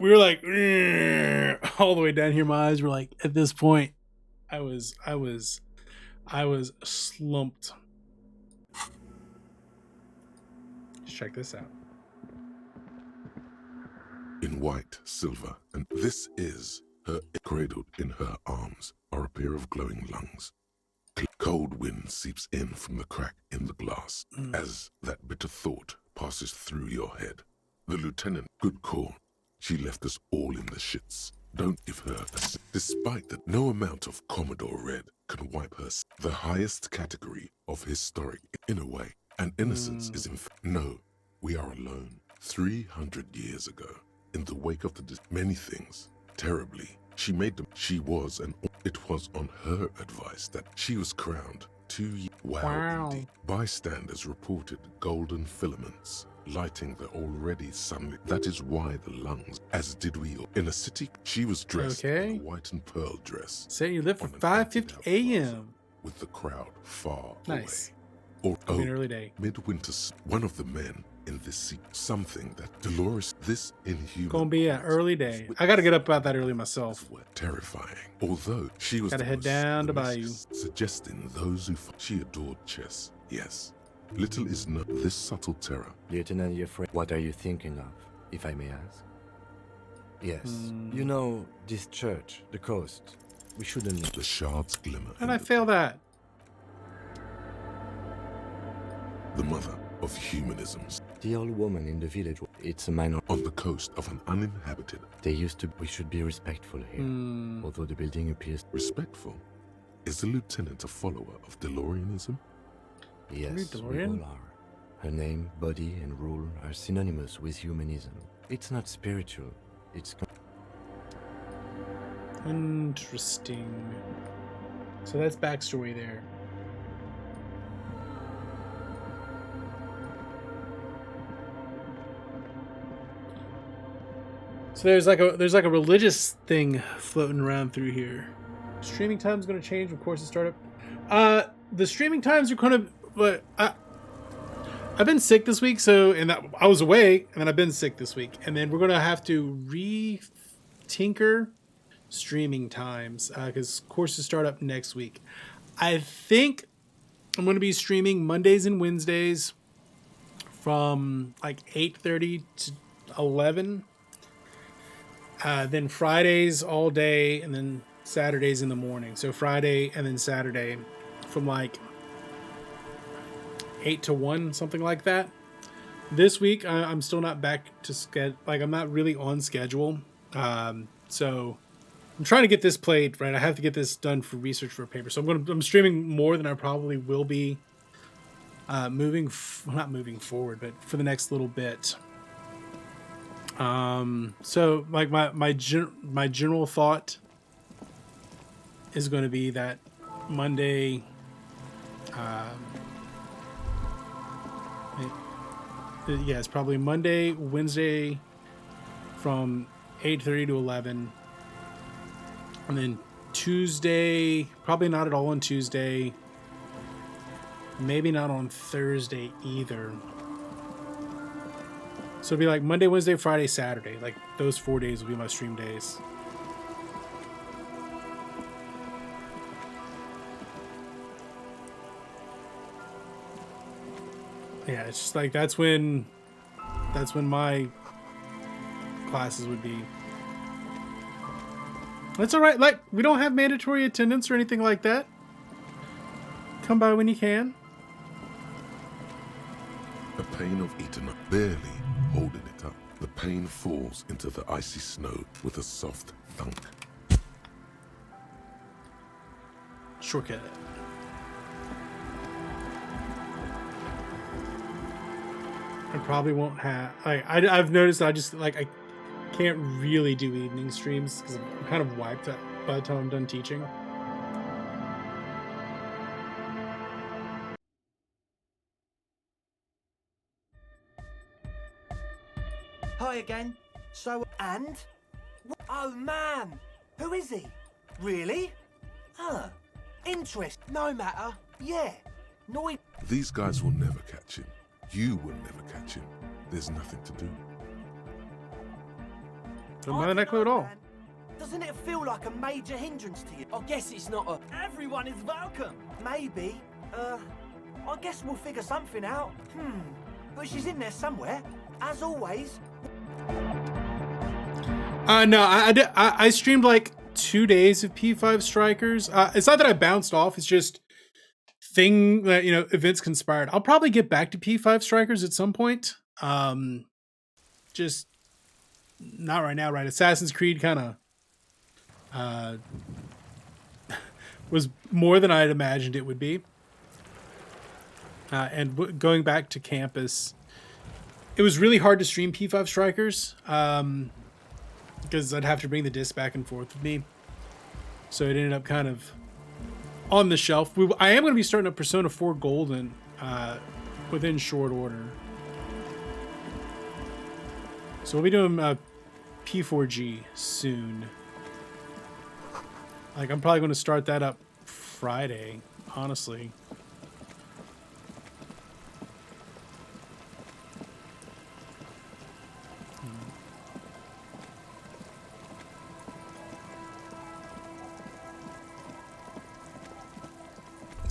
all the way down here. My eyes were like, at this point, I was slumped. Let's check this out. In white, silver, and this is her cradled in her arms are a pair of glowing lungs. Cold wind seeps in from the crack in the glass as that bitter thought passes through your head. The lieutenant, good call. She left us all in the shits. Don't give her a despite that no amount of Commodore Red can wipe her. The highest category of historic, in a way, and innocence is in fact. No, we are alone. 300 years ago, in the wake of the many things, terribly, she made them. She was, and it was on her advice that she was crowned 2 years. Wow. Indeed. Bystanders reported golden filaments lighting the already sunlit. That is why the lungs, as did we all. In a city, she was dressed in a white and pearl dress. Say you live for 5:50 a.m. With the crowd far nice. away. Or Could be an early day. midwinter. One of the men in this scene, something that Dolores, this inhuman, Gonna be an early day. I gotta get up about that early myself. terrifying. Although she was Gotta the head most down to Bayou. promiscuous, suggesting those who she adored chess. Yes, little is known. This subtle terror. Lieutenant Jeffrey, what are you thinking of, if I may ask? Yes, you know, this church, the coast. We shouldn't... The shards glimmer. And I fail that. The mother of humanisms. The old woman in the village, it's a minor... On the coast of an uninhabited... They used to... We should be respectful here, although the building appears... Respectful? Is the lieutenant a follower of DeLoreanism? Yes, we all are. Her name, body, and rule are synonymous with humanism. It's not spiritual, it's... Interesting. So that's backstory there. So there's like a religious thing floating around through here. Streaming time's going to change, of course, the startup. The streaming times are kind of, but I've been sick this week, so I was away, and then I've been sick this week, and then we're going to have to tinker streaming times because courses start up next week. I think I'm going to be streaming Mondays and Wednesdays from like 8:30 to 11. Then Fridays all day, and then Saturdays in the morning. So Friday and then Saturday from like 8 to 1, something like that. This week, I'm still not back to schedule. Like, I'm not really on schedule. So I'm trying to get this played, right? I have to get this done for research for a paper. So I'm streaming more than I probably will be not moving forward, but for the next little bit. So like my general thought is going to be that Monday, it's probably Monday, Wednesday from 8:30 to 11, and then Tuesday, probably not at all on Tuesday, maybe not on Thursday either. So it'll be like Monday, Wednesday, Friday, Saturday. Like those 4 days will be my stream days. Yeah, it's just like that's when my classes would be. That's all right. Like we don't have mandatory attendance or anything like that. Come by when you can. The pain of eating up, barely holding it up. The pain falls into the icy snow with a soft thunk. Shortcut. I probably won't have. I've noticed I just I can't really do evening streams because I'm kind of wiped out by the time I'm done teaching. Hi again. So, and? Oh man, who is he? Really? Interest. No matter. Yeah. No. These guys will never catch him. You will never catch him. There's nothing to do. Don't mind that clue at all. Doesn't it feel like a major hindrance to you? I guess it's not a... Everyone is welcome. Maybe. I guess we'll figure something out. But she's in there somewhere. As always. No, I streamed like 2 days of P5 Strikers. It's not that I bounced off. It's just events conspired. I'll probably get back to P5 Strikers at some point. Just not right now, right? Assassin's Creed kind of was more than I had imagined it would be. And going back to campus, it was really hard to stream P5 Strikers because I'd have to bring the disc back and forth with me. So it ended up kind of on the shelf. I am going to be starting a Persona 4 Golden within short order. So we'll be doing P4G soon. Like I'm probably going to start that up Friday, honestly.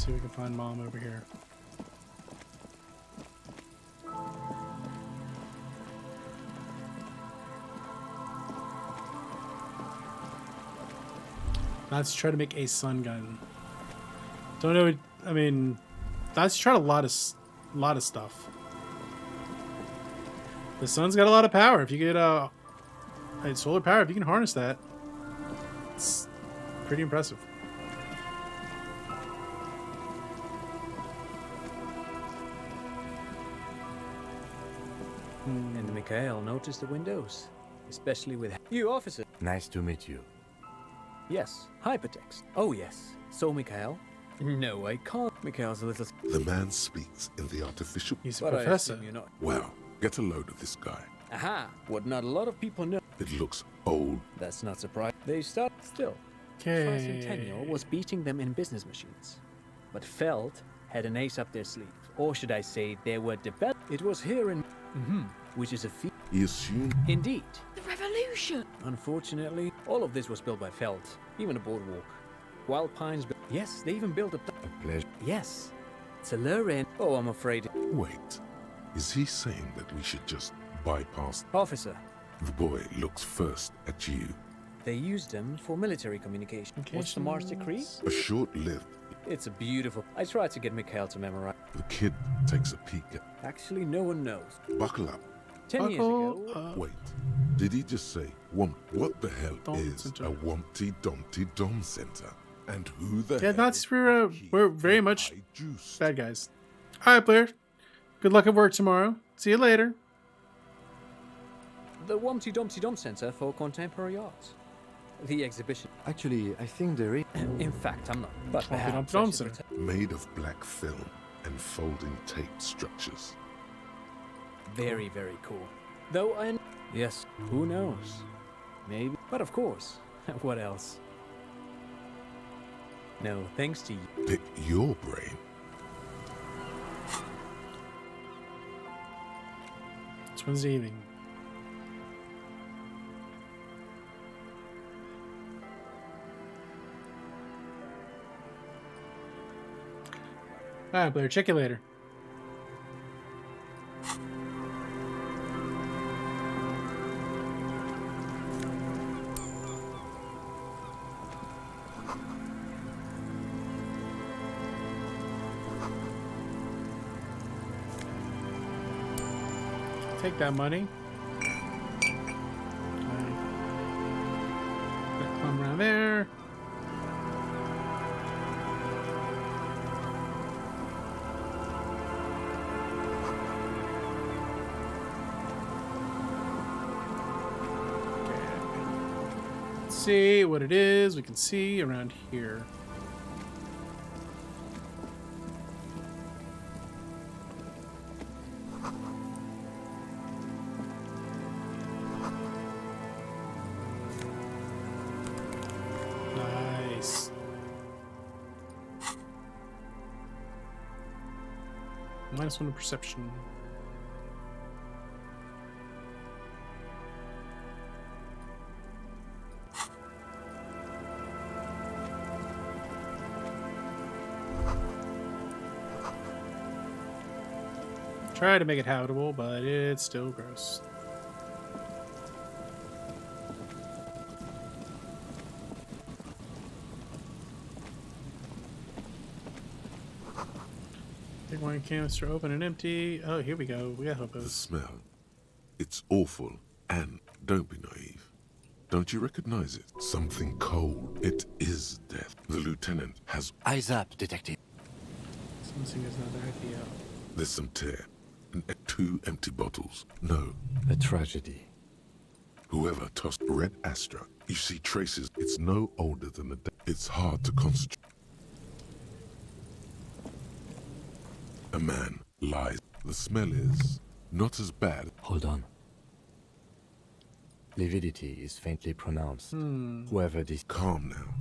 see if we can find Mom over here. Let's try to make a sun gun. Don't know. I mean, let's try a lot of stuff. The sun's got a lot of power. If you get solar power, if you can harness that, it's pretty impressive. And Mikhail noticed the windows, especially with you, officer. Nice to meet you. Yes, hypertext. Oh yes. So Mikhail? No, I can't. Mikhail's a little. The man speaks in the artificial. He's a But I professor. assume you're not. Wow, get a load of this guy. Aha! What not a lot of people know. It looks old. That's not surprising. They start still. Okay. Tricentennial was beating them in business machines. But Feld had an ace up their sleeve. Or should I say, they were developed. It was here in. Which is a feat. He assumed. Indeed. The revolution! Unfortunately, all of this was built by Feld. Even a boardwalk. Wild Pines. Yes, they even built A pleasure. Yes. It's a low end. Oh, I'm afraid. Wait, is he saying that we should just bypass? Officer. The boy looks first at you. They used them for military communication. What's the Mars Decree? A short-lived. It's a beautiful. I tried to get Mikhail to memorize. The kid takes a peek at. Actually, no one knows. Buckle up. 10 years ago. Wait, did he just say Womp? What the hell Dom is Center. a Wompty Dumpty Dom Center? And who the Yeah, hell? Nazis we're very much bad guys. All right, Blair. Good luck at work tomorrow. See you later. The Wumpty Dumpty Dum Center for Contemporary Art. The exhibition. Actually, I think there is. In fact, I'm not. But Wumpty perhaps Dumpty I Dum should Center. Made of black film and folding tape structures. Very, very cool. Though I. Yes, who knows? Maybe. But of course. What else? No, thanks to you. Pick your brain. It's Wednesday evening. All right, Blair. Check you later. Take that money. Come around there. Let's see what it is. We can see around here. Nice. -1 in perception. Try to make it habitable, but it's still gross. Big wine canister open and empty. Oh, here we go. We got The hobos. smell. It's awful. And don't be naive. Don't you recognize it? Something cold. It is death. The lieutenant has. Eyes up, detective. Something is not their idea. There's some tear. And 2 empty bottles. No. A tragedy. Whoever tossed red Astra. You see traces. It's no older than a day. It's hard to concentrate. A man lies. The smell is not as bad. Hold on. Lividity is faintly pronounced. Whoever this. Calm now.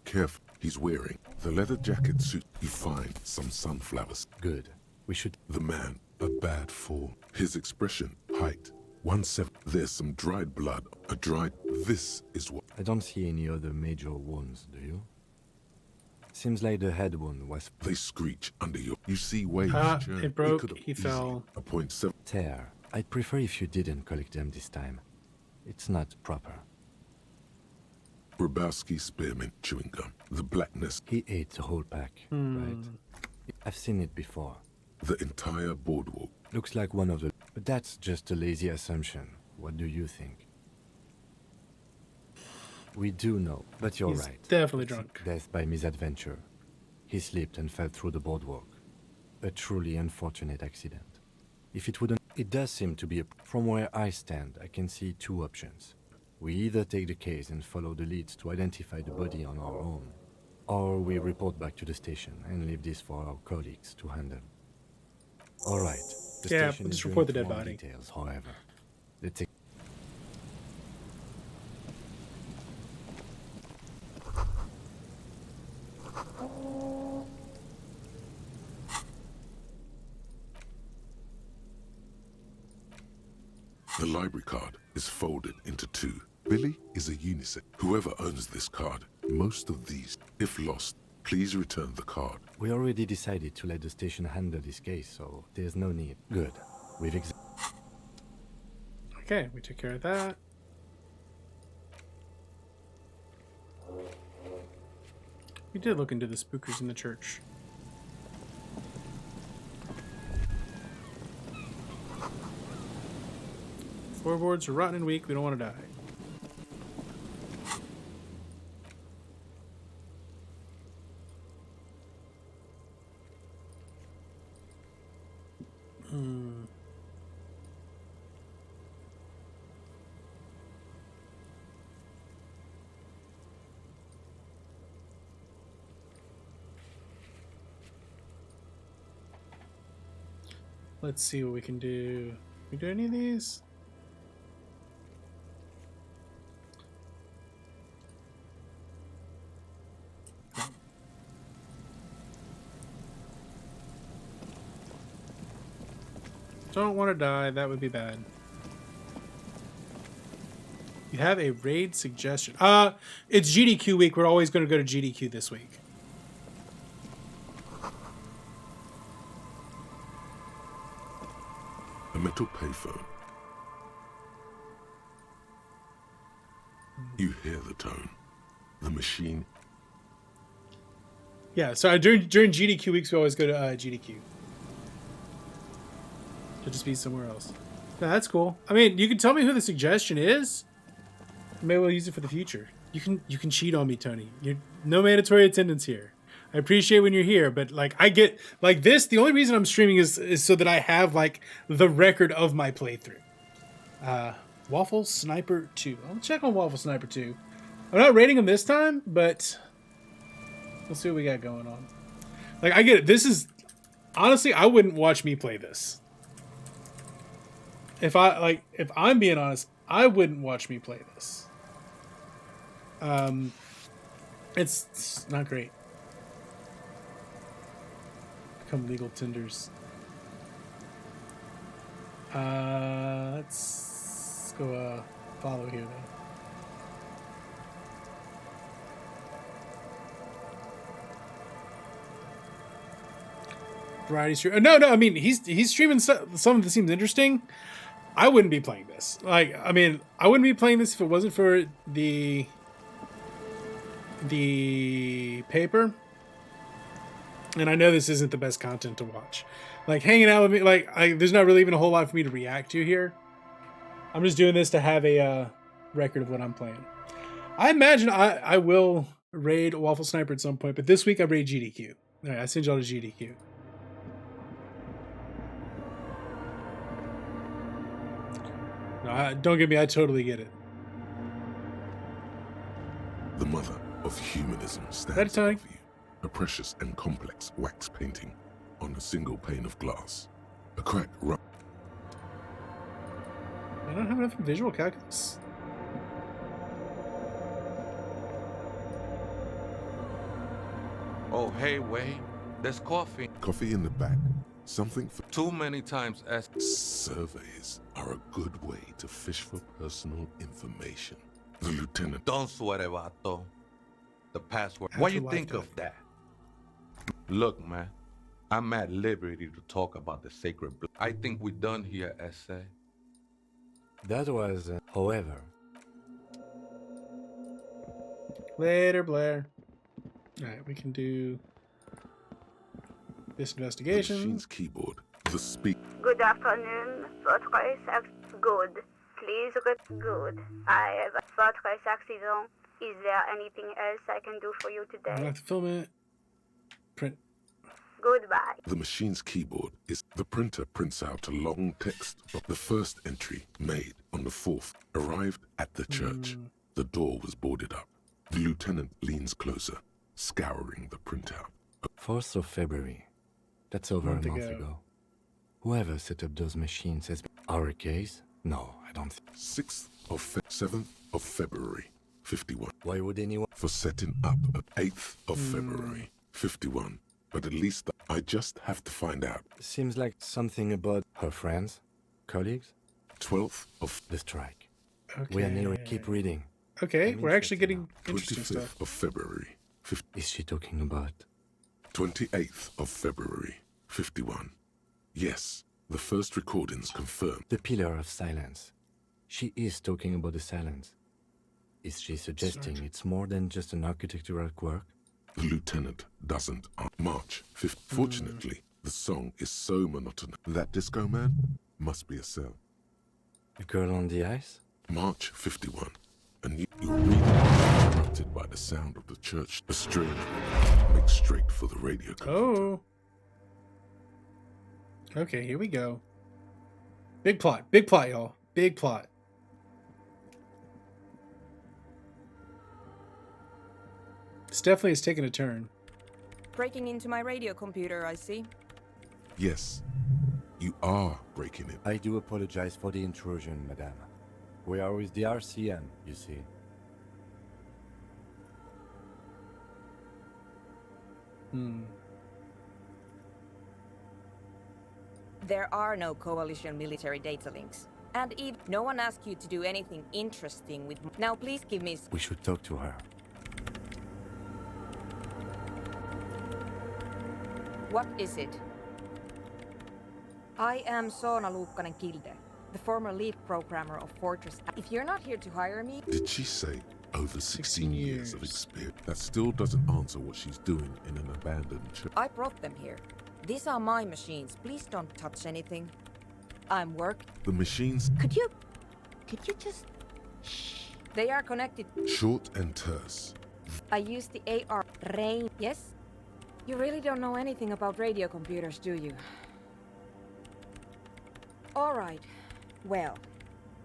Careful. He's wearing the leather jacket suit. You find some sunflowers. Good. We should. The man, a bad fall. His expression, height, 1/7. There's some dried blood. A dried. This is what. I don't see any other major wounds, do you? Seems like the head wound was... They screech under your... You see waves churn. It broke, could've he easily fell. A .7. Tear. I'd prefer if you didn't collect them this time. It's not proper. Grabowski spearmint chewing gum. The blackness. He ate the whole pack, right? I've seen it before. The entire boardwalk. Looks like one of the... But that's just a lazy assumption. What do you think? We do know, but you're He's right. definitely It's drunk. Death by misadventure. He slipped and fell through the boardwalk. A truly unfortunate accident. If it wouldn't... It does seem to be a... From where I stand, I can see two options. We either take the case and follow the leads to identify the body on our own, or we report back to the station and leave this for our colleagues to handle. All right. The Yeah, station just is report the going dead through all body. Details, however. Let's take... The library card is folded into two. Billy is a unisex. Whoever owns this card, most of these, if lost, please return the card. We already decided to let the station handle this case, so there's no need. Good. We've Okay, we took care of that. We did look into the spookers in the church. Floorboards are rotten and weak. We don't want to die. Let's see what we can do. Can we do any of these? Don't want to die. That would be bad. You have a raid suggestion. It's GDQ week. We're always going to go to GDQ this week. A metal payphone. You hear the tone. The machine. Yeah, so during GDQ weeks, we always go to GDQ. To just be somewhere else. No, that's cool. I mean, you can tell me who the suggestion is. Maybe we'll use it for the future. You can cheat on me, Tony. You're no mandatory attendance here. I appreciate when you're here, but like I get like this. The only reason I'm streaming is so that I have like the record of my playthrough. Waffle Sniper 2. I'll check on Waffle Sniper 2. I'm not rating him this time, but we'll see what we got going on. Like I get it. This is honestly, I wouldn't watch me play this. If I'm being honest, I wouldn't watch me play this. It's not great. Become legal tenders. Let's go follow here then. Variety stream. No. I mean, he's streaming some that seems interesting. I wouldn't be playing this. Like, I mean, I wouldn't be playing this if it wasn't for the paper. And I know this isn't the best content to watch. Like, hanging out with me, like, there's not really even a whole lot for me to react to here. I'm just doing this to have a record of what I'm playing. I imagine I will raid Waffle Sniper at some point, but this week I raid GDQ. All right, I send y'all to GDQ. No, don't get me, I totally get it. The mother of humanism stands above you. A precious and complex wax painting on a single pane of glass. A cracked rock. I don't have enough visual calculus. Oh, hey, Wade. There's coffee. Coffee in the back. Something for... Too many times asked. Surveys are a good way to fish for personal information. The lieutenant... Don't sweat it, vato. The password. What do you think of that? Look, man, I'm at liberty to talk about the sacred blood. I think we're done here, essay. That was, however. Later, Blair. Alright, we can do this The investigation. machine's keyboard. The speak. Good afternoon, Fortress Good. Please good. I have a Fortress accident. Is there anything else I can do for you today? I'll have to film it. Print. Goodbye. The machine's keyboard is the printer prints out a long text of the first entry made on the 4th. Arrived at the church. The door was boarded up. The lieutenant leans closer, scouring the printout. 4th of February. That's over a month ago. Whoever set up those machines has been... Our case? No, I don't think... 7th of February, 51. Why would anyone... For setting up at 8th of February, 51. But at least I just have to find out. Seems like something about her friends, colleagues. 12th of... The strike. Okay. We are near it. Keep reading. Okay, we're actually getting interesting 25th stuff. of February, 50. Is she talking about... 28th of February, 51. Yes, the first recordings confirmed. The Pillar of Silence. She is talking about the silence. Is she suggesting it's more than just an architectural quirk? The lieutenant doesn't. March 5th. Fortunately, the song is so monotonous. That disco man must be a cell. The girl on the ice? March 51. And you read interrupted by the sound of the church. A strange woman makes straight for the radio computer. Oh. Okay, here we go. Big plot, y'all. Big plot. This definitely is taking a turn. Breaking into my radio computer, I see. Yes, you are breaking it. I do apologize for the intrusion, madame. We are with the RCM, you see. There are no coalition military data links. And if no one asked you to do anything interesting with... Now please give me... We should talk to her. What is it? I am Soona Luukkanen-Kilde, the former lead programmer of Fortress. If you're not here to hire me... Did she say over 16 years of experience? That still doesn't answer what she's doing in an abandoned church. I brought them here. These are my machines. Please don't touch anything. I'm working. The machines... Could you just... Shh. They are connected. Short and terse. I use the AR rain. Yes? You really don't know anything about radio computers, do you? All right. Well,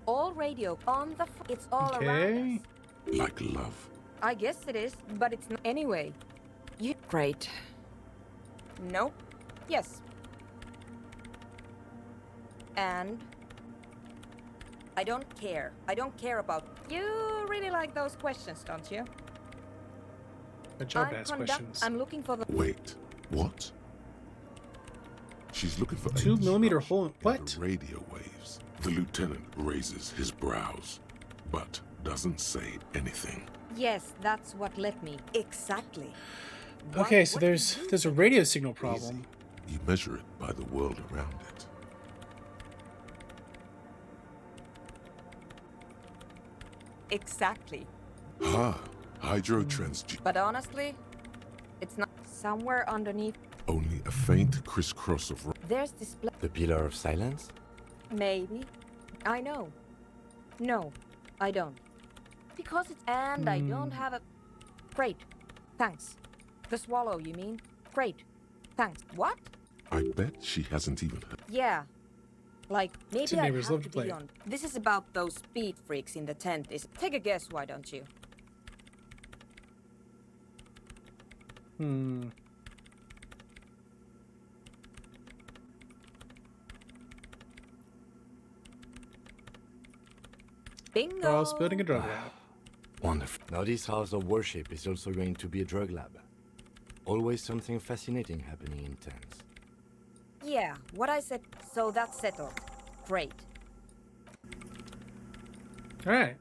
all radio on the... It's all around us. Like love. I guess it is, but it's not... Anyway, you... Great. Nope. Yes. And... I don't care. I don't care about... You really like those questions, don't you? My job asks questions. I'm looking for the... Wait, what? She's looking for 2 millimeter hole. What? The radio waves. The lieutenant raises his brows, but doesn't say anything. Yes, that's what let me. Exactly. Okay, so there's a radio signal problem. You measure it by the world around it. Exactly. Hydrotrans... But honestly, it's not somewhere underneath. Only a faint crisscross of... There's this... The Pillar of Silence? Maybe. I know. No, I don't. Because it's... And I don't have a... Great. Thanks. The swallow, you mean? Great. Thanks. What? I bet she hasn't even heard. Yeah. Like, maybe Two I neighbors have love to to play. be on... This is about those speed freaks in the tent. Take a guess, why don't you? Bingo! Carl's building a drug lab. Wonderful. Now this house of worship is also going to be a drug lab. Always something fascinating happening in tents. Yeah, what I said. So that's settled. Great. Alright.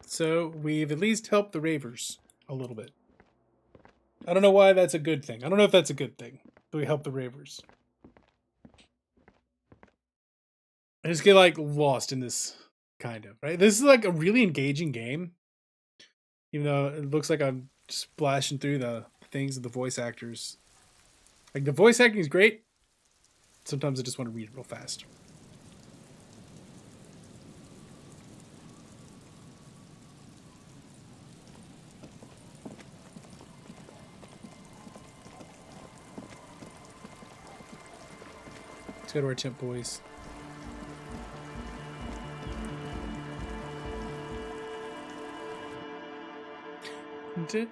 So we've at least helped the ravers a little bit. I don't know why that's a good thing. I don't know if that's a good thing. That we help the ravers. I just get like lost in this kind of, right? This is like a really engaging game. Even though it looks like I'm splashing through the things of the voice actors. Like the voice acting is great. Sometimes I just want to read it real fast. Let's go to our temp boys. The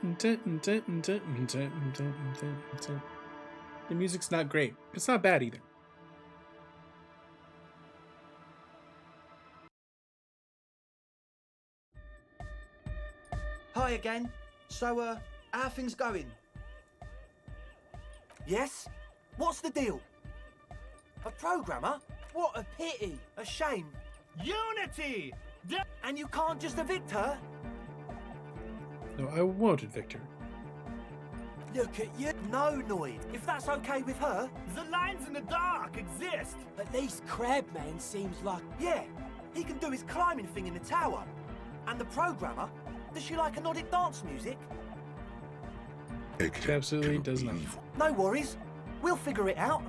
music's not great. It's not bad either. Hi again. So, how are things going? Yes? What's the deal? A programmer? What a pity. A shame. Unity! And you can't just evict her? No, I won't evict her. Look at you. No, Noid. If that's okay with her. The lines in the dark exist. At least Crabman seems like... Yeah, he can do his climbing thing in the tower. And the programmer? Does she like anodic dance music? She absolutely does not. No worries. We'll figure it out.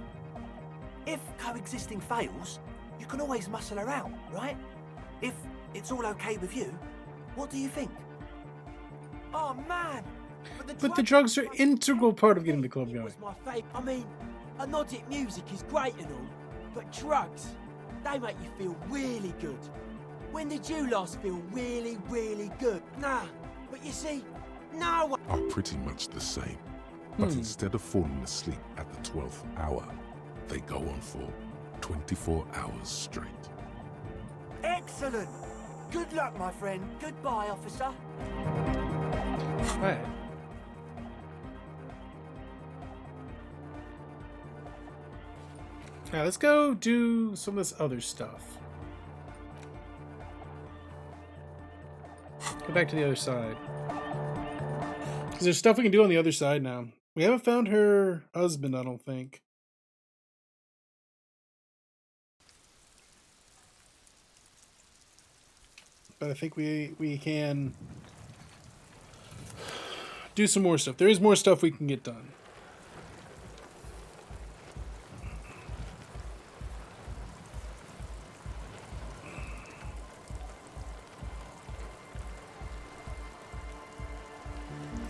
If coexisting fails, you can always muscle her out, right? If it's all okay with you, what do you think? Oh man! But the drugs are an integral part of getting the club going. I mean, anodic music is great and all, but drugs, they make you feel really good. When did you last feel really, really good? Nah, but you see, no one... Are pretty much the same. But instead of falling asleep at the 12th hour, they go on for 24 hours straight. Excellent! Good luck, my friend. Goodbye, officer. Right. Alright, let's go do some of this other stuff. Go back to the other side. Because there's stuff we can do on the other side now. We haven't found her husband, I don't think. But I think we can do some more stuff. There is more stuff we can get done.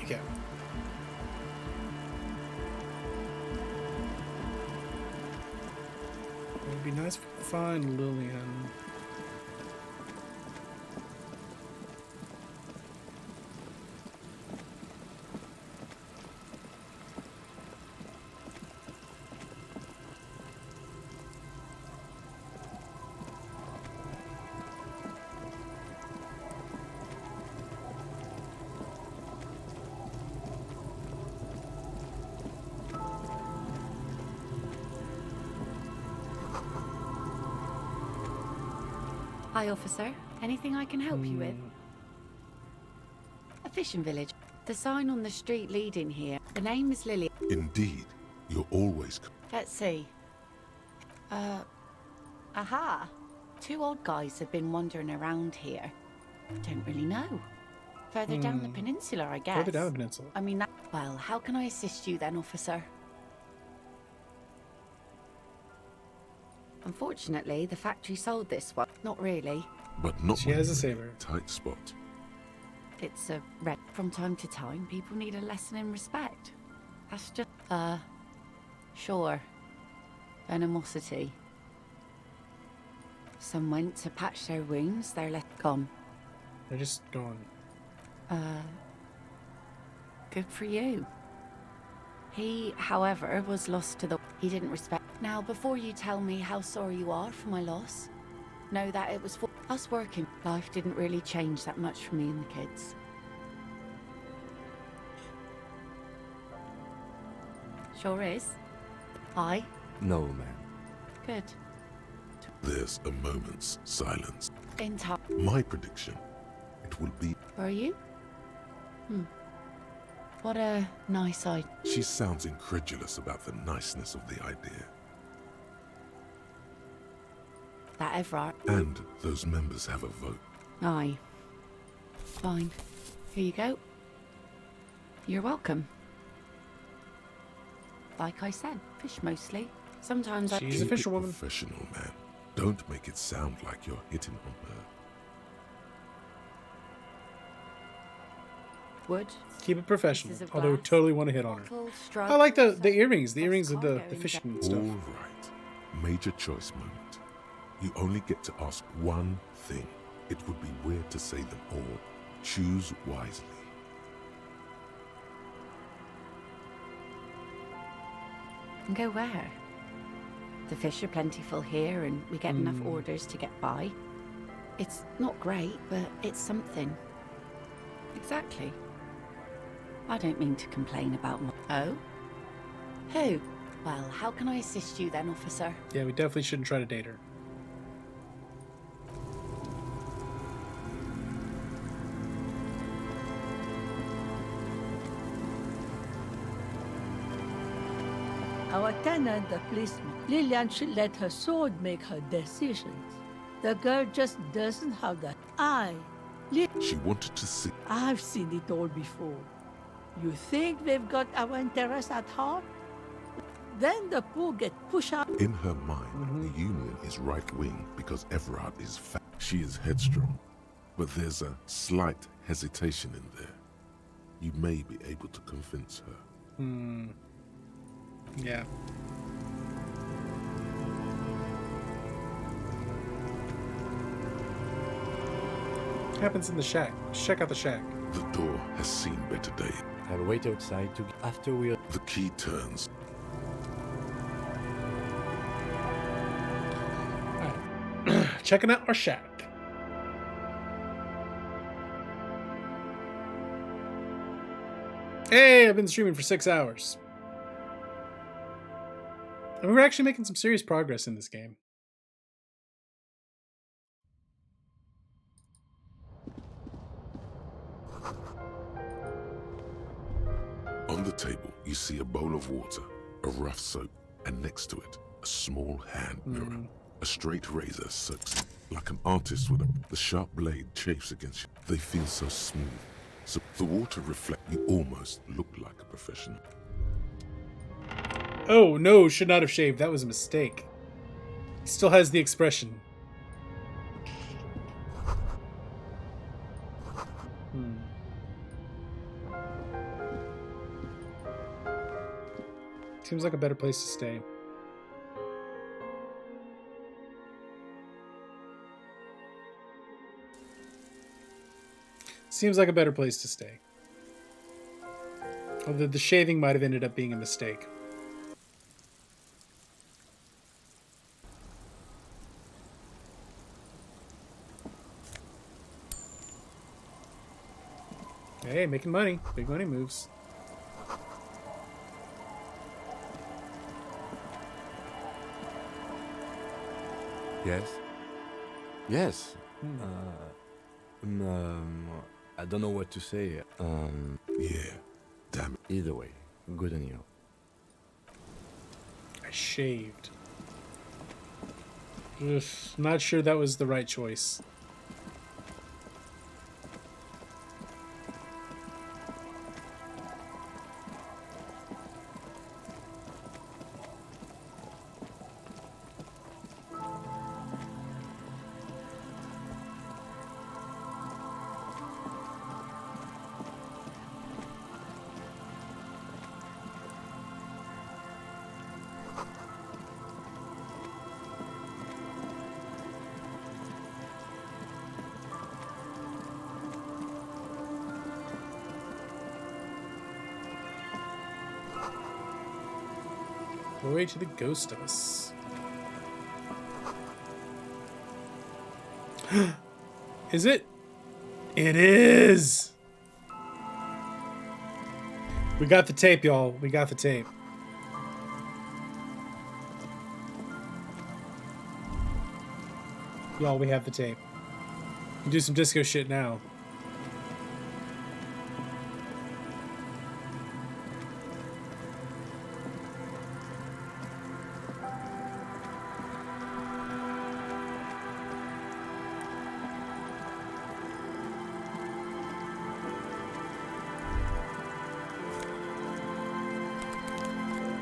Okay. It would be nice if we could find Lillian. Hi, officer. Anything I can help you with? A fishing village. The sign on the street leading here. The name is Lily. Indeed, you're always... Let's see. Aha. 2 old guys have been wandering around here. Don't really know. Further down the peninsula, I guess. Further down the peninsula. I mean, well, how can I assist you then, officer? Unfortunately, the factory sold this one. Not really. But not she has a saber. Tight spot. It's a wreck. From time to time, people need a lesson in respect. That's just... Sure. Venomosity. Some went to patch their wounds, they're left gone. They're just gone. Good for you. He, however, was lost to the... He didn't respect... Now, before you tell me how sorry you are for my loss, know that it was for us working. Life didn't really change that much for me and the kids. Sure is. Hi. No, ma'am. Good. There's a moment's silence. In time. My prediction, it will be... Were you? What a nice idea. She sounds incredulous about the niceness of the idea. That Everard. And those members have a vote. Aye. Fine. Here you go. You're welcome. Like I said, fish mostly. Sometimes I... She's a fisherwoman. Professional, man. Don't make it sound like you're hitting on her. Wood. Keep it professional. Pieces of Although I glass, totally want to hit on her. bottle, I like the straw, earrings. The earrings with cargo the in fishing depth. stuff. All right. Major choice moment. You only get to ask one thing. It would be weird to say them all. Choose wisely. And go where? The fish are plentiful here and we get enough orders to get by. It's not great, but it's something. Exactly. I don't mean to complain about my... Oh? Who? Well, how can I assist you then, officer? Yeah, we definitely shouldn't try to date her. Our tenant, the policeman, Lillian should let her sword make her decisions. The girl just doesn't have that eye. She wanted to see. I've seen it all before. You think they've got our interests at heart? Then the poor get pushed out. In her mind, the Union is right-wing because Everard is fat. She is headstrong. But there's a slight hesitation in there. You may be able to convince her. Yeah. What happens in the shack? Check out the shack. The door has seen better days. I'll wait outside to after we... The key turns. Checking out our shack. Hey, I've been streaming for 6 hours. And we're actually making some serious progress in this game. On the table, you see a bowl of water, a rough soap, and next to it, a small hand mirror. A straight razor sucks like an artist with the sharp blade chafes against you. They feel so smooth. So the water reflects. You almost look like a professional. Oh, no, should not have shaved. That was a mistake. He still has the expression. Seems like a better place to stay. Seems like a better place to stay. Although the shaving might have ended up being a mistake. Hey, making money. Big money moves. Yes? Yes. I don't know what to say. Yeah, damn it. Either way, good on you. I shaved. Ugh, not sure that was the right choice. Glory to the ghost of us. Is it? It is! We got the tape, y'all. We got the tape. Y'all, we have the tape. We can do some disco shit now.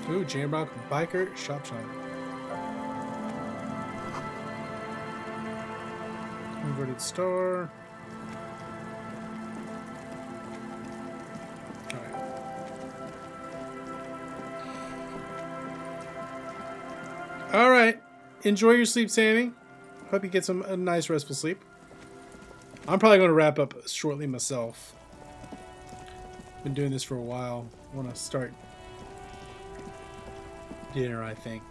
Ooh, Jamrock Biker Shop Shop. Inverted star. All right. Enjoy your sleep, Sammy. Hope you get a nice restful sleep. I'm probably going to wrap up shortly myself. Been doing this for a while. I want to start dinner, I think.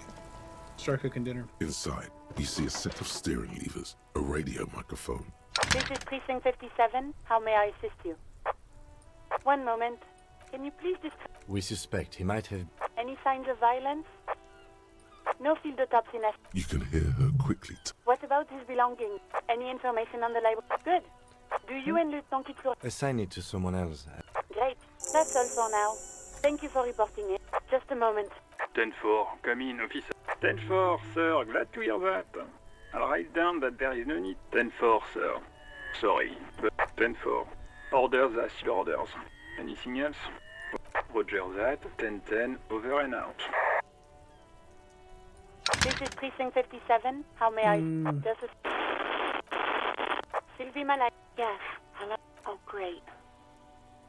Start cooking dinner. Inside, you see a set of steering levers, a radio microphone. This is Precinct 57. How may I assist you? One moment. Can you please just... We suspect he might have... Any signs of violence? No field autopsy necessary. You can hear her quickly. What about his belongings? Any information on the label? Good. Do you and Lieutenant Kitsuo... Assign it to someone else. Great. That's all for now. Thank you for reporting it. Just a moment. 10-4, come in, officer. 10-4, sir, glad to hear that. I'll write down that there is no need. 10-4, sir. Sorry, but 10-4. Orders are still orders. Anything else? Roger that. 10-10, over and out. This is Precinct 57. How may I... This is... Sylvie Malay. Yes. Hello? Oh, great.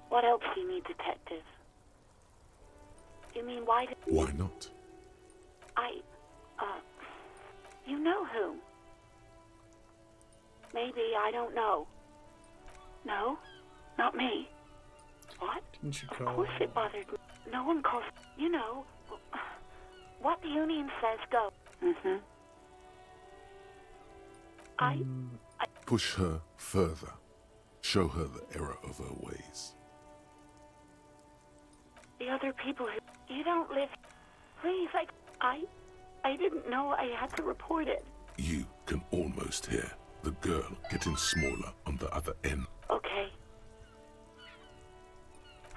What else do you need, detective? You mean, why did... Why not? You know who? Maybe, I don't know. No? Not me. What? Didn't you Of call... course it bothered me. No one calls... You know... What the union says go. Mm-hmm. I... Push her further. Show her the error of her ways. The other people who... You don't live... Please, I didn't know I had to report it. You can almost hear the girl getting smaller on the other end. Okay.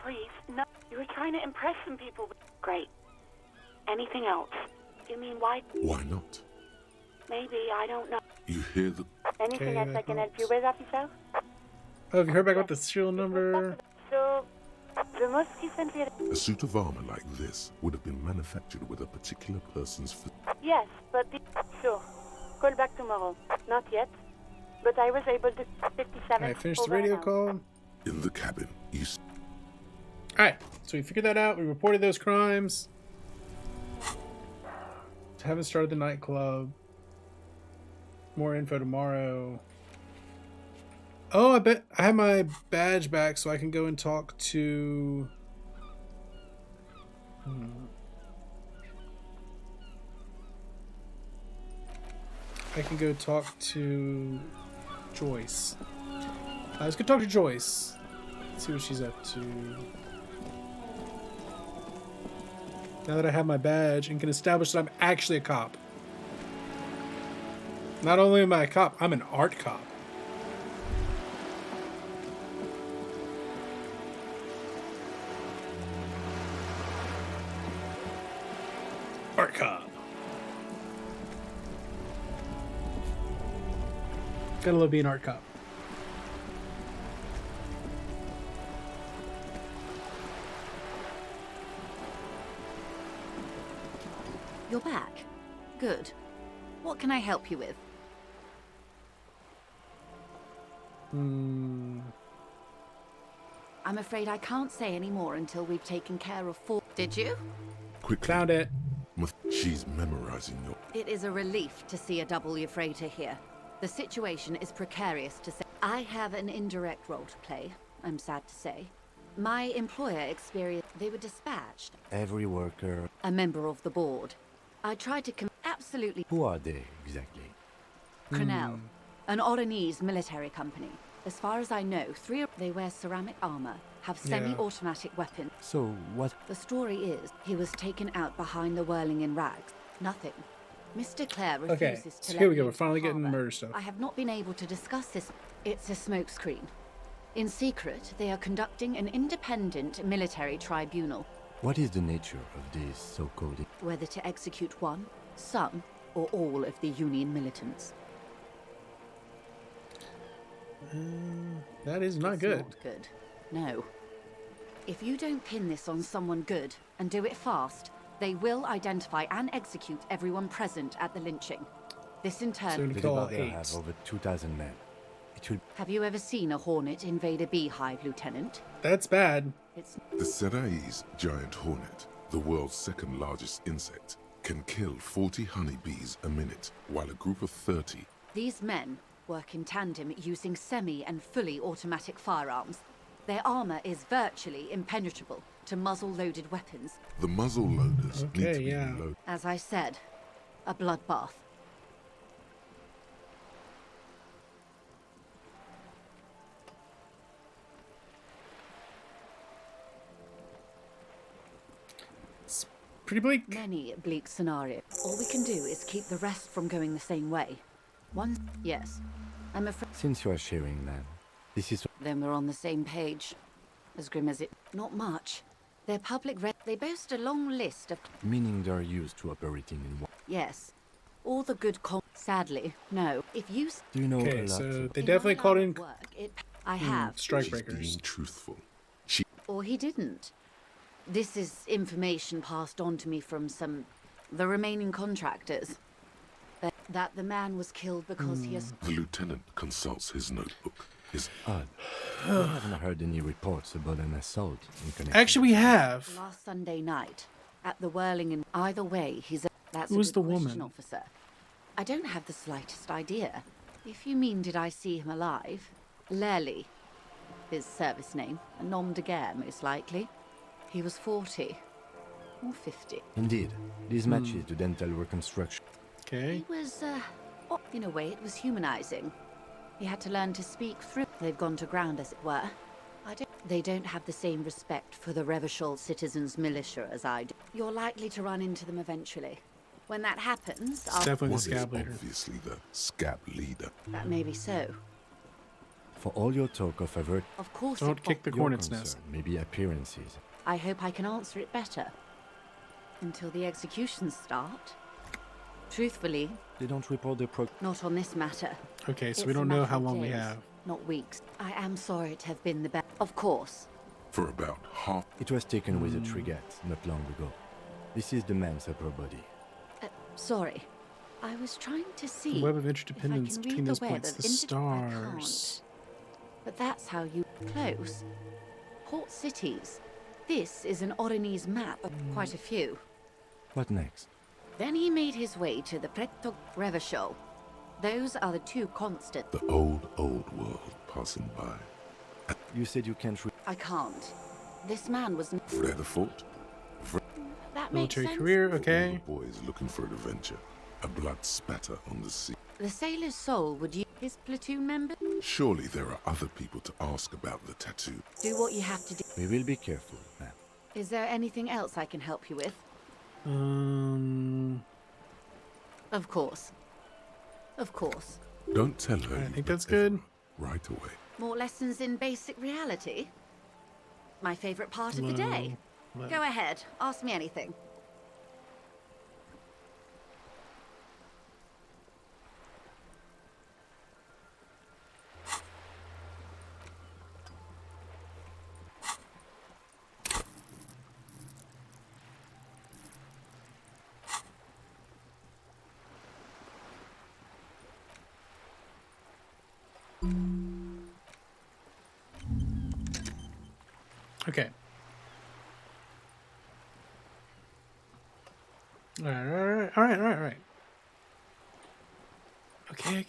Please, no. You were trying to impress some people. Great. Anything else? You mean why? Why not? Maybe, I don't know. You hear the... Anything else I can help you with, officer? Oh, have you heard back about the serial number? So, the most recently... A suit of armor like this would have been manufactured with a particular person's... Yes, but sure. Call back tomorrow. Not yet. But I was able to... 57... Alright, finish the radio call. In the cabin, you... Alright, so we figured that out. We reported those crimes. Haven't started the nightclub. More info tomorrow. Oh, I bet I have my badge back so I can go and talk to... I can go talk to Joyce. Let's go talk to Joyce. See what she's up to. Now that I have my badge and can establish that I'm actually a cop. Not only am I a cop, I'm an art cop. Art cop. Gotta love being art cop. You're back. Good. What can I help you with? I'm afraid I can't say any more until we've taken care of four. Did you? Quickly. Found it. She's memorizing your... It is a relief to see a double Euphrator here. The situation is precarious to say. I have an indirect role to play, I'm sad to say. My employer experienced... They were dispatched. Every worker... A member of the board. I tried to absolutely... Who are they, exactly? Crenell, an Oranese military company. As far as I know, they wear ceramic armor, have semi-automatic weapons. So, what... The story is, he was taken out behind the whirling in rags. Nothing. Mr. Clare refuses to so here we let go. me We're finally getting the harbor. murder stuff. I have not been able to discuss this. It's a smokescreen. In secret, they are conducting an independent military tribunal. What is the nature of this so-called... Whether to execute one, some, or all of the Union militants. That is not It's good. Not good. No. If you don't pin this on someone good, and do it fast, They will identify and execute everyone present at the lynching. This in turn... So we The call Debarder 8. have over 2,000 men. It will... Have you ever seen a hornet invade a beehive, Lieutenant? That's bad. The Serai's giant hornet, the world's second largest insect, can kill 40 honeybees a minute, while a group of 30... These men work in tandem using semi and fully automatic firearms. Their armor is virtually impenetrable to muzzle-loaded weapons. The muzzle loaders need to be reloaded. As I said, a bloodbath. Pretty bleak. Many bleak scenarios. All we can do is keep the rest from going the same way. Yes. I'm afraid... Since you are sharing, then, this is... Then we're on the same page. As grim as it... Not much. Their public they boast a long list of... Meaning they're used to operating in... Yes. All the good Sadly, no. If you... Do you know Okay, a lot? so they definitely called in... I have. Strikebreakers. Being truthful. Or he didn't. This is information passed on to me from the remaining contractors. That the man was killed because he has... The lieutenant consults his notebook. His odd. We haven't heard any reports about an assault in connection. Actually, we have. Last Sunday night, at the Whirling in... Either way, that's Who's a the good question, woman? officer. I don't have the slightest idea. If you mean did I see him alive? Lely. His service name. A nom de guerre, most likely. He was 40. Or 50. Indeed. This matches to dental reconstruction. Okay. He was, in a way, it was humanizing. He had to learn to speak through. They've gone to ground, as it were. They don't have the same respect for the Revachol citizens' militia as I do. You're likely to run into them eventually. When that happens, It's definitely the scab One is leader. obviously the scab leader. That may be so. For all your talk of avert... Of course Don't kick the your hornet's concern nest. may be appearances. I hope I can answer it better. Until the executions start. Truthfully, They don't report their not on this matter. Okay, so It's we a don't know matter how of long we days, have. Not weeks. I am sorry to have been the best. Of course. For about half... It was taken with a Trigat not long ago. This is the man's upper body. Sorry. I was trying to see The web of if I interdependence can between read those the web points, of the I can't. stars. But that's how you close. Port cities. This is an Oronese map of quite a few. What next? Then he made his way to the Preto Revachol. Those are the two constant. The old world passing by. You said you can't read. I can't. This man was... Flair the fort. That makes Military sense. career, All okay. the boys looking for an adventure. A blood spatter on the sea. The sailor's soul would use his platoon member. Surely there are other people to ask about the tattoo. Do what you have to do. We will be careful, ma'am. Is there anything else I can help you with? Of course. Of course. Don't tell her. I you think met that's good. Evan right away. More lessons in basic reality? My favorite part of the day. Low. Go ahead. Ask me anything. Okay. All right. Okay.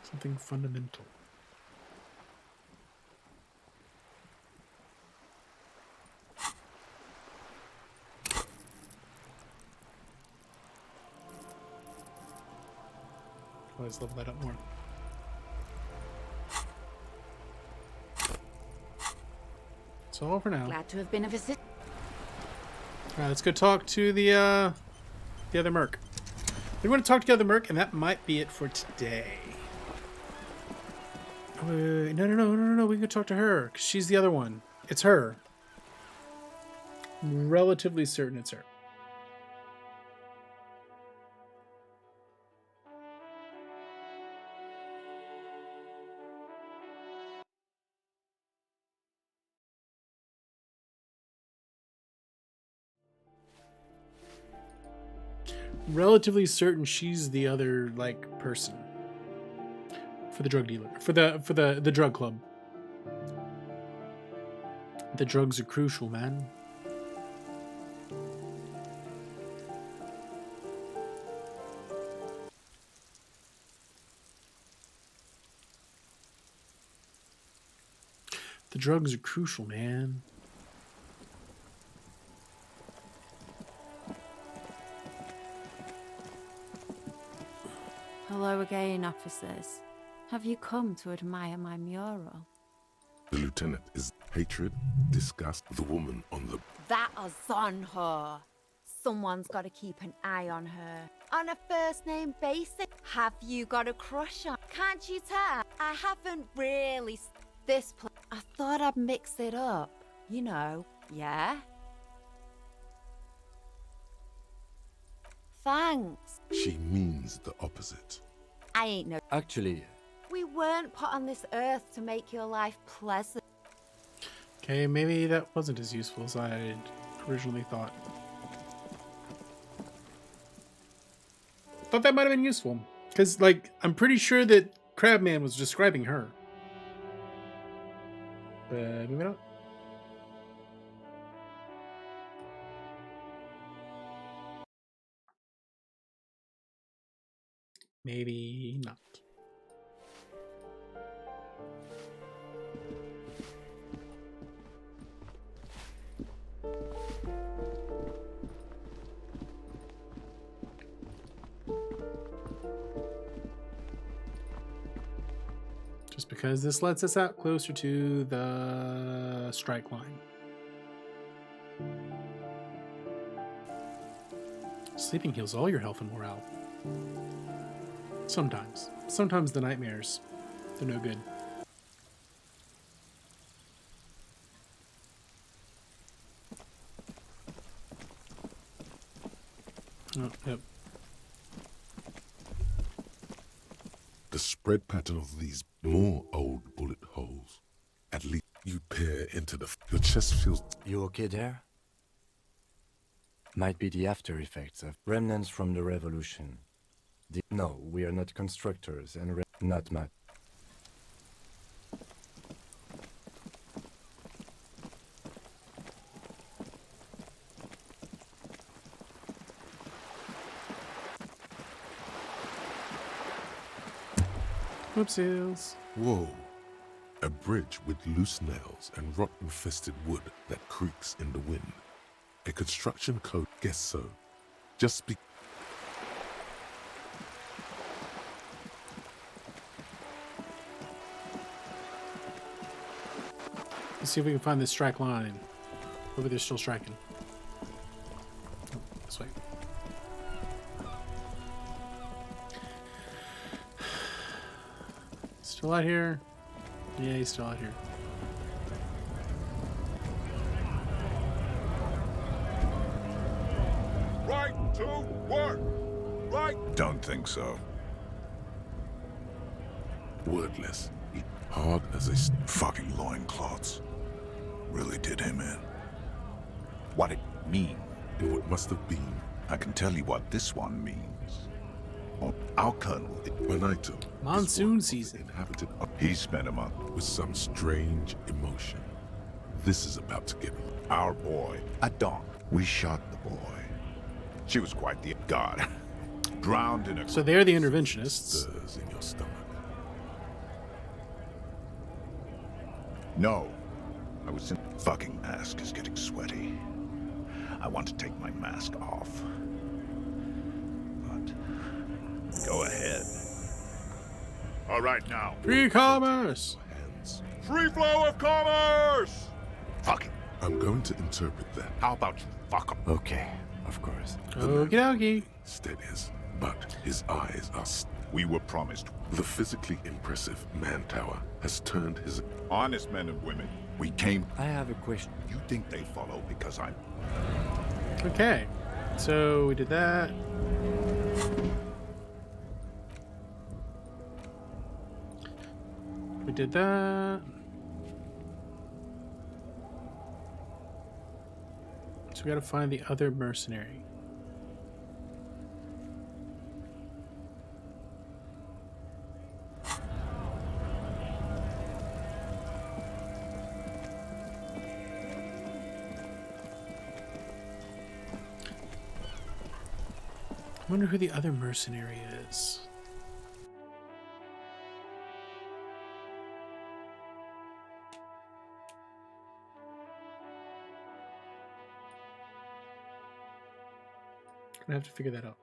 Something fundamental. Let's level that up more. That's all for now. Glad to have been of assistance. All right, let's go talk to the other merc. We're going to talk to the other merc, and that might be it for today. Wait. No. We can go talk to her, because she's the other one. It's her. I'm relatively certain it's her. relatively certain she's the other like person for the drug dealer, for the drug club. The drugs are crucial, man. The drugs are crucial, man. Hello again, officers. Have you come to admire my mural? The lieutenant is hatred, disgust, the woman on the... That is on her. Someone's got to keep an eye on her. On a first name basis. Have you got a crush on? Can't you tell? I haven't really... This place. I thought I'd mix it up. You know, yeah? Thanks. She means the opposite. I ain't no... Actually... We weren't put on this earth to make your life pleasant. Okay, maybe that wasn't as useful as I originally thought. Thought that might have been useful. Because, like, I'm pretty sure that Crabman was describing her. But maybe not. Maybe not. Just because this lets us out closer to the strike line. Sleeping heals all your health and morale. Sometimes. Sometimes the nightmares, they're no good. Oh, yep. The spread pattern of these more old bullet holes. At least you peer into the... Your chest feels... You okay there? Might be the after effects of remnants from the revolution. No, we are not constructors and not much. Whoopsies. Whoa. A bridge with loose nails and rot-infested wood that creaks in the wind. A construction code, guess so. Just be... Let's see if we can find this strike line. Maybe they're still striking. Oh, this way. Still out here? Yeah, he's still out here. Right to work! Right? Don't think so. Wordless. Hard as a... Fucking loincloths. Really did him in. What it mean? And what must have been. I can tell you what this one means. Well, our colonel... Manito. Monsoon season. Inhabited He spent a month with some strange emotion. This is about to get... Our boy, at dawn, we shot the boy. She was quite the god. Drowned in a... So they're the interventionists. Stirs in your stomach. No. I was in... Fucking mask is getting sweaty. I want to take my mask off. But... Go ahead. All right, now. Free commerce! Free flow of commerce! Fucking... I'm going to interpret that. How about you fuck him? Okay, of course. Okie dokie. Steadies, but his eyes are... We were promised. The physically impressive man tower has turned his... Honest men and women. We came... I have a question. You think they follow because I'm... Okay. So we did that. We did that. So we gotta find the other mercenary. I wonder who the other mercenary is. Gonna have to figure that out.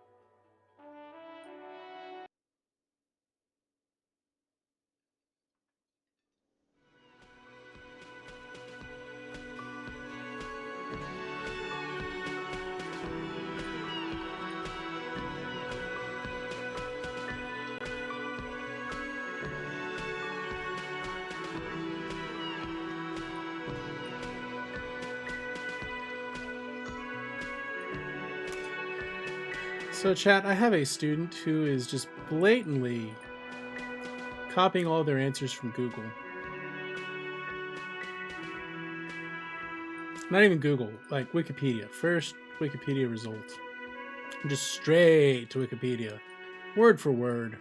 So chat, I have a student who is just blatantly copying all their answers from Google. Not even Google, like Wikipedia. First Wikipedia results. Just straight to Wikipedia. Word for word.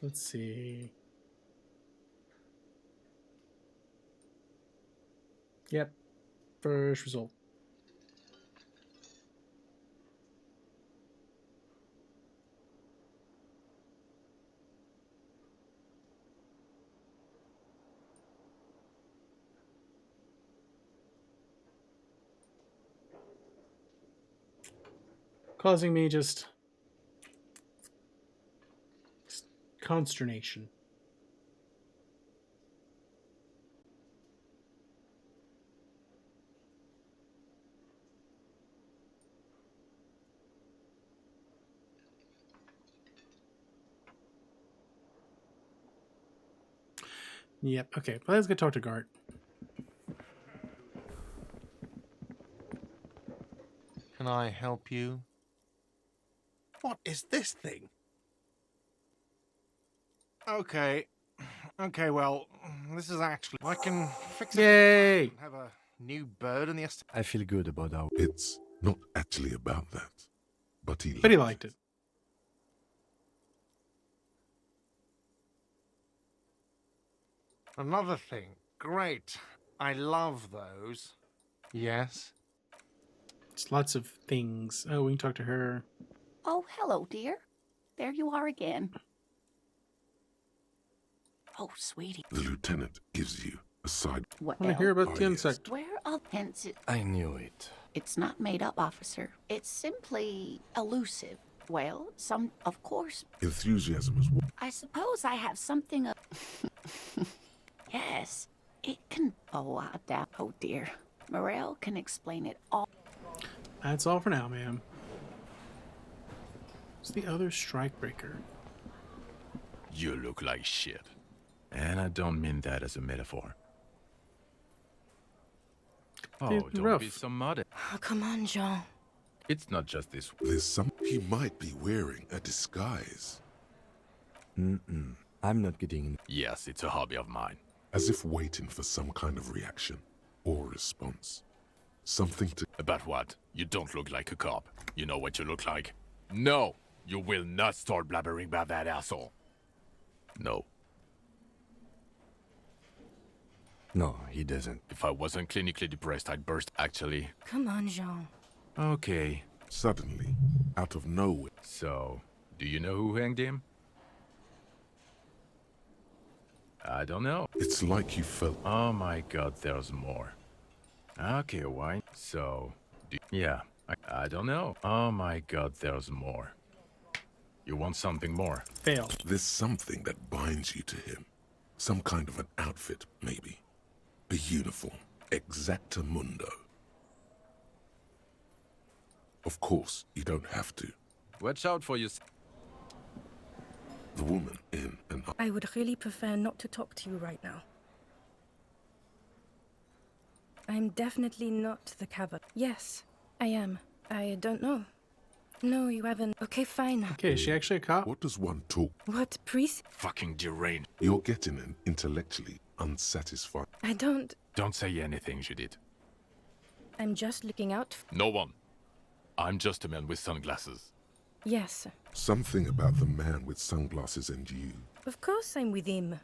Let's see. Yep. First result. Causing me just consternation. Yep. Okay, let's go talk to Gart. Can I help you? What is this thing? Okay. Okay, well, this is actually... I can fix it. Yay! Have a new bird in the... I feel good about our... It's not actually about that, but he liked it. Another thing. Great. I love those. Yes? It's lots of things. Oh, we can talk to her. Oh, hello, dear. There you are again. Oh, sweetie. The lieutenant gives you a side. Well, I want to hear about the insect. where of hence it... I knew it. It's not made up, officer. It's simply elusive. Well, of course. Enthusiasm is what? I suppose I have something of... Yes, it can... Oh, I doubt... Oh, dear. Morel can explain it all. That's all for now, ma'am. It's the other strikebreaker. You look like shit. And I don't mean that as a metaphor. Oh, don't be so modest. Oh, come on, Jean. It's not just this. There's some. He might be wearing a disguise. I'm not getting in. Yes, it's a hobby of mine. As if waiting for some kind of reaction or response. Something to... About what? You don't look like a cop. You know what you look like? No! You will not start blabbering about that asshole. No. No, he doesn't. If I wasn't clinically depressed, I'd burst, actually. Come on, Jean. Okay. Suddenly, out of nowhere. So, do you know who hanged him? I don't know. It's like you felt... Oh my god, there's more. Okay, why? So, yeah, I don't know. Oh my god, there's more. You want something more? Fail. There's something that binds you to him. Some kind of an outfit, maybe. A uniform. Exactamundo. Of course, you don't have to. Watch out for you. The woman in an... I would really prefer not to talk to you right now. I'm definitely not the cavern. Yes, I am. I don't know. No, you haven't. Okay, fine. Okay, is she actually a cop? What does one talk? What, priest? Fucking deranged. You're getting an intellectually unsatisfied. I don't. Don't say anything, Judith. I'm just looking out. No one. I'm just a man with sunglasses. Yes. Something about the man with sunglasses and you. Of course I'm with him.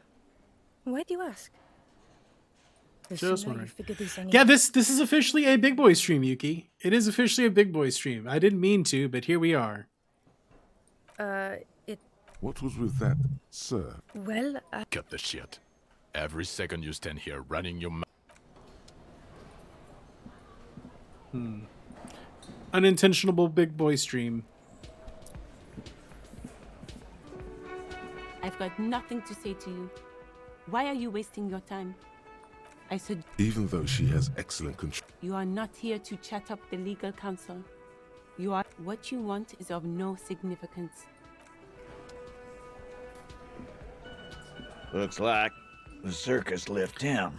Why do you ask? The Just sooner you wondering. figure this thing Yeah, out- this is officially a big boy stream, Yuki. It is officially a big boy stream. I didn't mean to, but here we are. It. What was with that, sir? Well, Cut the shit. Every second you stand here running your mouth. Unintentional big boy stream. I've got nothing to say to you. Why are you wasting your time? I said Even though she has excellent control. you are not here to chat up the legal counsel. You are what you want is of no significance. Looks like the circus left town,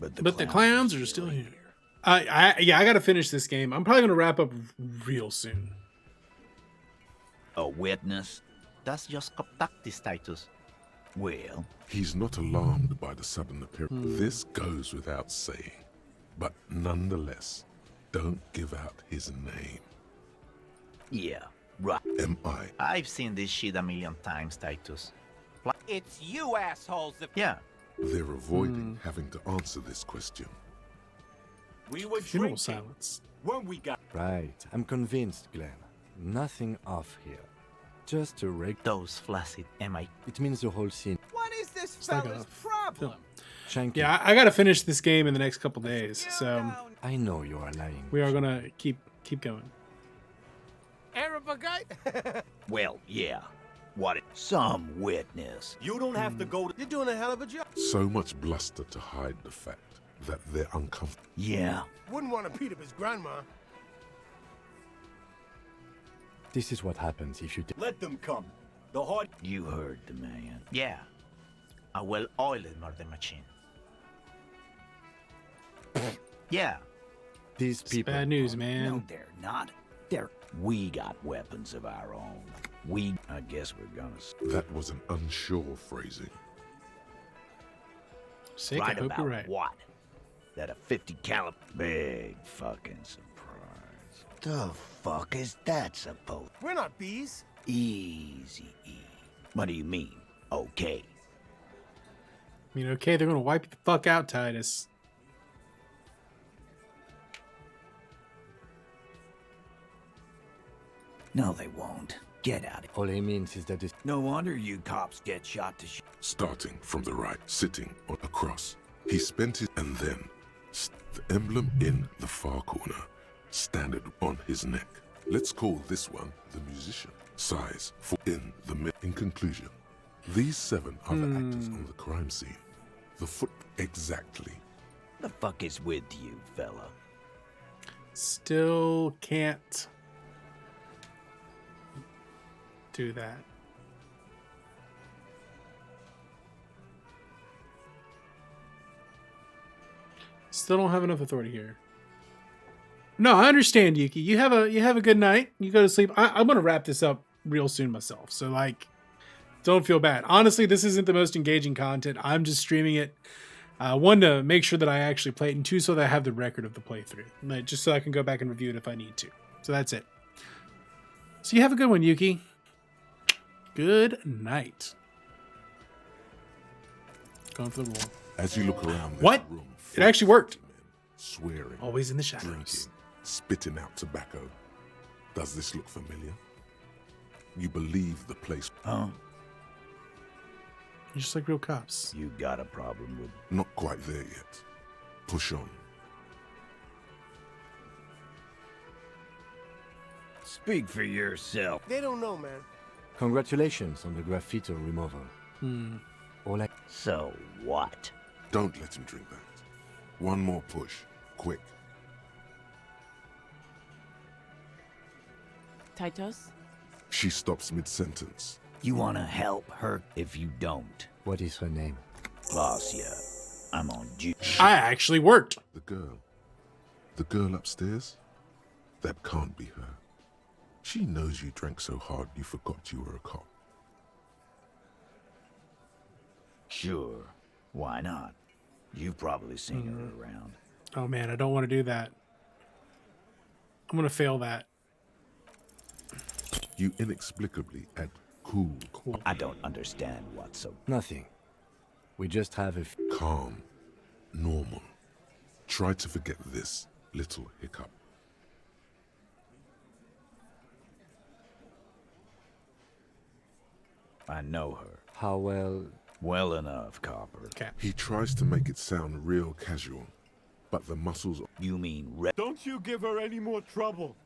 but the But the clowns are still here. I gotta finish this game. I'm probably gonna wrap up real soon. A witness? That's just contactis, Titus. Well, He's not alarmed by the sudden appearance. This goes without saying. But nonetheless, don't give out his name. yeah, right. Am I? I've seen this shit a million times, Titus. It's you assholes that... Yeah. They're avoiding having to answer this question. We were Funeral drinking silence. when we got... Right, I'm convinced, Glenn. Nothing off here. Just a reg. Those flaccid MI. It means the whole scene. What is this like fella's a problem? Shanky. Yeah, I gotta finish this game in the next couple days, so I know you are lying. we are gonna keep going. Arab guy? Well, yeah. What? Some witness. You don't have to go to... You're doing a hell of a job. So much bluster to hide the fact that they're uncomfortable. Yeah. Wouldn't want to beat up his grandma. This is what happens if you. Let them come. The hard... You heard the man. Yeah. A well-oiled murder machine. Yeah. These people. Bad news, No, man. they're not. We got weapons of our own. I guess we're gonna... That was an unsure phrasing. Sick, right I hope about you're right. what? That a 50 caliber... Big fucking surprise. The fuck is that supposed... We're not bees. Easy. What do you mean? Okay. I mean, okay, they're gonna wipe you the fuck out, Titus. No, they won't. Get out of All he means is that this. No wonder you cops get shot to shit. Starting from the right, sitting on a cross. He spent his... And then, the emblem in the far corner, standard on his neck. Let's call this one the musician. Size, for in the mid. In conclusion, these 7 are the actors on the crime scene. The foot... Exactly. The fuck is with you, fella? Still can't do that. Still don't have enough authority here. No, I understand, Yuki. You have a good night. You go to sleep. I'm gonna wrap this up real soon myself. So like, don't feel bad. Honestly, this isn't the most engaging content. I'm just streaming it. One, to make sure that I actually play it, and 2, so that I have the record of the playthrough. Like, just so I can go back and review it if I need to. So that's it. So you have a good one, Yuki. Good night. Going for the roll. As you look around this What? room, It actually worked. swearing, Always in the shadows. drinking, spitting out tobacco. Does this look familiar? You believe the place... Huh? You're just like real cops. You got a problem with... Not quite there yet. Push on. Speak for yourself. They don't know, man. Congratulations on the graffiti removal. All I. So what? Don't let him drink that. One more push. Quick. Titus? She stops mid-sentence. You wanna help her if you don't. What is her name? Glacia. I'm on duty. I actually worked. The girl. The girl upstairs? That can't be her. She knows you drank so hard you forgot you were a cop. Sure. Why not? You've probably seen her around. Oh man, I don't want to do that. I'm gonna fail that. You inexplicably act cool. I don't understand what's so... Nothing. We just have a... Calm. Normal. Try to forget this little hiccup. I know her. How well? Well enough, Copper. Okay. He tries to make it sound real casual, but the muscles... You mean Don't you give her any more trouble.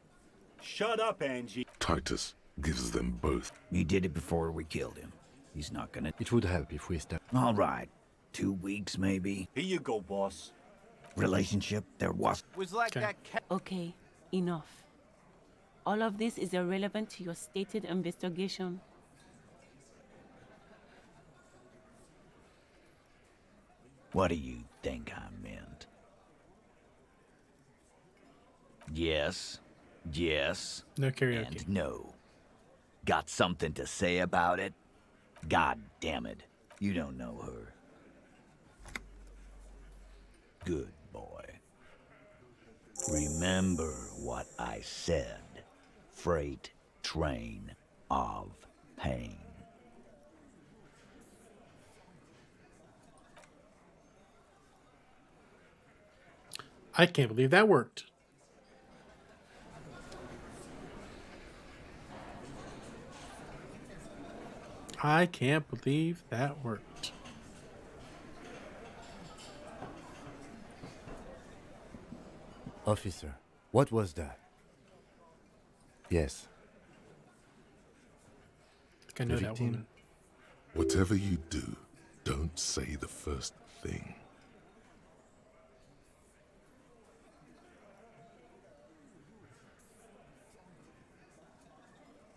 Shut up, Angie. Titus gives them both. He did it before we killed him. He's not gonna... It would help if we step... All right. 2 weeks, maybe. Here you go, boss. Relationship, there was... Was like that cat. Okay, enough. All of this is irrelevant to your stated investigation. What do you think I meant? Yes. Yes. No karaoke. And no. Got something to say about it? God damn it. You don't know her. Good boy. Remember what I said. Freight train of pain. I can't believe that worked. I can't believe that worked. Officer, what was that? Yes. I think I know that woman. Whatever you do, don't say the first thing.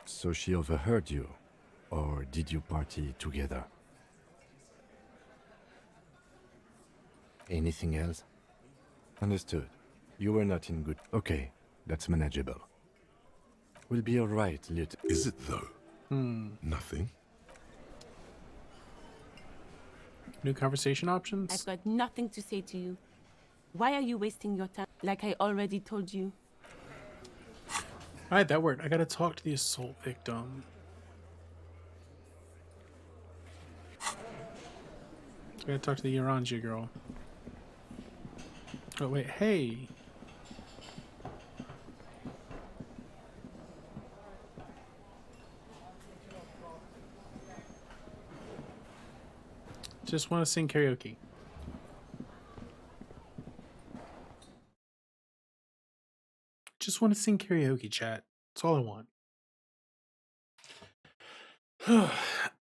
So she overheard you? Or did you party together? Anything else? Understood. You were not in good... Okay, that's manageable. We'll be alright, Lieutenant. Is it though? Nothing? New conversation options? I've got nothing to say to you. Why are you wasting your time like I already told you? Alright, that worked. I gotta talk to the assault victim. I gotta talk to the Orange girl. Oh, wait, hey! Just want to sing karaoke. Just want to sing karaoke, chat. That's all I want.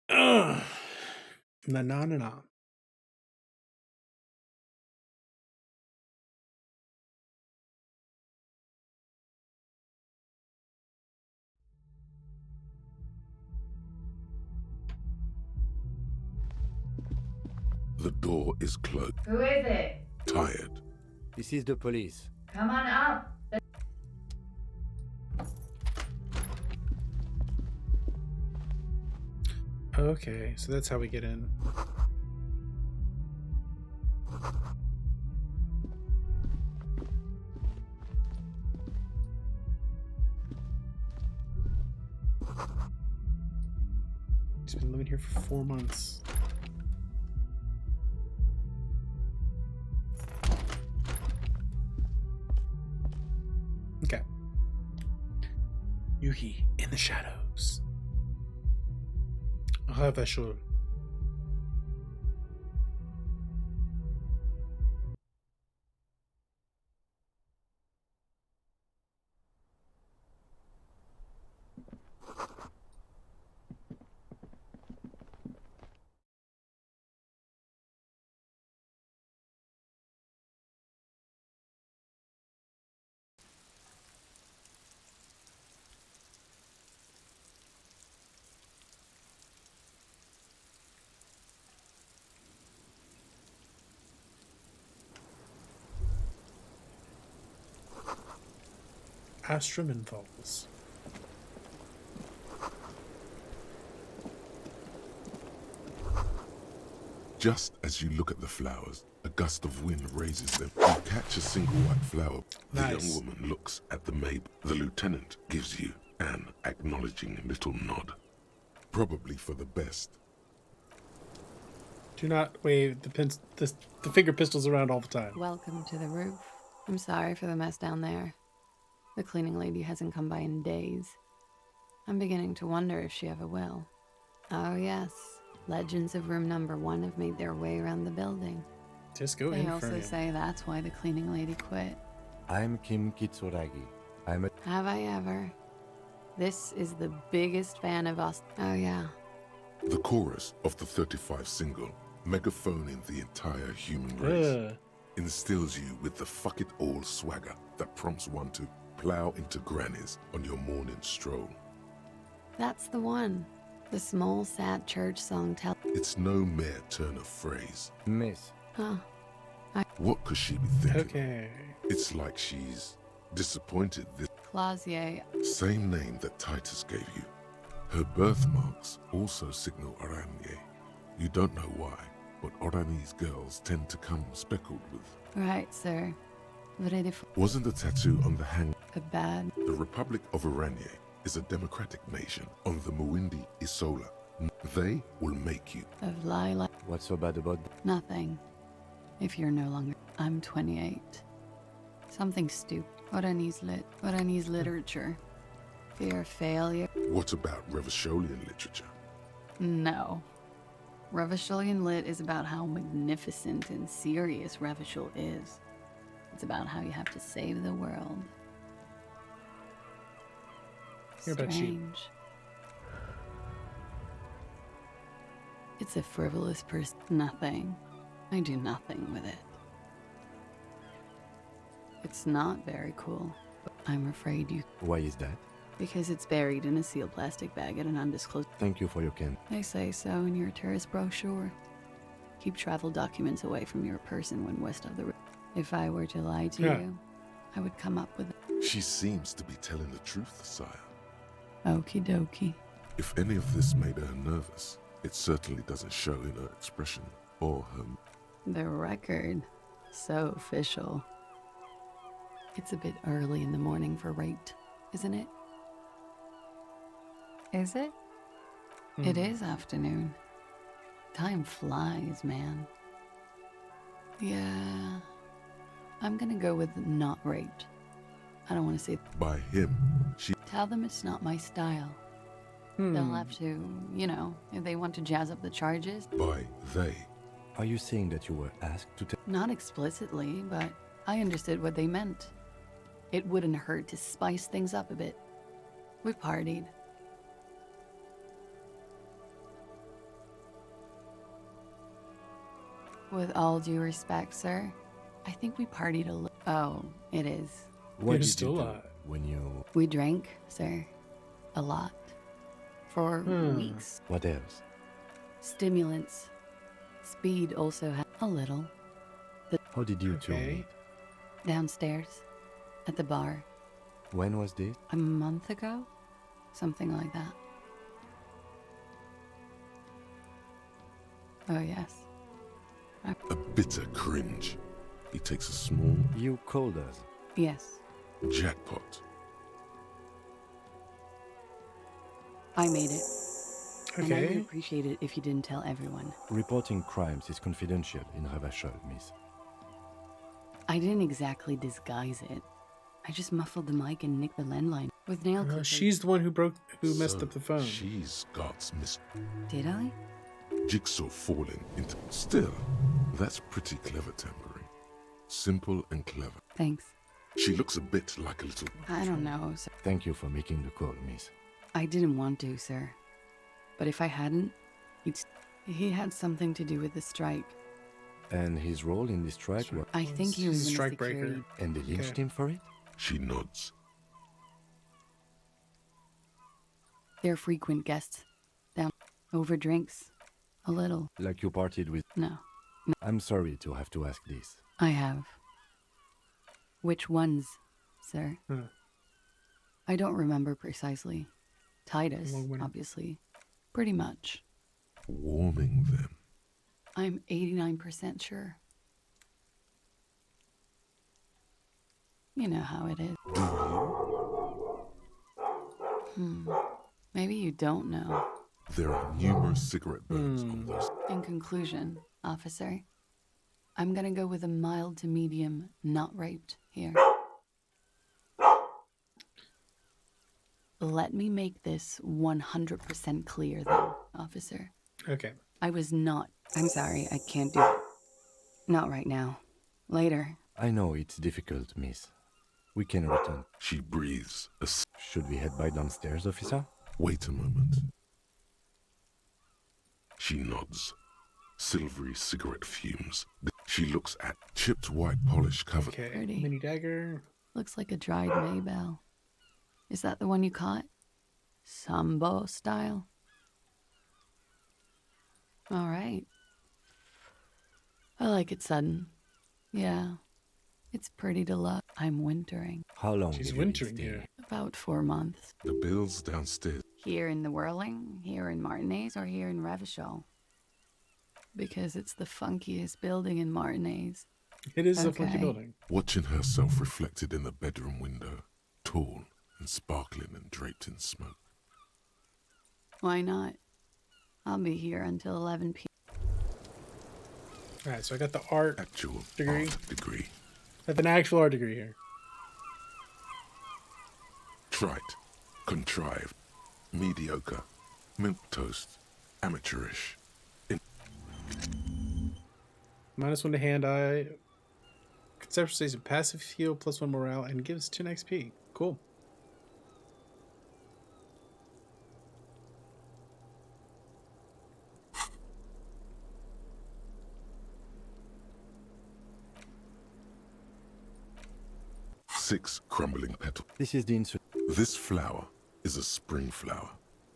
Na na na na. The door is closed. Who is it? Tired. This is the police. Come on up. Okay, so that's how we get in. He's been living here for 4 months. Okay. Yuki in the shadows. Ravachol. Astraman Falls. Just as you look at the flowers, a gust of wind raises them. You catch a single white flower. The young woman looks at the maid. The lieutenant gives you an acknowledging little nod. Probably for the best. Do not wave the finger pistols around all the time. Welcome to the roof. I'm sorry for the mess down there. The cleaning lady hasn't come by in days. I'm beginning to wonder if she ever will. Oh yes, legends of room number 1 have made their way around the building. Just go They in also for him. say that's why the cleaning lady quit. I'm Kim Kitsuragi. I'm a... Have I ever? This is the biggest fan of us. Oh yeah. The chorus of the 35 single, megaphoning the entire human race, instills you with the fuck it all swagger that prompts one to plow into grannies on your morning stroll. That's the one. The small, sad church song tell. It's no mere turn of phrase. Miss. Huh. What could she be thinking? Okay. It's like she's disappointed this. Clausier. Same name that Titus gave you. Her birthmarks also signal Oranje. You don't know why, but Oranese girls tend to come speckled with. Right, sir. Wasn't the tattoo on the hand a bad? The Republic of Oranje is a democratic nation on the Muindi Isola. They will make you. Of lilac. What's so bad about Nothing. If you're no longer. I'm 28. Something stupid. Oranese literature. Fear of failure. What about Revacholian literature? No. Revacholian lit is about how magnificent and serious Revachol is. It's about how you have to save the world. Hear about sheep. Strange. It's a frivolous person. Nothing. I do nothing with it. It's not very cool. I'm afraid you... Why is that? Because it's buried in a sealed plastic bag at an undisclosed... Thank you for your can. They say so in your tourist brochure. Keep travel documents away from your person when west of the river. If I were to lie to you, I would come up with... She seems to be telling the truth, sire. Okie dokie. If any of this made her nervous, it certainly doesn't show in her expression or her... The record. So official. It's a bit early in the morning for rate, isn't it? Is it? It is afternoon. Time flies, man. Yeah. I'm gonna go with not rate. I don't want to say... By him, she... Tell them it's not my style. They'll have to, you know, if they want to jazz up the charges. By they. Are you saying that you were asked to tell? Not explicitly, but I understood what they meant. It wouldn't hurt to spice things up a bit. We partied. With all due respect, sir, I think we partied a little. Oh, it is. What did you do when you... We drank, sir. A lot. For weeks. What else? Stimulants. Speed also had a little. How did you two meet? Downstairs. At the bar. When was this? A month ago? Something like that. Oh, yes. A bitter cringe. He takes a small... You called us. Yes. Jackpot. I made it. And I Okay. would appreciate it if you didn't tell everyone. Reporting crimes is confidential in Ravachol, miss. I didn't exactly disguise it. I just muffled the mic and nicked the landline with nail clippers. She's the one who messed up the phone. She's got Miss... Did I? Jigsaw falling into... Still, that's pretty clever tampering. Simple and clever. Thanks. She looks a bit like a little... I don't know, sir. Thank you for making the call, miss. I didn't want to, sir. But if I hadn't, he had something to do with the strike. And his role in this strike was... I think he was in the strike security. breaker. And they lynched him for it? She nods. They're frequent guests. Down over drinks. A little. Like you partied with... No. I'm sorry to have to ask this. I have. Which ones, sir? I don't remember precisely. Titus, obviously. Pretty much. Warming them. I'm 89% sure. You know how it is. Maybe you don't know. There are numerous cigarette burns on those. In conclusion, officer, I'm gonna go with a mild to medium not raped here. Let me make this 100% clear then, officer. Okay. I was not. I'm sorry, I can't do it. Not right now. Later. I know it's difficult, miss. We can return. She breathes. Should we head by downstairs, officer? Wait a moment. She nods. Silvery cigarette fumes. She looks at chipped white polish cover. Okay. Pretty. Mini dagger. Looks like a dried Maybell. Is that the one you caught? Sambo style? All right. I like it sudden. Yeah. It's pretty to look. I'm wintering. How long? She's wintering here. About 4 months. The bill's downstairs. Here in the Whirling, here in Martinez, or here in Revachol? Because it's the funkiest building in Martinez. It is a funky building. Watching herself reflected in the bedroom window, tall and sparkling and draped in smoke. Why not? I'll be here until 11 p.m. All right, so I got the art degree. Degree. I have an actual art degree here. Trite, contrived, mediocre, milquetoast, amateurish. -1 to hand-eye. Conceptual stays in passive heal, +1 morale, and gives 10 XP. Cool. Six crumbling petals. This is the insert. This flower is a spring flower,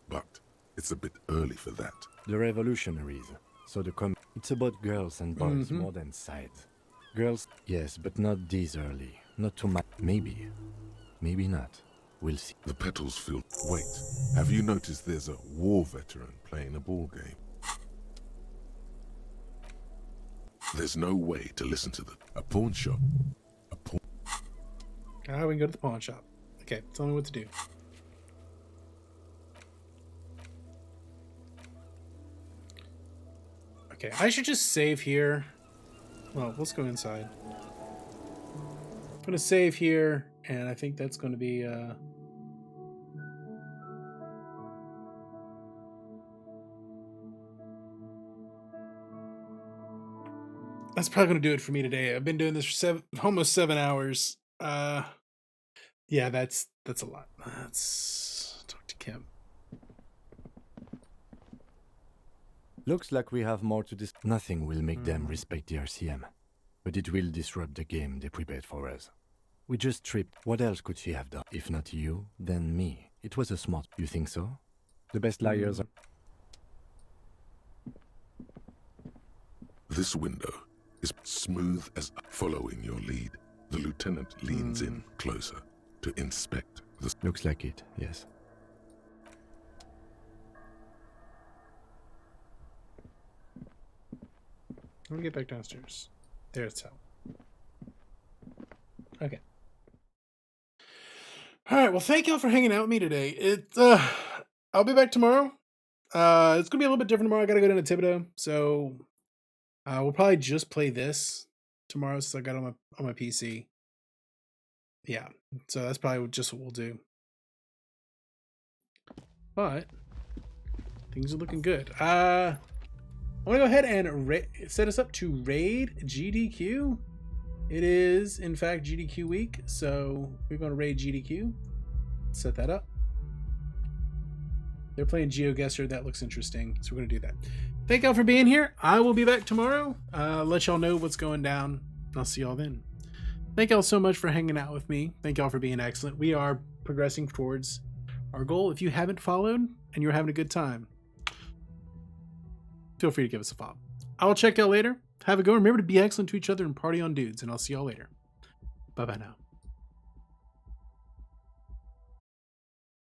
but it's a bit early for that. The revolutionaries. So it's about girls and boys more than sides. Girls, yes, but not this early. Not too much. Maybe. Maybe not. We'll see. The petals feel... Wait, have you noticed there's a war veteran playing a ball game? There's no way to listen to a pawn shop. We can go to the pawn shop. Okay, tell me what to do. Okay, I should just save here. Well, let's go inside. I'm gonna save here, and I think that's gonna be that's probably gonna do it for me today. I've been doing this for almost 7 hours. Yeah, that's a lot. Let's talk to Kim. Looks like we have more to discuss. Nothing will make them respect the RCM, but it will disrupt the game they prepared for us. We just tripped. What else could she have done? If not you, then me. It was a smart. You think so? The best liars are... This window is smooth as following your lead. The lieutenant leans in closer to inspect the... Looks like it, yes. Let me get back downstairs. There's how. Okay. All right. Well, thank y'all for hanging out with me today. I'll be back tomorrow. It's gonna be a little bit different tomorrow. I gotta go down to Thibodeau, so we'll probably just play this tomorrow since I got on my PC. Yeah. So that's probably just what we'll do. But things are looking good. I want to go ahead and set us up to raid GDQ. It is, in fact, GDQ week, so we're going to raid GDQ. Set that up. They're playing GeoGuessr. That looks interesting, so we're going to do that. Thank y'all for being here. I will be back tomorrow. Let y'all know what's going down. I'll see y'all then. Thank y'all so much for hanging out with me. Thank y'all for being excellent. We are progressing towards our goal. If you haven't followed and you're having a good time, feel free to give us a follow. I will check y'all later. Have a go. Remember to be excellent to each other and party on dudes, and I'll see y'all later. Bye-bye now.